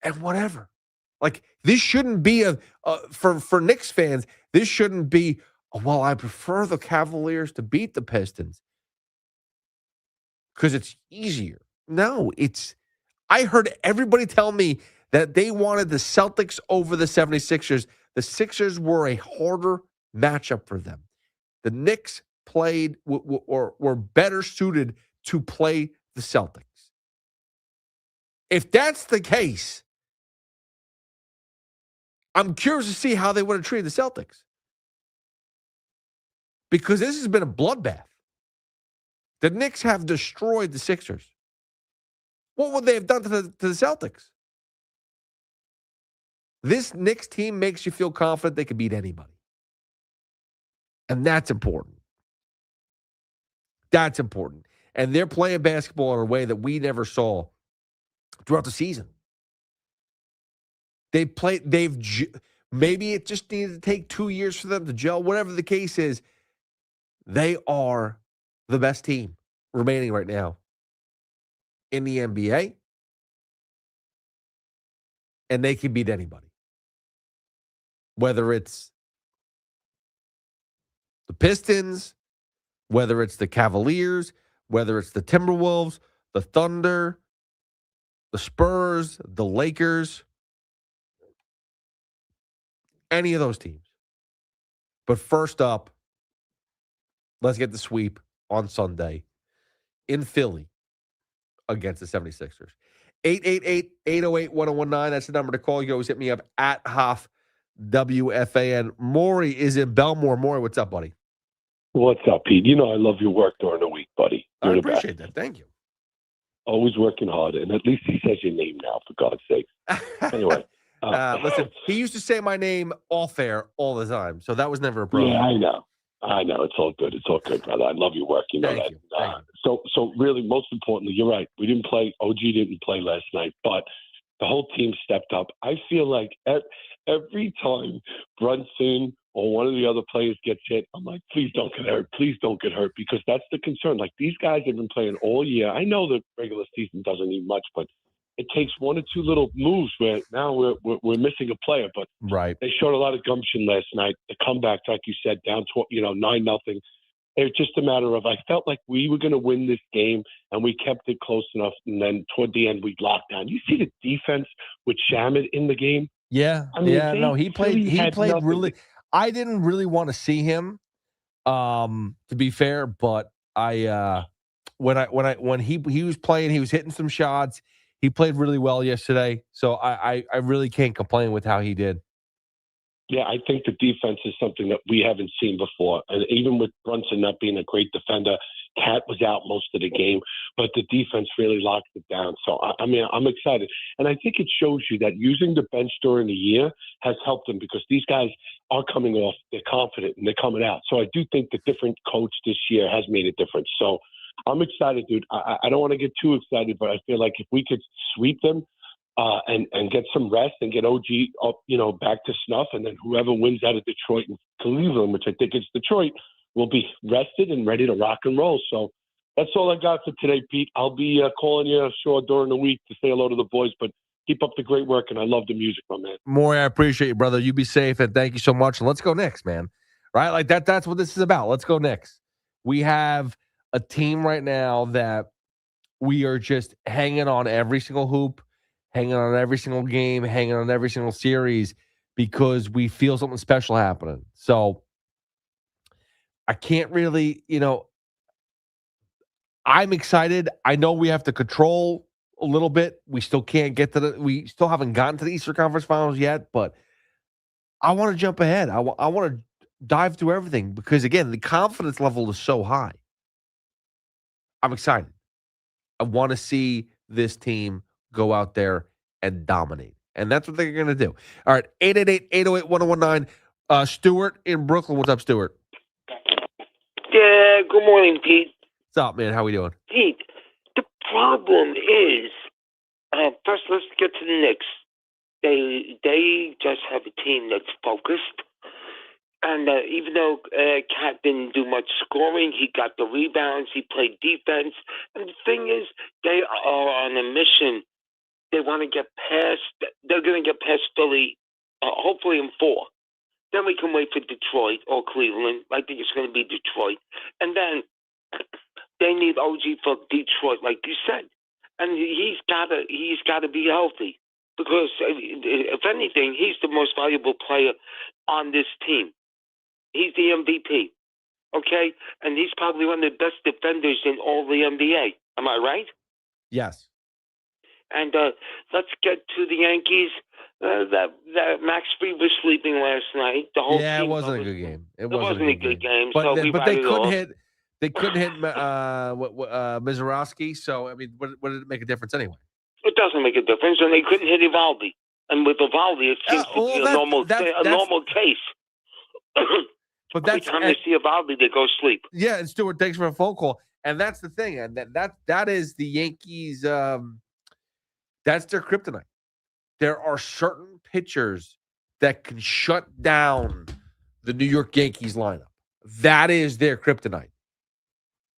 And whatever. Like, this shouldn't be for Knicks fans, this shouldn't be, well, I prefer the Cavaliers to beat the Pistons because it's easier. No, I heard everybody tell me that they wanted the Celtics over the 76ers. The Sixers were a harder matchup for them. The Knicks played or were better suited to play the Celtics. If that's the case, I'm curious to see how they would have treated the Celtics. Because this has been a bloodbath. The Knicks have destroyed the Sixers. What would they have done to the Celtics? This Knicks team makes you feel confident they can beat anybody. And that's important. That's important. And they're playing basketball in a way that we never saw throughout the season. Maybe it just needed to take 2 years for them to gel. Whatever the case is, they are the best team remaining right now in the NBA. And they can beat anybody. Whether it's the Pistons, whether it's the Cavaliers, whether it's the Timberwolves, the Thunder, the Spurs, the Lakers, any of those teams. But first up, let's get the sweep on Sunday in Philly against the 76ers. 888-808-1019. That's the number to call. You can always hit me up at Hoff WFAN. Maury is in Belmore. Maury, what's up, buddy? What's up, Pete? You know I love your work during the week, buddy. You're I appreciate that. Thank you. Always working hard, and at least he says your name now, for God's sake. Anyway. Listen, he used to say my name off air all the time, so that was never a problem. Yeah, I know. It's all good. It's all good, brother. I love your work. You know Thank that. you. Thank you. So really, most importantly, you're right. We didn't play. OG didn't play last night, but the whole team stepped up. I feel like every time Brunson or one of the other players gets hit, I'm like, please don't get hurt. Please don't get hurt, because that's the concern. Like, these guys have been playing all year. I know the regular season doesn't need much, but it takes one or two little moves where now we're missing a player. But right, they showed a lot of gumption last night. The comeback, like you said, down to 9-0. It's just a matter of I felt like we were going to win this game, and we kept it close enough. And then toward the end, we locked down. You see the defense with Shamit in the game. Yeah, I mean, no, he played. really He had played nothing. really. I didn't really want to see him, to be fair. But when he was playing, he was hitting some shots. He played really well yesterday. So I really can't complain with how he did. Yeah, I think the defense is something that we haven't seen before. And even with Brunson not being a great defender, Cat was out most of the game, but the defense really locked it down. So, I mean, I'm excited. And I think it shows you that using the bench during the year has helped them because these guys are coming off, they're confident, and they're coming out. So I do think the different coach this year has made a difference. So I'm excited, dude. I don't want to get too excited, but I feel like if we could sweep them, and get some rest and get OG up, back to snuff, and then whoever wins out of Detroit and Cleveland, which I think is Detroit, will be rested and ready to rock and roll. So that's all I got for today, Pete. I'll be calling you, sure, during the week to say hello to the boys, but keep up the great work, and I love the music, my man. Maury, I appreciate you, brother. You be safe, and thank you so much. And let's go Knicks, man. Right? Like that's what this is about. Let's go Knicks. We have a team right now that we are just hanging on every single hoop, hanging on every single game, hanging on every single series because we feel something special happening. So I can't really, I'm excited. I know we have to control a little bit. We still can't get to we still haven't gotten to the Eastern Conference Finals yet, but I want to jump ahead. I want to dive through everything because, again, the confidence level is so high. I'm excited. I want to see this team go out there and dominate. And that's what they're going to do. All right, 888-808-1019. Stuart in Brooklyn. What's up, Stuart? Yeah, good morning, Pete. What's up, man? How we doing? Pete, the problem is, first let's get to the Knicks. They just have a team that's focused. And even though Cat didn't do much scoring, he got the rebounds, he played defense. And the thing is, they are on a mission. They want to get past, they're going to get past Philly, hopefully in 4. Then we can wait for Detroit or Cleveland. I think it's going to be Detroit. And then they need OG for Detroit, like you said. And he's got to be healthy. Because, if anything, he's the most valuable player on this team. He's the MVP, okay? And he's probably one of the best defenders in all the NBA. Am I right? Yes. And let's get to the Yankees. That Max Fried was sleeping last night. The whole yeah, team it wasn't a good game. It wasn't a good game. But, so but they couldn't hit. They couldn't hit Mizorowski. So I mean, what did it make a difference anyway? It doesn't make a difference, and they couldn't hit Evaldi. And with Evaldi, it seems to be a normal case. But every time they see Evaldi, they go sleep. Yeah, and Stuart, thanks for a phone call. And that's the thing, and that is the Yankees. That's their kryptonite. There are certain pitchers that can shut down the New York Yankees lineup. That is their kryptonite.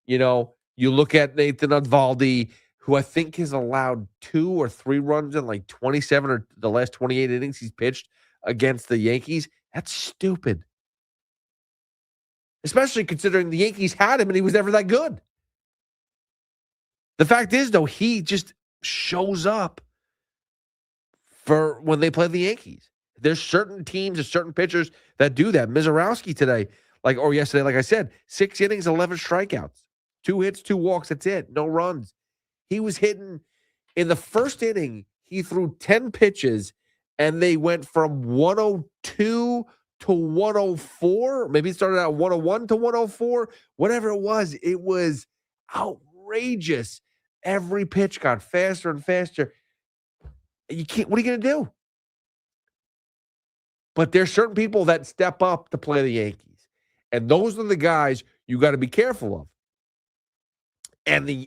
You look at Nathan Eovaldi, who I think has allowed 2 or 3 runs in like 27 or the last 28 innings he's pitched against the Yankees. That's stupid. Especially considering the Yankees had him and he was never that good. The fact is, though, he just shows up for when they play the Yankees. There's certain teams and certain pitchers that do that. Mizorowski today, or yesterday, like I said, 6 innings, 11 strikeouts, 2 hits, 2 walks. That's it. No runs. He was hitting in the first inning. He threw 10 pitches, and they went from 102 to 104. Maybe it started out 101 to 104. Whatever it was outrageous. Every pitch got faster and faster. You can't. What are you going to do? But there's certain people that step up to play the Yankees, and those are the guys you got to be careful of. And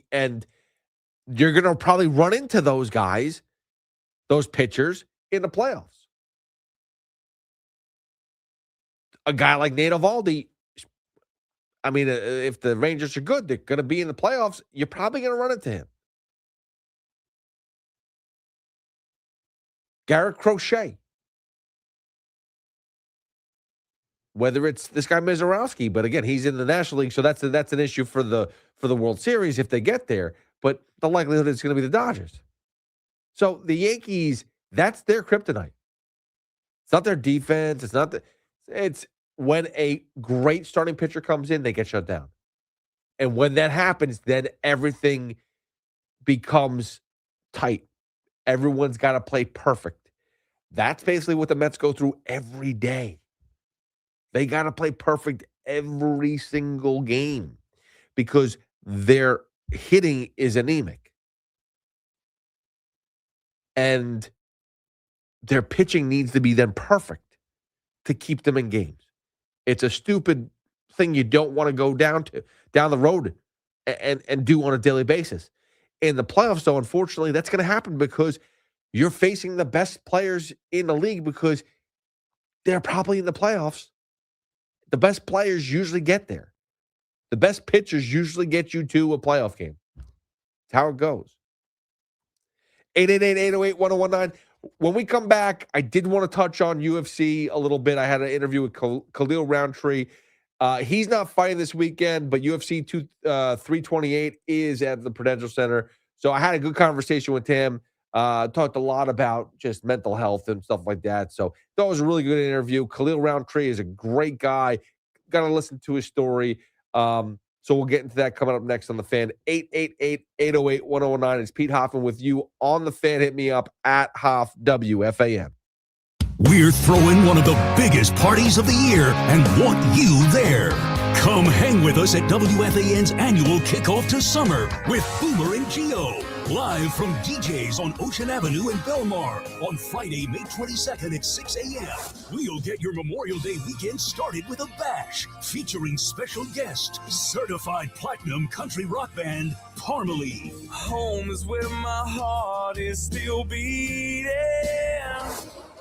you're going to probably run into those guys, those pitchers in the playoffs. A guy like Nate Eovaldi, I mean, if the Rangers are good, they're going to be in the playoffs. You're probably going to run into him. Garrett Crochet. Whether it's this guy Mizorowski, but again, he's in the National League, so that's an issue for the World Series if they get there. But the likelihood is going to be the Dodgers. So the Yankees, that's their kryptonite. It's not their defense. It's when a great starting pitcher comes in, they get shut down. And when that happens, then everything becomes tight. Everyone's got to play perfect. That's basically what the Mets go through every day. They got to play perfect every single game because their hitting is anemic. And their pitching needs to be then perfect to keep them in games. It's a stupid thing you don't want to go down the road and do on a daily basis. In the playoffs, though, unfortunately, that's going to happen because you're facing the best players in the league because they're probably in the playoffs. The best players usually get there. The best pitchers usually get you to a playoff game. That's how it goes. 888-808-1019. When we come back, I did want to touch on UFC a little bit. I had an interview with Khalil Roundtree. He's not fighting this weekend, but UFC 328 is at the Prudential Center. So I had a good conversation with him. Talked a lot about just mental health and stuff like that. So that was a really good interview. Khalil Roundtree is a great guy. Got to listen to his story. So we'll get into that coming up next on The Fan. 888-808-1019. It's Pete Hoffman with you on The Fan. Hit me up at Hoff WFAN. We're throwing one of the biggest parties of the year and want you there. Come hang with us at WFAN's annual kickoff to summer with Boomer and Gio. Live from DJ's on Ocean Avenue in Belmar on Friday, May 22nd at 6 a.m. We'll get your Memorial Day weekend started with a bash featuring special guest, certified platinum country rock band, Parmalee. Home is where my heart is still beating.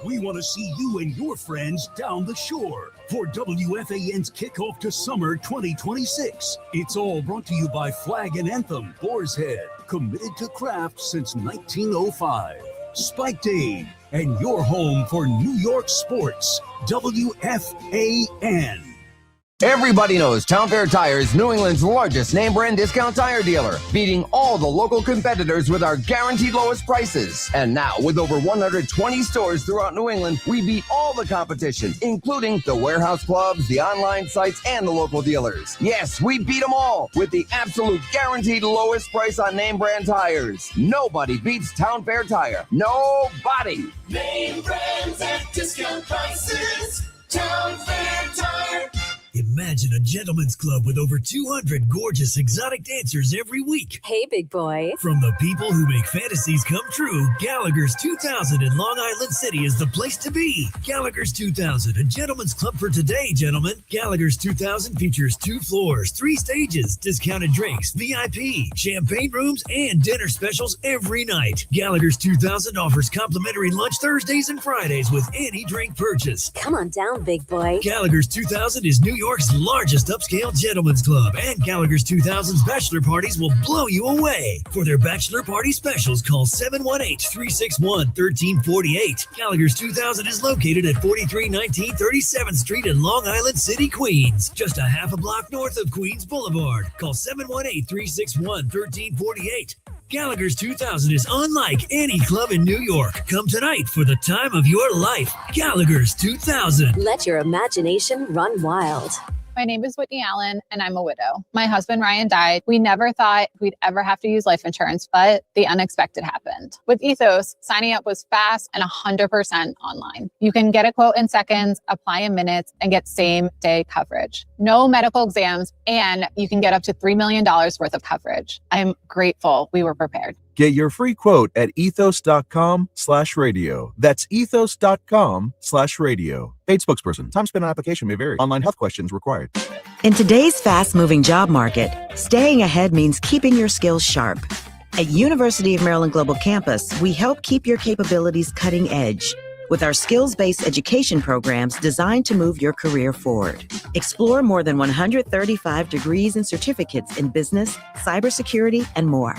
We want to see you and your friends down the shore for WFAN's kickoff to summer 2026. It's all brought to you by Flag and Anthem, Boar's Head, committed to craft since 1905. Spike Dave, and your home for New York sports, WFAN. Everybody knows Town Fair Tire is New England's largest name brand discount tire dealer, beating all the local competitors with our guaranteed lowest prices. And now, with over 120 stores throughout New England, we beat all the competition, including the warehouse clubs, the online sites, and the local dealers. Yes, we beat them all with the absolute guaranteed lowest price on name brand tires. Nobody beats Town Fair Tire. Nobody. Name brands at discount prices. Town Fair Tire. Imagine a gentleman's club with over 200 gorgeous exotic dancers every week. Hey, big boy. From the people who make fantasies come true, Gallagher's 2000 in Long Island City is the place to be. Gallagher's 2000, a gentleman's club for today, gentlemen. Gallagher's 2000 features 2 floors, 3 stages, discounted drinks, VIP, champagne rooms, and dinner specials every night. Gallagher's 2000 offers complimentary lunch Thursdays and Fridays with any drink purchase. Come on down, big boy. Gallagher's 2000 is New York's largest upscale gentleman's club, and Gallagher's 2000's bachelor parties will blow you away. For their bachelor party specials, call 718-361-1348. Gallagher's 2000 is located at 4319 37th Street in Long Island City, Queens, just a half a block north of Queens Boulevard. Call 718-361-1348. Gallagher's 2000 is unlike any club in New York. Come tonight for the time of your life. Gallagher's 2000. Let your imagination run wild. My name is Whitney Allen, and I'm a widow. My husband, Ryan, died. We never thought we'd ever have to use life insurance, but the unexpected happened. With Ethos, signing up was fast and 100% online. You can get a quote in seconds, apply in minutes, and get same-day coverage. No medical exams, and you can get up to $3 million worth of coverage. I'm grateful we were prepared. Get your free quote at ethos.com/radio. That's ethos.com/radio. Paid spokesperson. Time spent on application may vary. Online health questions required. In today's fast-moving job market, staying ahead means keeping your skills sharp. At University of Maryland Global Campus, we help keep your capabilities cutting edge with our skills-based education programs designed to move your career forward. Explore more than 135 degrees and certificates in business, cybersecurity, and more.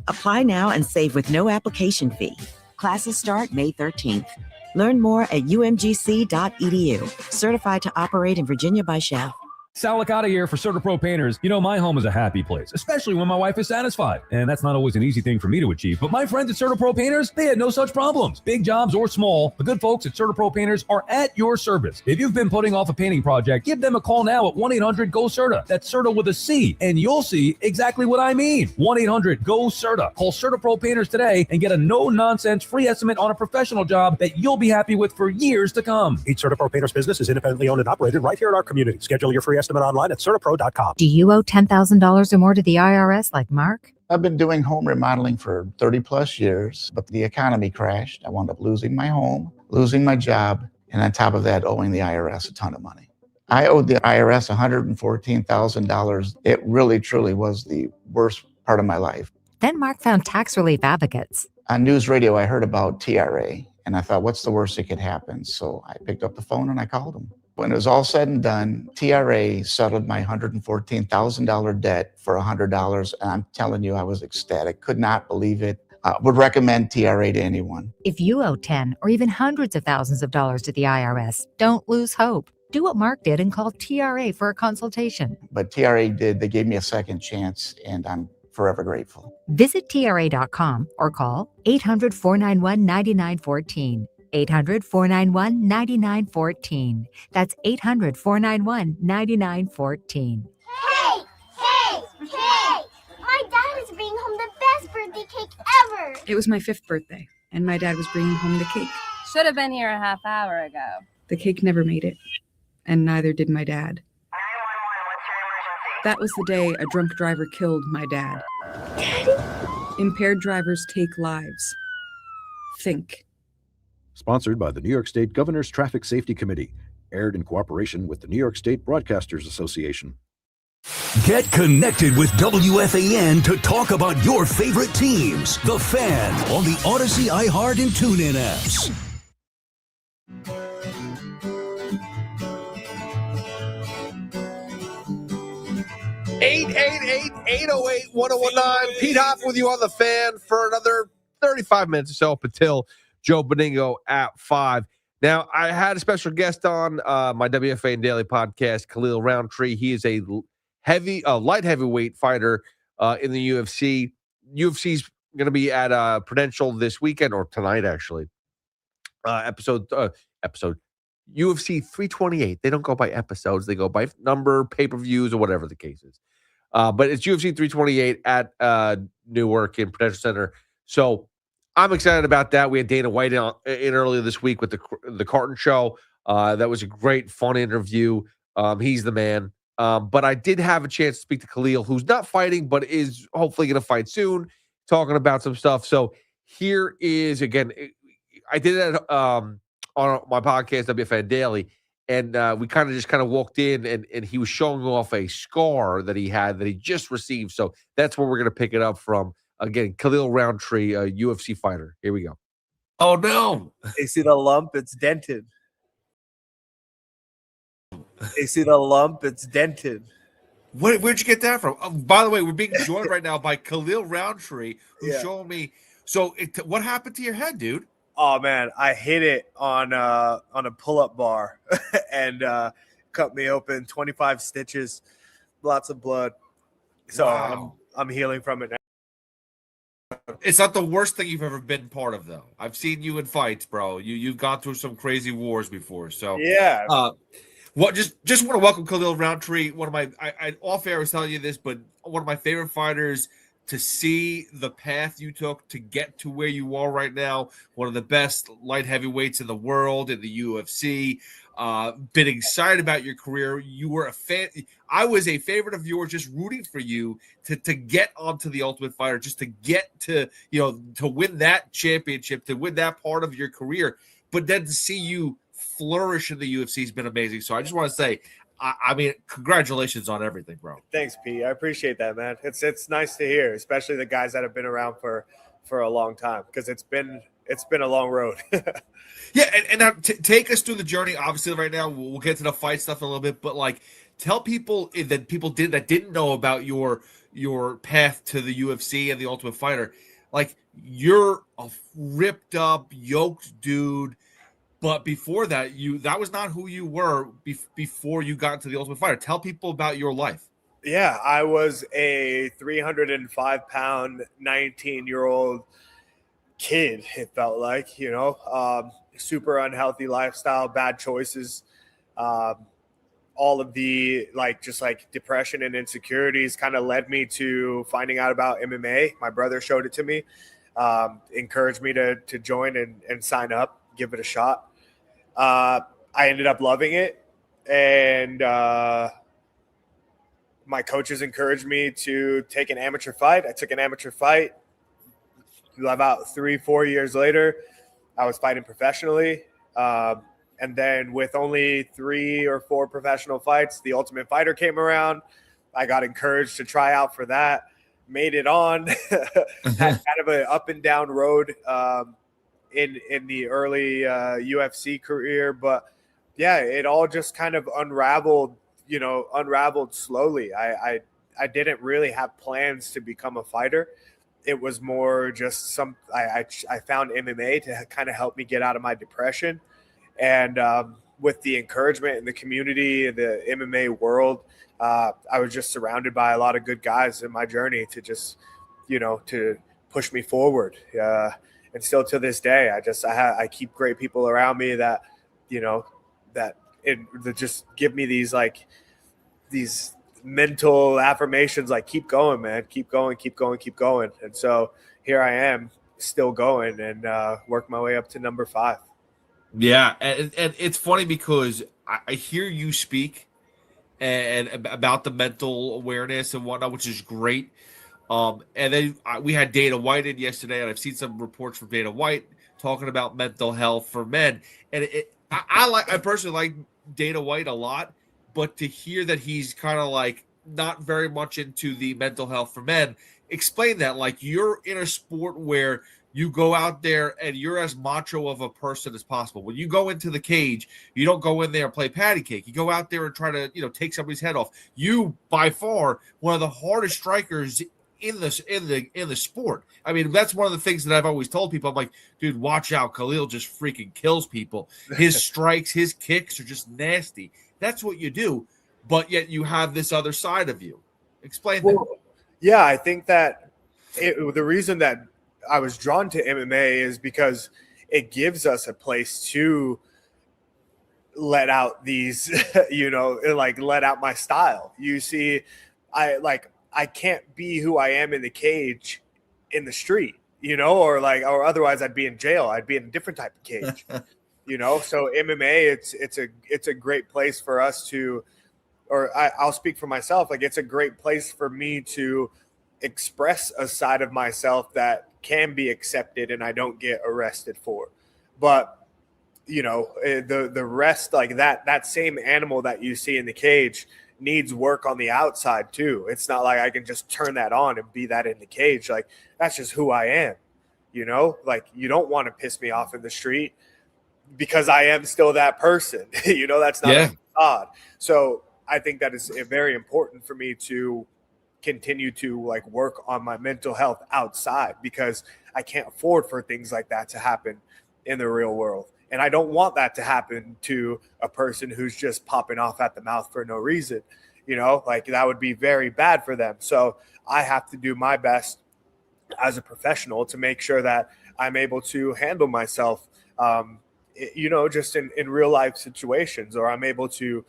Apply now and save with no application fee. Classes start May 13th. Learn more at umgc.edu. Certified to operate in Virginia by Chef. Sal Licata here for CertaPro Painters. You know, my home is a happy place, especially when my wife is satisfied. And that's not always an easy thing for me to achieve. But my friends at CertaPro Painters, they had no such problems. Big jobs or small, the good folks at CertaPro Painters are at your service. If you've been putting off a painting project, give them a call now at 1-800-GO-CERTA. That's CERTA with a C, and you'll see exactly what I mean. 1-800-GO-CERTA. Call CertaPro Painters today and get a no-nonsense free estimate on a professional job that you'll be happy with for years to come. Each CertaPro Painters business is independently owned and operated right here in our community. Schedule your free estimate online at CertaPro.com. Do you owe $10,000 or more to the IRS like Mark? I've been doing home remodeling for 30 plus years, but the economy crashed. I wound up losing my home, losing my job, and on top of that, owing the IRS a ton of money. I owed the IRS $114,000. It really, truly was the worst part of my life. Then Mark found tax relief advocates. On news radio, I heard about TRA, and I thought, what's the worst that could happen? So I picked up the phone and I called them. When it was all said and done, TRA settled my $114,000 debt for $100, and I'm telling you, I was ecstatic. Could not believe it. Would recommend TRA to anyone. If you owe 10 or even hundreds of thousands of dollars to the IRS, don't lose hope. Do what Mark did and call TRA for a consultation. But TRA did. They gave me a second chance, and I'm forever grateful. Visit TRA.com or call 800-491-9914. 800-491-9914. That's 800-491-9914. Hey! My dad is bringing home the best birthday cake ever! It was my 5th birthday, and my dad was bringing home the cake. Should have been here a half hour ago. The cake never made it, and neither did my dad. That was the day a drunk driver killed my dad. Daddy? Impaired drivers take lives. Think. Sponsored by the New York State Governor's Traffic Safety Committee. Aired in cooperation with the New York State Broadcasters Association. Get connected with WFAN to talk about your favorite teams. The Fan on the Odyssey, iHeart, and TuneIn apps. Eight 808-1019. Pete Hoffman with you on The Fan for another 35 minutes or so up until Joe Beningo at 5. Now, I had a special guest on my WFAN Daily podcast, Khalil Roundtree. He is a light heavyweight fighter in the UFC. UFC's going to be at Prudential this weekend, or tonight, actually. Episode UFC 328. They don't go by episodes. They go by number, pay-per-views, or whatever the case is. But it's UFC 328 at Newark in Prudential Center. So I'm excited about that. We had Dana White in earlier this week with the Carton Show. That was a great, fun interview. He's the man. But I did have a chance to speak to Khalil, who's not fighting, but is hopefully going to fight soon, talking about some stuff. So here is, again, I did it on my podcast, WFAN Daily, and we kind of walked in, and he was showing off a scar that he had that he just received. So that's where we're going to pick it up from. Again, Khalil Roundtree, a UFC fighter. Here we go. Oh, no. They see the lump, it's dented. They see the lump, it's dented. Where'd you get that from? By the way, we're being joined right now by Khalil Roundtree, who's showing me. So what happened to your head, dude? Oh, man, I hit it on a pull-up bar and cut me open, 25 stitches, lots of blood. So wow. I'm healing from it now. It's not the worst thing you've ever been part of, though. I've seen you in fights, bro. You've gone through some crazy wars before. So yeah. Just want to welcome Khalil Roundtree. One of my I off air was telling you this, but one of my favorite fighters. To see the path you took to get to where you are right now, one of the best light heavyweights in the world in the UFC. Been excited about your career. You were a fan. I was a favorite of yours, just rooting for you to get onto the Ultimate Fighter, just to get to to win that championship, to win that part of your career. But then to see you flourish in the UFC has been amazing. So I just want to say, I mean, congratulations on everything, bro. Thanks, Pete. I appreciate that, man. It's nice to hear, especially the guys that have been around for a long time, because it's been a long road. Yeah, and now take us through the journey. Obviously, right now we'll get to the fight stuff in a little bit, but like tell people that didn't know about your path to the UFC and the Ultimate Fighter. Like, you're a ripped up, yoked dude. But before that, that was not who you were before you got into the Ultimate Fighter. Tell people about your life. Yeah, I was a 305-pound, 19-year-old kid, it felt like, super unhealthy lifestyle, bad choices. All of the just depression and insecurities kind of led me to finding out about MMA. My brother showed it to me, encouraged me to join and sign up, give it a shot. I ended up loving it, and my coaches encouraged me to take an amateur fight. I took an amateur fight. About 3-4 years later, I was fighting professionally. And then with only 3 or 4 professional fights, the Ultimate Fighter came around. I got encouraged to try out for that, made it on. Had kind of an up and down road in the early UFC career. But yeah, it all just kind of unraveled slowly. I didn't really have plans to become a fighter. It was more just I found MMA to kind of help me get out of my depression. And with the encouragement in the community, the MMA world, I was just surrounded by a lot of good guys in my journey to just, to push me forward. And still to this day, I keep great people around me that, that just give me these mental affirmations, like, keep going, man, keep going. And so here I am still going and work my way up to number 5. Yeah. And it's funny because I hear you speak and about the mental awareness and whatnot, which is great. And then we had Dana White in yesterday, and I've seen some reports from Dana White talking about mental health for men. And I personally like Dana White a lot, but to hear that he's kind of not very much into the mental health for men, explain that. Like, you're in a sport where you go out there and you're as macho of a person as possible. When you go into the cage, you don't go in there and play patty cake. You go out there and try to, take somebody's head off. You, by far, one of the hardest strikers in the sport. I mean, that's one of the things that I've always told people. I'm like, dude, watch out. Khalil just freaking kills people. His strikes, his kicks are just nasty. That's what you do. But yet you have this other side of you. Explain that. Yeah, I think that the reason that I was drawn to MMA is because it gives us a place to let out these, let out my style. You see, I can't be who I am in the cage in the street, or otherwise I'd be in jail. I'd be in a different type of cage, So MMA, it's a great place for us to, I'll speak for myself. It's a great place for me to express a side of myself that can be accepted and I don't get arrested for. But, the rest, that same animal that you see in the cage needs work on the outside too. It's not like I can just turn that on and be that in the cage. That's just who I am, you don't want to piss me off in the street because I am still that person, that's not a facade. So I think that is very important for me to continue to work on my mental health outside, because I can't afford for things like that to happen in the real world. And I don't want that to happen to a person who's just popping off at the mouth for no reason, that would be very bad for them. So I have to do my best as a professional to make sure that I'm able to handle myself, just in real life situations, or I'm able to,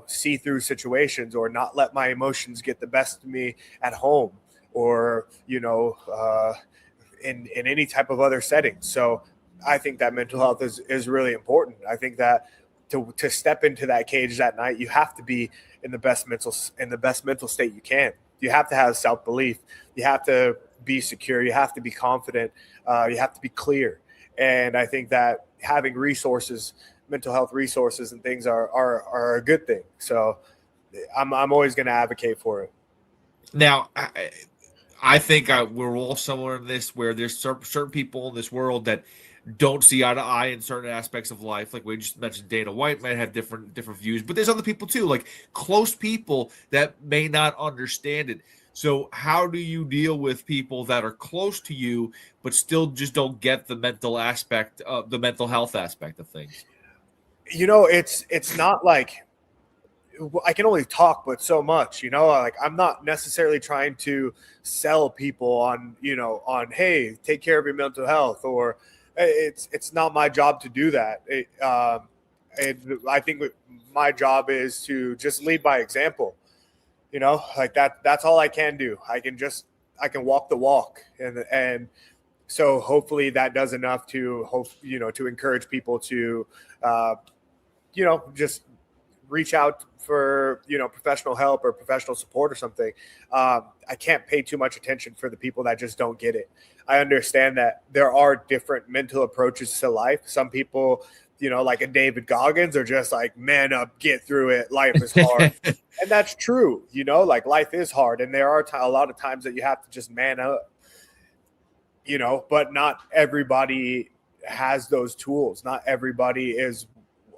see through situations, or not let my emotions get the best of me at home, or, in any type of other setting. So I think that mental health is really important. I think that to step into that cage that night, you have to be in the best mental state you can. You have to have self-belief. You have to be secure. You have to be confident. You have to be clear. And I think that having resources, mental health resources and things are a good thing. So I'm always going to advocate for it. Now, I think we're all similar in this, where there's certain people in this world that don't see eye to eye in certain aspects of life. Like we just mentioned, Dana White might have different views, but there's other people too, like close people that may not understand it. So how do you deal with people that are close to you, but still just don't get the mental health aspect of things? It's not like I can only talk, but so much, like I'm not necessarily trying to sell people on, hey, take care of your mental health, or it's not my job to do that. I think my job is to just lead by example, like that's all I can do. I can walk the walk, and so hopefully that does enough to to encourage people to, just reach out for professional help or professional support or something. I can't pay too much attention for the people that just don't get it. I understand that there are different mental approaches to life. Some people, like a David Goggins, are just like, man up, get through it, life is hard. And that's true. Like life is hard, and there are a lot of times that you have to just man up, but not everybody has those tools. Not everybody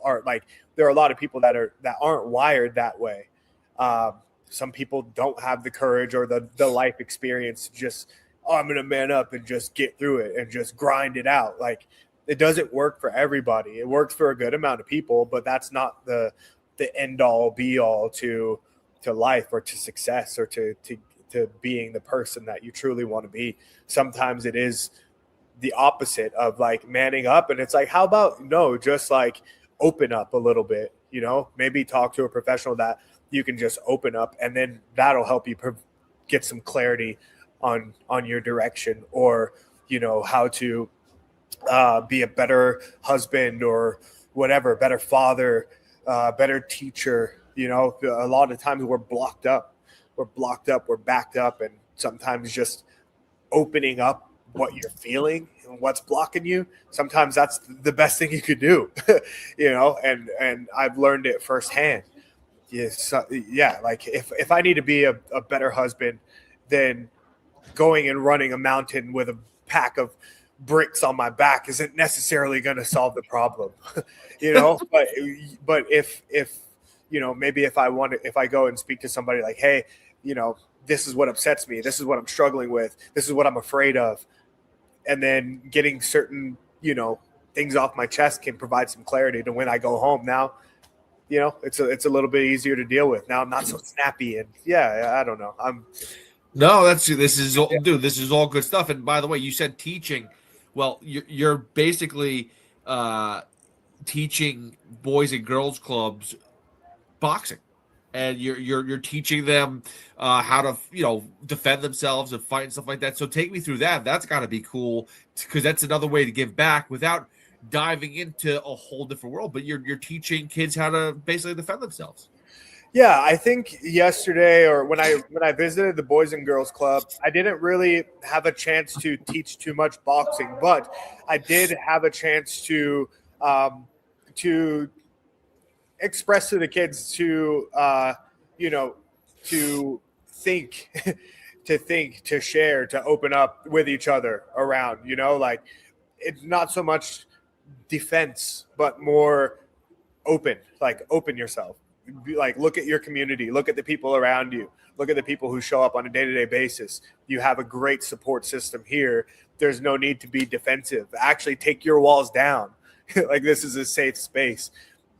are like, there are a lot of people that aren't wired that way. Some people don't have the courage or the life experience to just, I'm going to man up and just get through it and just grind it out. Like, it doesn't work for everybody. It works for a good amount of people, but that's not the end all be all to life or to success or to being the person that you truly want to be. Sometimes it is the opposite of like manning up. And it's like, how about just like open up a little bit, maybe talk to a professional that you can just open up, and then that'll help you get some clarity on your direction, or, how to be a better husband or whatever, better father, better teacher. A lot of times we're backed up, and sometimes just opening up what you're feeling and what's blocking you, sometimes that's the best thing you could do. And I've learned it firsthand. Like if I need to be a better husband, then going and running a mountain with a pack of bricks on my back isn't necessarily going to solve the problem. But if maybe if I go and speak to somebody like, hey, this is what upsets me, this is what I'm struggling with, this is what I'm afraid of, and then getting certain, things off my chest can provide some clarity to when I go home. Now, it's a little bit easier to deal with. Now I'm not so snappy, and I don't know. This is all good stuff. And by the way, you said teaching. Well, you're basically teaching boys and girls clubs boxing. And you're teaching them how to defend themselves and fight and stuff like that. So take me through that. That's got to be cool, because that's another way to give back without diving into a whole different world. But you're teaching kids how to basically defend themselves. Yeah, I think yesterday, or when I visited the Boys and Girls Club, I didn't really have a chance to teach too much boxing, but I did have a chance to express to the kids to think, to share, to open up with each other around, like it's not so much defense, but more open, like open yourself. Like, look at your community, look at the people around you, look at the people who show up on a day-to-day basis. You have a great support system here. There's no need to be defensive. Actually, take your walls down. Like, this is a safe space.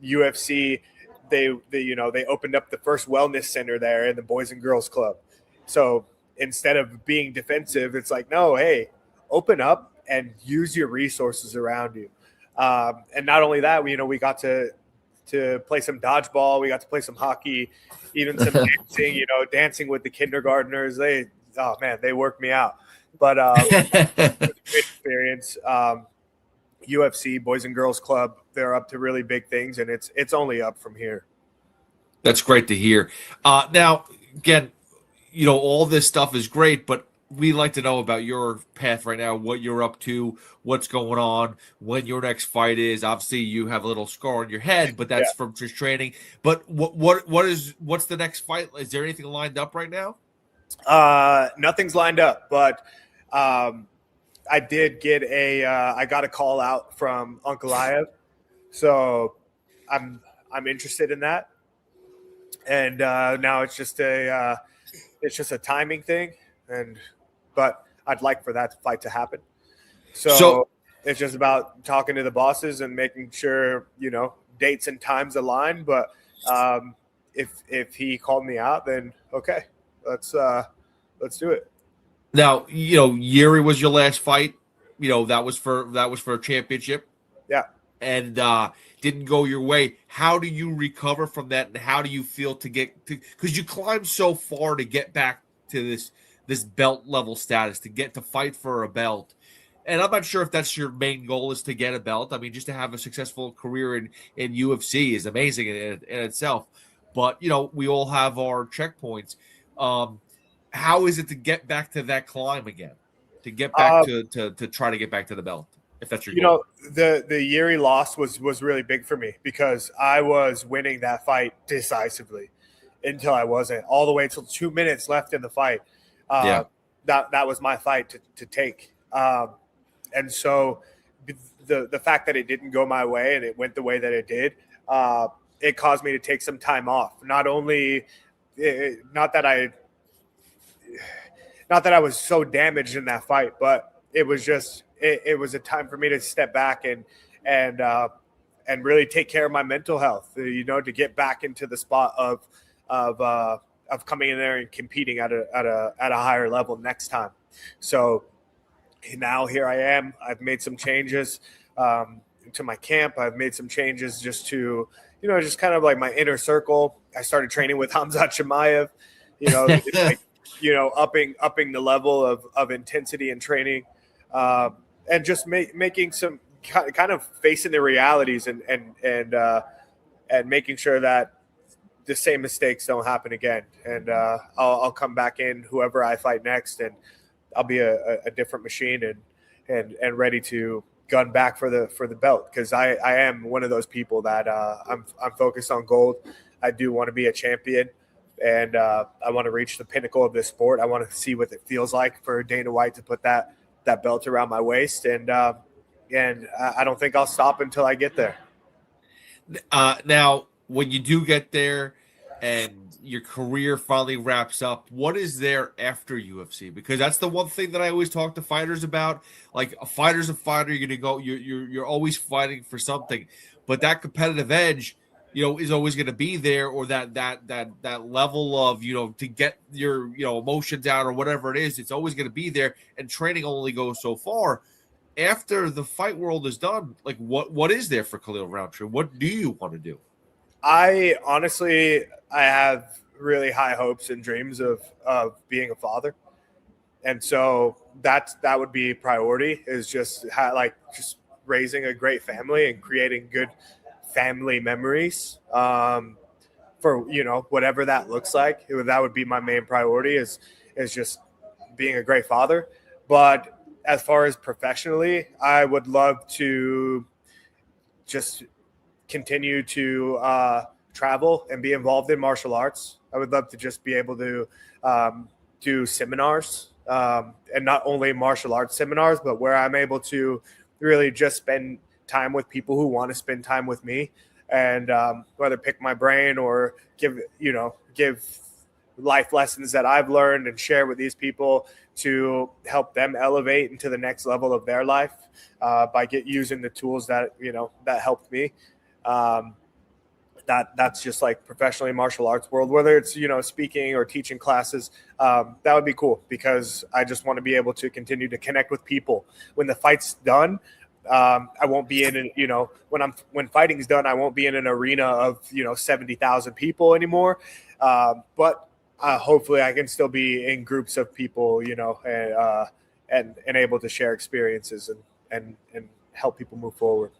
UFC, they opened up the first wellness center there in the Boys and Girls Club. So instead of being defensive, it's like, no, hey, open up and use your resources around you. And not only that, we got to play some dodgeball. We got to play some hockey, even some dancing, dancing with the kindergartners. They worked me out. But it was a great experience. UFC, Boys and Girls Club, they're up to really big things, and it's only up from here. That's great to hear. Now, again, all this stuff is great, but we like to know about your path right now, what you're up to, what's going on, when your next fight is. Obviously, you have a little scar on your head, but that's from just training. But what's the next fight? Is there anything lined up right now? Nothing's lined up, but I did get I got a call out from Uncle Ayev, so I'm interested in that. And now it's just it's just a timing thing, but I'd like for that fight to happen. So it's just about talking to the bosses and making sure, dates and times align. But if he called me out, then okay, let's do it. Now, Yuri was your last fight. That was for a championship. Yeah. And didn't go your way. How do you recover from that, and how do you feel to get to, because you climbed so far to get back to this belt level status, to fight for a belt? And I'm not sure if that's your main goal, is to get a belt. I mean, just to have a successful career in UFC is amazing in itself. But, we all have our checkpoints. How is it to get back to that climb again? To get back to try to get back to the belt, if that's your goal? The Yuri loss was really big for me, because I was winning that fight decisively until I wasn't, all the way until 2 minutes left in the fight. That was my fight to take. And so the fact that it didn't go my way and it went the way that it did, it caused me to take some time off. Not that I was so damaged in that fight, but it was just it was a time for me to step back and really take care of my mental health. To get back into the spot of coming in there and competing at a higher level next time. So now here I am. I've made some changes to my camp. I've made some changes just to, just kind of like my inner circle. I started training with Hamzat Chimaev, it's like, upping the level of intensity and training, and just making some kind of facing the realities and making sure that the same mistakes don't happen again. And I'll come back in whoever I fight next, and I'll be a different machine and ready to gun back for the belt, because I am one of those people that I'm focused on gold. I do want to be a champion, and I want to reach the pinnacle of this sport. I want to see what it feels like for Dana White to put that belt around my waist, and I don't think I'll stop until I get there. Now, when you do get there and your career finally wraps up, what is there after UFC? Because that's the one thing that I always talk to fighters about. Like, a fighter's a fighter. You're gonna go. You're always fighting for something, but that competitive edge, is always going to be there, or that level of, to get your, emotions out or whatever it is, it's always going to be there. And training only goes so far. After the fight world is done, like what is there for Khalil Roundtree? What do you want to do? I have really high hopes and dreams of being a father. And so that would be priority, is just raising a great family and creating good family memories, for whatever that looks like. That would be my main priority, is just being a great father. But as far as professionally, I would love to just continue to travel and be involved in martial arts. I would love to just be able to do seminars, and not only martial arts seminars, but where I'm able to really just spend time with people who want to spend time with me, and whether pick my brain or give life lessons that I've learned and share with these people to help them elevate into the next level of their life, by using the tools that helped me. That's just like professionally martial arts world, whether it's speaking or teaching classes. That would be cool, because I just want to be able to continue to connect with people when the fight's done. I won't be when fighting's done, I won't be in an arena of 70,000 people anymore, but hopefully I can still be in groups of people, and able to share experiences and help people move forward.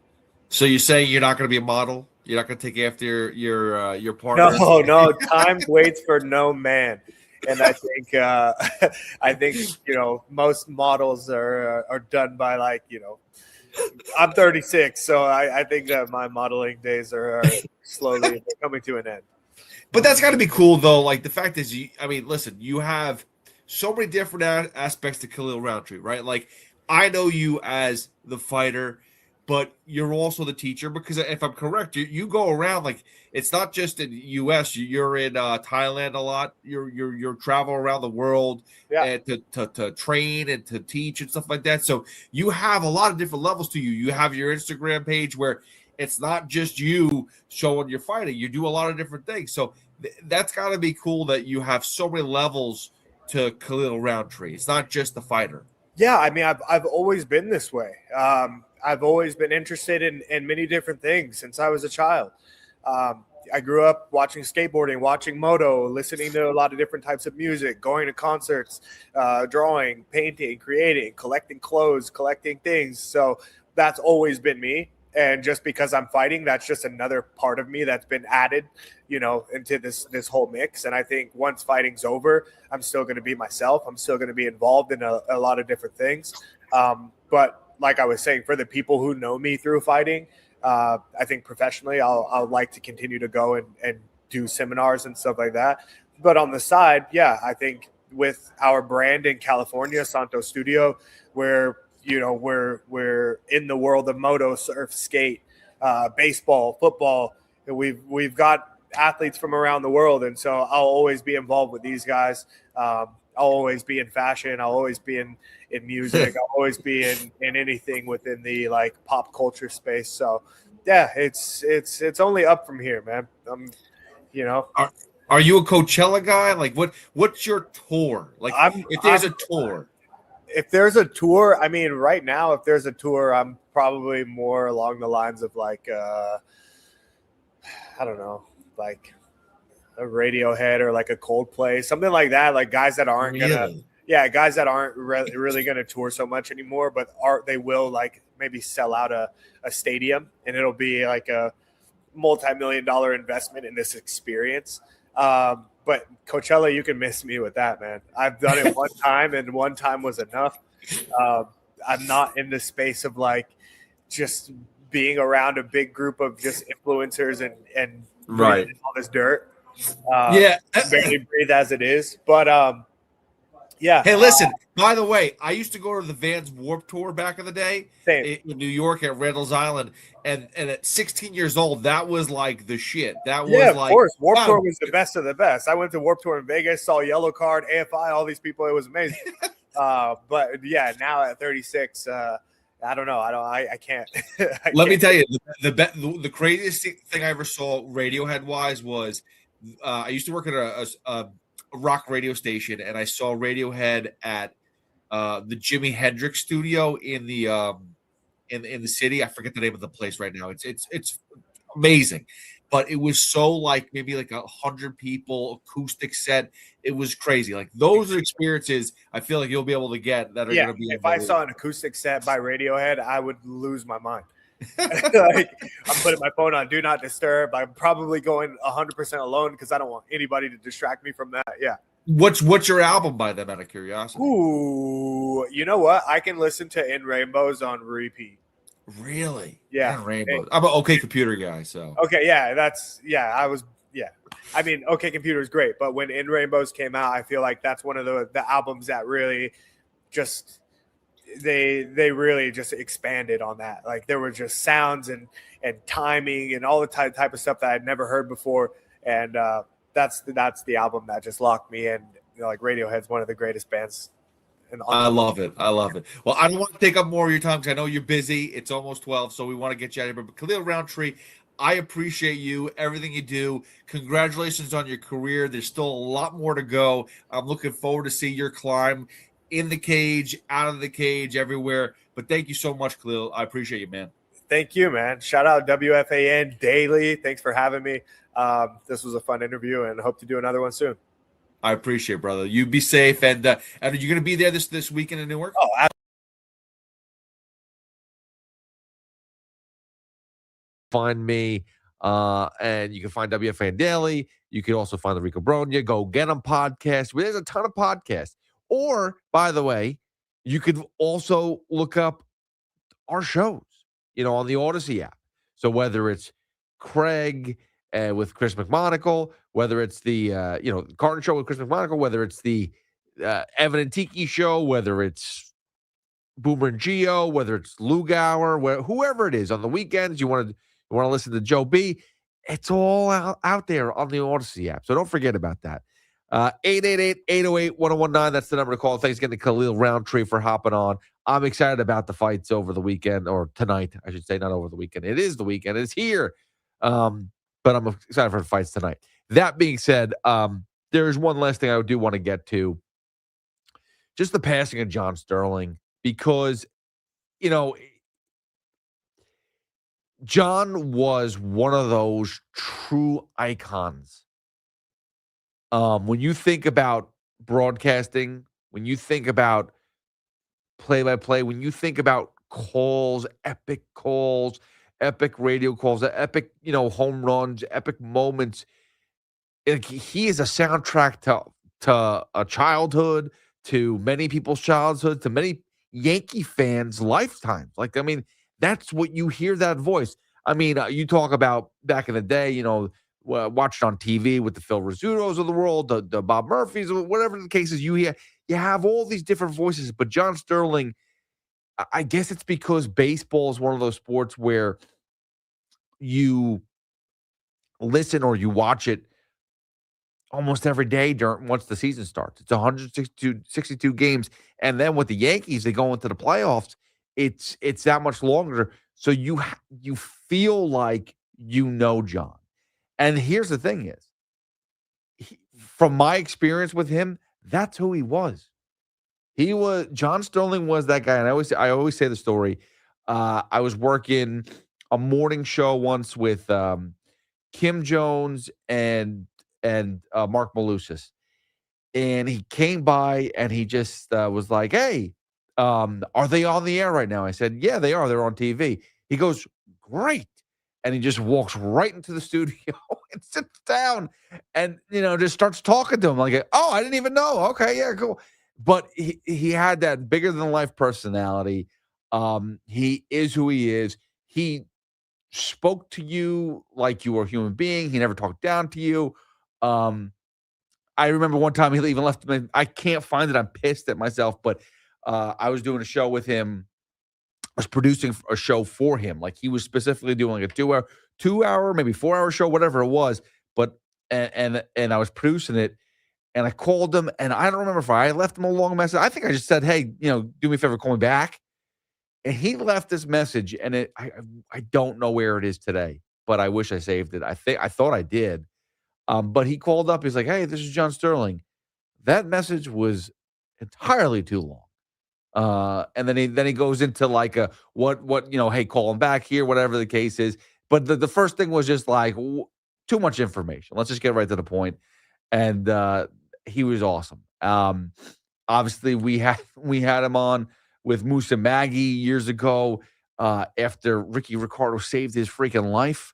So you're saying you're not going to be a model? You're not going to take after your partner? No. Time waits for no man. And I think most models are done by I'm 36, so I think that my modeling days are slowly coming to an end. But that's got to be cool, though. Like, the fact is, listen, you have so many different aspects to Khalil Roundtree, right? Like, I know you as the fighter, but you're also the teacher because if I'm correct, you go around like it's not just in the U.S. You're in Thailand a lot. You're travel around the world and to train and to teach and stuff like that. So you have a lot of different levels to you. You have your Instagram page where it's not just you showing your fighting. You do a lot of different things. So that's got to be cool that you have so many levels to Khalil Roundtree. It's not just the fighter. Yeah, I mean, I've always been this way. I've always been interested in many different things since I was a child. I grew up watching skateboarding, watching moto, listening to a lot of different types of music, going to concerts, drawing, painting, creating, collecting clothes, collecting things. So that's always been me. And just because I'm fighting, that's just another part of me that's been added, into this whole mix. And I think once fighting's over, I'm still going to be myself. I'm still going to be involved in a lot of different things. But like I was saying, for the people who know me through fighting, I think professionally, I'll like to continue to go and do seminars and stuff like that. But on the side, yeah, I think with our brand in California, Santo Studio, where we're in the world of moto, surf, skate, baseball, football. And we've got athletes from around the world, and so I'll always be involved with these guys. I'll always be in fashion. I'll always be in music. I'll always be in anything within the like pop culture space. So yeah, it's only up from here, man. Are you a Coachella guy? Like what's your tour? Like if there's a tour. If there's a tour, I mean, right now, if there's a tour, I'm probably more along the lines of like, I don't know, like a Radiohead or like a Coldplay, something like that. Like guys that aren't really gonna tour so much anymore, but they will like maybe sell out a stadium, and it'll be like a multi-million-dollar investment in this experience. But Coachella, you can miss me with that, man. I've done it one time, and one time was enough. I'm not in the space of like just being around a big group of just influencers and breathing all this dirt. Barely breathe as it is, but yeah. Hey, listen. By the way, I used to go to the Vans Warped Tour back in the day in New York at Randall's Island, and at 16 years old, that was like the shit. That was of like course. Warped Tour was the best of the best. I went to Warped Tour in Vegas, saw Yellow Card, AFI, all these people. It was amazing. But yeah, now at 36, I don't know. I can't. Let me tell you, the craziest thing I ever saw Radiohead wise was I used to work at a rock radio station, and I saw Radiohead at the Jimi Hendrix studio in the city. I forget the name of the place right now. It's amazing, but it was so like maybe like 100 people, acoustic set. It was crazy. Like those are experiences I feel like you'll be able to get that are going to be. If I saw an acoustic set by Radiohead, I would lose my mind. Like I'm putting my phone on do not disturb. I'm probably going 100% alone because I don't want anybody to distract me from that. Yeah. What's your album by them, out of curiosity? Ooh, you know what? I can listen to In Rainbows on repeat. Really? Yeah. In Rainbows. I'm an OK Computer guy, so. Okay, yeah. I mean, OK Computer is great, but when In Rainbows came out, I feel like that's one of the albums that really just they really just expanded on that. Like there were just sounds and timing and all the type of stuff that I'd never heard before, and that's the album that just locked me in. Like Radiohead's one of the greatest bands. I love it. Well, I don't want to take up more of your time because I know you're busy. It's almost 12, so we want to get you out of here. But Khalil Roundtree, I appreciate you, everything you do. Congratulations on your career. There's still a lot more to go. I'm looking forward to see your climb in the cage, out of the cage, everywhere. But thank you so much, Khalil. I appreciate you, man. Thank you, man. Shout out WFAN Daily. Thanks for having me. This was a fun interview, and hope to do another one soon. I appreciate it, brother. You be safe. And are you going to be there this weekend in Newark? Oh, find me, and you can find WFAN Daily. You can also find the Rico Bronya. Go Get 'em podcast. There's a ton of podcasts. Or, by the way, you could also look up our shows, on the Odyssey app. So whether it's Craig with Chris McMonagle, whether it's the Carton Show with Chris McMonagle, whether it's the Evan and Tiki Show, whether it's Boomer and Geo, whether it's Lugauer, whoever it is on the weekends, you want to listen to Joe B. It's all out there on the Odyssey app. So don't forget about that. 888-808-1019. That's the number to call. Thanks again to Khalil Roundtree for hopping on. I'm excited about the fights over the weekend, or tonight, I should say, not over the weekend. It is the weekend. It's here. But I'm excited for the fights tonight. That being said, there's one last thing I do want to get to. Just the passing of John Sterling, because, John was one of those true icons. When you think about broadcasting, when you think about play-by-play, when you think about calls, epic radio calls, epic, home runs, epic moments, he is a soundtrack to a childhood, to many people's childhood, to many Yankee fans' lifetimes. That's what you hear, that voice. You talk about back in the day, watched on TV with the Phil Rizzutos of the world, the Bob Murphys, whatever the case is, you have all these different voices. But John Sterling, I guess it's because baseball is one of those sports where you listen or you watch it almost every day once the season starts. It's 162 games. And then with the Yankees, they go into the playoffs. It's that much longer. So you feel like John. And here's the thing is, from my experience with him, that's who he was. John Sterling was that guy. And I always say the story. I was working a morning show once with Kim Jones and Mark Malusis. And he came by and he just was like, hey, are they on the air right now? I said, yeah, they are. They're on TV. He goes, great. And he just walks right into the studio and sits down and, just starts talking to him. Like, oh, I didn't even know. Okay, yeah, cool. But he had that bigger than life personality. He is who he is. He spoke to you like you were a human being. He never talked down to you. I remember one time he even left me. I can't find it. I'm pissed at myself, but I was doing a show with him. I was producing a show for him. Like, he was specifically doing like a 2 hour, maybe 4 hour show, whatever it was. But and I was producing it, and I called him, and I don't remember if I left him a long message. I think I just said, hey, do me a favor, call me back. And he left this message, and I don't know where it is today, but I wish I saved it. I thought I did. But he called up. He's like, hey, this is John Sterling. That message was entirely too long. And then he goes into like hey, call him back here, whatever the case is. But the first thing was just like too much information. Let's just get right to the point. And he was awesome. Obviously we had him on with Moose and Maggie years ago, after Ricky Ricardo saved his freaking life,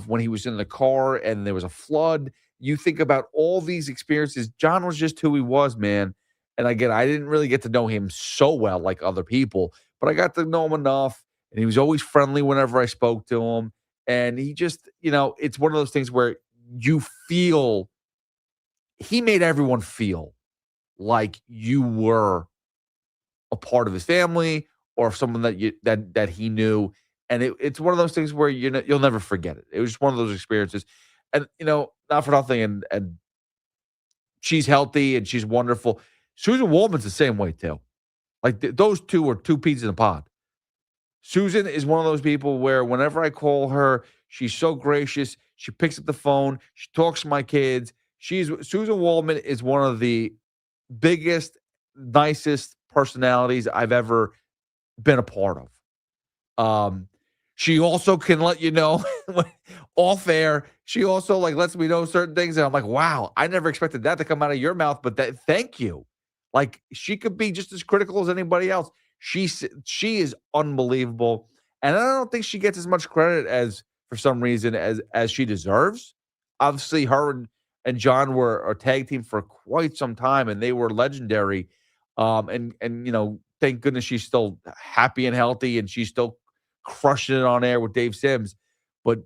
when he was in the car and there was a flood. You think about all these experiences. John was just who he was, man. And again, I didn't really get to know him so well like other people, but I got to know him enough, and he was always friendly whenever I spoke to him. And he just, it's one of those things where you feel he made everyone feel like you were a part of his family or someone that he knew. And it's one of those things where you'll never forget it. It was just one of those experiences. And not for nothing, and she's healthy and she's wonderful. Susan Waldman's the same way too. Like those two are two peas in a pod. Susan is one of those people where whenever I call her, she's so gracious. She picks up the phone. She talks to my kids. Susan Waldman is one of the biggest, nicest personalities I've ever been a part of. She also can let you know off air. She also lets me know certain things, and I'm like, wow, I never expected that to come out of your mouth. But thank you. Like, she could be just as critical as anybody else. She is unbelievable, and I don't think she gets as much credit as, for some reason, as she deserves. Obviously, her and John were a tag team for quite some time, and they were legendary. And thank goodness she's still happy and healthy, and she's still crushing it on air with Dave Sims. But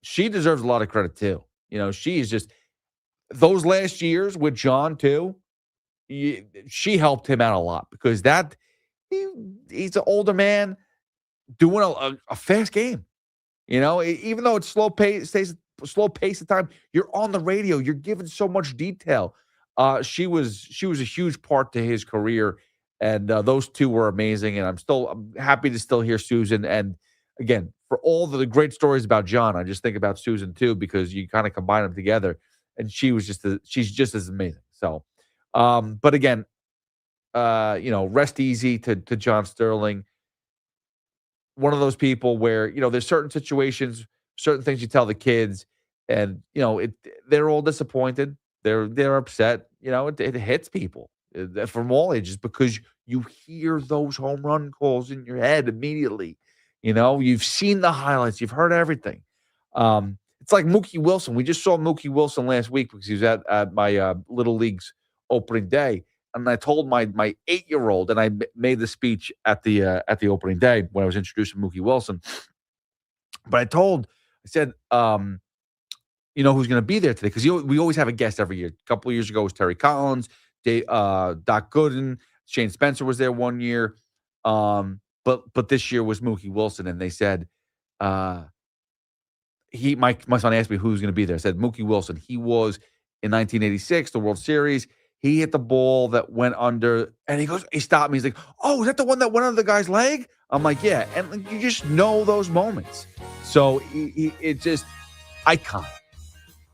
she deserves a lot of credit too. She is just, those last years with John too. She helped him out a lot, because that he's an older man doing a fast game. You know, even though it's slow pace at time, you're on the radio. You're given so much detail. She was a huge part to his career, and those two were amazing. And I'm happy to still hear Susan. And again, for all the great stories about John, I just think about Susan too, because you kind of combine them together. And she's just as amazing. So, but again, rest easy to John Sterling. One of those people where, there's certain situations, certain things you tell the kids, and, they're all disappointed. They're upset. It hits people from all ages because you hear those home run calls in your head immediately. You've seen the highlights. You've heard everything. It's like Mookie Wilson. We just saw Mookie Wilson last week because he was at my Little League's opening day. And I told my 8-year-old, and I made the speech at the opening day when I was introducing Mookie Wilson. But I said, who's going to be there today? Because we always have a guest every year. A couple of years ago it was Terry Collins, Doc Gooden, Shane Spencer was there one year. But this year was Mookie Wilson, and they said, my son asked me who's going to be there. I said Mookie Wilson. He was in 1986, the World Series. He hit the ball that went under, and he stopped me. He's like, "Oh, is that the one that went under the guy's leg?" I'm like, "Yeah." And you just know those moments. So it's just iconic.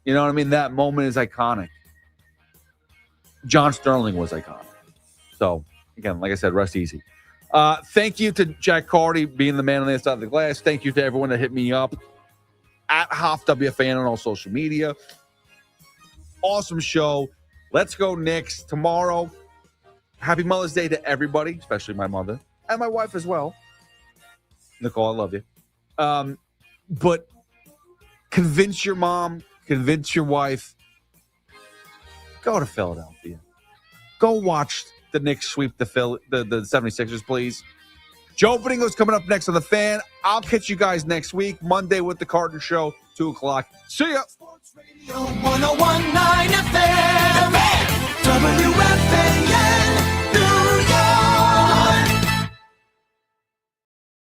You know what I mean? That moment is iconic. John Sterling was iconic. So again, like I said, rest easy. Thank you to Jack Carty being the man on the other side of the glass. Thank you to everyone that hit me up at Hoff WFAN on all social media. Awesome show. Let's go Knicks tomorrow. Happy Mother's Day to everybody, especially my mother and my wife as well. Nicole, I love you. But convince your mom, convince your wife. Go to Philadelphia. Go watch the Knicks sweep the 76ers, please. Joe Bedingo's coming up next on The Fan. I'll catch you guys next week, Monday with the Carton Show, 2 o'clock. See ya. 101.9 FM.